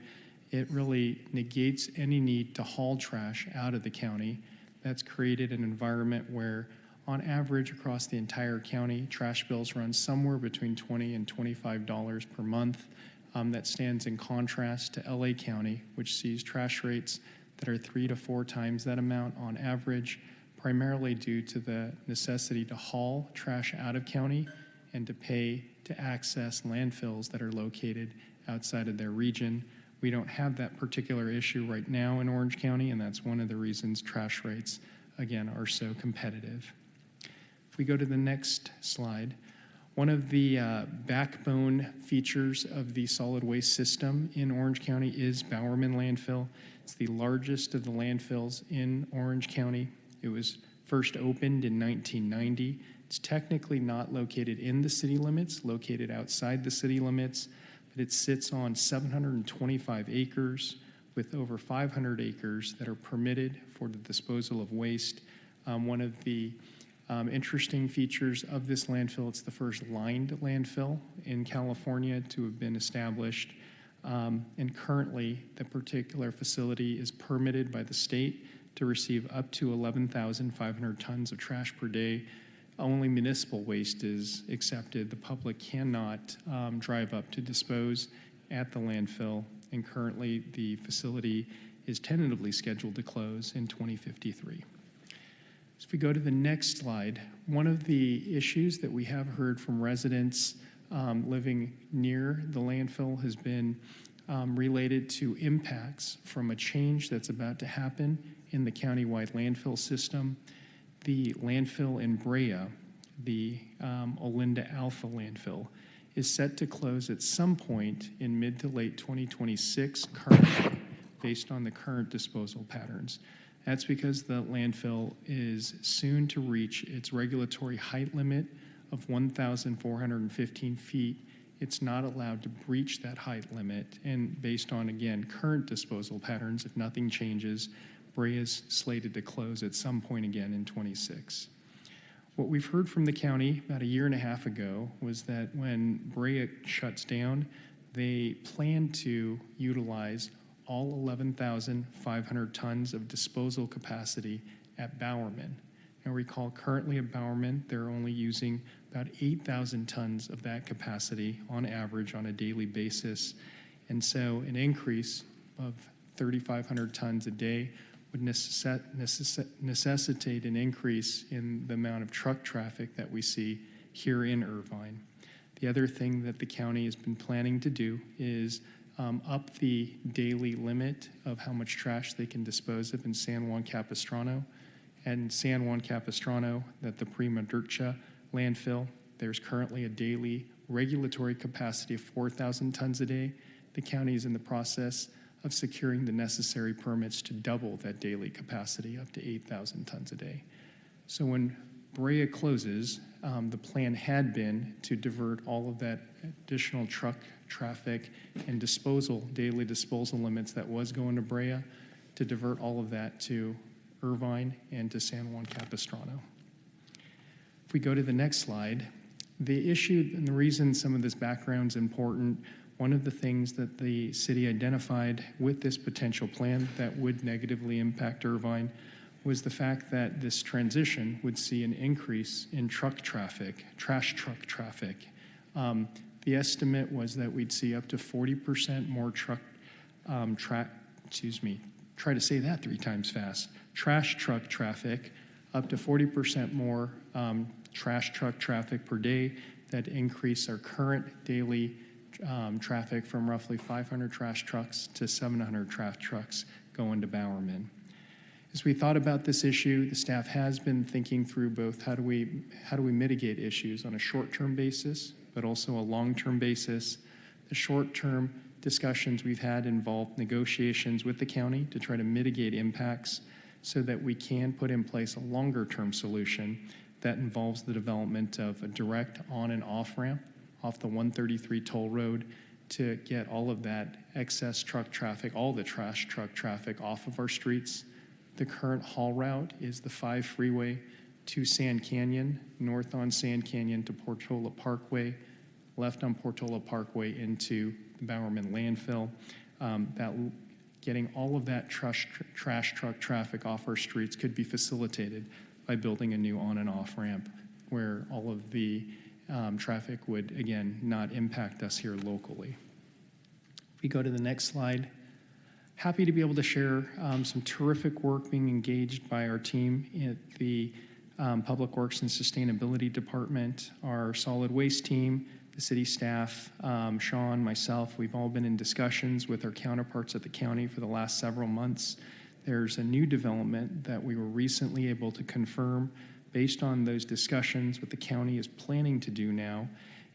It really negates any need to haul trash out of the county. That's created an environment where, on average, across the entire county, trash bills run somewhere between $20 and $25 per month. That stands in contrast to LA County, which sees trash rates that are 3 to 4 times that amount on average, primarily due to the necessity to haul trash out of county and to pay to access landfills that are located outside of their region. We don't have that particular issue right now in Orange County, and that's one of the reasons trash rates, again, are so competitive. If we go to the next slide, one of the backbone features of the solid waste system in Orange County is Bowerman Landfill. It's the largest of the landfills in Orange County. It was first opened in 1990. It's technically not located in the city limits, located outside the city limits, but it sits on 725 acres with over 500 acres that are permitted for the disposal of waste. One of the interesting features of this landfill, it's the first lined landfill in California to have been established. And currently, the particular facility is permitted by the state to receive up to 11,500 tons of trash per day. Only municipal waste is accepted. The public cannot drive up to dispose at the landfill, and currently the facility is tentatively scheduled to close in 2053. So if we go to the next slide, one of the issues that we have heard from residents living near the landfill has been related to impacts from a change that's about to happen in the countywide landfill system. The landfill in Brea, the Olinda Alpha landfill, is set to close at some point in mid to late 2026 currently, based on the current disposal patterns. That's because the landfill is soon to reach its regulatory height limit of 1,415 feet. It's not allowed to breach that height limit, and based on, again, current disposal patterns, if nothing changes, Brea is slated to close at some point again in 26. What we've heard from the county about a year and a half ago was that when Brea shuts down, they plan to utilize all 11,500 tons of disposal capacity at Bowerman. Now recall, currently at Bowerman, they're only using about 8,000 tons of that capacity on average on a daily basis. And so an increase of 3,500 tons a day would necessitate an increase in the amount of truck traffic that we see here in Irvine. The other thing that the county has been planning to do is up the daily limit of how much trash they can dispose of in San Juan Capistrano. And San Juan Capistrano, at the Prima Dircha landfill, there's currently a daily regulatory capacity of 4,000 tons a day. The county is in the process of securing the necessary permits to double that daily capacity up to 8,000 tons a day. So when Brea closes, the plan had been to divert all of that additional truck traffic and daily disposal limits that was going to Brea, to divert all of that to Irvine and to San Juan Capistrano. If we go to the next slide, the issue and the reason some of this background is important, one of the things that the city identified with this potential plan that would negatively impact Irvine was the fact that this transition would see an increase in truck traffic, trash truck traffic. The estimate was that we'd see up to 40% more trash truck traffic, up to 40% more trash truck traffic per day. That increase our current daily traffic from roughly 500 trash trucks to 700 trash trucks going to Bowerman. As we thought about this issue, the staff has been thinking through both how do we mitigate issues on a short-term basis, but also a long-term basis. The short-term discussions we've had involved negotiations with the county to try to mitigate impacts so that we can put in place a longer-term solution that involves the development of a direct on and off ramp off the 133 toll road to get all of that excess truck traffic, all the trash truck traffic off of our streets. The current haul route is the 5 freeway to Sand Canyon, north on Sand Canyon to Portola Parkway, left on Portola Parkway into the Bowerman landfill. Getting all of that trash truck traffic off our streets could be facilitated by building a new on and off ramp where all of the traffic would, again, not impact us here locally. If we go to the next slide, happy to be able to share some terrific work being engaged by our team at the Public Works and Sustainability Department, our solid waste team, the city staff, Sean, myself, we've all been in discussions with our counterparts at the county for the last several months. There's a new development that we were recently able to confirm based on those discussions. What the county is planning to do now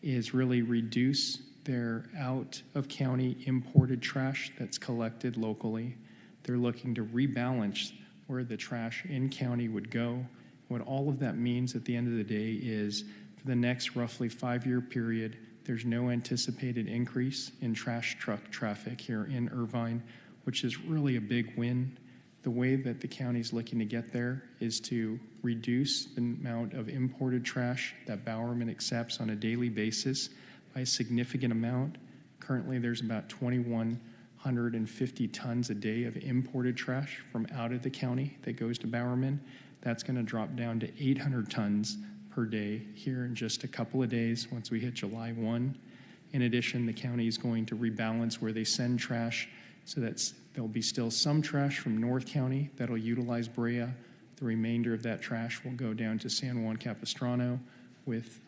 is really reduce their out of county imported trash that's collected locally. They're looking to rebalance where the trash in county would go. What all of that means at the end of the day is for the next roughly 5-year period, there's no anticipated increase in trash truck traffic here in Irvine, which is really a big win. The way that the county is looking to get there is to reduce the amount of imported trash that Bowerman accepts on a daily basis by a significant amount. Currently, there's about 2,150 tons a day of imported trash from out of the county that goes to Bowerman. That's going to drop down to 800 tons per day here in just a couple of days once we hit July 1. In addition, the county is going to rebalance where they send trash so that there'll be still some trash from North County that'll utilize Brea. The remainder of that trash will go down to San Juan Capistrano with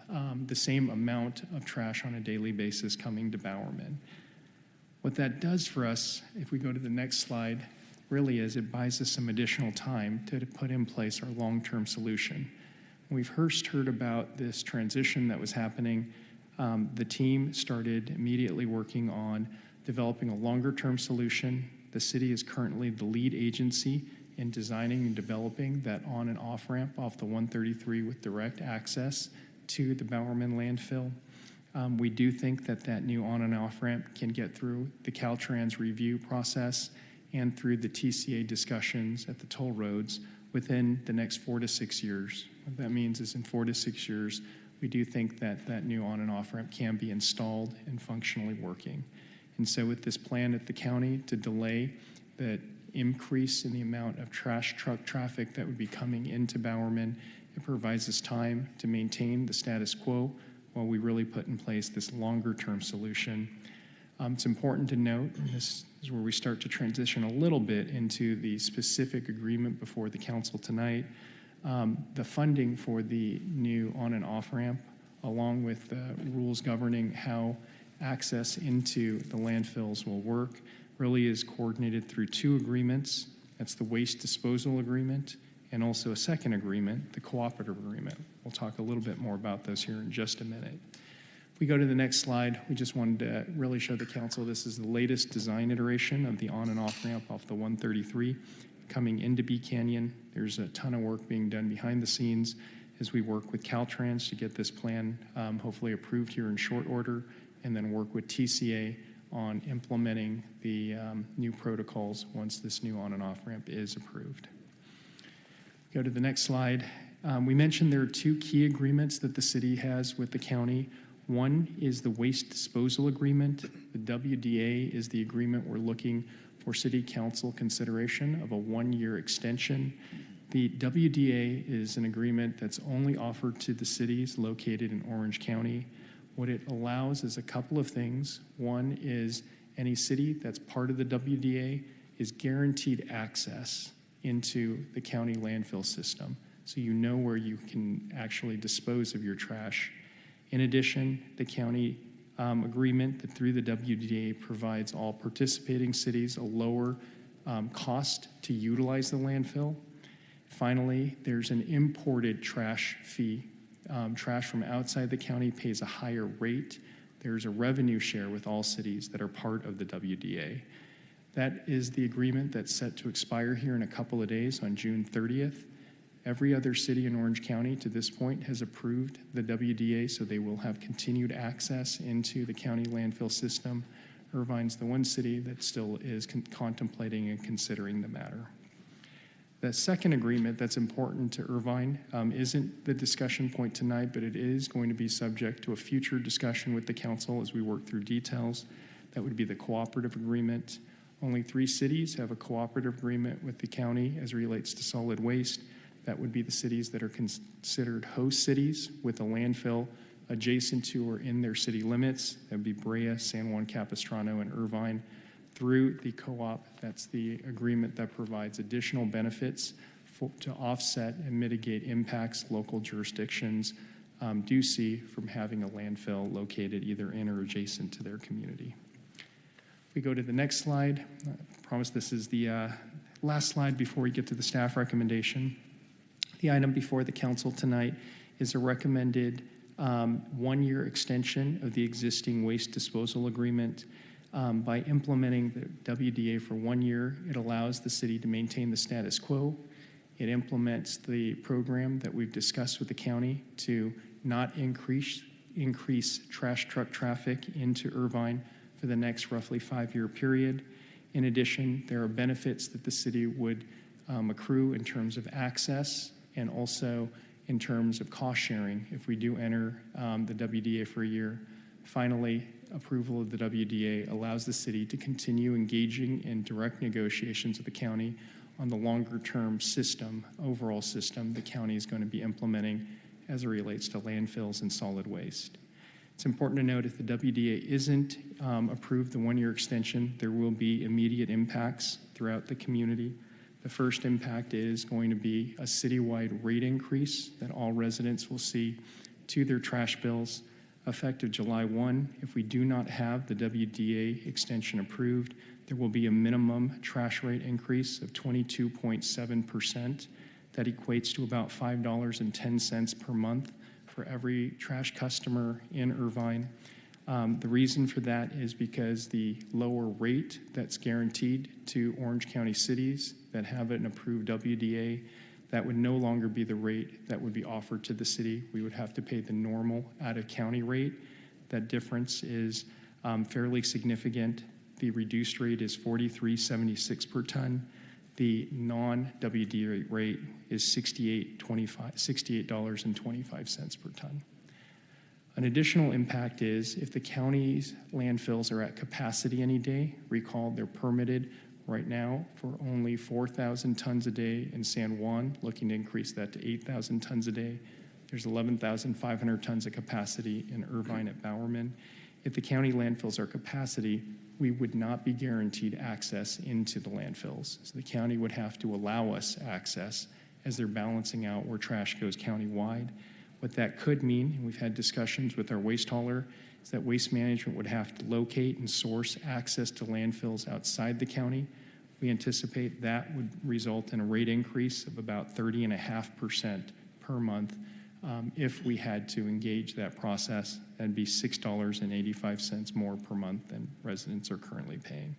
the same amount of trash on a daily basis coming to Bowerman. What that does for us, if we go to the next slide, really is it buys us some additional time to put in place our long-term solution. When we first heard about this transition that was happening, the team started immediately working on developing a longer-term solution. The city is currently the lead agency in designing and developing that on and off ramp off the 133 with direct access to the Bowerman landfill. We do think that that new on and off ramp can get through the Caltrans review process and through the TCA discussions at the toll roads within the next 4 to 6 years. What that means is in 4 to 6 years, we do think that that new on and off ramp can be installed and functionally working. And so with this plan at the county to delay the increase in the amount of trash truck traffic that would be coming into Bowerman, it provides us time to maintain the status quo while we really put in place this longer term solution. It's important to note, and this is where we start to transition a little bit into the specific agreement before the council tonight. The funding for the new on and off ramp, along with the rules governing how access into the landfills will work, really is coordinated through 2 agreements. That's the waste disposal agreement and also a second agreement, the cooperative agreement. We'll talk a little bit more about those here in just a minute. If we go to the next slide, we just wanted to really show the council this is the latest design iteration of the on and off ramp off the 133 coming into Bee Canyon. There's a ton of work being done behind the scenes as we work with Caltrans to get this plan hopefully approved here in short order, and then work with TCA on implementing the new protocols once this new on and off ramp is approved. Go to the next slide. We mentioned there are 2 key agreements that the city has with the county. One is the waste disposal agreement. The WDA is the agreement we're looking for city council consideration of a 1-year extension. The WDA is an agreement that's only offered to the cities located in Orange County. What it allows is a couple of things. One is any city that's part of the WDA is guaranteed access into the county landfill system, so you know where you can actually dispose of your trash. In addition, the county agreement that through the WDA provides all participating cities a lower cost to utilize the landfill. Finally, there's an imported trash fee. Trash from outside the county pays a higher rate. There's a revenue share with all cities that are part of the WDA. That is the agreement that's set to expire here in a couple of days on June 30th. Every other city in Orange County to this point has approved the WDA, so they will have continued access into the county landfill system. Irvine's the one city that still is contemplating and considering the matter. The second agreement that's important to Irvine isn't the discussion point tonight, but it is going to be subject to a future discussion with the council as we work through details. That would be the cooperative agreement. Only 3 cities have a cooperative agreement with the county as it relates to solid waste. That would be the cities that are considered host cities with a landfill adjacent to or in their city limits. That would be Brea, San Juan Capistrano, and Irvine. Through the co-op, that's the agreement that provides additional benefits to offset and mitigate impacts local jurisdictions do see from having a landfill located either in or adjacent to their community. We go to the next slide. I promise this is the last slide before we get to the staff recommendation. The item before the council tonight is a recommended 1-year extension of the existing waste disposal agreement. By implementing the WDA for 1 year, it allows the city to maintain the status quo. It implements the program that we've discussed with the county to not increase trash truck traffic into Irvine for the next roughly 5-year period. In addition, there are benefits that the city would accrue in terms of access and also in terms of cost sharing if we do enter the WDA for a year. Finally, approval of the WDA allows the city to continue engaging in direct negotiations with the county on the longer-term system, overall system the county is going to be implementing as it relates to landfills and solid waste. It's important to note if the WDA isn't approved, the 1-year extension, there will be immediate impacts throughout the community. The first impact is going to be a citywide rate increase that all residents will see to their trash bills effective July 1. If we do not have the WDA extension approved, there will be a minimum trash rate increase of 22.7%. That equates to about $5.10 per month for every trash customer in Irvine. The reason for that is because the lower rate that's guaranteed to Orange County cities that have an approved WDA, that would no longer be the rate that would be offered to the city. We would have to pay the normal out-of-county rate. That difference is fairly significant. The reduced rate is $43.76 per ton. The non-WDA rate is $68.25 per ton. An additional impact is if the county's landfills are at capacity any day, recall they're permitted right now for only 4,000 tons a day in San Juan, looking to increase that to 8,000 tons a day. There's 11,500 tons of capacity in Irvine at Bowerman. If the county landfills are capacity, we would not be guaranteed access into the landfills. So the county would have to allow us access as they're balancing out where trash goes countywide. What that could mean, and we've had discussions with our waste hauler, is that waste management would have to locate and source access to landfills outside the county. We anticipate that would result in a rate increase of about 30.5% per month. If we had to engage that process, that'd be $6.85 more per month than residents are currently paying.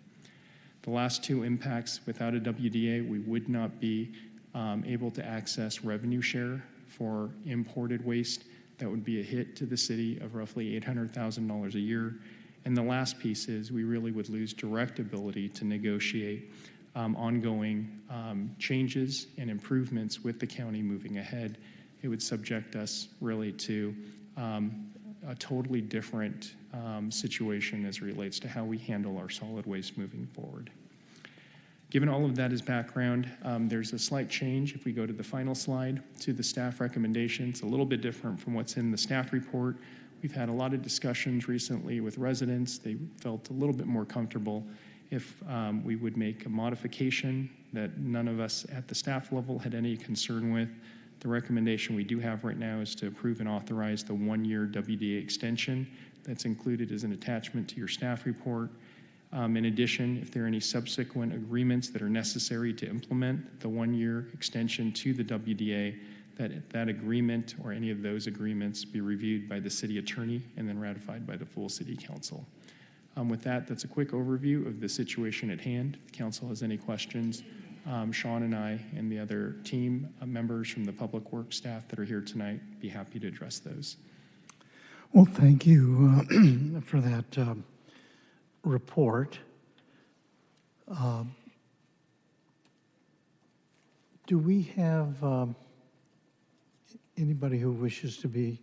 The last two impacts, without a WDA, we would not be able to access revenue share for imported waste. That would be a hit to the city of roughly $800,000 a year. And the last piece is we really would lose direct ability to negotiate ongoing changes and improvements with the county moving ahead. It would subject us really to a totally different situation as it relates to how we handle our solid waste moving forward. Given all of that as background, there's a slight change if we go to the final slide to the staff recommendations, a little bit different from what's in the staff report. We've had a lot of discussions recently with residents. They felt a little bit more comfortable if we would make a modification that none of us at the staff level had any concern with. The recommendation we do have right now is to approve and authorize the one-year WDA extension that's included as an attachment to your staff report. In addition, if there are any subsequent agreements that are necessary to implement the one-year extension to the WDA, that agreement or any of those agreements be reviewed by the city attorney and then ratified by the full city council. With that, that's a quick overview of the situation at hand. If the council has any questions, Sean and I and the other team members from the public works staff that are here tonight be happy to address those. Well, thank you for that report. Do we have anybody who wishes to be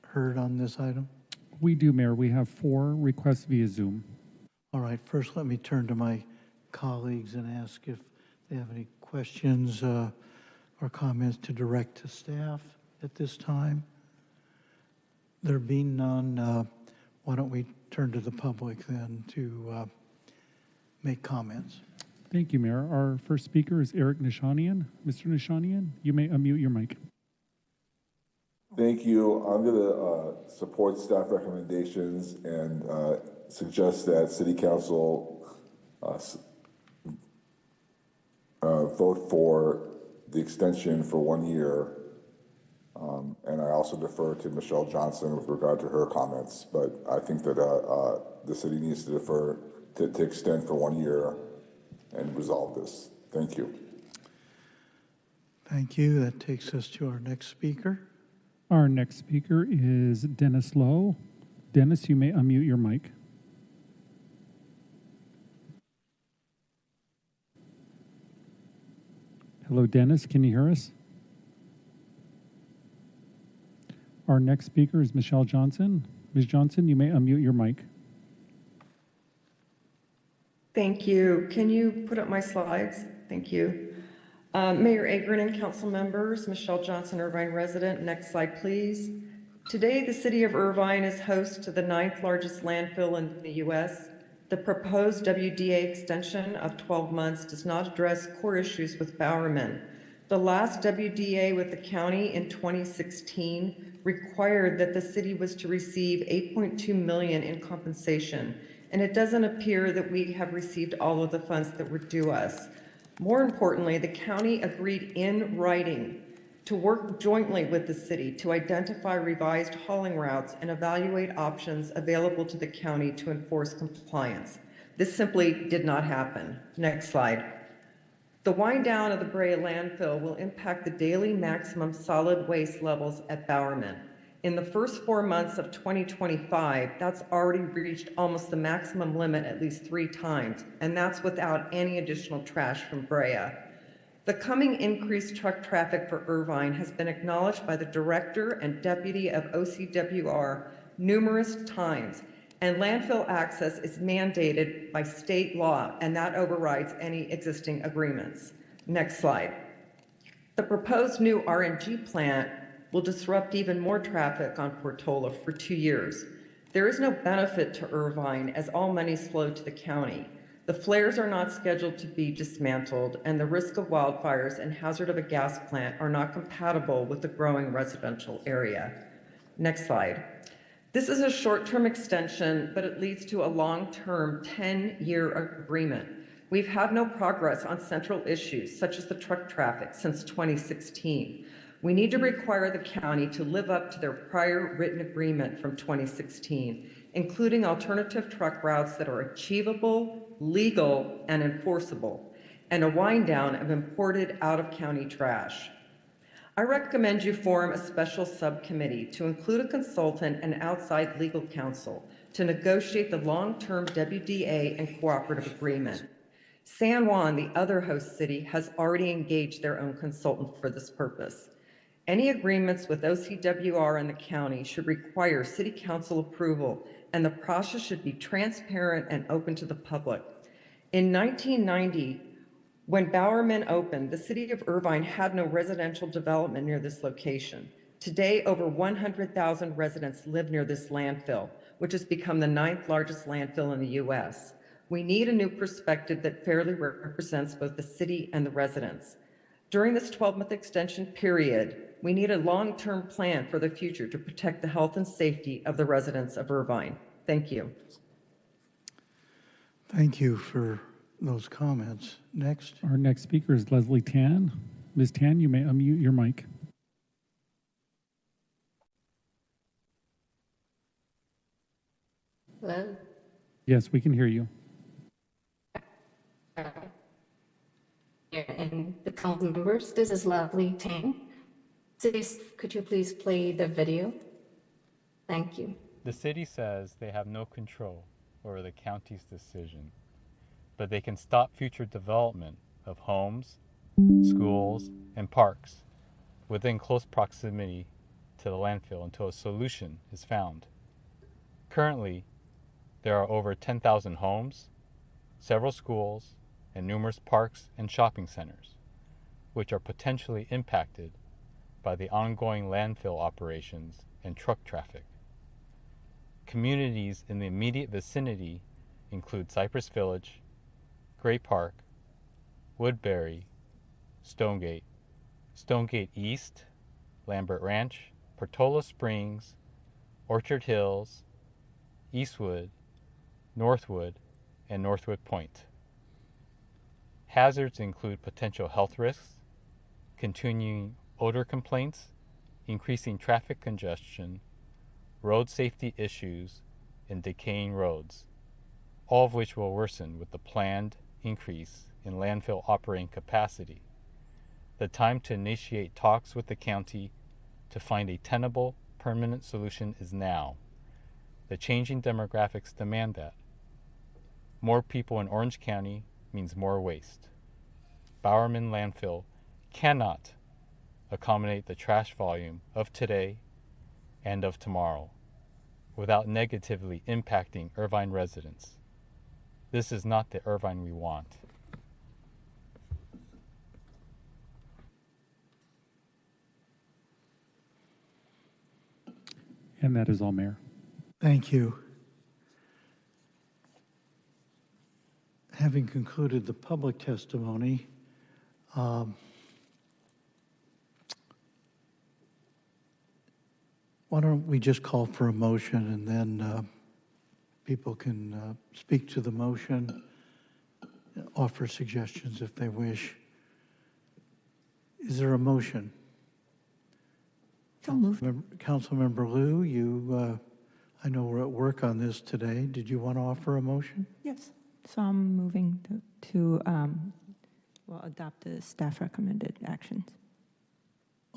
heard on this item? We do, Mayor. We have 4 requests via Zoom. All right, first let me turn to my colleagues and ask if they have any questions or comments to direct to staff at this time. There being none, why don't we turn to the public then to make comments. Thank you, Mayor. Our first speaker is Eric Nishanian. Mr. Nishanian, you may unmute your mic. Thank you. I'm going to support staff recommendations and suggest that City Council vote for the extension for 1 year. And I also defer to Michelle Johnson with regard to her comments. But I think that the city needs to defer to extend for 1 year and resolve this. Thank you. Thank you. That takes us to our next speaker. Our next speaker is Dennis Lowe. Dennis, you may unmute your mic. Hello, Dennis. Can you hear us? Our next speaker is Michelle Johnson. Ms. Johnson, you may unmute your mic. Thank you. Can you put up my slides? Thank you. Mayor Agron and council members, Michelle Johnson, Irvine resident. Next slide, please. Today, the city of Irvine is host to the 9th largest landfill in the U.S. The proposed WDA extension of 12 months does not address core issues with Bowerman. The last WDA with the county in 2016 required that the city was to receive $8.2 million in compensation, and it doesn't appear that we have received all of the funds that were due us. More importantly, the county agreed in writing to work jointly with the city to identify revised hauling routes and evaluate options available to the county to enforce compliance. This simply did not happen. Next slide. The wind down of the Brea landfill will impact the daily maximum solid waste levels at Bowerman. In the first 4 months of 2025, that's already reached almost the maximum limit at least 3 times, and that's without any additional trash from Brea. The coming increased truck traffic for Irvine has been acknowledged by the director and deputy of OCWR numerous times, and landfill access is mandated by state law, and that overrides any existing agreements. Next slide. The proposed new RNG plant will disrupt even more traffic on Portola for 2 years. There is no benefit to Irvine as all monies flow to the county. The flares are not scheduled to be dismantled, and the risk of wildfires and hazard of a gas plant are not compatible with the growing residential area. Next slide. This is a short-term extension, but it leads to a long-term 10-year agreement. We've had no progress on central issues, such as the truck traffic, since 2016. We need to require the county to live up to their prior written agreement from 2016, including alternative truck routes that are achievable, legal, and enforceable, and a wind down of imported out-of-county trash. I recommend you form a special subcommittee to include a consultant and outside legal counsel to negotiate the long-term WDA and cooperative agreement. San Juan, the other host city, has already engaged their own consultant for this purpose. Any agreements with OCWR and the county should require city council approval, and the process should be transparent and open to the public. In 1990, when Bowerman opened, the city of Irvine had no residential development near this location. Today, over 100,000 residents live near this landfill, which has become the 9th largest landfill in the U.S. We need a new perspective that fairly represents both the city and the residents. During this 12-month extension period, we need a long-term plan for the future to protect the health and safety of the residents of Irvine. Thank you. Thank you for those comments. Next. Our next speaker is Leslie Tan. Ms. Tan, you may unmute your mic. Hello. Yes, we can hear you. And the council members, this is Leslie Tang. Please, could you please play the video? Thank you. The city says they have no control over the county's decision, but they can stop future development of homes, schools, and parks within close proximity to the landfill until a solution is found. Currently, there are over 10,000 homes, several schools, and numerous parks and shopping centers, which are potentially impacted by the ongoing landfill operations and truck traffic. Communities in the immediate vicinity include Cypress Village, Gray Park, Woodbury, Stonegate, Stonegate East, Lambert Ranch, Portola Springs, Orchard Hills, Eastwood, Northwood, and Northwood Point. Hazards include potential health risks, continuing odor complaints, increasing traffic congestion, road safety issues, and decaying roads, all of which will worsen with the planned increase in landfill operating capacity. The time to initiate talks with the county to find a tenable, permanent solution is now. The changing demographics demand that. More people in Orange County means more waste. Bowerman Landfill cannot accommodate the trash volume of today and of tomorrow without negatively impacting Irvine residents. This is not the Irvine we want. And that is all, Mayor. Thank you. Having concluded the public testimony, why don't we just call for a motion, and then people can speak to the motion, offer suggestions if they wish. Is there a motion? Councilmember Liu, you, I know we're at work on this today. Did you want to offer a motion? Yes. So I'm moving to adopt the staff recommended actions.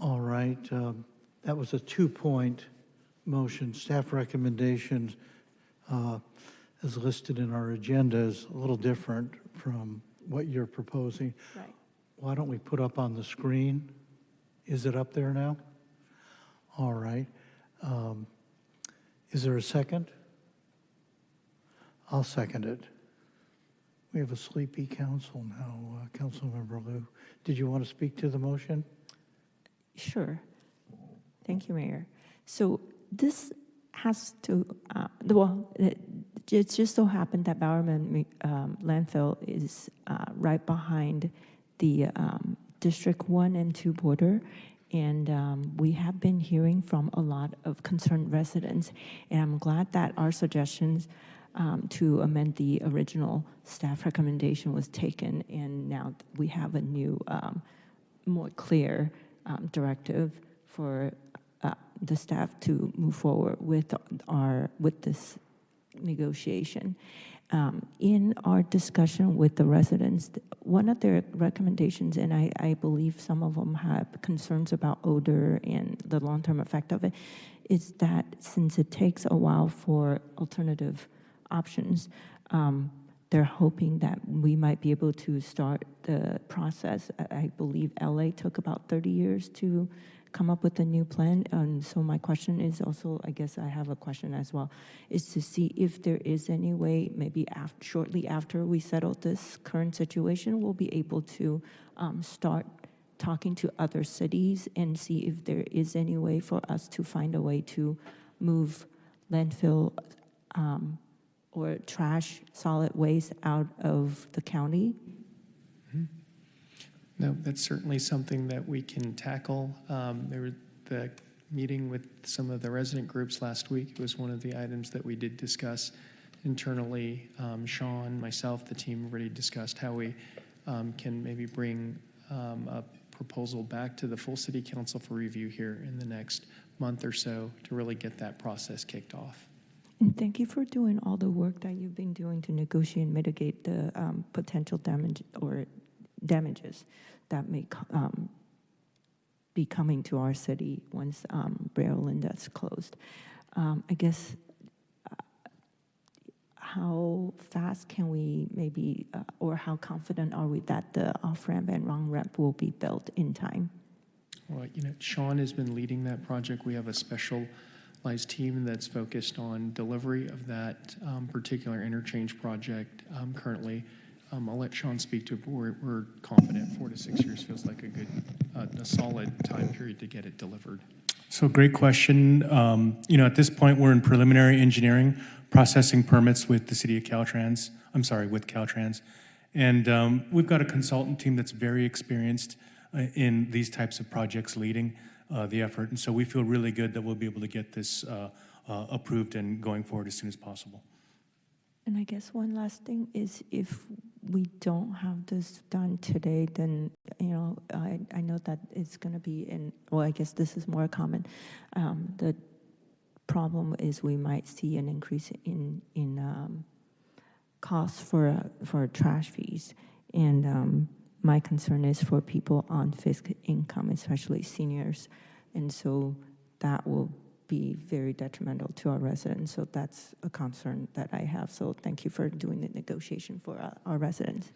All right. That was a 2-point motion. Staff recommendations, as listed in our agenda, is a little different from what you're proposing. Right. why don't we put up on the screen? Is it up there now? All right. Is there a second? I'll second it. We have a sleepy council now. Councilmember Liu, did you want to speak to the motion? Sure. Thank you, Mayor. So this has to, well, it just so happened that Bowerman landfill is right behind the District 1 and 2 border. And we have been hearing from a lot of concerned residents. And I'm glad that our suggestions to amend the original staff recommendation was taken. And now we have a new, more clear directive for the staff to move forward with this negotiation. In our discussion with the residents, one of their recommendations, and I believe some of them have concerns about odor and the long-term effect of it, is that since it takes a while for alternative options, they're hoping that we might be able to start the process. I believe LA took about 30 years to come up with a new plan. And so my question is also, I guess I have a question as well, is to see if there is any way, maybe shortly after we settle this current situation, we'll be able to start talking to other cities and see if there is any way for us to find a way to move landfill or trash, solid waste out of the county. No, that's certainly something that we can tackle. There was the meeting with some of the resident groups last week. It was one of the items that we did discuss internally. Sean, myself, the team already discussed how we can maybe bring a proposal back to the full city council for review here in the next month or so to really get that process kicked off. And thank you for doing all the work that you've been doing to negotiate and mitigate the potential damage or damages that may be coming to our city once Brea Linda's closed. I guess how fast can we maybe, or how confident are we that the off-ramp and on-ramp will be built in time? Well, Sean has been leading that project. We have a specialized team that's focused on delivery of that particular interchange project currently. I'll let Sean speak to it, but we're confident 4 to 6 years feels like a solid time period to get it delivered. So great question. At this point, we're in preliminary engineering, processing permits with the city of Caltrans. With Caltrans. And we've got a consultant team that's very experienced in these types of projects leading the effort. And so we feel really good that we'll be able to get this approved and going forward as soon as possible. And I guess one last thing is if we don't have this done today, then, I know that it's going to be I guess this is more common. The problem is we might see an increase in costs for trash fees. And my concern is for people on fixed income, especially seniors. And so that will be very detrimental to our residents. So that's a concern that I have. So thank you for doing the negotiation for our residents.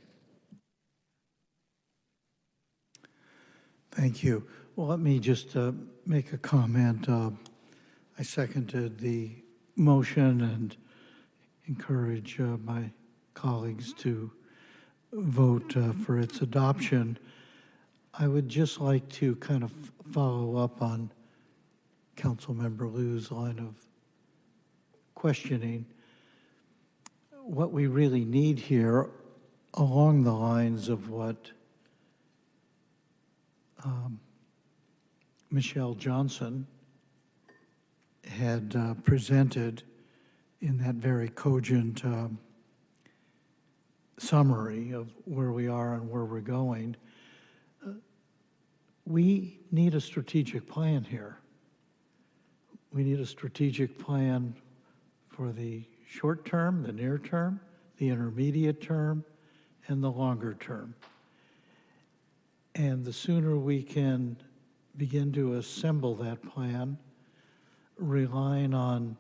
Thank you. Well, let me just make a comment. I seconded the motion and encourage my colleagues to vote for its adoption. I would just like to kind of follow up on Councilmember Liu's line of questioning. What we really need here, along the lines of what Michelle Johnson had presented in that very cogent summary of where we are and where we're going, we need a strategic plan here. We need a strategic plan for the short term, the near term, the intermediate term, and the longer term. And the sooner we can begin to assemble that plan, relying on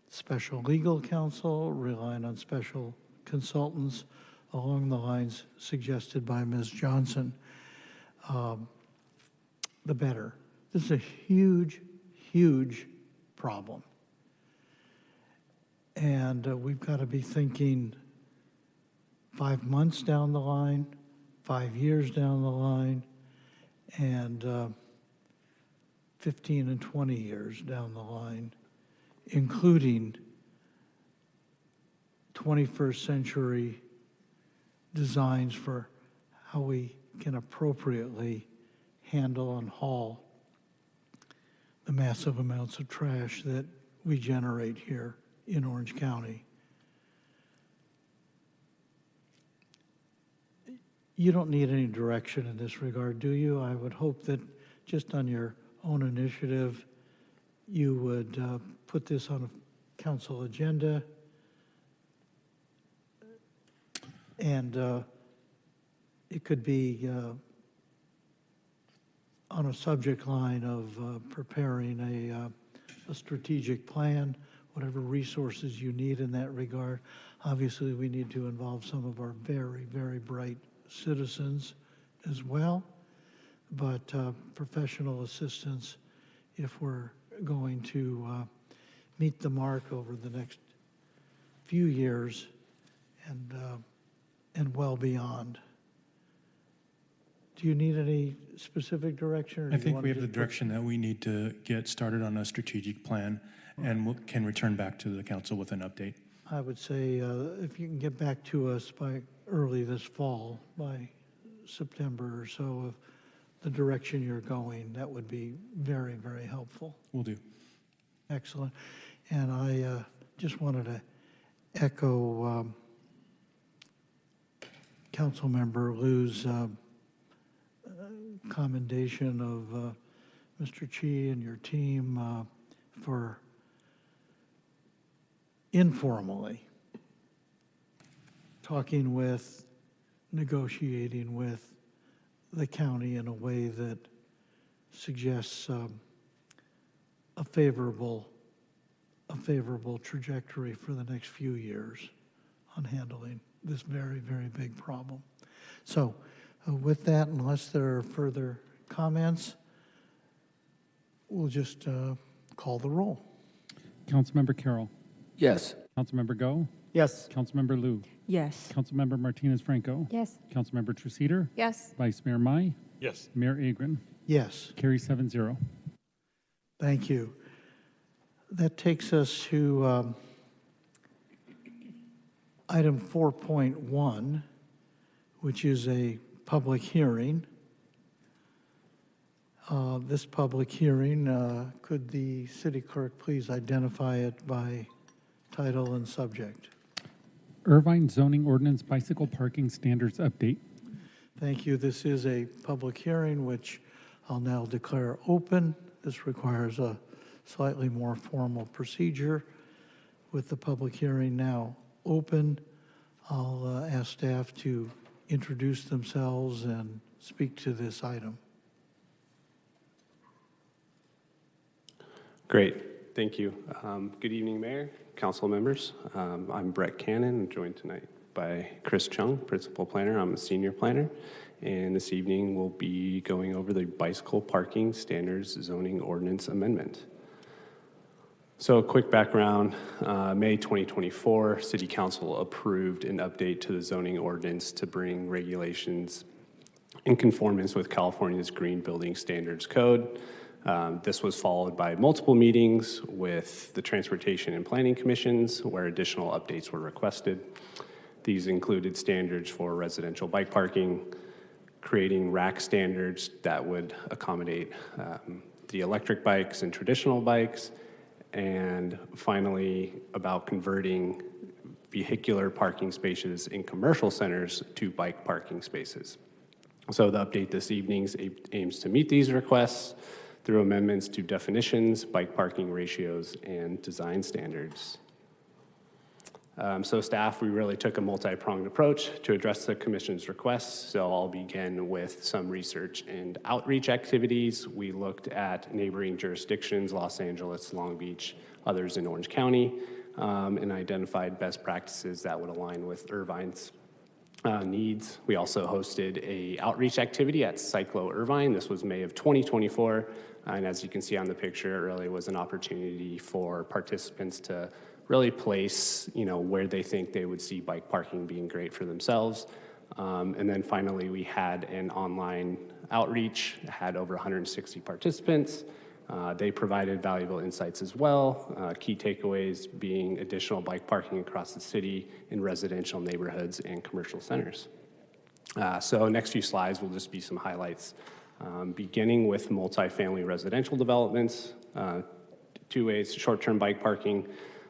special legal counsel, relying on special consultants along the lines suggested by Ms. Johnson, the better. This is a huge, huge problem. And we've got to be thinking 5 months down the line, 5 years down the line, and 15 and 20 years down the line, including 21st century designs for how we can appropriately handle and haul the massive amounts of trash that we generate here in Orange County. You don't need any direction in this regard, do you? I would hope that just on your own initiative, you would put this on a council agenda and it could be on a subject line of preparing a strategic plan, whatever resources you need in that regard. Obviously, we need to involve some of our very, very bright citizens as well, but professional assistance, if we're going to meet the mark over the next few years and well beyond. Do you need any specific direction? Or I think we have the direction that we need to get started on a strategic plan, and can return back to the council with an update. I would say if you can get back to us by early this fall, by September or so, of the direction you're going, that would be very, very helpful. Will do. Excellent. And I just wanted to echo Councilmember Liu's commendation of Mr. Chi and your team for informally talking with, negotiating with the county in a way that suggests a favorable trajectory for the next few years on handling this very, very big problem. So with that, unless there are further comments, we'll just call the roll. Councilmember Carroll. Yes. Councilmember Go. Yes. Councilmember Liu. Yes. Councilmember Martinez Franco. Yes. Councilmember Treceder. Yes. Vice Mayor Mai. Yes. Mayor Agron. Yes. Carry 7-0. Thank you. That takes us to item 4.1, which is a public hearing. This public hearing, could the city clerk please identify it by title and subject? Irvine zoning ordinance bicycle parking standards update. Thank you. This is a public hearing, which I'll now declare open. This requires a slightly more formal procedure. With the public hearing now open, I'll ask staff to introduce themselves and speak to this item. Great, thank you. Good evening, Mayor, council members. I'm Brett Cannon. I'm joined tonight by Chris Chung, principal planner. I'm a senior planner. And this evening we'll be going over the bicycle parking standards zoning ordinance amendment. So a quick background, May 2024, City Council approved an update to the zoning ordinance to bring regulations in conformance with California's Green Building Standards Code. This was followed by multiple meetings with the Transportation and Planning Commissions where additional updates were requested. These included standards for residential bike parking, creating rack standards that would accommodate the electric bikes and traditional bikes, and finally about converting vehicular parking spaces in commercial centers to bike parking spaces. So the update this evening aims to meet these requests through amendments to definitions, bike parking ratios, and design standards. So staff, we really took a multi-pronged approach to address the commission's requests. So I'll begin with some research and outreach activities. We looked at neighboring jurisdictions, Los Angeles, Long Beach, others in Orange County, and identified best practices that would align with Irvine's. needs. We also hosted a outreach activity at Cyclo Irvine. This was May of 2024. And as you can see on the picture, it really was an opportunity for participants to really place, where they think they would see bike parking being great for themselves. And then finally, we had an online outreach, had over 160 participants. They provided valuable insights as well, key takeaways being additional bike parking across the city in residential neighborhoods and commercial centers. So next few slides will just be some highlights, beginning with multifamily residential developments, 2 ways, short-term bike parking.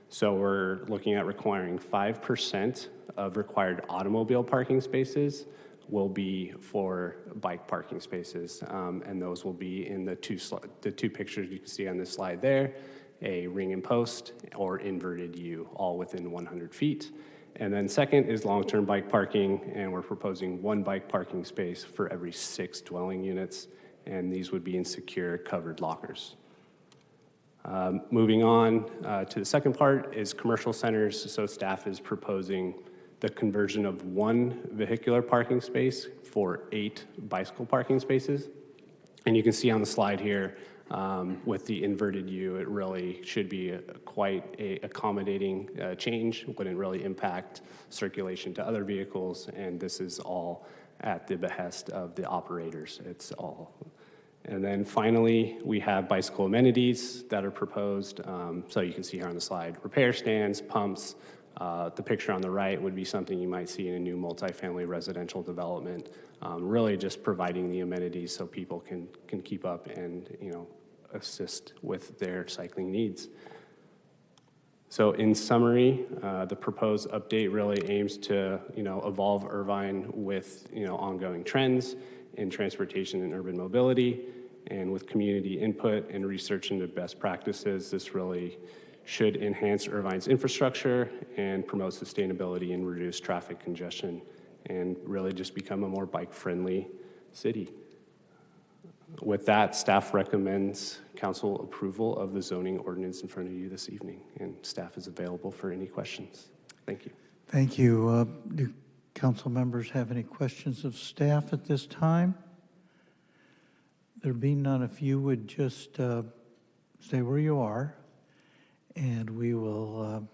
So we're looking at requiring 5% of required automobile parking spaces will be for bike parking spaces, and those will be in the two pictures you can see on this slide there, a ring and post or inverted U, all within 100 feet. And then second is long-term bike parking, and we're proposing 1 bike parking space for every 6 dwelling units, and these would be in secure covered lockers. Moving on to the second part is commercial centers. So staff is proposing the conversion of 1 vehicular parking space for 8 bicycle parking spaces. And you can see on the slide here, with the inverted U, it really should be quite a accommodating change, wouldn't really impact circulation to other vehicles, and this is all at the behest of the operators. It's all. And then finally, we have bicycle amenities that are proposed. So you can see here on the slide, repair stands, pumps. The picture on the right would be something you might see in a new multifamily residential development, really just providing the amenities so people can keep up and assist with their cycling needs. So in summary, the proposed update really aims to evolve Irvine with ongoing trends in transportation and urban mobility, and with community input and research into best practices, this really should enhance Irvine's infrastructure and promote sustainability and reduce traffic congestion, and really just become a more bike-friendly city. With that, staff recommends council approval of the zoning ordinance in front of you this evening, and staff is available for any questions. Thank you. Thank you. Do council members have any questions of staff at this time? There being none, if you would just stay where you are, and we will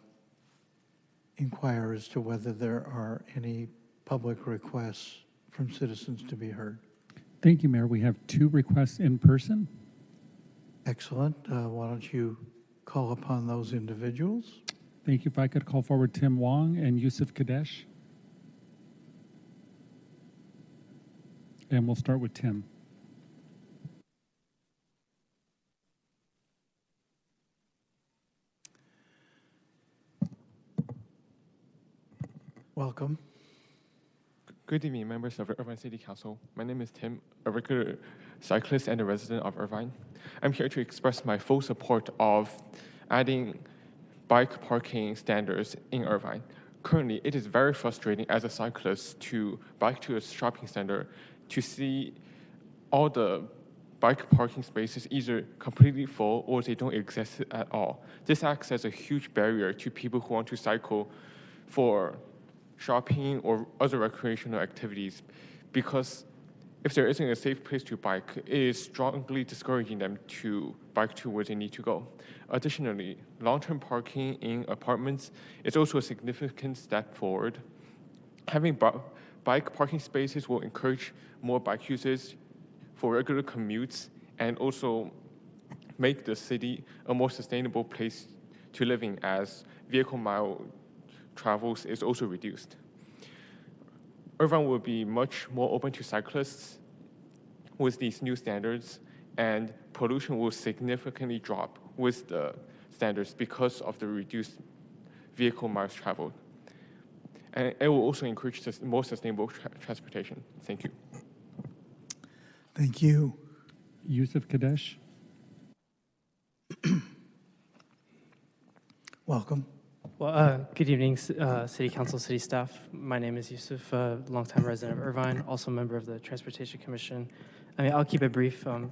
inquire as to whether there are any public requests from citizens to be heard. Thank you, Mayor. We have 2 requests in person. Excellent. Why don't you call upon those individuals? Thank you. If I could call forward Tim Wong and Yusuf Kadesh. And we'll start with Tim. Welcome. Good evening, members of Irvine City Council. My name is Tim, a regular cyclist and a resident of Irvine. I'm here to express my full support of adding bike parking standards in Irvine. Currently, it is very frustrating as a cyclist to bike to a shopping center to see all the bike parking spaces either completely full or they don't exist at all. This acts as a huge barrier to people who want to cycle for shopping or other recreational activities, because if there isn't a safe place to bike, it is strongly discouraging them to bike to where they need to go. Additionally, long-term parking in apartments is also a significant step forward. Having bike parking spaces will encourage more bike users for regular commutes and also make the city a more sustainable place to live in, as vehicle mile travels is also reduced. Irvine will be much more open to cyclists with these new standards, and pollution will significantly drop with the standards because of the reduced vehicle miles traveled. And it will also encourage more sustainable transportation. Thank you. Thank you. Yusuf Kadesh. Welcome. Well, good evening, City Council, City staff. My name is Yusuf, a longtime resident of Irvine, also a member of the Transportation Commission. I'll keep it brief. I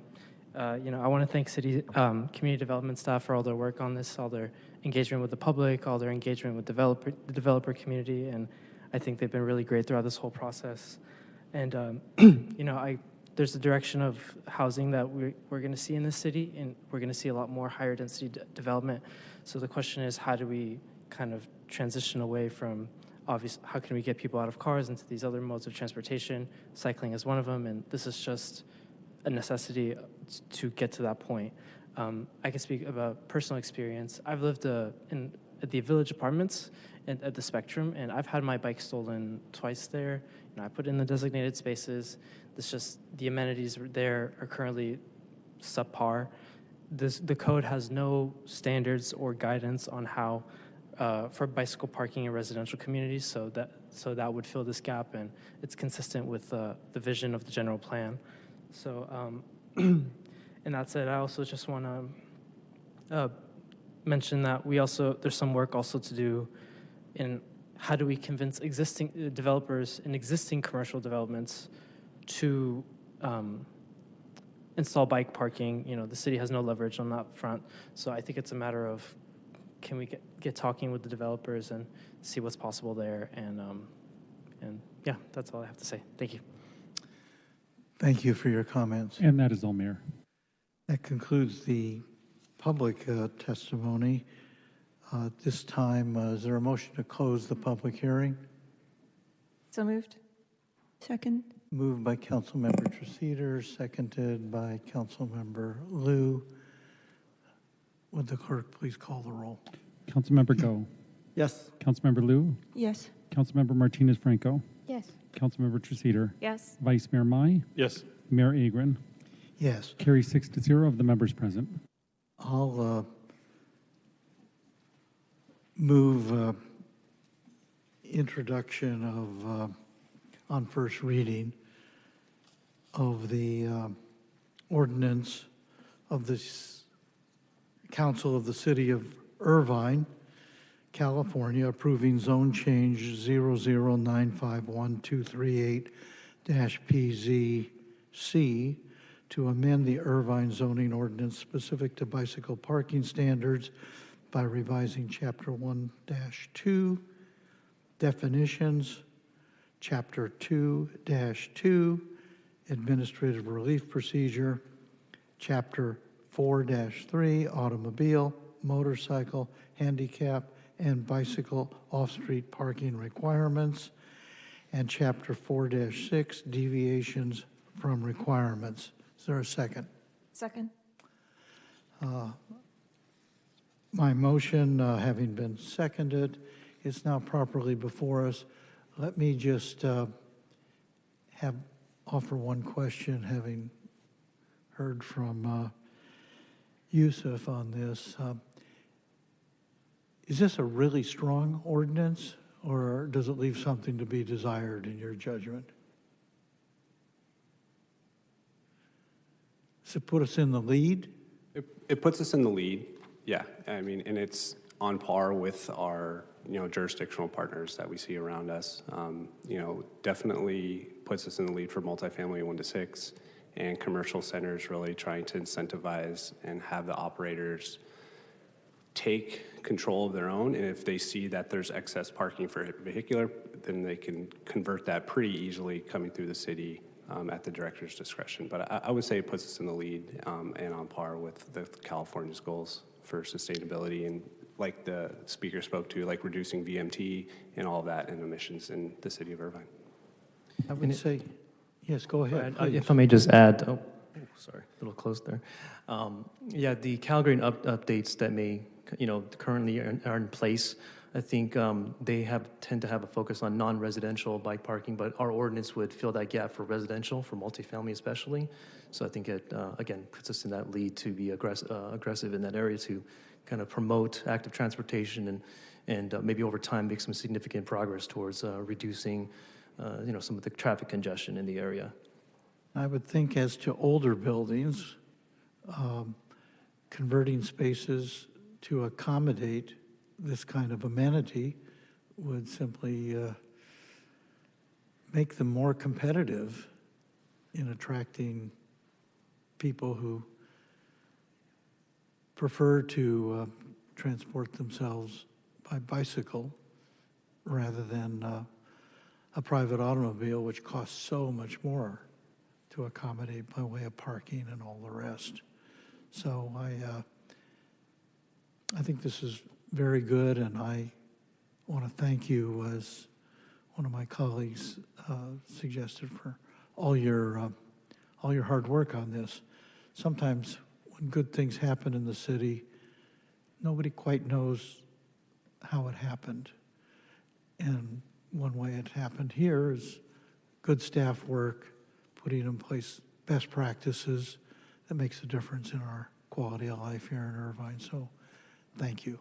want to thank City Community Development staff for all their work on this, all their engagement with the public, all their engagement with the developer community, and I think they've been really great throughout this whole process. And, there's a direction of housing that we're going to see in this city, and we're going to see a lot more higher density development. So the question is, how do we kind of transition away from how can we get people out of cars into these other modes of transportation? Cycling is one of them, and this is just a necessity to get to that point. I can speak about personal experience. I've lived at the Village Apartments and at the Spectrum, and I've had my bike stolen twice there. I put it in the designated spaces. It's just the amenities there are currently subpar. The code has no standards or guidance on how for bicycle parking in residential communities, so that would fill this gap, and it's consistent with the vision of the general plan. So, and that said, I also just want to mention that there's some work also to do in how do we convince existing developers in existing commercial developments to install bike parking. The city has no leverage on that front, so I think it's a matter of can we get talking with the developers and see what's possible there, and yeah, that's all I have to say. Thank you. Thank you for your comments. And that is all, Mayor. That concludes the public testimony. At this time, is there a motion to close the public hearing? So moved. Second. Moved by Councilmember Treceder, seconded by Councilmember Liu. Would the clerk please call the roll? Councilmember Go. Yes. Councilmember Liu. Yes. Councilmember Martinez Franco. Yes. Councilmember Treceder. Yes. Vice Mayor Mai. Yes. Mayor Agron. Yes. Carry 6-0 of the members present. I'll move introduction of, on first reading, of the ordinance of the Council of the City of Irvine, California, approving zone change 009512338-PZC to amend the Irvine zoning ordinance specific to bicycle parking standards by revising Chapter 1-2, definitions, Chapter 2-2, administrative relief procedure, Chapter 4-3, automobile, motorcycle, handicap, and bicycle off-street parking requirements, and Chapter 4-6, deviations from requirements. Is there a second? Second. My motion, having been seconded, is now properly before us. Let me just offer one question, having heard from Yusuf on this. Is this a really strong ordinance, or does it leave something to be desired in your judgment? Does it put us in the lead? It puts us in the lead, yeah. I mean, and it's on par with our, jurisdictional partners that we see around us. Definitely puts us in the lead for multifamily 1-6, and commercial centers really trying to incentivize and have the operators take control of their own. And if they see that there's excess parking for vehicular, then they can convert that pretty easily coming through the city at the director's discretion. But I would say it puts us in the lead and on par with the California's goals for sustainability, and like the speaker spoke to, like reducing VMT and all of that and emissions in the city of Irvine. I would say, yes, go ahead. If I may just add, sorry, a little close there. Yeah, the Calgary updates that may, currently are in place, I think they tend to have a focus on non-residential bike parking, but our ordinance would fill that gap for residential, for multifamily especially. So I think it, again, puts us in that lead to be aggressive in that area to kind of promote active transportation and maybe over time make some significant progress towards reducing, some of the traffic congestion in the area. I would think as to older buildings, converting spaces to accommodate this kind of amenity would simply make them more competitive in attracting people who prefer to transport themselves by bicycle rather than a private automobile, which costs so much more to accommodate by way of parking and all the rest. So I think this is very good, and I want to thank you, as one of my colleagues suggested, for all your hard work on this. Sometimes when good things happen in the city, nobody quite knows how it happened. And one way it happened here is good staff work, putting in place best practices that makes a difference in our quality of life here in Irvine. So thank you.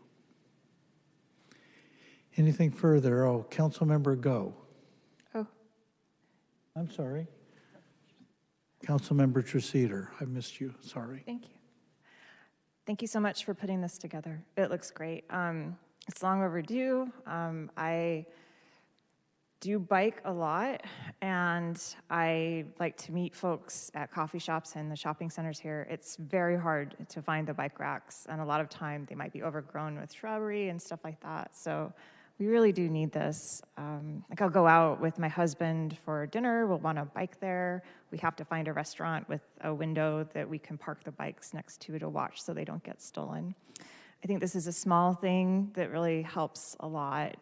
Anything further? Oh, Councilmember Go. Oh. I'm sorry. Councilmember Treceder, I missed you, sorry. Thank you. Thank you so much for putting this together. It looks great. It's long overdue. I do bike a lot, and I like to meet folks at coffee shops and the shopping centers here. It's very hard to find the bike racks, and a lot of time they might be overgrown with shrubbery and stuff like that. So we really do need this. Like, I'll go out with my husband for dinner. We'll want to bike there. We have to find a restaurant with a window that we can park the bikes next to watch so they don't get stolen. I think this is a small thing that really helps a lot,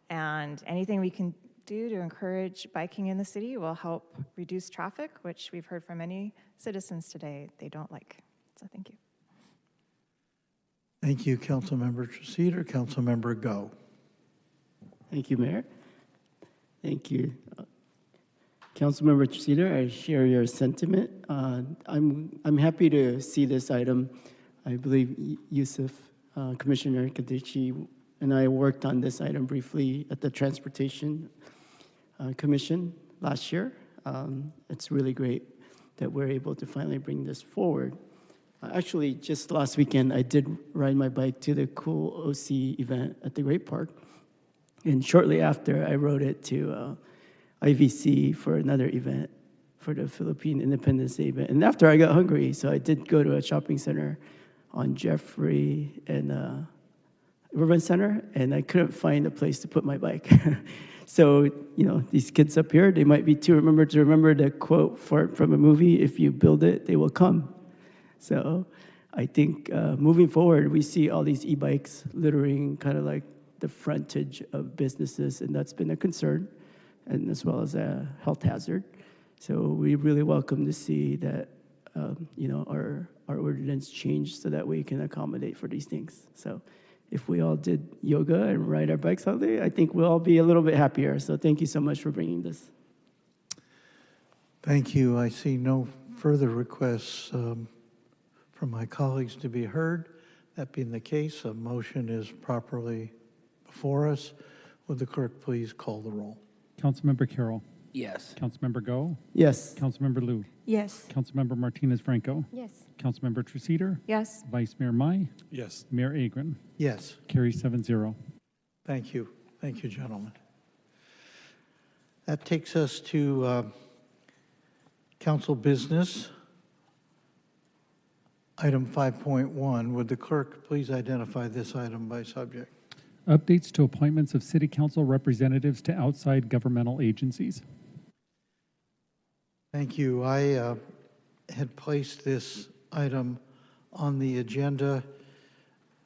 and anything we can do to encourage biking in the city will help reduce traffic, which we've heard from many citizens today they don't like. So thank you. Thank you, Councilmember Treceder. Councilmember Go. Thank you, Mayor. Thank you. Councilmember Treceder, I share your sentiment. I'm happy to see this item. I believe Yusuf, Commissioner Kadichi, and I worked on this item briefly at the Transportation Commission last year. It's really great that we're able to finally bring this forward. Actually, just last weekend, I did ride my bike to the Cool OC event at the Great Park. And shortly after, I rode it to IVC for another event, for the Philippine Independence Day event. And after, I got hungry, so I did go to a shopping center on Jeffrey and Irvine Center, and I couldn't find a place to put my bike. So, you know, these kids up here, they might be too remember the quote from a movie, if you build it, they will come. So I think moving forward, we see all these e-bikes littering kind of like the frontage of businesses, and that's been a concern, and as well as a health hazard. So we really welcome to see that, you know, our ordinance change so that we can accommodate for these things. So if we all did yoga and ride our bikes all day, I think we'll all be a little bit happier. So thank you so much for bringing this. Thank you. I see no further requests from my colleagues to be heard. That being the case, a motion is properly before us. Would the clerk please call the roll? Councilmember Carroll. Yes. Councilmember Go. Yes. Councilmember Liu. Yes. Councilmember Martinez Franco. Yes. Councilmember Treceder. Yes. Vice Mayor Mai. Yes. Mayor Agron. Yes. Carries 7-0. Thank you. Thank you, gentlemen. That takes us to council business. Item 5.1. Would the clerk please identify this item by subject? Updates to appointments of City Council representatives to outside governmental agencies. Thank you. I had placed this item on the agenda.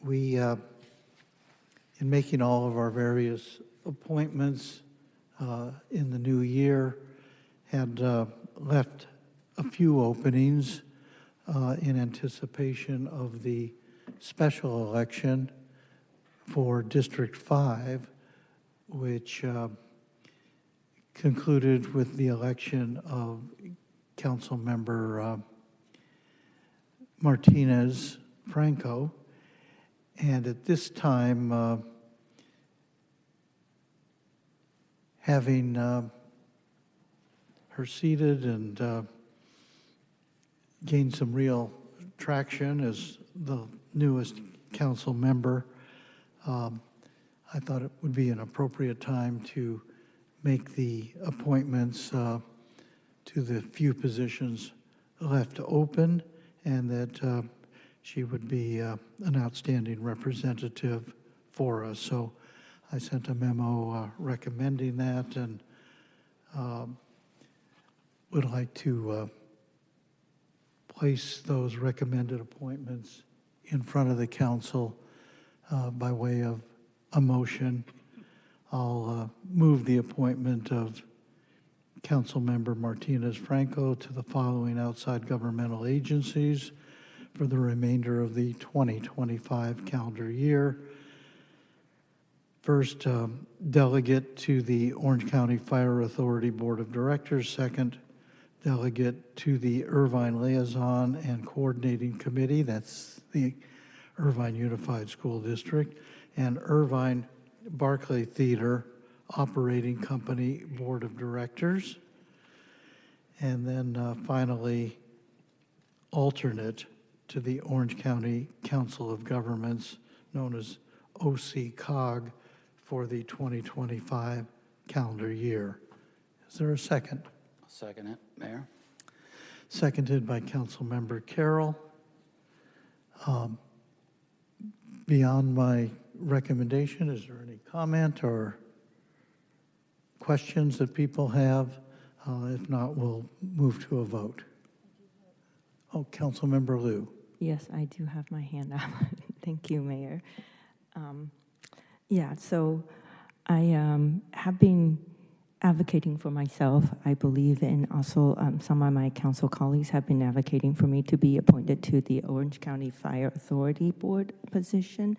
We, in making all of our various appointments in the new year, had left a few openings in anticipation of the special election for District 5, which concluded with the election of Council Member Martinez Franco. And at this time, having her seated and gained some real traction as the newest council member, I thought it would be an appropriate time to make the appointments to the few positions left open, and that she would be an outstanding representative for us. So I sent a memo recommending that, and would like to place those recommended appointments in front of the council by way of a motion. I'll move the appointment of Councilmember Martinez Franco to the following outside governmental agencies for the remainder of the 2025 calendar year. First, delegate to the Orange County Fire Authority Board of Directors. Second, delegate to the Irvine Liaison and Coordinating Committee. That's the Irvine Unified School District. And Irvine Barclay Theater Operating Company Board of Directors. And then finally, alternate to the Orange County Council of Governments, known as OCCOG, for the 2025 calendar year. Is there a second? I'll second it, Mayor. Seconded by Councilmember Carroll. Beyond my recommendation, is there any comment or questions that people have? If not, we'll move to a vote. Oh, Councilmember Liu. Yes, I do have my hand up. Thank you, Mayor. Yeah, so I have been advocating for myself, I believe, and also some of my council colleagues have been advocating for me to be appointed to the Orange County Fire Authority Board position.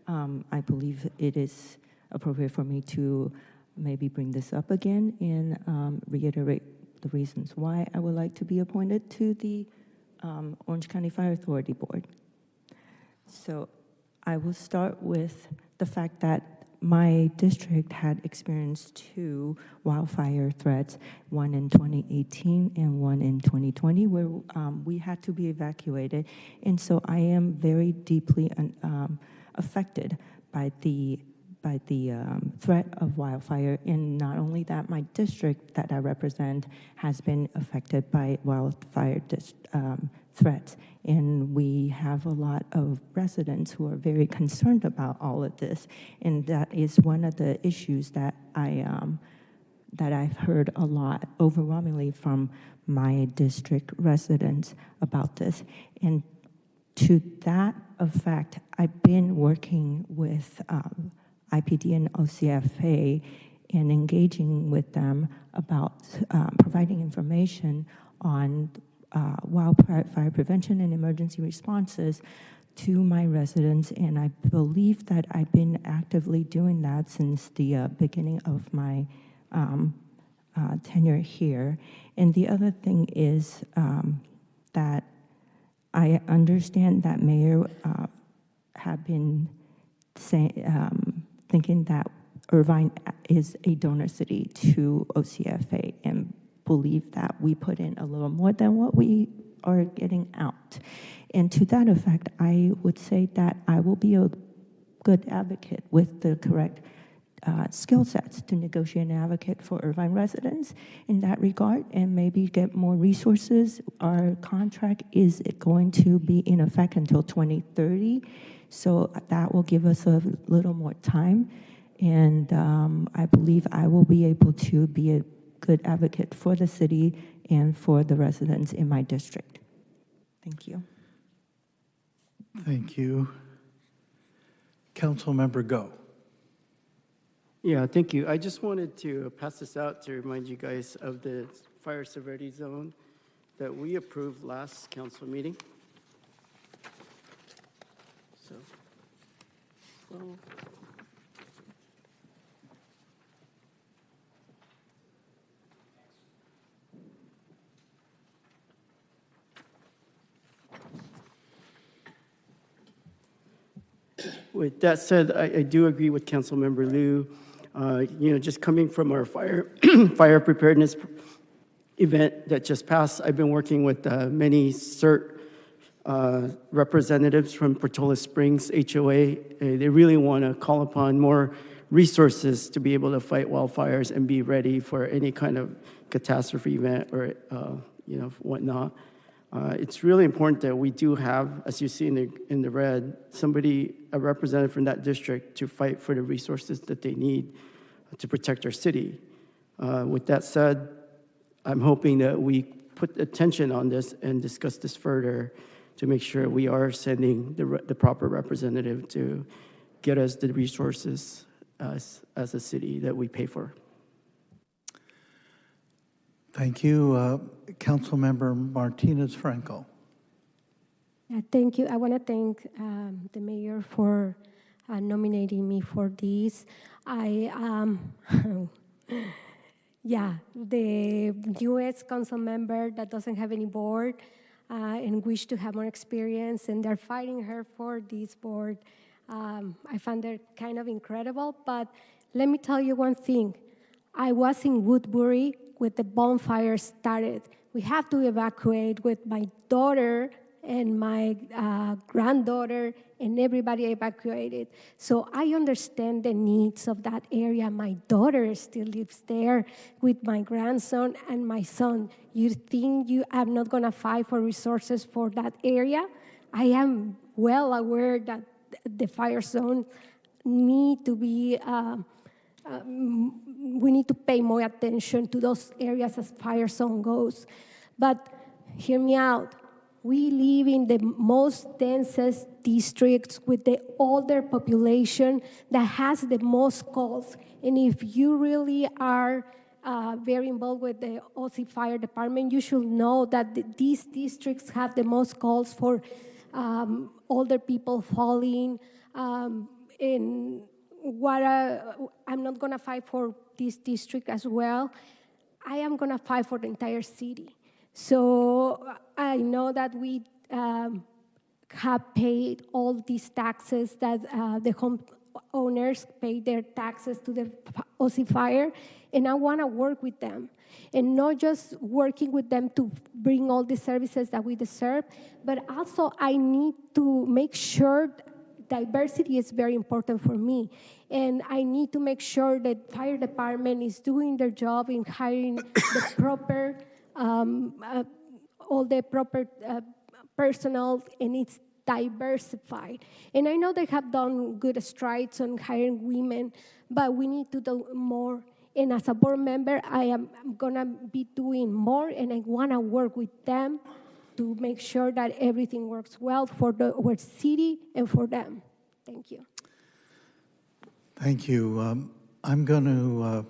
I believe it is appropriate for me to maybe bring this up again and reiterate the reasons why I would like to be appointed to the Orange County Fire Authority Board. So I will start with the fact that my district had experienced 2 wildfire threats, one in 2018 and one in 2020, where we had to be evacuated. And so I am very deeply affected by the threat of wildfire. And not only that, my district that I represent has been affected by wildfire threats. And we have a lot of residents who are very concerned about all of this. And that is one of the issues that I've heard a lot overwhelmingly from my district residents about this. And to that effect, I've been working with IPD and OCFA and engaging with them about providing information on wildfire prevention and emergency responses to my residents, and I believe that I've been actively doing that since the beginning of my tenure here. And the other thing is that I understand that Mayor have been thinking that Irvine is a donor city to OCFA and believe that we put in a little more than what we are getting out. And to that effect, I would say that I will be a good advocate with the correct skill sets to negotiate and advocate for Irvine residents in that regard and maybe get more resources. Our contract is going to be in effect until 2030, so that will give us a little more time. And I believe I will be able to be a good advocate for the city and for the residents in my district. Thank you. Thank you. Councilmember Go. Yeah, thank you. I just wanted to pass this out to remind you guys of the fire severity zone that we approved last council meeting. So. With that said, I do agree with Councilmember Liu. Just coming from our fire preparedness event that just passed, I've been working with many CERT representatives from Portola Springs HOA. They really want to call upon more resources to be able to fight wildfires and be ready for any kind of catastrophe event or whatnot. It's really important that we do have, as you see in the red, a representative from that district to fight for the resources that they need to protect our city. With that said, I'm hoping that we put attention on this and discuss this further to make sure we are sending the proper representative to get us the resources as a city that we pay for. Thank you. Councilmember Martinez Franco. Yeah, thank you. I want to thank the mayor for nominating me for this. Yeah, the newest council member that doesn't have any board and wish to have more experience, and they're fighting her for this board. I find that kind of incredible, but let me tell you one thing. I was in Woodbury when the bonfire started. We had to evacuate with my daughter and my granddaughter, and everybody evacuated. So I understand the needs of that area. My daughter still lives there with my grandson and my son. You think I'm not gonna fight for resources for that area? I am well aware that the fire zone need to be, we need to pay more attention to those areas as fire zone goes. But hear me out. We live in the most densest districts with the older population that has the most calls. And if you really are very involved with the OC Fire Department, you should know that these districts have the most calls for older people falling. In what I'm not going to fight for this district as well. I am going to fight for the entire city. So I know that we have paid all these taxes that the homeowners pay their taxes to the OC Fire, and I want to work with them. And not just working with them to bring all the services that we deserve, but also I need to make sure diversity is very important for me. And I need to make sure that fire department is doing their job in hiring the proper all the proper personnel, and it's diversified. And I know they have done good strides on hiring women, but we need to do more. And as a board member, I'm gonna be doing more, and I wanna work with them to make sure that everything works well for our city and for them. Thank you. Thank you. I'm going to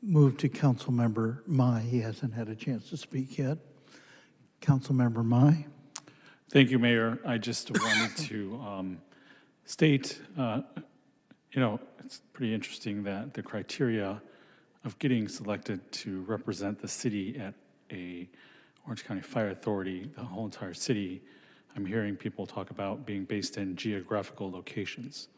move to Councilmember Mai. He hasn't had a chance to speak yet. Councilmember Mai. Thank you, Mayor. I just wanted to state, it's pretty interesting that the criteria of getting selected to represent the city at a Orange County Fire Authority, the whole entire city, I'm hearing people talk about being based in geographical locations.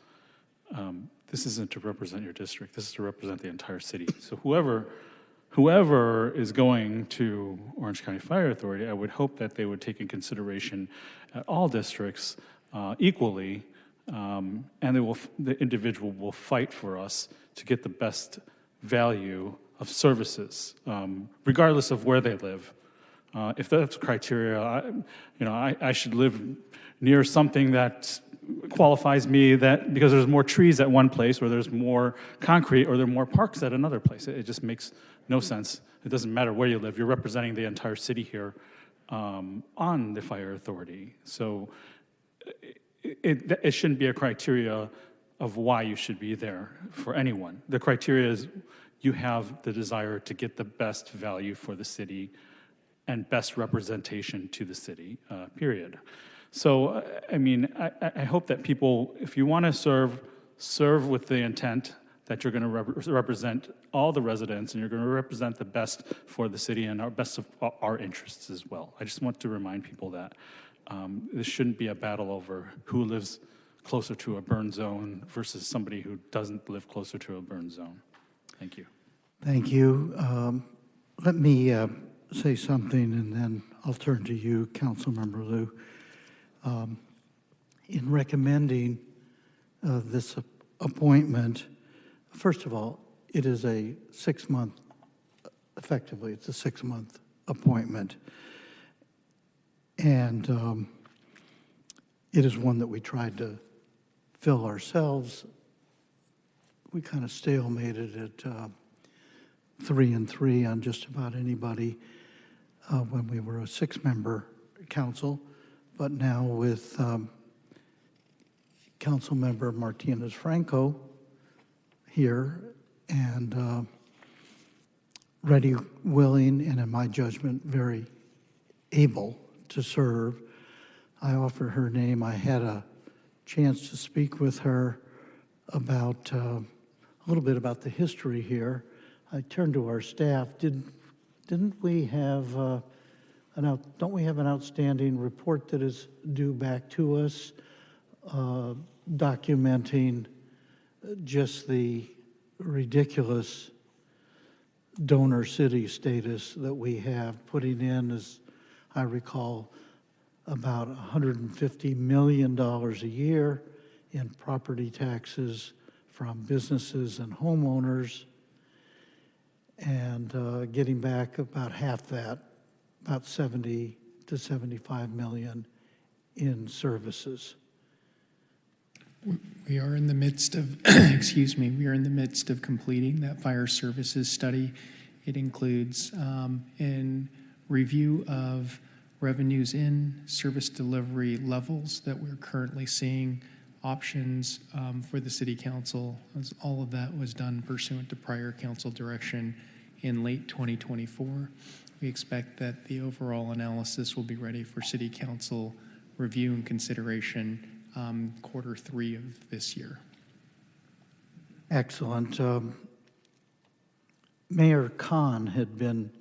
This isn't to represent your district. This is to represent the entire city. So whoever is going to Orange County Fire Authority, I would hope that they would take in consideration all districts equally, and the individual will fight for us to get the best value of services, regardless of where they live. If that's criteria, I should live near something that qualifies me that because there's more trees at one place, or there's more concrete, or there are more parks at another place. It just makes no sense. It doesn't matter where you live. You're representing the entire city here on the fire authority. So it shouldn't be a criteria of why you should be there for anyone. The criteria is you have the desire to get the best value for the city and best representation to the city, period. So, I hope that people, if you want to serve with the intent that you're going to represent all the residents and you're going to represent the best for the city and our best of our interests as well. I just want to remind people that this shouldn't be a battle over who lives closer to a burn zone versus somebody who doesn't live closer to a burn zone. Thank you. Thank you. Let me say something, and then I'll turn to you, Councilmember Liu. In recommending this appointment, first of all, it is a 6-month, effectively, it's a 6-month appointment. And it is one that we tried to fill ourselves. We kind of stalemated it 3 and 3 on just about anybody when we were a 6-member council, but now with Councilmember Martinez Franco here and ready, willing, and in my judgment, very able to serve. I offered her name. I had a chance to speak with her about a little bit about the history here. I turned to our staff. Didn't we have don't we have an outstanding report that is due back to us documenting just the ridiculous donor city status that we have, putting in, as I recall, about $150 million a year in property taxes from businesses and homeowners, and getting back about half that, about 70 to 75 million in services. We are in the midst of, excuse me, we are in the midst of completing that fire services study. It includes in review of revenues in service delivery levels that we're currently seeing, options for the city council. As all of that was done pursuant to prior council direction in late 2024. We expect that the overall analysis will be ready for city council review and consideration Q3 of this year. Excellent. Mayor Khan had been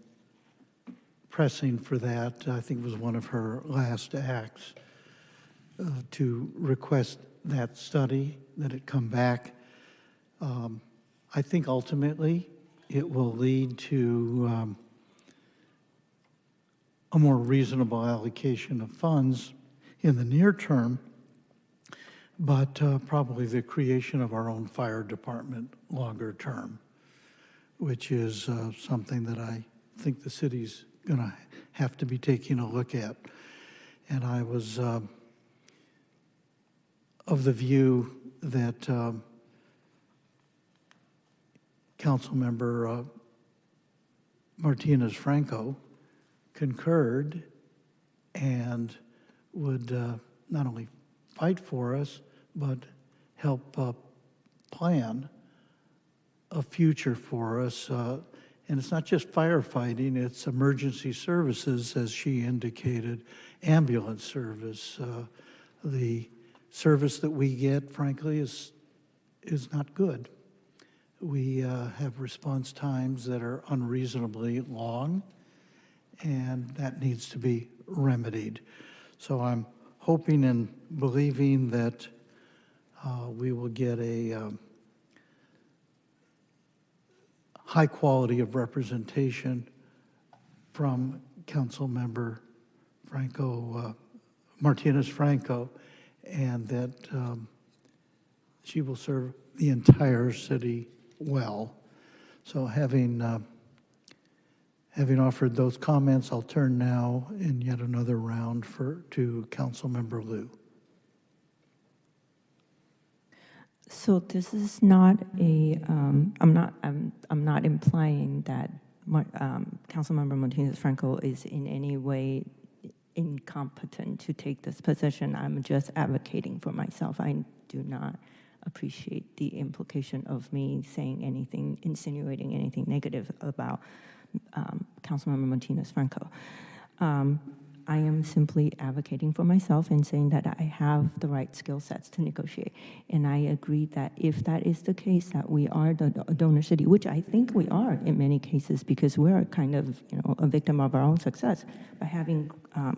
pressing for that. I think it was one of her last acts to request that study, that it come back. I think ultimately it will lead to a more reasonable allocation of funds in the near term, but probably the creation of our own fire department longer term, which is something that I think the city's going to have to be taking a look at. And I was of the view that Councilmember Martinez Franco concurred and would not only fight for us, but help plan a future for us. And it's not just firefighting, it's emergency services, as she indicated, ambulance service. The service that we get, frankly, is not good. We have response times that are unreasonably long, and that needs to be remedied. So I'm hoping and believing that we will get a high quality of representation from Councilmember Martinez Franco, and that she will serve the entire city well. So having offered those comments, I'll turn now in yet another round to Councilmember Liu. So this is not a. I'm not implying that Councilmember Martinez Franco is in any way incompetent to take this position. I'm just advocating for myself. I do not appreciate the implication of me saying anything, insinuating anything negative about Councilmember Martinez Franco. I am simply advocating for myself and saying that I have the right skill sets to negotiate. And I agree that if that is the case, that we are the donor city, which I think we are in many cases, because we're kind of, a victim of our own success by having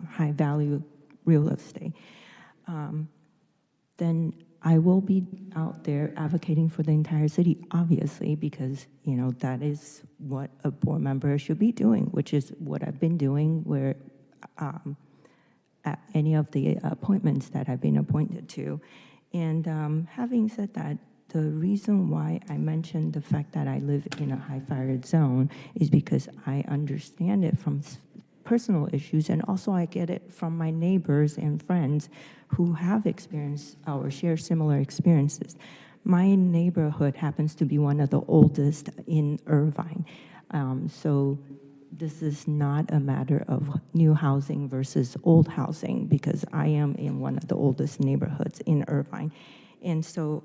high value real estate, then I will be out there advocating for the entire city, obviously, because, that is what a board member should be doing, which is what I've been doing where at any of the appointments that I've been appointed to. And having said that, the reason why I mentioned the fact that I live in a high-fired zone is because I understand it from personal issues, and also I get it from my neighbors and friends who have experienced or share similar experiences. My neighborhood happens to be one of the oldest in Irvine. So this is not a matter of new housing versus old housing, because I am in one of the oldest neighborhoods in Irvine. And so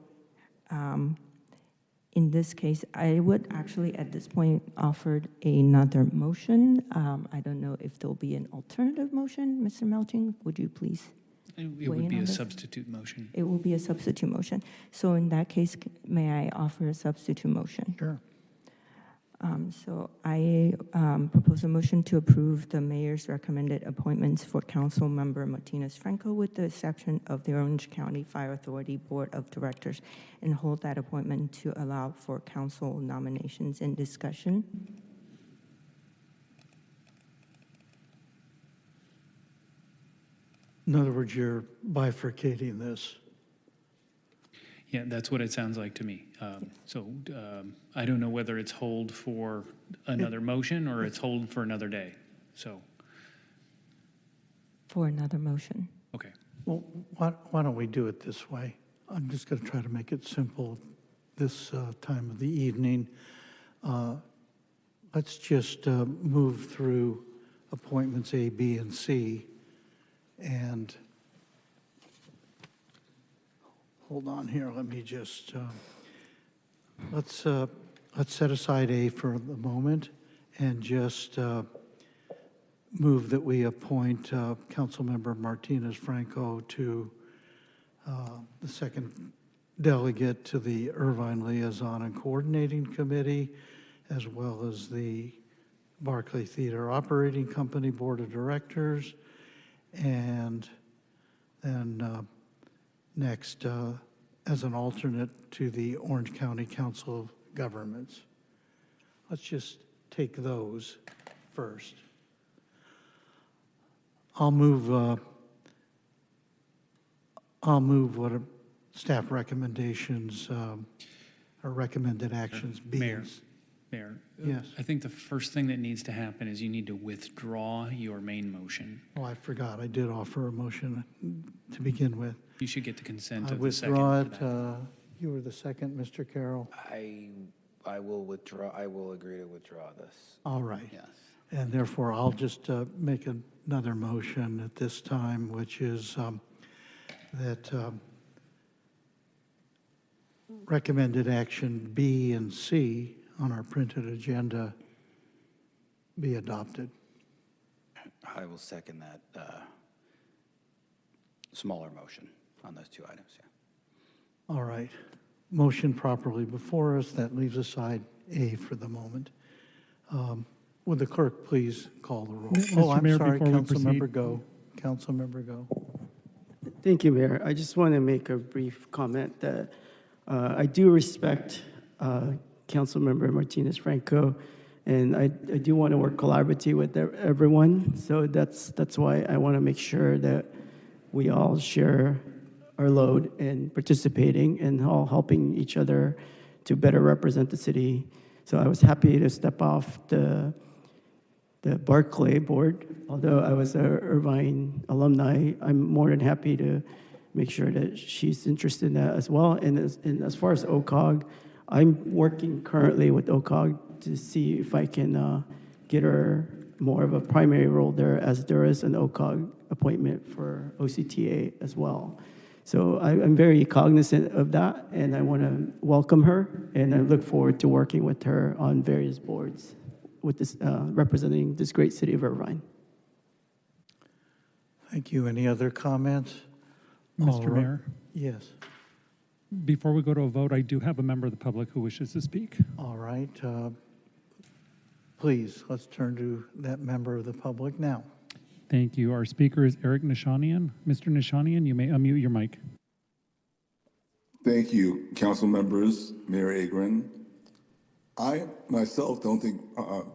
in this case, I would actually at this point offer another motion. I don't know if there'll be an alternative motion. Mr. Melching, would you please? It would be a substitute motion. It will be a substitute motion. So in that case, may I offer a substitute motion? Sure. So I propose a motion to approve the mayor's recommended appointments for council member Martinez Franco with the exception of the Orange County Fire Authority Board of Directors, and hold that appointment to allow for council nominations and discussion. In other words, you're bifurcating this. Yeah, that's what it sounds like to me. I don't know whether it's hold for another motion or it's hold for another day. So, For another motion. okay. Well, why don't we do it this way? I'm just going to try to make it simple this time of the evening. Let's just move through appointments A, B, and C. And hold on here, let me just, let's set aside A for the moment and just move that we appoint Councilmember Martinez Franco to the second delegate to the Irvine Liaison and Coordinating Committee, as well as the Barclay Theater Operating Company Board of Directors, and then next as an alternate to the Orange County Council of Governments. Let's just take those first. I'll move what are staff recommendations or recommended actions be. Mayor, Yes. I think the first thing that needs to happen is you need to withdraw your main motion. Oh, I forgot. I did offer a motion to begin with. You should get the consent I of the second. withdraw for that. it. You were the second, Mr. Carroll. I will withdraw. I will agree to withdraw this. All right. Yes. And therefore, I'll just make another motion at this time, which is that recommended action B and C on our printed agenda be adopted. I will second that smaller motion on those two items. Yeah. All right. Motion properly before us. That leaves aside A for the moment. Would the clerk please call the roll? Mr. Oh, I'm Mayor, sorry, before we proceed- Councilmember Go. Councilmember Go. Thank you, Mayor. I just want to make a brief comment that I do respect Councilmember Martinez Franco, and I do want to work collaboratively with everyone. So that's why I want to make sure that we all share our load in participating and all helping each other to better represent the city. So I was happy to step off the Barclay board. Although I was a Irvine alumni, I'm more than happy to make sure that she's interested in that as well. And as far as OCOG, I'm working currently with OCOG to see if I can get her more of a primary role there, as there is an OCOG appointment for OCTA as well. So I'm very cognizant of that, and I want to welcome her, and I look forward to working with her on various boards with this, representing this great city of Irvine. Thank you. Any other comments? All Mr. right. Mayor, Yes. before we go to a vote, I do have a member of the public who wishes to speak. All right. Please, let's turn to that member of the public now. Thank you. Our speaker is Eric Nishanian. Mr. Nishanian, you may unmute your mic. Thank you, council members, Mayor Agrin. I myself don't think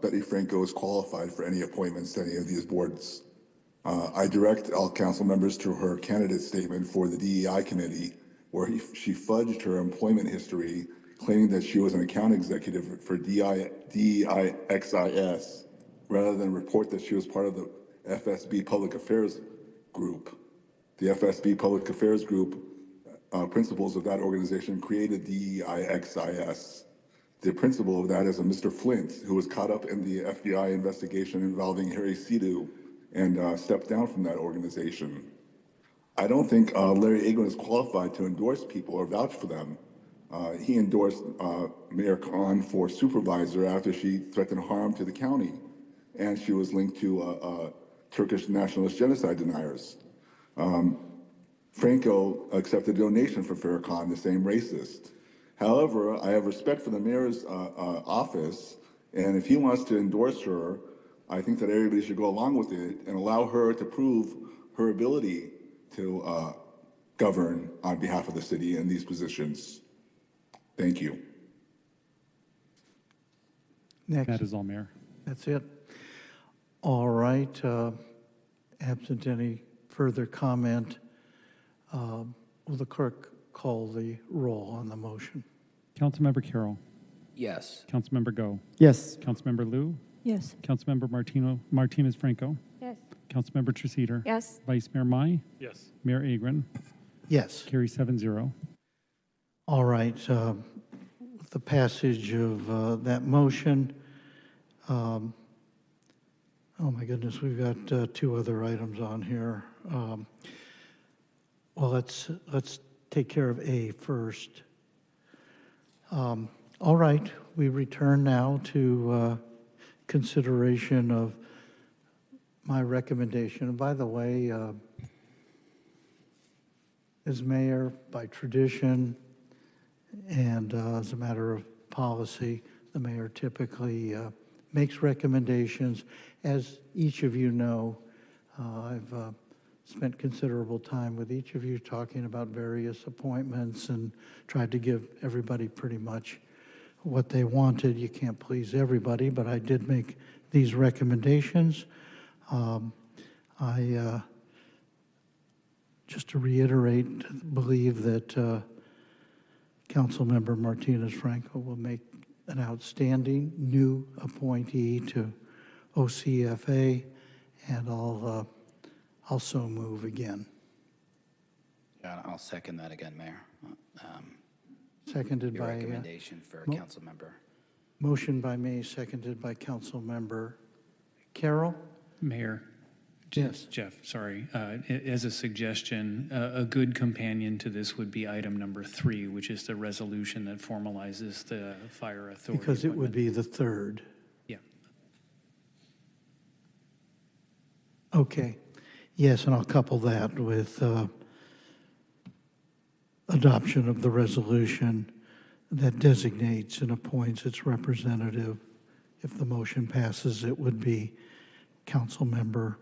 Betty Franco is qualified for any appointments to any of these boards. I direct all council members to her candidate statement for the DEI committee, where she fudged her employment history, claiming that she was an account executive for DEIXIS, rather than report that she was part of the FSB Public Affairs Group. The FSB Public Affairs Group, principals of that organization created DEIXIS. The principal of that is a Mr. Flint, who was caught up in the FBI investigation involving Harry Sidhu and stepped down from that organization. I don't think Larry Agron is qualified to endorse people or vouch for them. He endorsed Mayor Khan for supervisor after she threatened harm to the county, and she was linked to Turkish nationalist genocide deniers. Franco accepted a donation from Farrakhan, the same racist. However, I have respect for the mayor's office, and if he wants to endorse her, I think that everybody should go along with it and allow her to prove her ability to govern on behalf of the city in these positions. Thank you. Next. That is all, Mayor. That's it. All right. Absent any further comment, will the clerk call the roll on the motion? Councilmember Carroll. Yes. Councilmember Go. Yes. Councilmember Liu. Yes. Councilmember Martinez Franco. Yes. Councilmember Treceder. Yes. Vice Mayor Mai. Yes. Mayor Agron. Yes. Carry 7-0. All right. With the passage of that motion, oh my goodness, we've got two other items on here. Well, let's take care of A first. All right, we return now to consideration of my recommendation. And by the way, as mayor, by tradition and as a matter of policy, the mayor typically makes recommendations. As each of you know, I've spent considerable time with each of you talking about various appointments and tried to give everybody pretty much what they wanted. You can't please everybody, but I did make these recommendations. I, just to reiterate, believe that Councilmember Martinez Franco will make an outstanding new appointee to OCFA, and I'll also move again. Yeah, I'll second that again, Mayor. Seconded Your by recommendation for a council member. motion by me, seconded by Councilmember Carroll. Mayor. Yes. Jeff, sorry. As a suggestion, a good companion to this would be item number 3, which is the resolution that formalizes the fire authority. Because it would appointment. be the third. Yeah. Okay. Yes, and I'll couple that with adoption of the resolution that designates and appoints its representative. If the motion passes, it would be Councilmember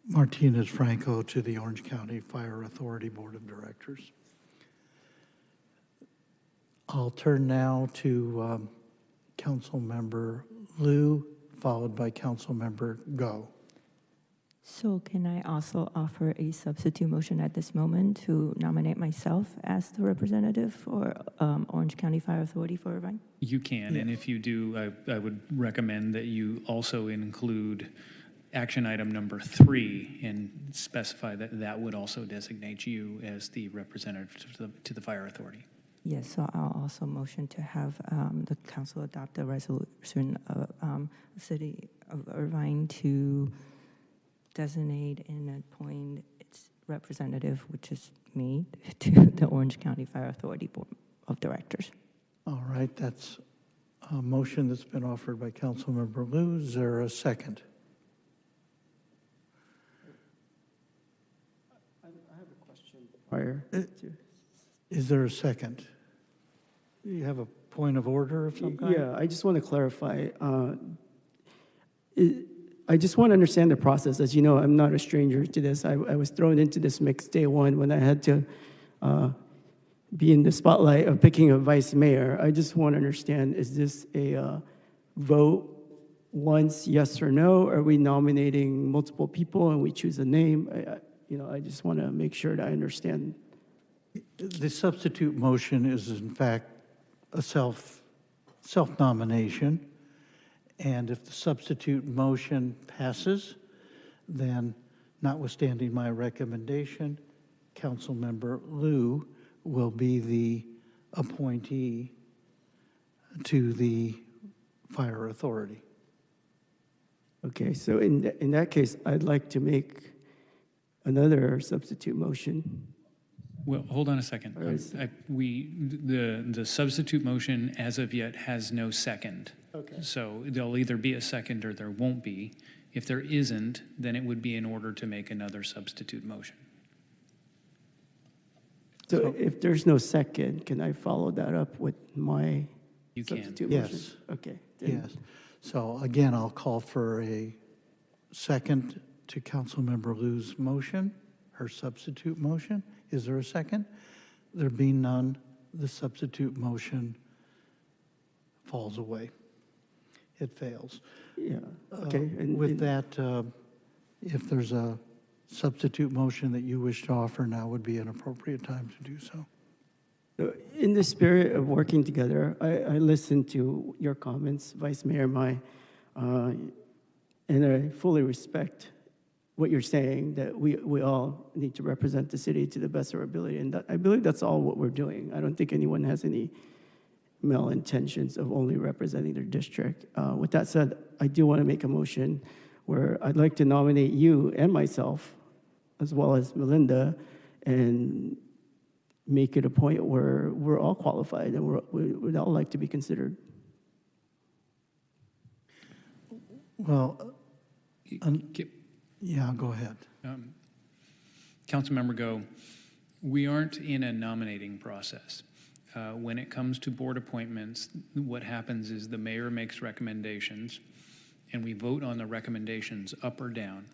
Martinez Franco to the Orange County Fire Authority Board of Directors. I'll turn now to Councilmember Liu, followed by Councilmember Go. So can I also offer a substitute motion at this moment to nominate myself as the representative for Orange County Fire Authority for Irvine? You can, and if you do, I would recommend that you also include action item number 3 and specify that that would also designate you as the representative to the fire authority. Yes, so I'll also motion to have the council adopt a resolution of the city of Irvine to designate and appoint its representative, which is me, to the Orange County Fire Authority Board of Directors. All right, that's a motion that's been offered by Councilmember Liu. Is there a second? I have a question prior to. Is there a second? You have a point of order of some kind? Yeah, I just want to clarify. I just want to understand the process. As you know, I'm not a stranger to this. I was thrown into this mix day one when I had to be in the spotlight of picking a vice mayor. I just want to understand, is this a vote once, yes or no? Are we nominating multiple people and we choose a name? I just want to make sure that I understand. The substitute motion is in fact a self-nomination. And if the substitute motion passes, then notwithstanding my recommendation, Councilmember Liu will be the appointee to the fire authority. Okay, so in that case, I'd like to make another substitute motion. Well, hold on a second. All right. The substitute motion as of yet has no second. Okay. So there'll either be a second or there won't be. If there isn't, then it would be in order to make another substitute motion. So if there's no second, can I follow that up with my You can. substitute Yes. motion? Okay. then- Yes. So again, I'll call for a second to Councilmember Liu's motion, her substitute motion. Is there a second? There being none, the substitute motion falls away. It fails. Yeah, okay. With that, if there's a substitute motion that you wish to offer, now would be an appropriate time to do so. So in the spirit of working together, I listened to your comments, Vice Mayor Mai, and I fully respect what you're saying, that we all need to represent the city to the best of our ability. And I believe that's all what we're doing. I don't think anyone has any malintentions of only representing their district. With that said, I do want to make a motion where I'd like to nominate you and myself, as well as Melinda, and make it a point where we're all qualified and we'd all like to be considered. Well, yeah, go ahead. Councilmember Go, we aren't in a nominating process. When it comes to board appointments, what happens is the mayor makes recommendations, and we vote on the recommendations up or down.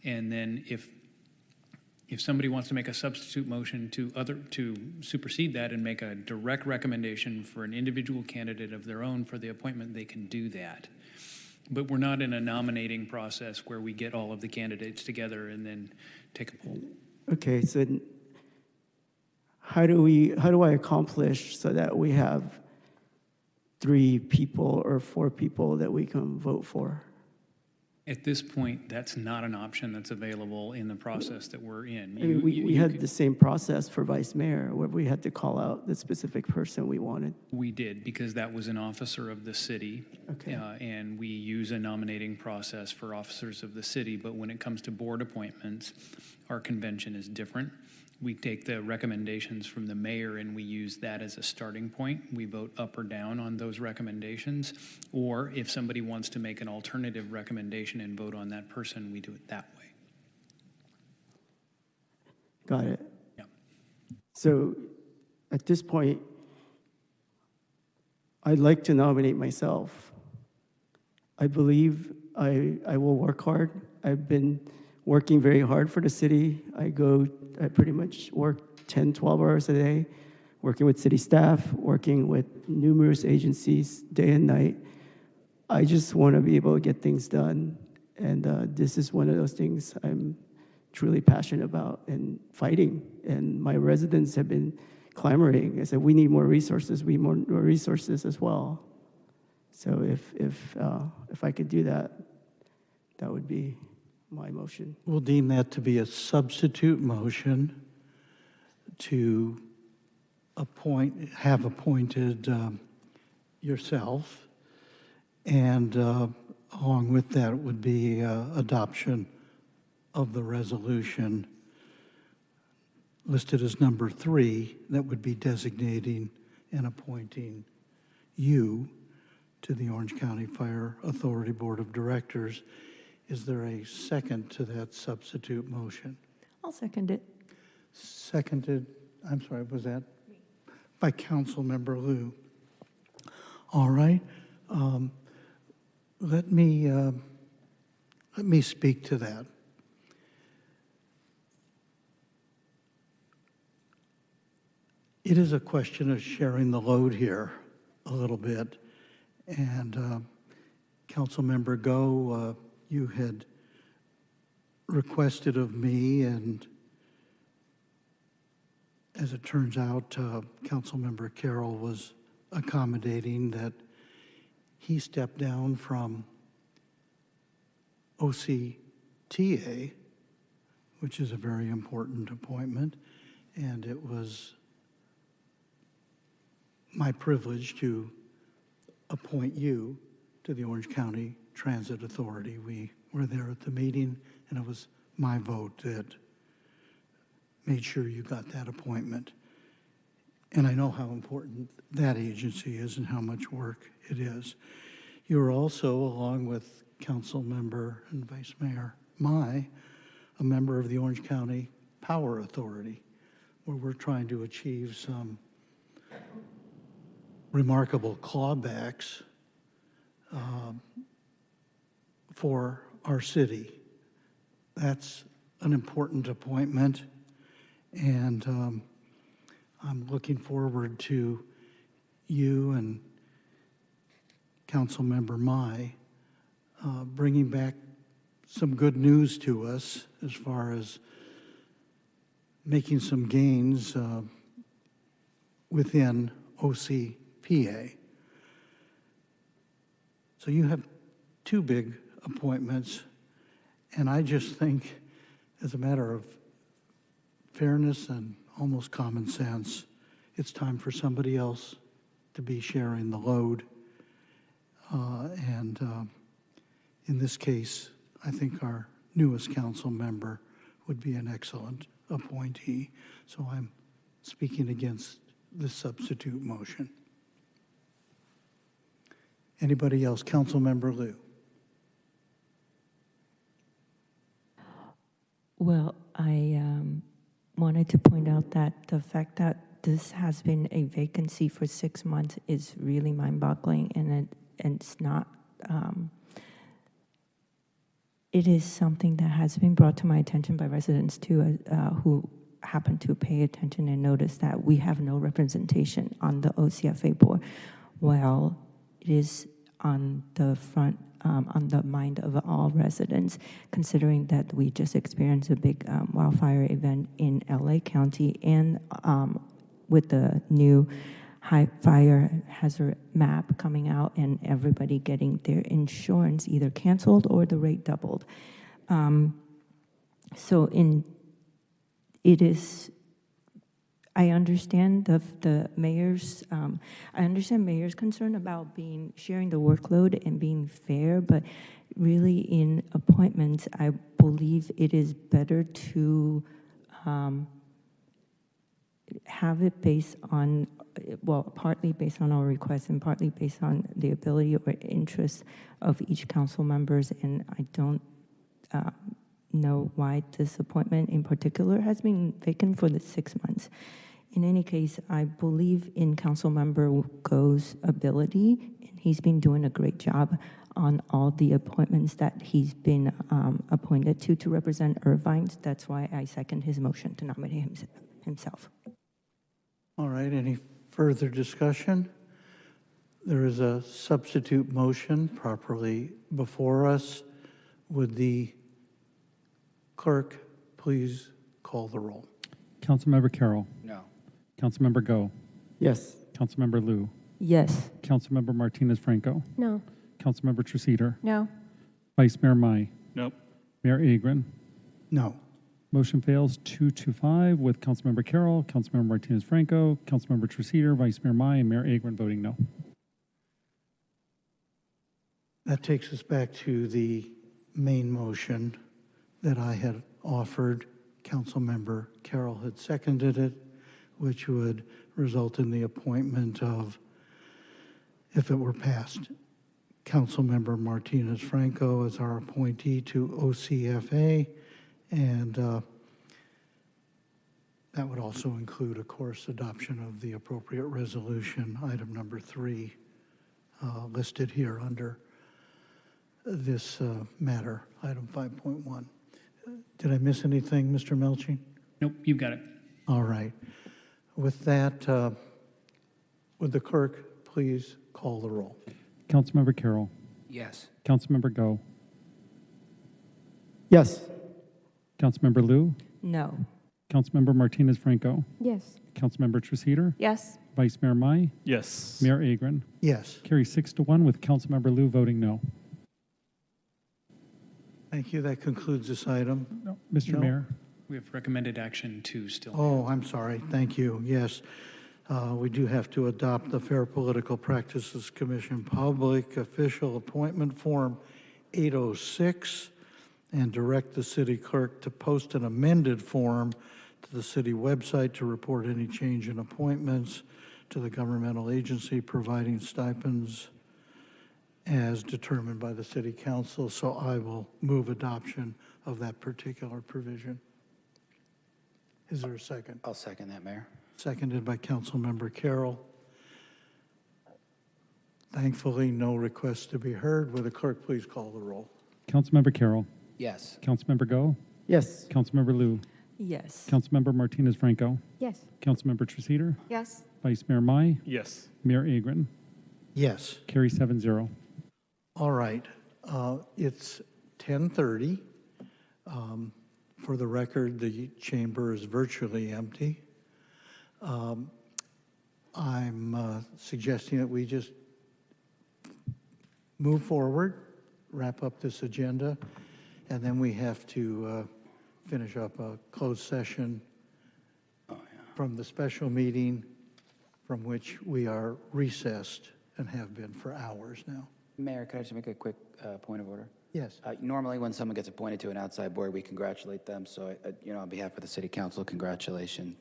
And then if somebody wants to make a substitute motion to supersede that and make a direct recommendation for an individual candidate of their own for the appointment, they can do that. But we're not in a nominating process where we get all of the candidates together and then take a poll. Okay, so how do I accomplish so that we have 3 people or 4 people that we can vote for? At this point, that's not an option that's available in the process that we're in. I mean, we had the same process for vice mayor where we had to call out the specific person we wanted. We did, because that was an officer of the city. Okay. And we use a nominating process for officers of the city, but when it comes to board appointments, our convention is different. We take the recommendations from the mayor and we use that as a starting point. We vote up or down on those recommendations. Or if somebody wants to make an alternative recommendation and vote on that person, we do it that way. Got it. Yeah. So at this point, I'd like to nominate myself. I believe I will work hard. I've been working very hard for the city. I pretty much work 10, 12 hours a day, working with city staff, working with numerous agencies day and night. I just want to be able to get things done. And this is one of those things I'm truly passionate about and fighting. And my residents have been clamoring. I said, we need more resources. We need more resources as well. So if I could do that, that would be my motion. We'll deem that to be a substitute motion to have appointed yourself, and along with that would be adoption of the resolution listed as number 3 that would be designating and appointing you to the Orange County Fire Authority Board of Directors. Is there a second to that substitute motion? I'll second it. Seconded, I'm sorry, was that? By Councilmember Liu. All right. Let me speak to that. It is a question of sharing the load here a little bit. And Councilmember Go, you had requested of me, and as it turns out, Councilmember Carroll was accommodating that he stepped down from OCTA, which is a very important appointment, and it was my privilege to appoint you to the Orange County Transit Authority. We were there at the meeting, and it was my vote that made sure you got that appointment. And I know how important that agency is and how much work it is. You're also, along with Council Member and Vice Mayor Mai, a member of the Orange County Power Authority, where we're trying to achieve some remarkable clawbacks for our city. That's an important appointment, and I'm looking forward to you and Councilmember Mai bringing back some good news to us as far as making some gains within OCPA. So you have two big appointments, and I just think, as a matter of fairness and almost common sense, it's time for somebody else to be sharing the load. In this case, I think our newest council member would be an excellent appointee. So I'm speaking against the substitute motion. Anybody else? Councilmember Liu. Well, I wanted to point out that the fact that this has been a vacancy for 6 months is really mind-boggling, and it's not. It is something that has been brought to my attention by residents too, who happen to pay attention and notice that we have no representation on the OCFA board. Well, it is on the front, on the mind of all residents, considering that we just experienced a big wildfire event in LA County, and with the new high fire hazard map coming out and everybody getting their insurance either canceled or the rate doubled. I understand the mayor's, I understand mayor's concern about sharing the workload and being fair, but really in appointments, I believe it is better to have it based on, well, partly based on our requests and partly based on the ability or interest of each council members. And I don't know why this appointment in particular has been vacant for the 6 months. In any case, I believe in Councilmember Go's ability, and he's been doing a great job on all the appointments that he's been appointed to represent Irvine. That's why I second his motion to nominate himself. All right, any further discussion? There is a substitute motion properly before us. Would the clerk please call the roll? Councilmember Carroll. No. Councilmember Go. Yes. Councilmember Liu. Yes. Councilmember Martinez Franco. No. Councilmember Treceder. No. Vice Mayor Mai. Nope. Mayor Agron. No. Motion fails 2-5 with Councilmember Carroll, Councilmember Martinez Franco, Councilmember Treceder, Vice Mayor Mai, and Mayor Agron voting no. That takes us back to the main motion that I had offered. Councilmember Carroll had seconded it, which would result in the appointment of, if it were passed, Councilmember Martinez Franco as our appointee to OCFA, and that would also include, of course, adoption of the appropriate resolution, item number 3, listed here under this matter, item 5.1. Did I miss anything, Mr. Melching? Nope, you've got it. All right. With that, would the clerk please call the roll? Councilmember Carroll. Yes. Councilmember Go. Yes. Councilmember Liu. No. Councilmember Martinez Franco. Yes. Councilmember Treceder. Yes. Vice Mayor Mai. Yes. Mayor Agron. Yes. Carry 6-1 with Councilmember Liu voting no. Thank you. That concludes this item. No. Mr. No? Mayor. We have recommended action 2 still. Oh, I'm sorry. Thank you. Yes. We do have to adopt the Fair Political Practices Commission Public Official Appointment Form 806 and direct the city clerk to post an amended form to the city website to report any change in appointments to the governmental agency providing stipends as determined by the city council. So I will move adoption of that particular provision. Is there a second? I'll second that, Mayor. Seconded by Councilmember Carroll. Thankfully, no requests to be heard. Will the clerk please call the roll? Councilmember Carroll. Yes. Councilmember Go. Yes. Councilmember Lou. Yes. Councilmember Martinez Franco. Yes. Councilmember Treceder. Yes. Vice Mayor Mai. Yes. Mayor Agron. Yes. Carry 7-0. All right. It's 10:30. For the record, the chamber is virtually empty. I'm suggesting that we just move forward, wrap up this agenda, and then we have to finish up a closed session from the special meeting from which we are recessed and have been for hours now. Mayor, could I just make a quick point of order? Yes. Normally, when someone gets appointed to an outside board, we congratulate them. So, on behalf of the City Council, congratulations,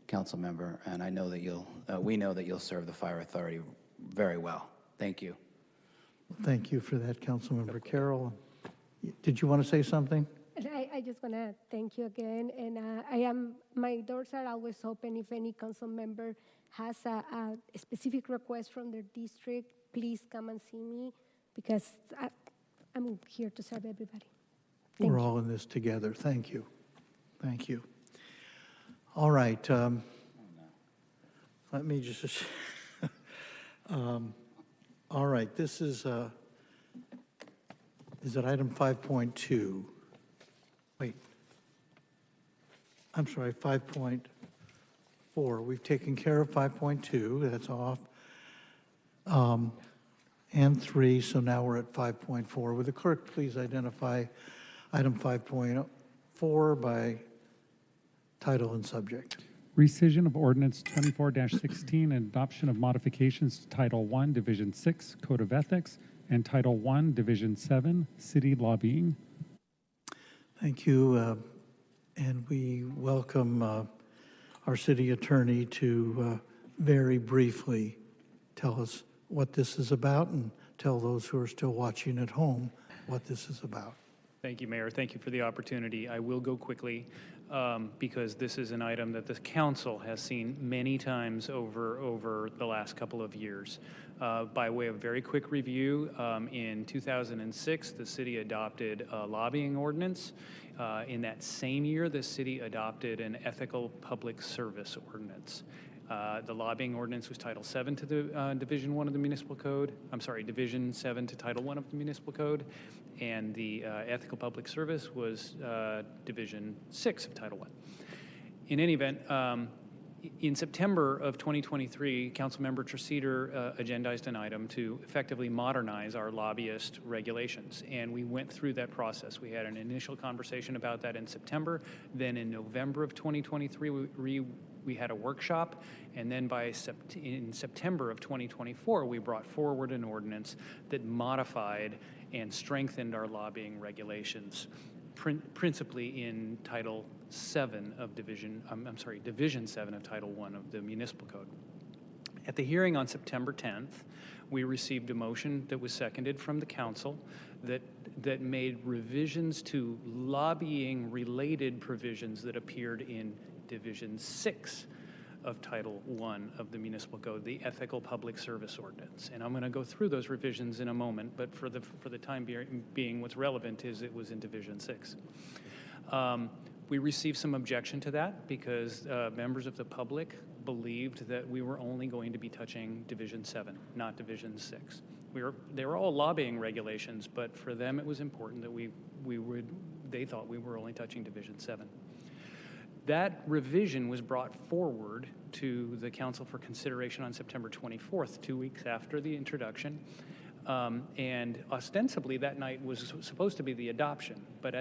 council member. And I know that we know that you'll serve the Fire Authority very well. Thank you. Thank you for that, Councilmember Carroll. Did you want to say something? And I just want to thank you again. And my doors are always open. If any council member has a specific request from their district, please come and see me because I'm here to serve everybody. We're all in this together. Thank you. Thank you. All right. Let me just, all right, this is it item 5.2? Wait. I'm sorry, 5.4. We've taken care of 5.2. That's off. And 3, so now we're at 5.4. Would the clerk please identify item 5.4 by title and subject? Rescission of Ordinance 24-16 and adoption of modifications to Title I, Division 6, Code of Ethics, and Title I, Division 7, City Lobbying. Thank you. And we welcome our city attorney to very briefly tell us what this is about and tell those who are still watching at home what this is about. Thank you, Mayor. Thank you for the opportunity. I will go quickly because this is an item that the council has seen many times over the last couple of years. By way of very quick review, in 2006, the city adopted a lobbying ordinance. In that same year, the city adopted an ethical public service ordinance. The lobbying ordinance was Title VII to the Division I of the Municipal Code. I'm sorry, Division 7 to Title I of the Municipal Code. And the ethical public service was Division 6 of Title I. In any event, in September of 2023, Councilmember Treceder agendized an item to effectively modernize our lobbyist regulations, and we went through that process. We had an initial conversation about that in September. Then in November of 2023, we had a workshop, and then in September of 2024, we brought forward an ordinance that modified and strengthened our lobbying regulations, principally in Title 7 of Division 7 of Title I of the Municipal Code. At the hearing on September 10th, we received a motion that was seconded from the council that made revisions to lobbying-related provisions that appeared in Division 6 of Title I of the Municipal Code, the Ethical Public Service Ordinance. And I'm going to go through those revisions in a moment, but for the time being, what's relevant is it was in Division 6. We received some objection to that because members of the public believed that we were only going to be touching Division 7, not Division 6. They were all lobbying regulations, but for them it was important that they thought we were only touching Division 7. That revision was brought forward to the council for consideration on September 24th, 2 weeks after the introduction. And ostensibly that night was supposed to be the adoption, but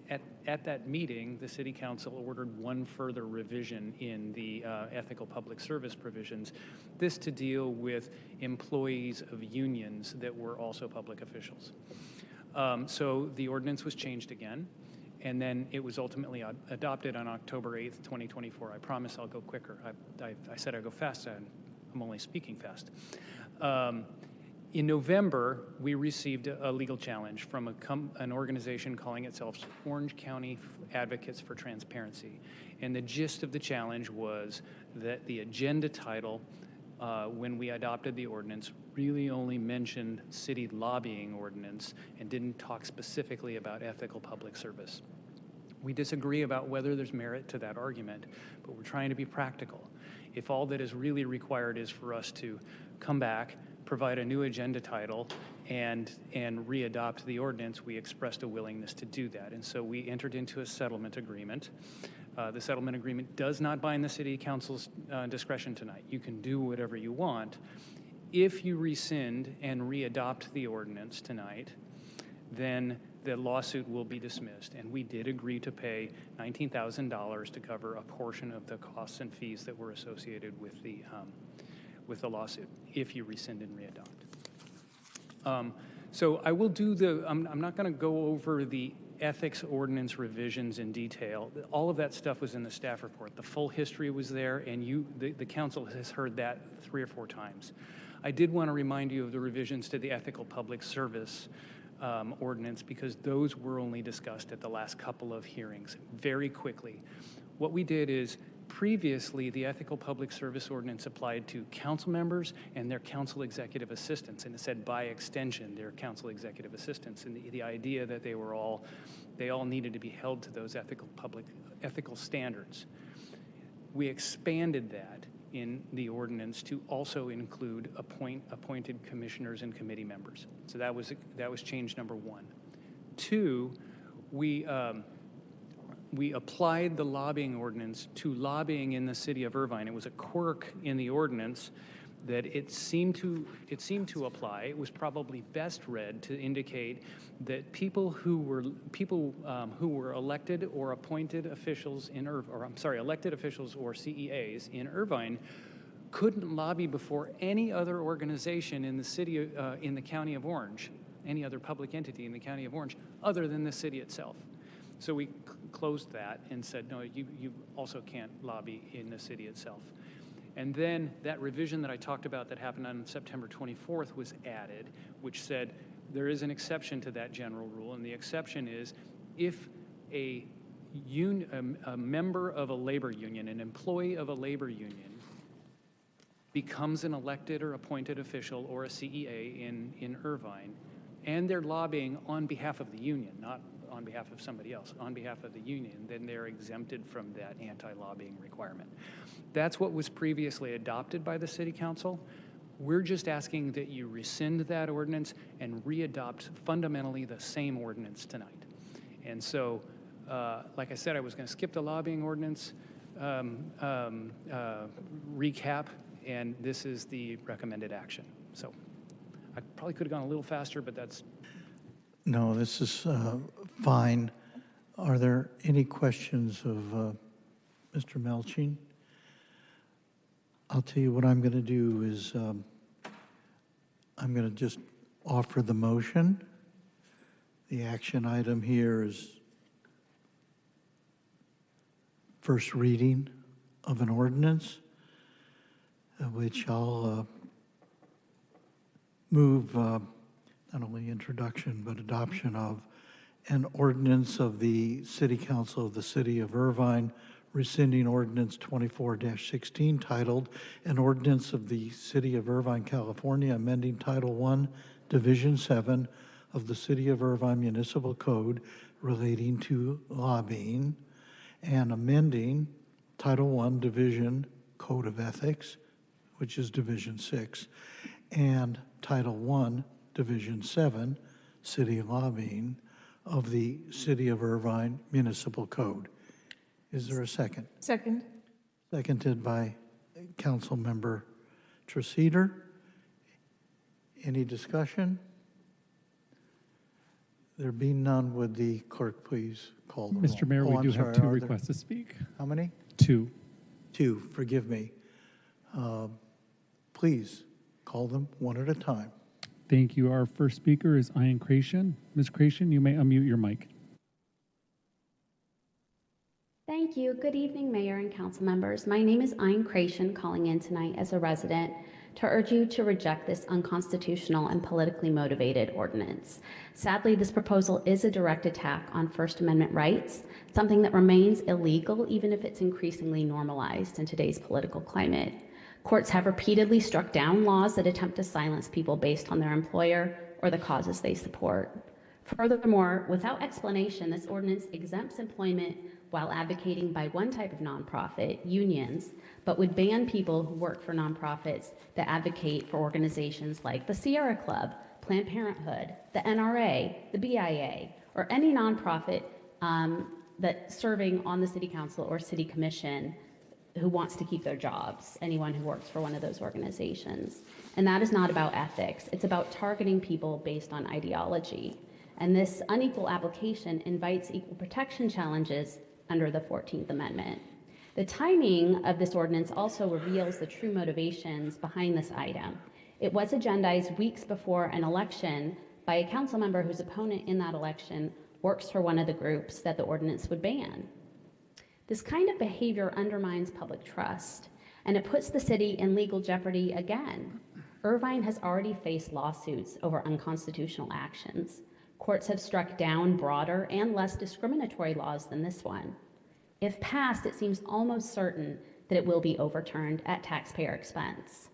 at that meeting, the city council ordered one further revision in the ethical public service provisions, this to deal with employees of unions that were also public officials. So the ordinance was changed again, and then it was ultimately adopted on October 8th, 2024. I promise I'll go quicker. I said I'd go fast, and I'm only speaking fast. In November, we received a legal challenge from an organization calling itself Orange County Advocates for Transparency. And the gist of the challenge was that the agenda title, when we adopted the ordinance, really only mentioned city lobbying ordinance and didn't talk specifically about ethical public service. We disagree about whether there's merit to that argument, but we're trying to be practical. If all that is really required is for us to come back, provide a new agenda title, and re-adopt the ordinance, we expressed a willingness to do that. And so we entered into a settlement agreement. The settlement agreement does not bind the city council's discretion tonight. You can do whatever you want. If you rescind and re-adopt the ordinance tonight, then the lawsuit will be dismissed. And we did agree to pay $19,000 to cover a portion of the costs and fees that were associated with the lawsuit, if you rescind and re-adopt. So I will do I'm not going to go over the ethics ordinance revisions in detail. All of that stuff was in the staff report. The full history was there, and the council has heard that 3 or 4 times. I did want to remind you of the revisions to the ethical public service ordinance, because those were only discussed at the last couple of hearings. Very quickly, what we did is, previously, the ethical public service ordinance applied to council members and their council executive assistants, and it said by extension their council executive assistants, and the idea that they all needed to be held to those ethical standards. We expanded that in the ordinance to also include appointed commissioners and committee members. So that was change number 1. 2, we applied the lobbying ordinance to lobbying in the city of Irvine. It was a quirk in the ordinance that it seemed to apply. It was probably best read to indicate that people who were elected or appointed officials elected officials or CEAs in Irvine couldn't lobby before any other organization in the city, in the county of Orange, any other public entity in the county of Orange, other than the city itself. So we closed that and said, no, you also can't lobby in the city itself. And then that revision that I talked about that happened on September 24th was added, which said there is an exception to that general rule, and the exception is if a member of a labor union, an employee of a labor union, becomes an elected or appointed official or a CEA in Irvine, and they're lobbying on behalf of the union, not on behalf of somebody else, on behalf of the union, then they're exempted from that anti-lobbying requirement. That's what was previously adopted by the City Council. We're just asking that you rescind that ordinance and re-adopt fundamentally the same ordinance tonight. And so, like I said, I was going to skip the lobbying ordinance recap, and this is the recommended action. So I probably could have gone a little faster, but that's... No, this is fine. Are there any questions of Mr. Melching? I'll tell you what I'm going to do is I'm going to just offer the motion. The action item here is first reading of an ordinance, which I'll move not only introduction but adoption of an ordinance of the City Council of the City of Irvine rescinding Ordinance 24-16 titled An Ordinance of the City of Irvine, California, amending Title I, Division 7 of the City of Irvine Municipal Code relating to lobbying, and amending Title I, Division Code of Ethics, which is Division 6, and Title I, Division 7, City Lobbying of the City of Irvine Municipal Code. Is there a second? Second. Seconded by Councilmember Treseder. Any discussion? There being none, would the clerk please call the roll? Mr. Mayor, Oh, we I'm do sorry, have two are there- requests to speak. How many? Two. Two, forgive me. Please call them one at a time. Thank you. Our first speaker is Ian Creation. Ms. Creation, you may unmute your mic. Thank you. Good evening, Mayor and Council members. My name is Ian Creation, calling in tonight as a resident to urge you to reject this unconstitutional and politically motivated ordinance. Sadly, this proposal is a direct attack on First Amendment rights, something that remains illegal even if it's increasingly normalized in today's political climate. Courts have repeatedly struck down laws that attempt to silence people based on their employer or the causes they support. Furthermore, without explanation, this ordinance exempts employment while advocating by one type of nonprofit, unions, but would ban people who work for nonprofits that advocate for organizations like the Sierra Club, Planned Parenthood, the NRA, the BIA, or any nonprofit that's serving on the City Council or City Commission who wants to keep their jobs, anyone who works for one of those organizations. And that is not about ethics. It's about targeting people based on ideology. And this unequal application invites equal protection challenges under the 14th Amendment. The timing of this ordinance also reveals the true motivations behind this item. It was agendized weeks before an election by a council member whose opponent in that election works for one of the groups that the ordinance would ban. This kind of behavior undermines public trust, and it puts the city in legal jeopardy again. Irvine has already faced lawsuits over unconstitutional actions. Courts have struck down broader and less discriminatory laws than this one. If passed, it seems almost certain that it will be overturned at taxpayer expense.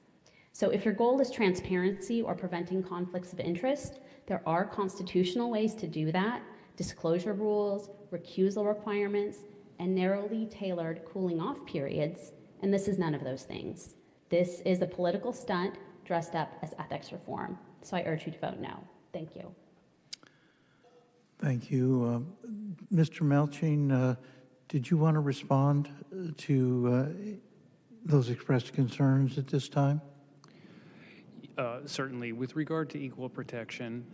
So if your goal is transparency or preventing conflicts of interest, there are constitutional ways to do that: disclosure rules, recusal requirements, and narrowly tailored cooling off periods, and this is none of those things. This is a political stunt dressed up as ethics reform. So I urge you to vote no. Thank you. Thank you. Mr. Melching, did you want to respond to those expressed concerns at this time? Certainly. With regard to equal protection,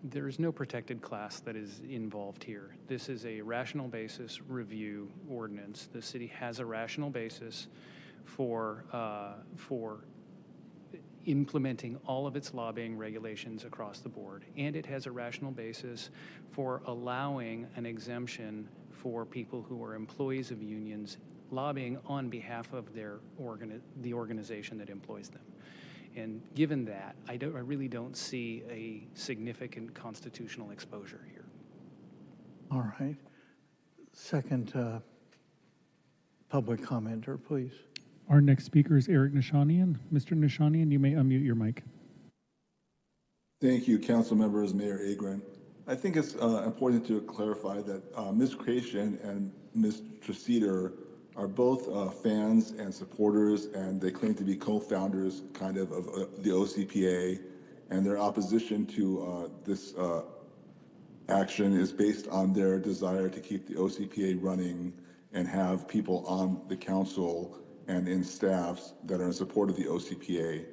there is no protected class that is involved here. This is a rational basis review ordinance. The city has a rational basis for implementing all of its lobbying regulations across the board, and it has a rational basis for allowing an exemption for people who are employees of unions lobbying on behalf of the organization that employs them. And given that, I really don't see a significant constitutional exposure here. All right. Second public commenter, please. Our next speaker is Eric Nishanian. Mr. Nishanian, you may unmute your mic. Thank you, council members, Mayor Agron. I think it's important to clarify that Ms. Creation and Ms. Treseder are both fans and supporters, and they claim to be co-founders kind of the OCPA, and their opposition to this action is based on their desire to keep the OCPA running and have people on the council and in staffs that are in support of the OCPA.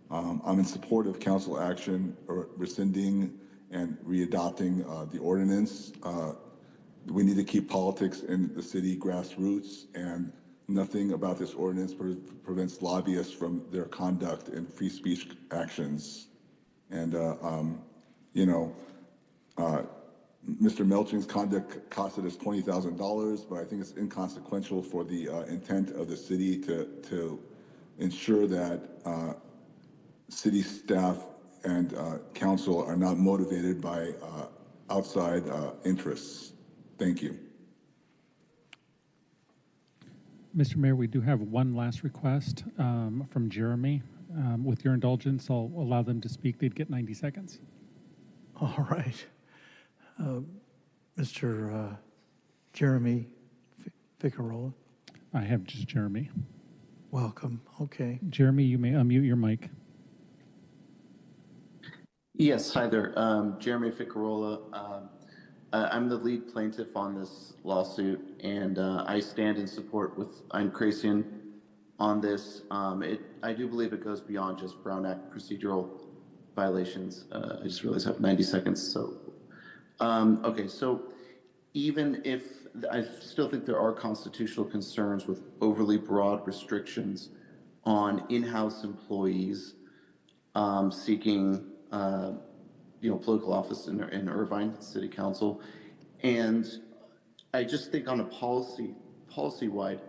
I'm in support of council action or rescinding and readopting the ordinance. We need to keep politics in the city grassroots, and nothing about this ordinance prevents lobbyists from their conduct and free speech actions. And, Mr. Melching's conduct costed us $20,000, but I think it's inconsequential for the intent of the city to ensure that city staff and council are not motivated by outside interests. Thank you. Mr. Mayor, we do have one last request from Jeremy. With your indulgence, I'll allow them to speak. They'd get 90 seconds. All right. Mr. Jeremy Ficarola. I have just Jeremy. Welcome. Okay. Jeremy, you may unmute your mic. Yes, hi there. Jeremy Ficarola. I'm the lead plaintiff on this lawsuit, and I stand in support with Ian Creation on this. I do believe it goes beyond just Brown Act procedural violations. I just realized I have 90 seconds, so Okay, so even if, I still think there are constitutional concerns with overly broad restrictions on in-house employees seeking, political office in Irvine City Council. And I just think on a policy-wide,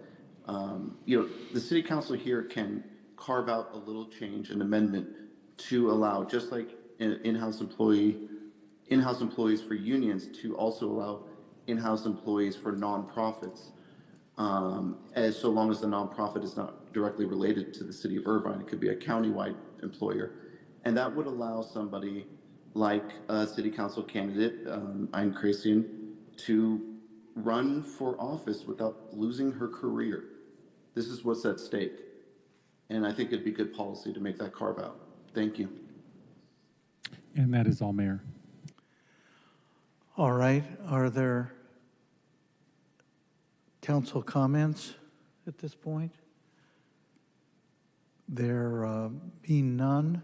the City Council here can carve out a little change, an amendment to allow, just like in-house employees for unions, to also allow in-house employees for nonprofits, as so long as the nonprofit is not directly related to the city of Irvine. It could be a countywide employer. And that would allow somebody like a city council candidate, Ayn Krasian, to run for office without losing her career. This is what's at stake. And I think it'd be good policy to make that carve out. Thank you. And that is all, Mayor. All right, are there council comments at this point? There being none,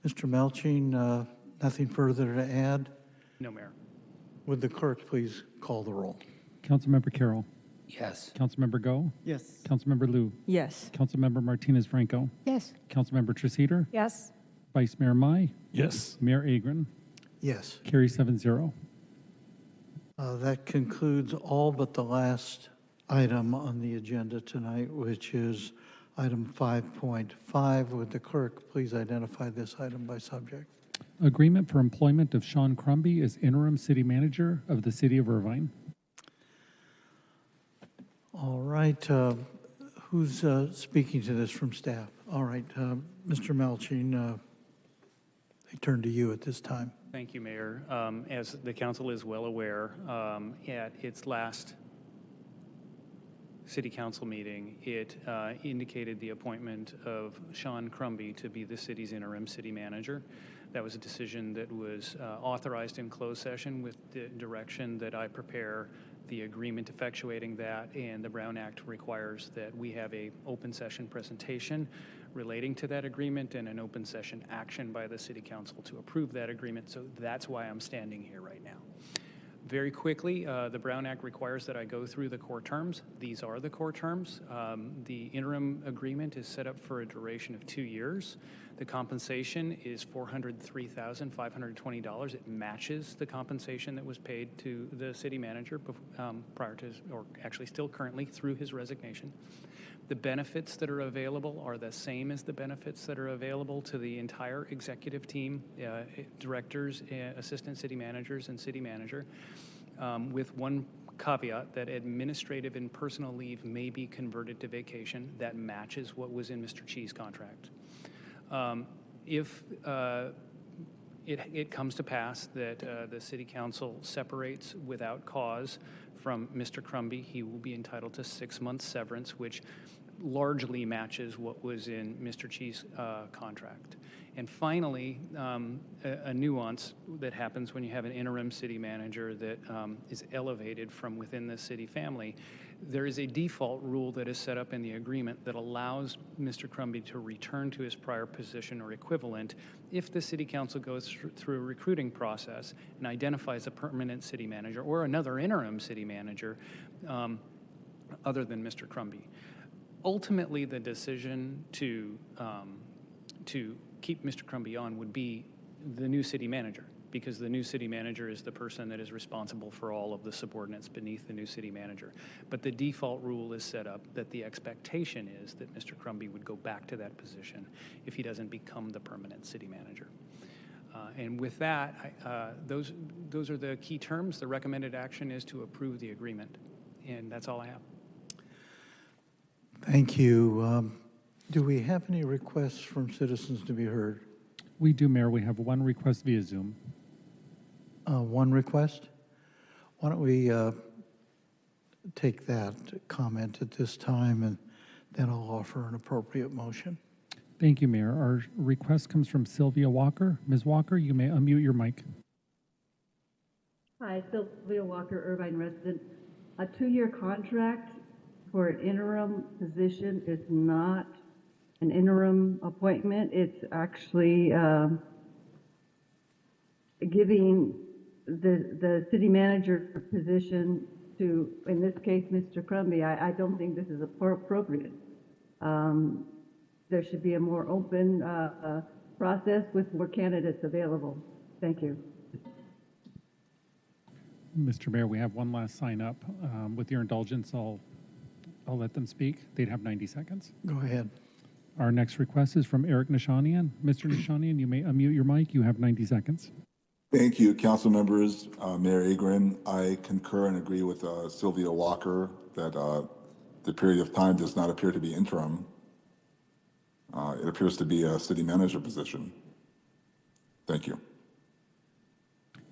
Mr. Melching, nothing further to add? No, Mayor. Would the clerk please call the roll? Councilmember Carroll. Yes. Councilmember Go. Yes. Councilmember Liu. Yes. Councilmember Martinez Franco. Yes. Councilmember Treseder. Yes. Vice Mayor Mai. Yes. Mayor Agron. Yes. Carry 7-0. That concludes all but the last item on the agenda tonight, which is item 5.5. Would the clerk please identify this item by subject? Agreement for employment of Sean Crumby as interim city manager of the city of Irvine. All right, who's speaking to this from staff? All right, Mr. Melching, I turn to you at this time. Thank you, Mayor. As the council is well aware, at its last city council meeting, it indicated the appointment of Sean Crumby to be the city's interim city manager. That was a decision that was authorized in closed session with the direction that I prepare the agreement effectuating that, and the Brown Act requires that we have a open session presentation relating to that agreement and an open session action by the City Council to approve that agreement. So that's why I'm standing here right now. Very quickly, the Brown Act requires that I go through the core terms. These are the core terms. The interim agreement is set up for a duration of 2 years. The compensation is $403,520. It matches the compensation that was paid to the city manager prior to, or actually still currently through his resignation. The benefits that are available are the same as the benefits that are available to the entire executive team, directors, assistant city managers, and city manager, with one caveat that administrative and personal leave may be converted to vacation. That matches what was in Mr. Chi's contract. If it comes to pass that the City Council separates without cause from Mr. Crumby, he will be entitled to 6 months severance, which largely matches what was in Mr. Chi's contract. And finally, a nuance that happens when you have an interim city manager that is elevated from within the city family. There is a default rule that is set up in the agreement that allows Mr. Crumby to return to his prior position or equivalent if the City Council goes through a recruiting process and identifies a permanent city manager or another interim city manager other than Mr. Crumby. Ultimately, the decision to keep Mr. Crumby on would be the new city manager, because the new city manager is the person that is responsible for all of the subordinates beneath the new city manager. But the default rule is set up that the expectation is that Mr. Crumby would go back to that position if he doesn't become the permanent city manager. And with that, those are the key terms. The recommended action is to approve the agreement. And that's all I have. Thank you. Do we have any requests from citizens to be heard? We do, Mayor. We have one request via Zoom. One request? Why don't we take that comment at this time, and then I'll offer an appropriate motion. Thank you, Mayor. Our request comes from Sylvia Walker. Ms. Walker, you may unmute your mic. Hi, Sylvia Walker, Irvine resident. A 2-year contract for an interim position is not an interim appointment. It's actually giving the city manager position to, in this case, Mr. Crumby, I don't think this is appropriate. There should be a more open process with more candidates available. Thank you. Mr. Mayor, we have one last sign up. With your indulgence, I'll let them speak. They'd have 90 seconds. Go ahead. Our next request is from Eric Nishanian. Mr. Nishanian, you may unmute your mic. You have 90 seconds. Thank you, council members, Mayor Agrin. I concur and agree with Sylvia Walker that the period of time does not appear to be interim. It appears to be a city manager position. Thank you.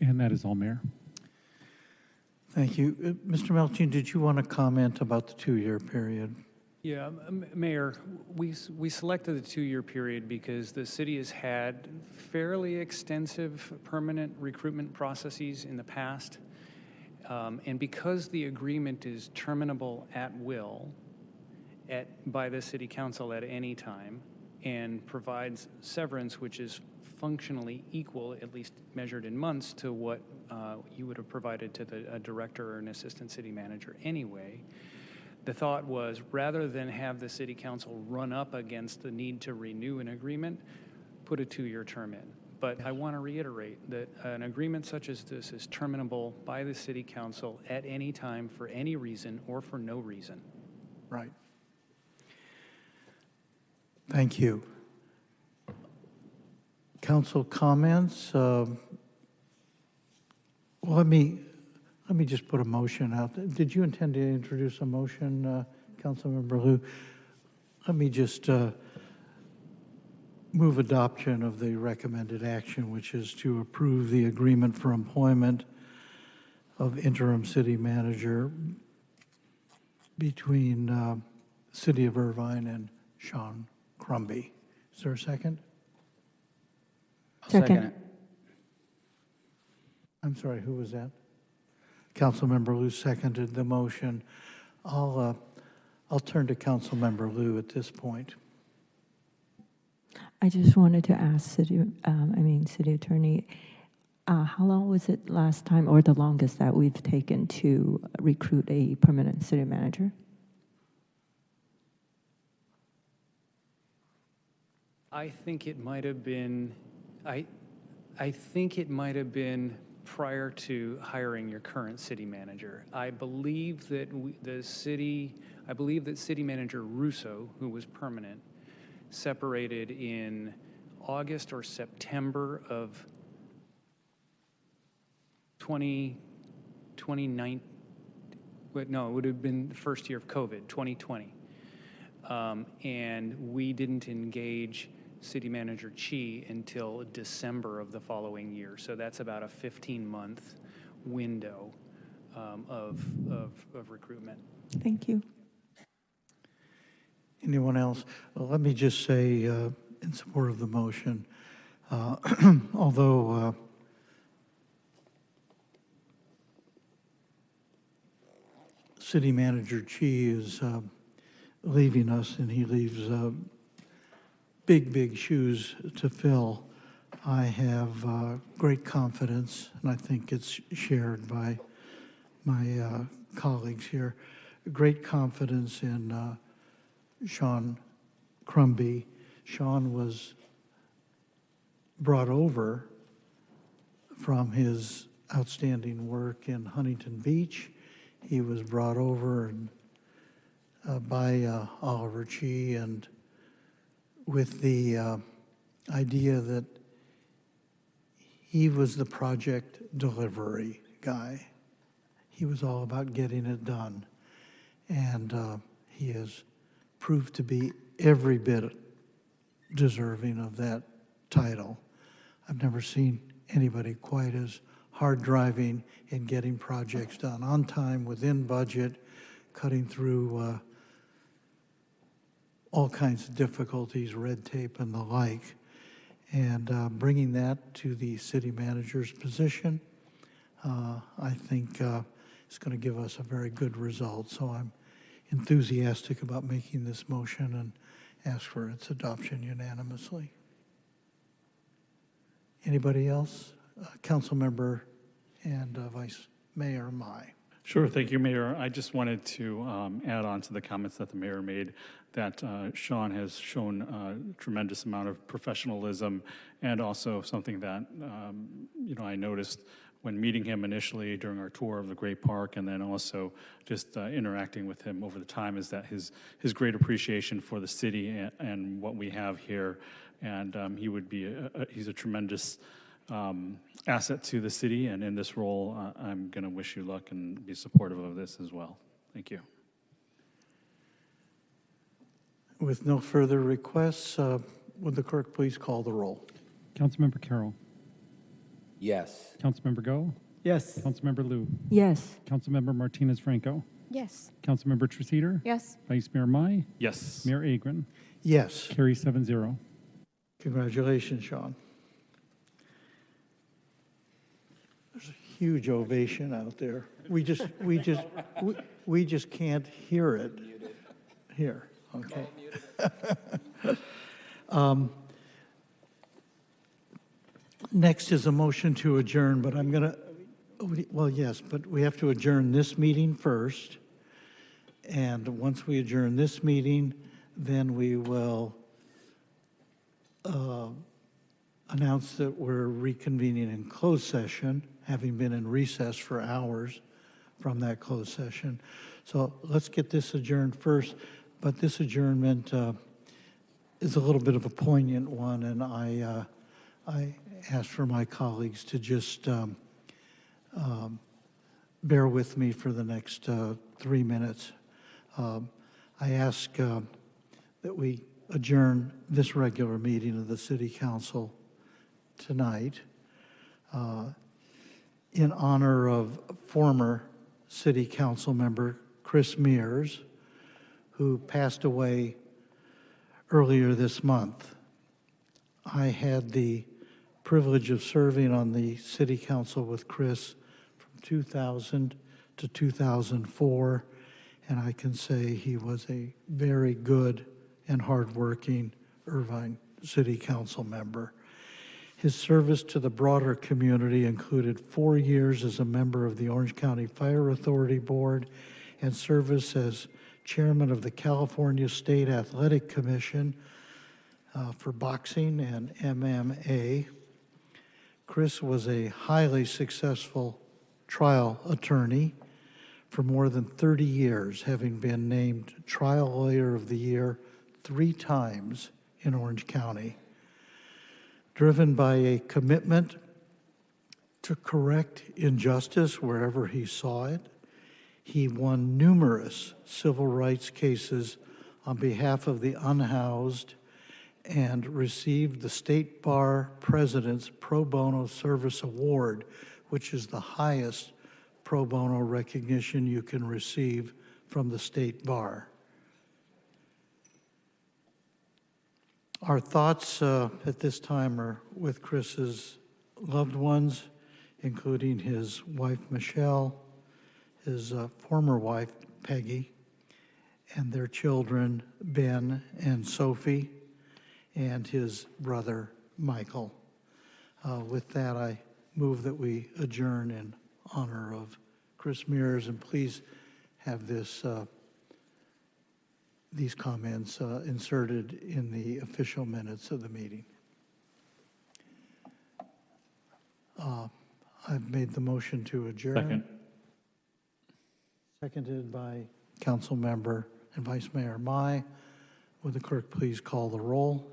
And that is all, Mayor. Thank you. Mr. Melching, did you want to comment about the 2-year period? Yeah, Mayor, we selected the 2-year period because the city has had fairly extensive permanent recruitment processes in the past. And because the agreement is terminable at will by the city council at any time and provides severance, which is functionally equal, at least measured in months, to what you would have provided to a director or an assistant city manager anyway. The thought was, rather than have the city council run up against the need to renew an agreement, put a 2-year term in. But I want to reiterate that an agreement such as this is terminable by the city council at any time for any reason or for no reason. Right. Thank you. Council comments? Let me just put a motion out there. Did you intend to introduce a motion, Councilmember Liu? Let me just move adoption of the recommended action, which is to approve the agreement for employment of interim city manager between City of Irvine and Sean Crumby. Is there a second? I'll second it. I'm sorry, who was that? Councilmember Liu seconded the motion. I'll turn to Councilmember Liu at this point. I just wanted to ask City Attorney, how long was it last time, or the longest that we've taken to recruit a permanent city manager? I think it might have been, I think it might have been prior to hiring your current city manager. I believe that city manager Russo, who was permanent, separated in August or September of 2019. No, it would have been the first year of COVID, 2020. And we didn't engage City Manager Chi until December of the following year. So that's about a 15-month window of recruitment. Thank you. Anyone else? Well, let me just say in support of the motion, although City Manager Chi is leaving us and he leaves big shoes to fill, I have great confidence, and I think it's shared by my colleagues here, great confidence in Sean Crumby. Sean was brought over from his outstanding work in Huntington Beach. He was brought over by Oliver Chi, and with the idea that he was the project delivery guy. He was all about getting it done. And he has proved to be every bit deserving of that title. I've never seen anybody quite as hard driving in getting projects done on time, within budget, cutting through all kinds of difficulties, red tape and the like, and bringing that to the city manager's position, I think is going to give us a very good result. So I'm enthusiastic about making this motion and ask for its adoption unanimously. Anybody else? Councilmember and Vice Mayor Mai. Sure, thank you, Mayor. I just wanted to add on to the comments that the mayor made that Sean has shown a tremendous amount of professionalism, and also something that I noticed when meeting him initially during our tour of the Great Park, and then also just interacting with him over the time, is that his great appreciation for the city and what we have here, and he would be he's a tremendous asset to the city, and in this role, I'm going to wish you luck and be supportive of this as well. Thank you. With no further requests, would the clerk please call the roll? Councilmember Carroll. Yes. Councilmember Go. Yes. Councilmember Liu. Yes. Councilmember Martinez Franco. Yes. Councilmember Treceder. Yes. Vice Mayor Mai. Yes. Mayor Agron. Yes. Carry 7-0. Congratulations, Sean. There's a huge ovation out there. We just can't hear it here. Okay. Next is a motion to adjourn, but I'm going to, well, yes, but we have to adjourn this meeting first. And once we adjourn this meeting, then we will announce that we're reconvening in closed session, having been in recess for hours from that closed session. So let's get this adjourned first. But this adjournment is a little bit of a poignant one, and I ask for my colleagues to just bear with me for the next 3 minutes. I ask that we adjourn this regular meeting of the City Council tonight in honor of former City Council member Chris Mears, who passed away earlier this month. I had the privilege of serving on the City Council with Chris from 2000 to 2004, and I can say he was a very good and hardworking Irvine City Council member. His service to the broader community included 4 years as a member of the Orange County Fire Authority Board and service as chairman of the California State Athletic Commission for boxing and MMA. Chris was a highly successful trial attorney for more than 30 years, having been named Trial Lawyer of the Year 3 times in Orange County. Driven by a commitment to correct injustice wherever he saw it, he won numerous civil rights cases on behalf of the unhoused and received the State Bar President's Pro Bono Service Award, which is the highest pro bono recognition you can receive from the State Bar. Our thoughts at this time are with Chris's loved ones, including his wife, Michelle, his former wife, Peggy, and their children, Ben and Sophie, and his brother, Michael. With that, I move that we adjourn in honor of Chris Mears, and please have this these comments inserted in the official minutes of the meeting. I've made the motion to adjourn. Second. Seconded by Council Member and Vice Mayor Mai. Would the clerk please call the roll?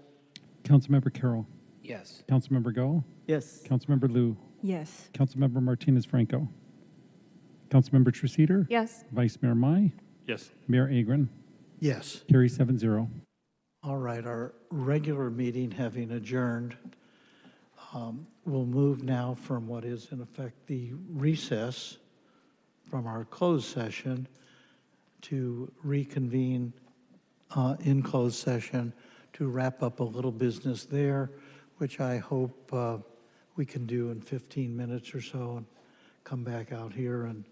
Councilmember Carroll. Yes. Councilmember Go. Yes. Councilmember Liu. Yes. Councilmember Martinez Franco. Councilmember Treceder. Yes. Vice Mayor Mai. Yes. Mayor Agron. Yes. Carry 7-0. All right, our regular meeting having adjourned, we'll move now from what is in effect the recess from our closed session to reconvene in closed session to wrap up a little business there, which I hope we can do in 15 minutes or so and come back out here and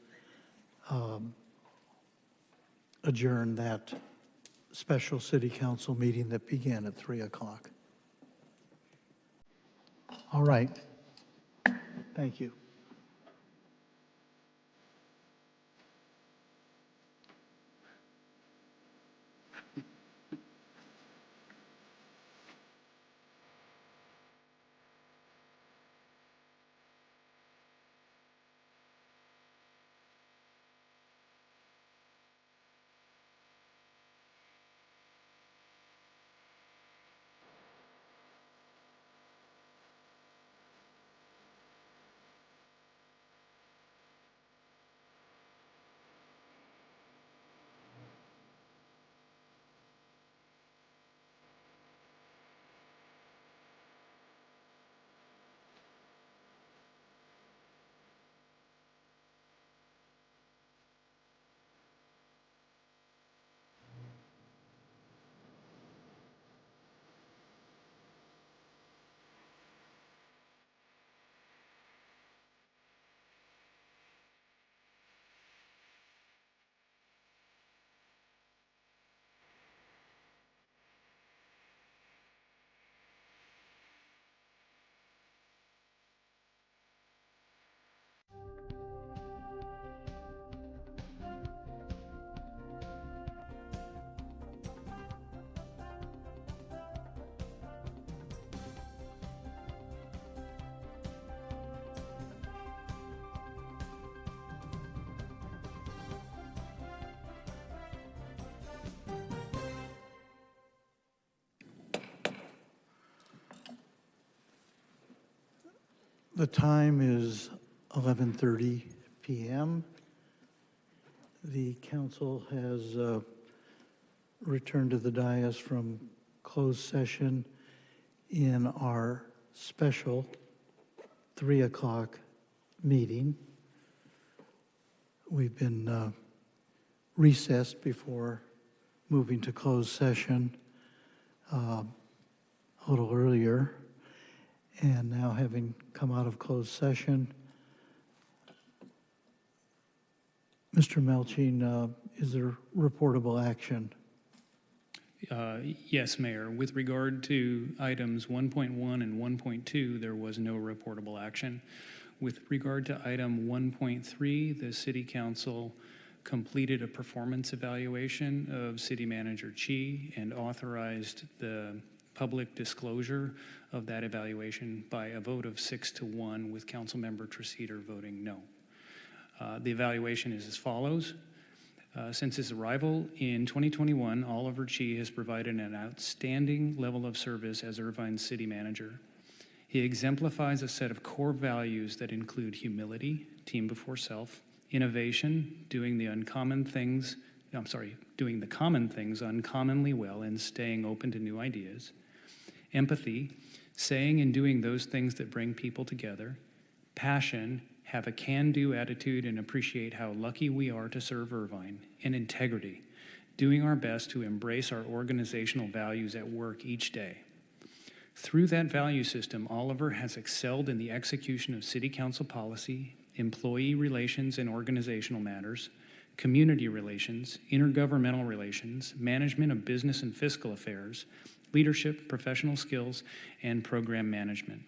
adjourn that special city council meeting that began at 3 o'clock. All right. Thank you. The time is 11:30 p.m. The council has returned to the dais from closed session in our special 3 o'clock meeting. We've been recessed before moving to closed session a little earlier. And now, having come out of closed session, Mr. Melching, is there reportable action? Yes, Mayor. With regard to items 1.1 and 1.2, there was no reportable action. With regard to item 1.3, the City Council completed a performance evaluation of City Manager Chi and authorized the public disclosure of that evaluation by a vote of 6-1, with Councilmember Treseder voting no. The evaluation is as follows. Since his arrival in 2021, Oliver Chi has provided an outstanding level of service as Irvine's city manager. He exemplifies a set of core values that include humility, team before self, innovation, doing the common things uncommonly well and staying open to new ideas, empathy, saying and doing those things that bring people together, passion, have a can-do attitude and appreciate how lucky we are to serve Irvine, and integrity, doing our best to embrace our organizational values at work each day. Through that value system, Oliver has excelled in the execution of City Council policy, employee relations and organizational matters, community relations, intergovernmental relations, management of business and fiscal affairs, leadership, professional skills, and program management.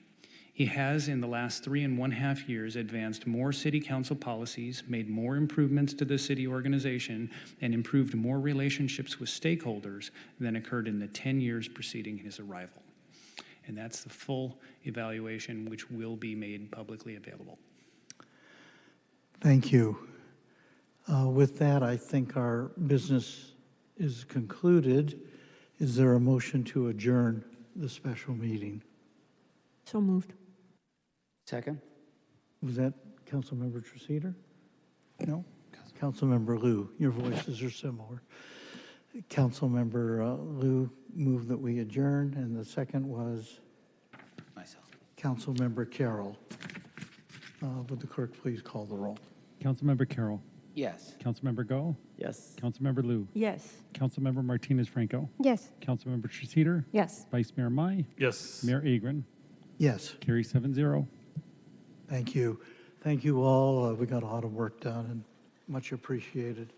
He has, in the last 3.5 years, advanced more City Council policies, made more improvements to the city organization, and improved more relationships with stakeholders than occurred in the 10 years preceding his arrival. And that's the full evaluation, which will be made publicly available. Thank you. With that, I think our business is concluded. Is there a motion to adjourn the special meeting? So moved. Second? Was that Councilmember Treseder? No? Councilmember Liu. Your voices are similar. Councilmember Liu moved that we adjourn, and the second was? Myself. Councilmember Carroll. Would the clerk please call the roll? Councilmember Carroll. Yes. Councilmember Go. Yes. Councilmember Liu. Yes. Councilmember Martinez Franco. Yes. Councilmember Treseder. Yes. Vice Mayor Mai. Yes. Mayor Agron. Yes. Carry 7-0. Thank you. Thank you all. We got a lot of work done and much appreciated.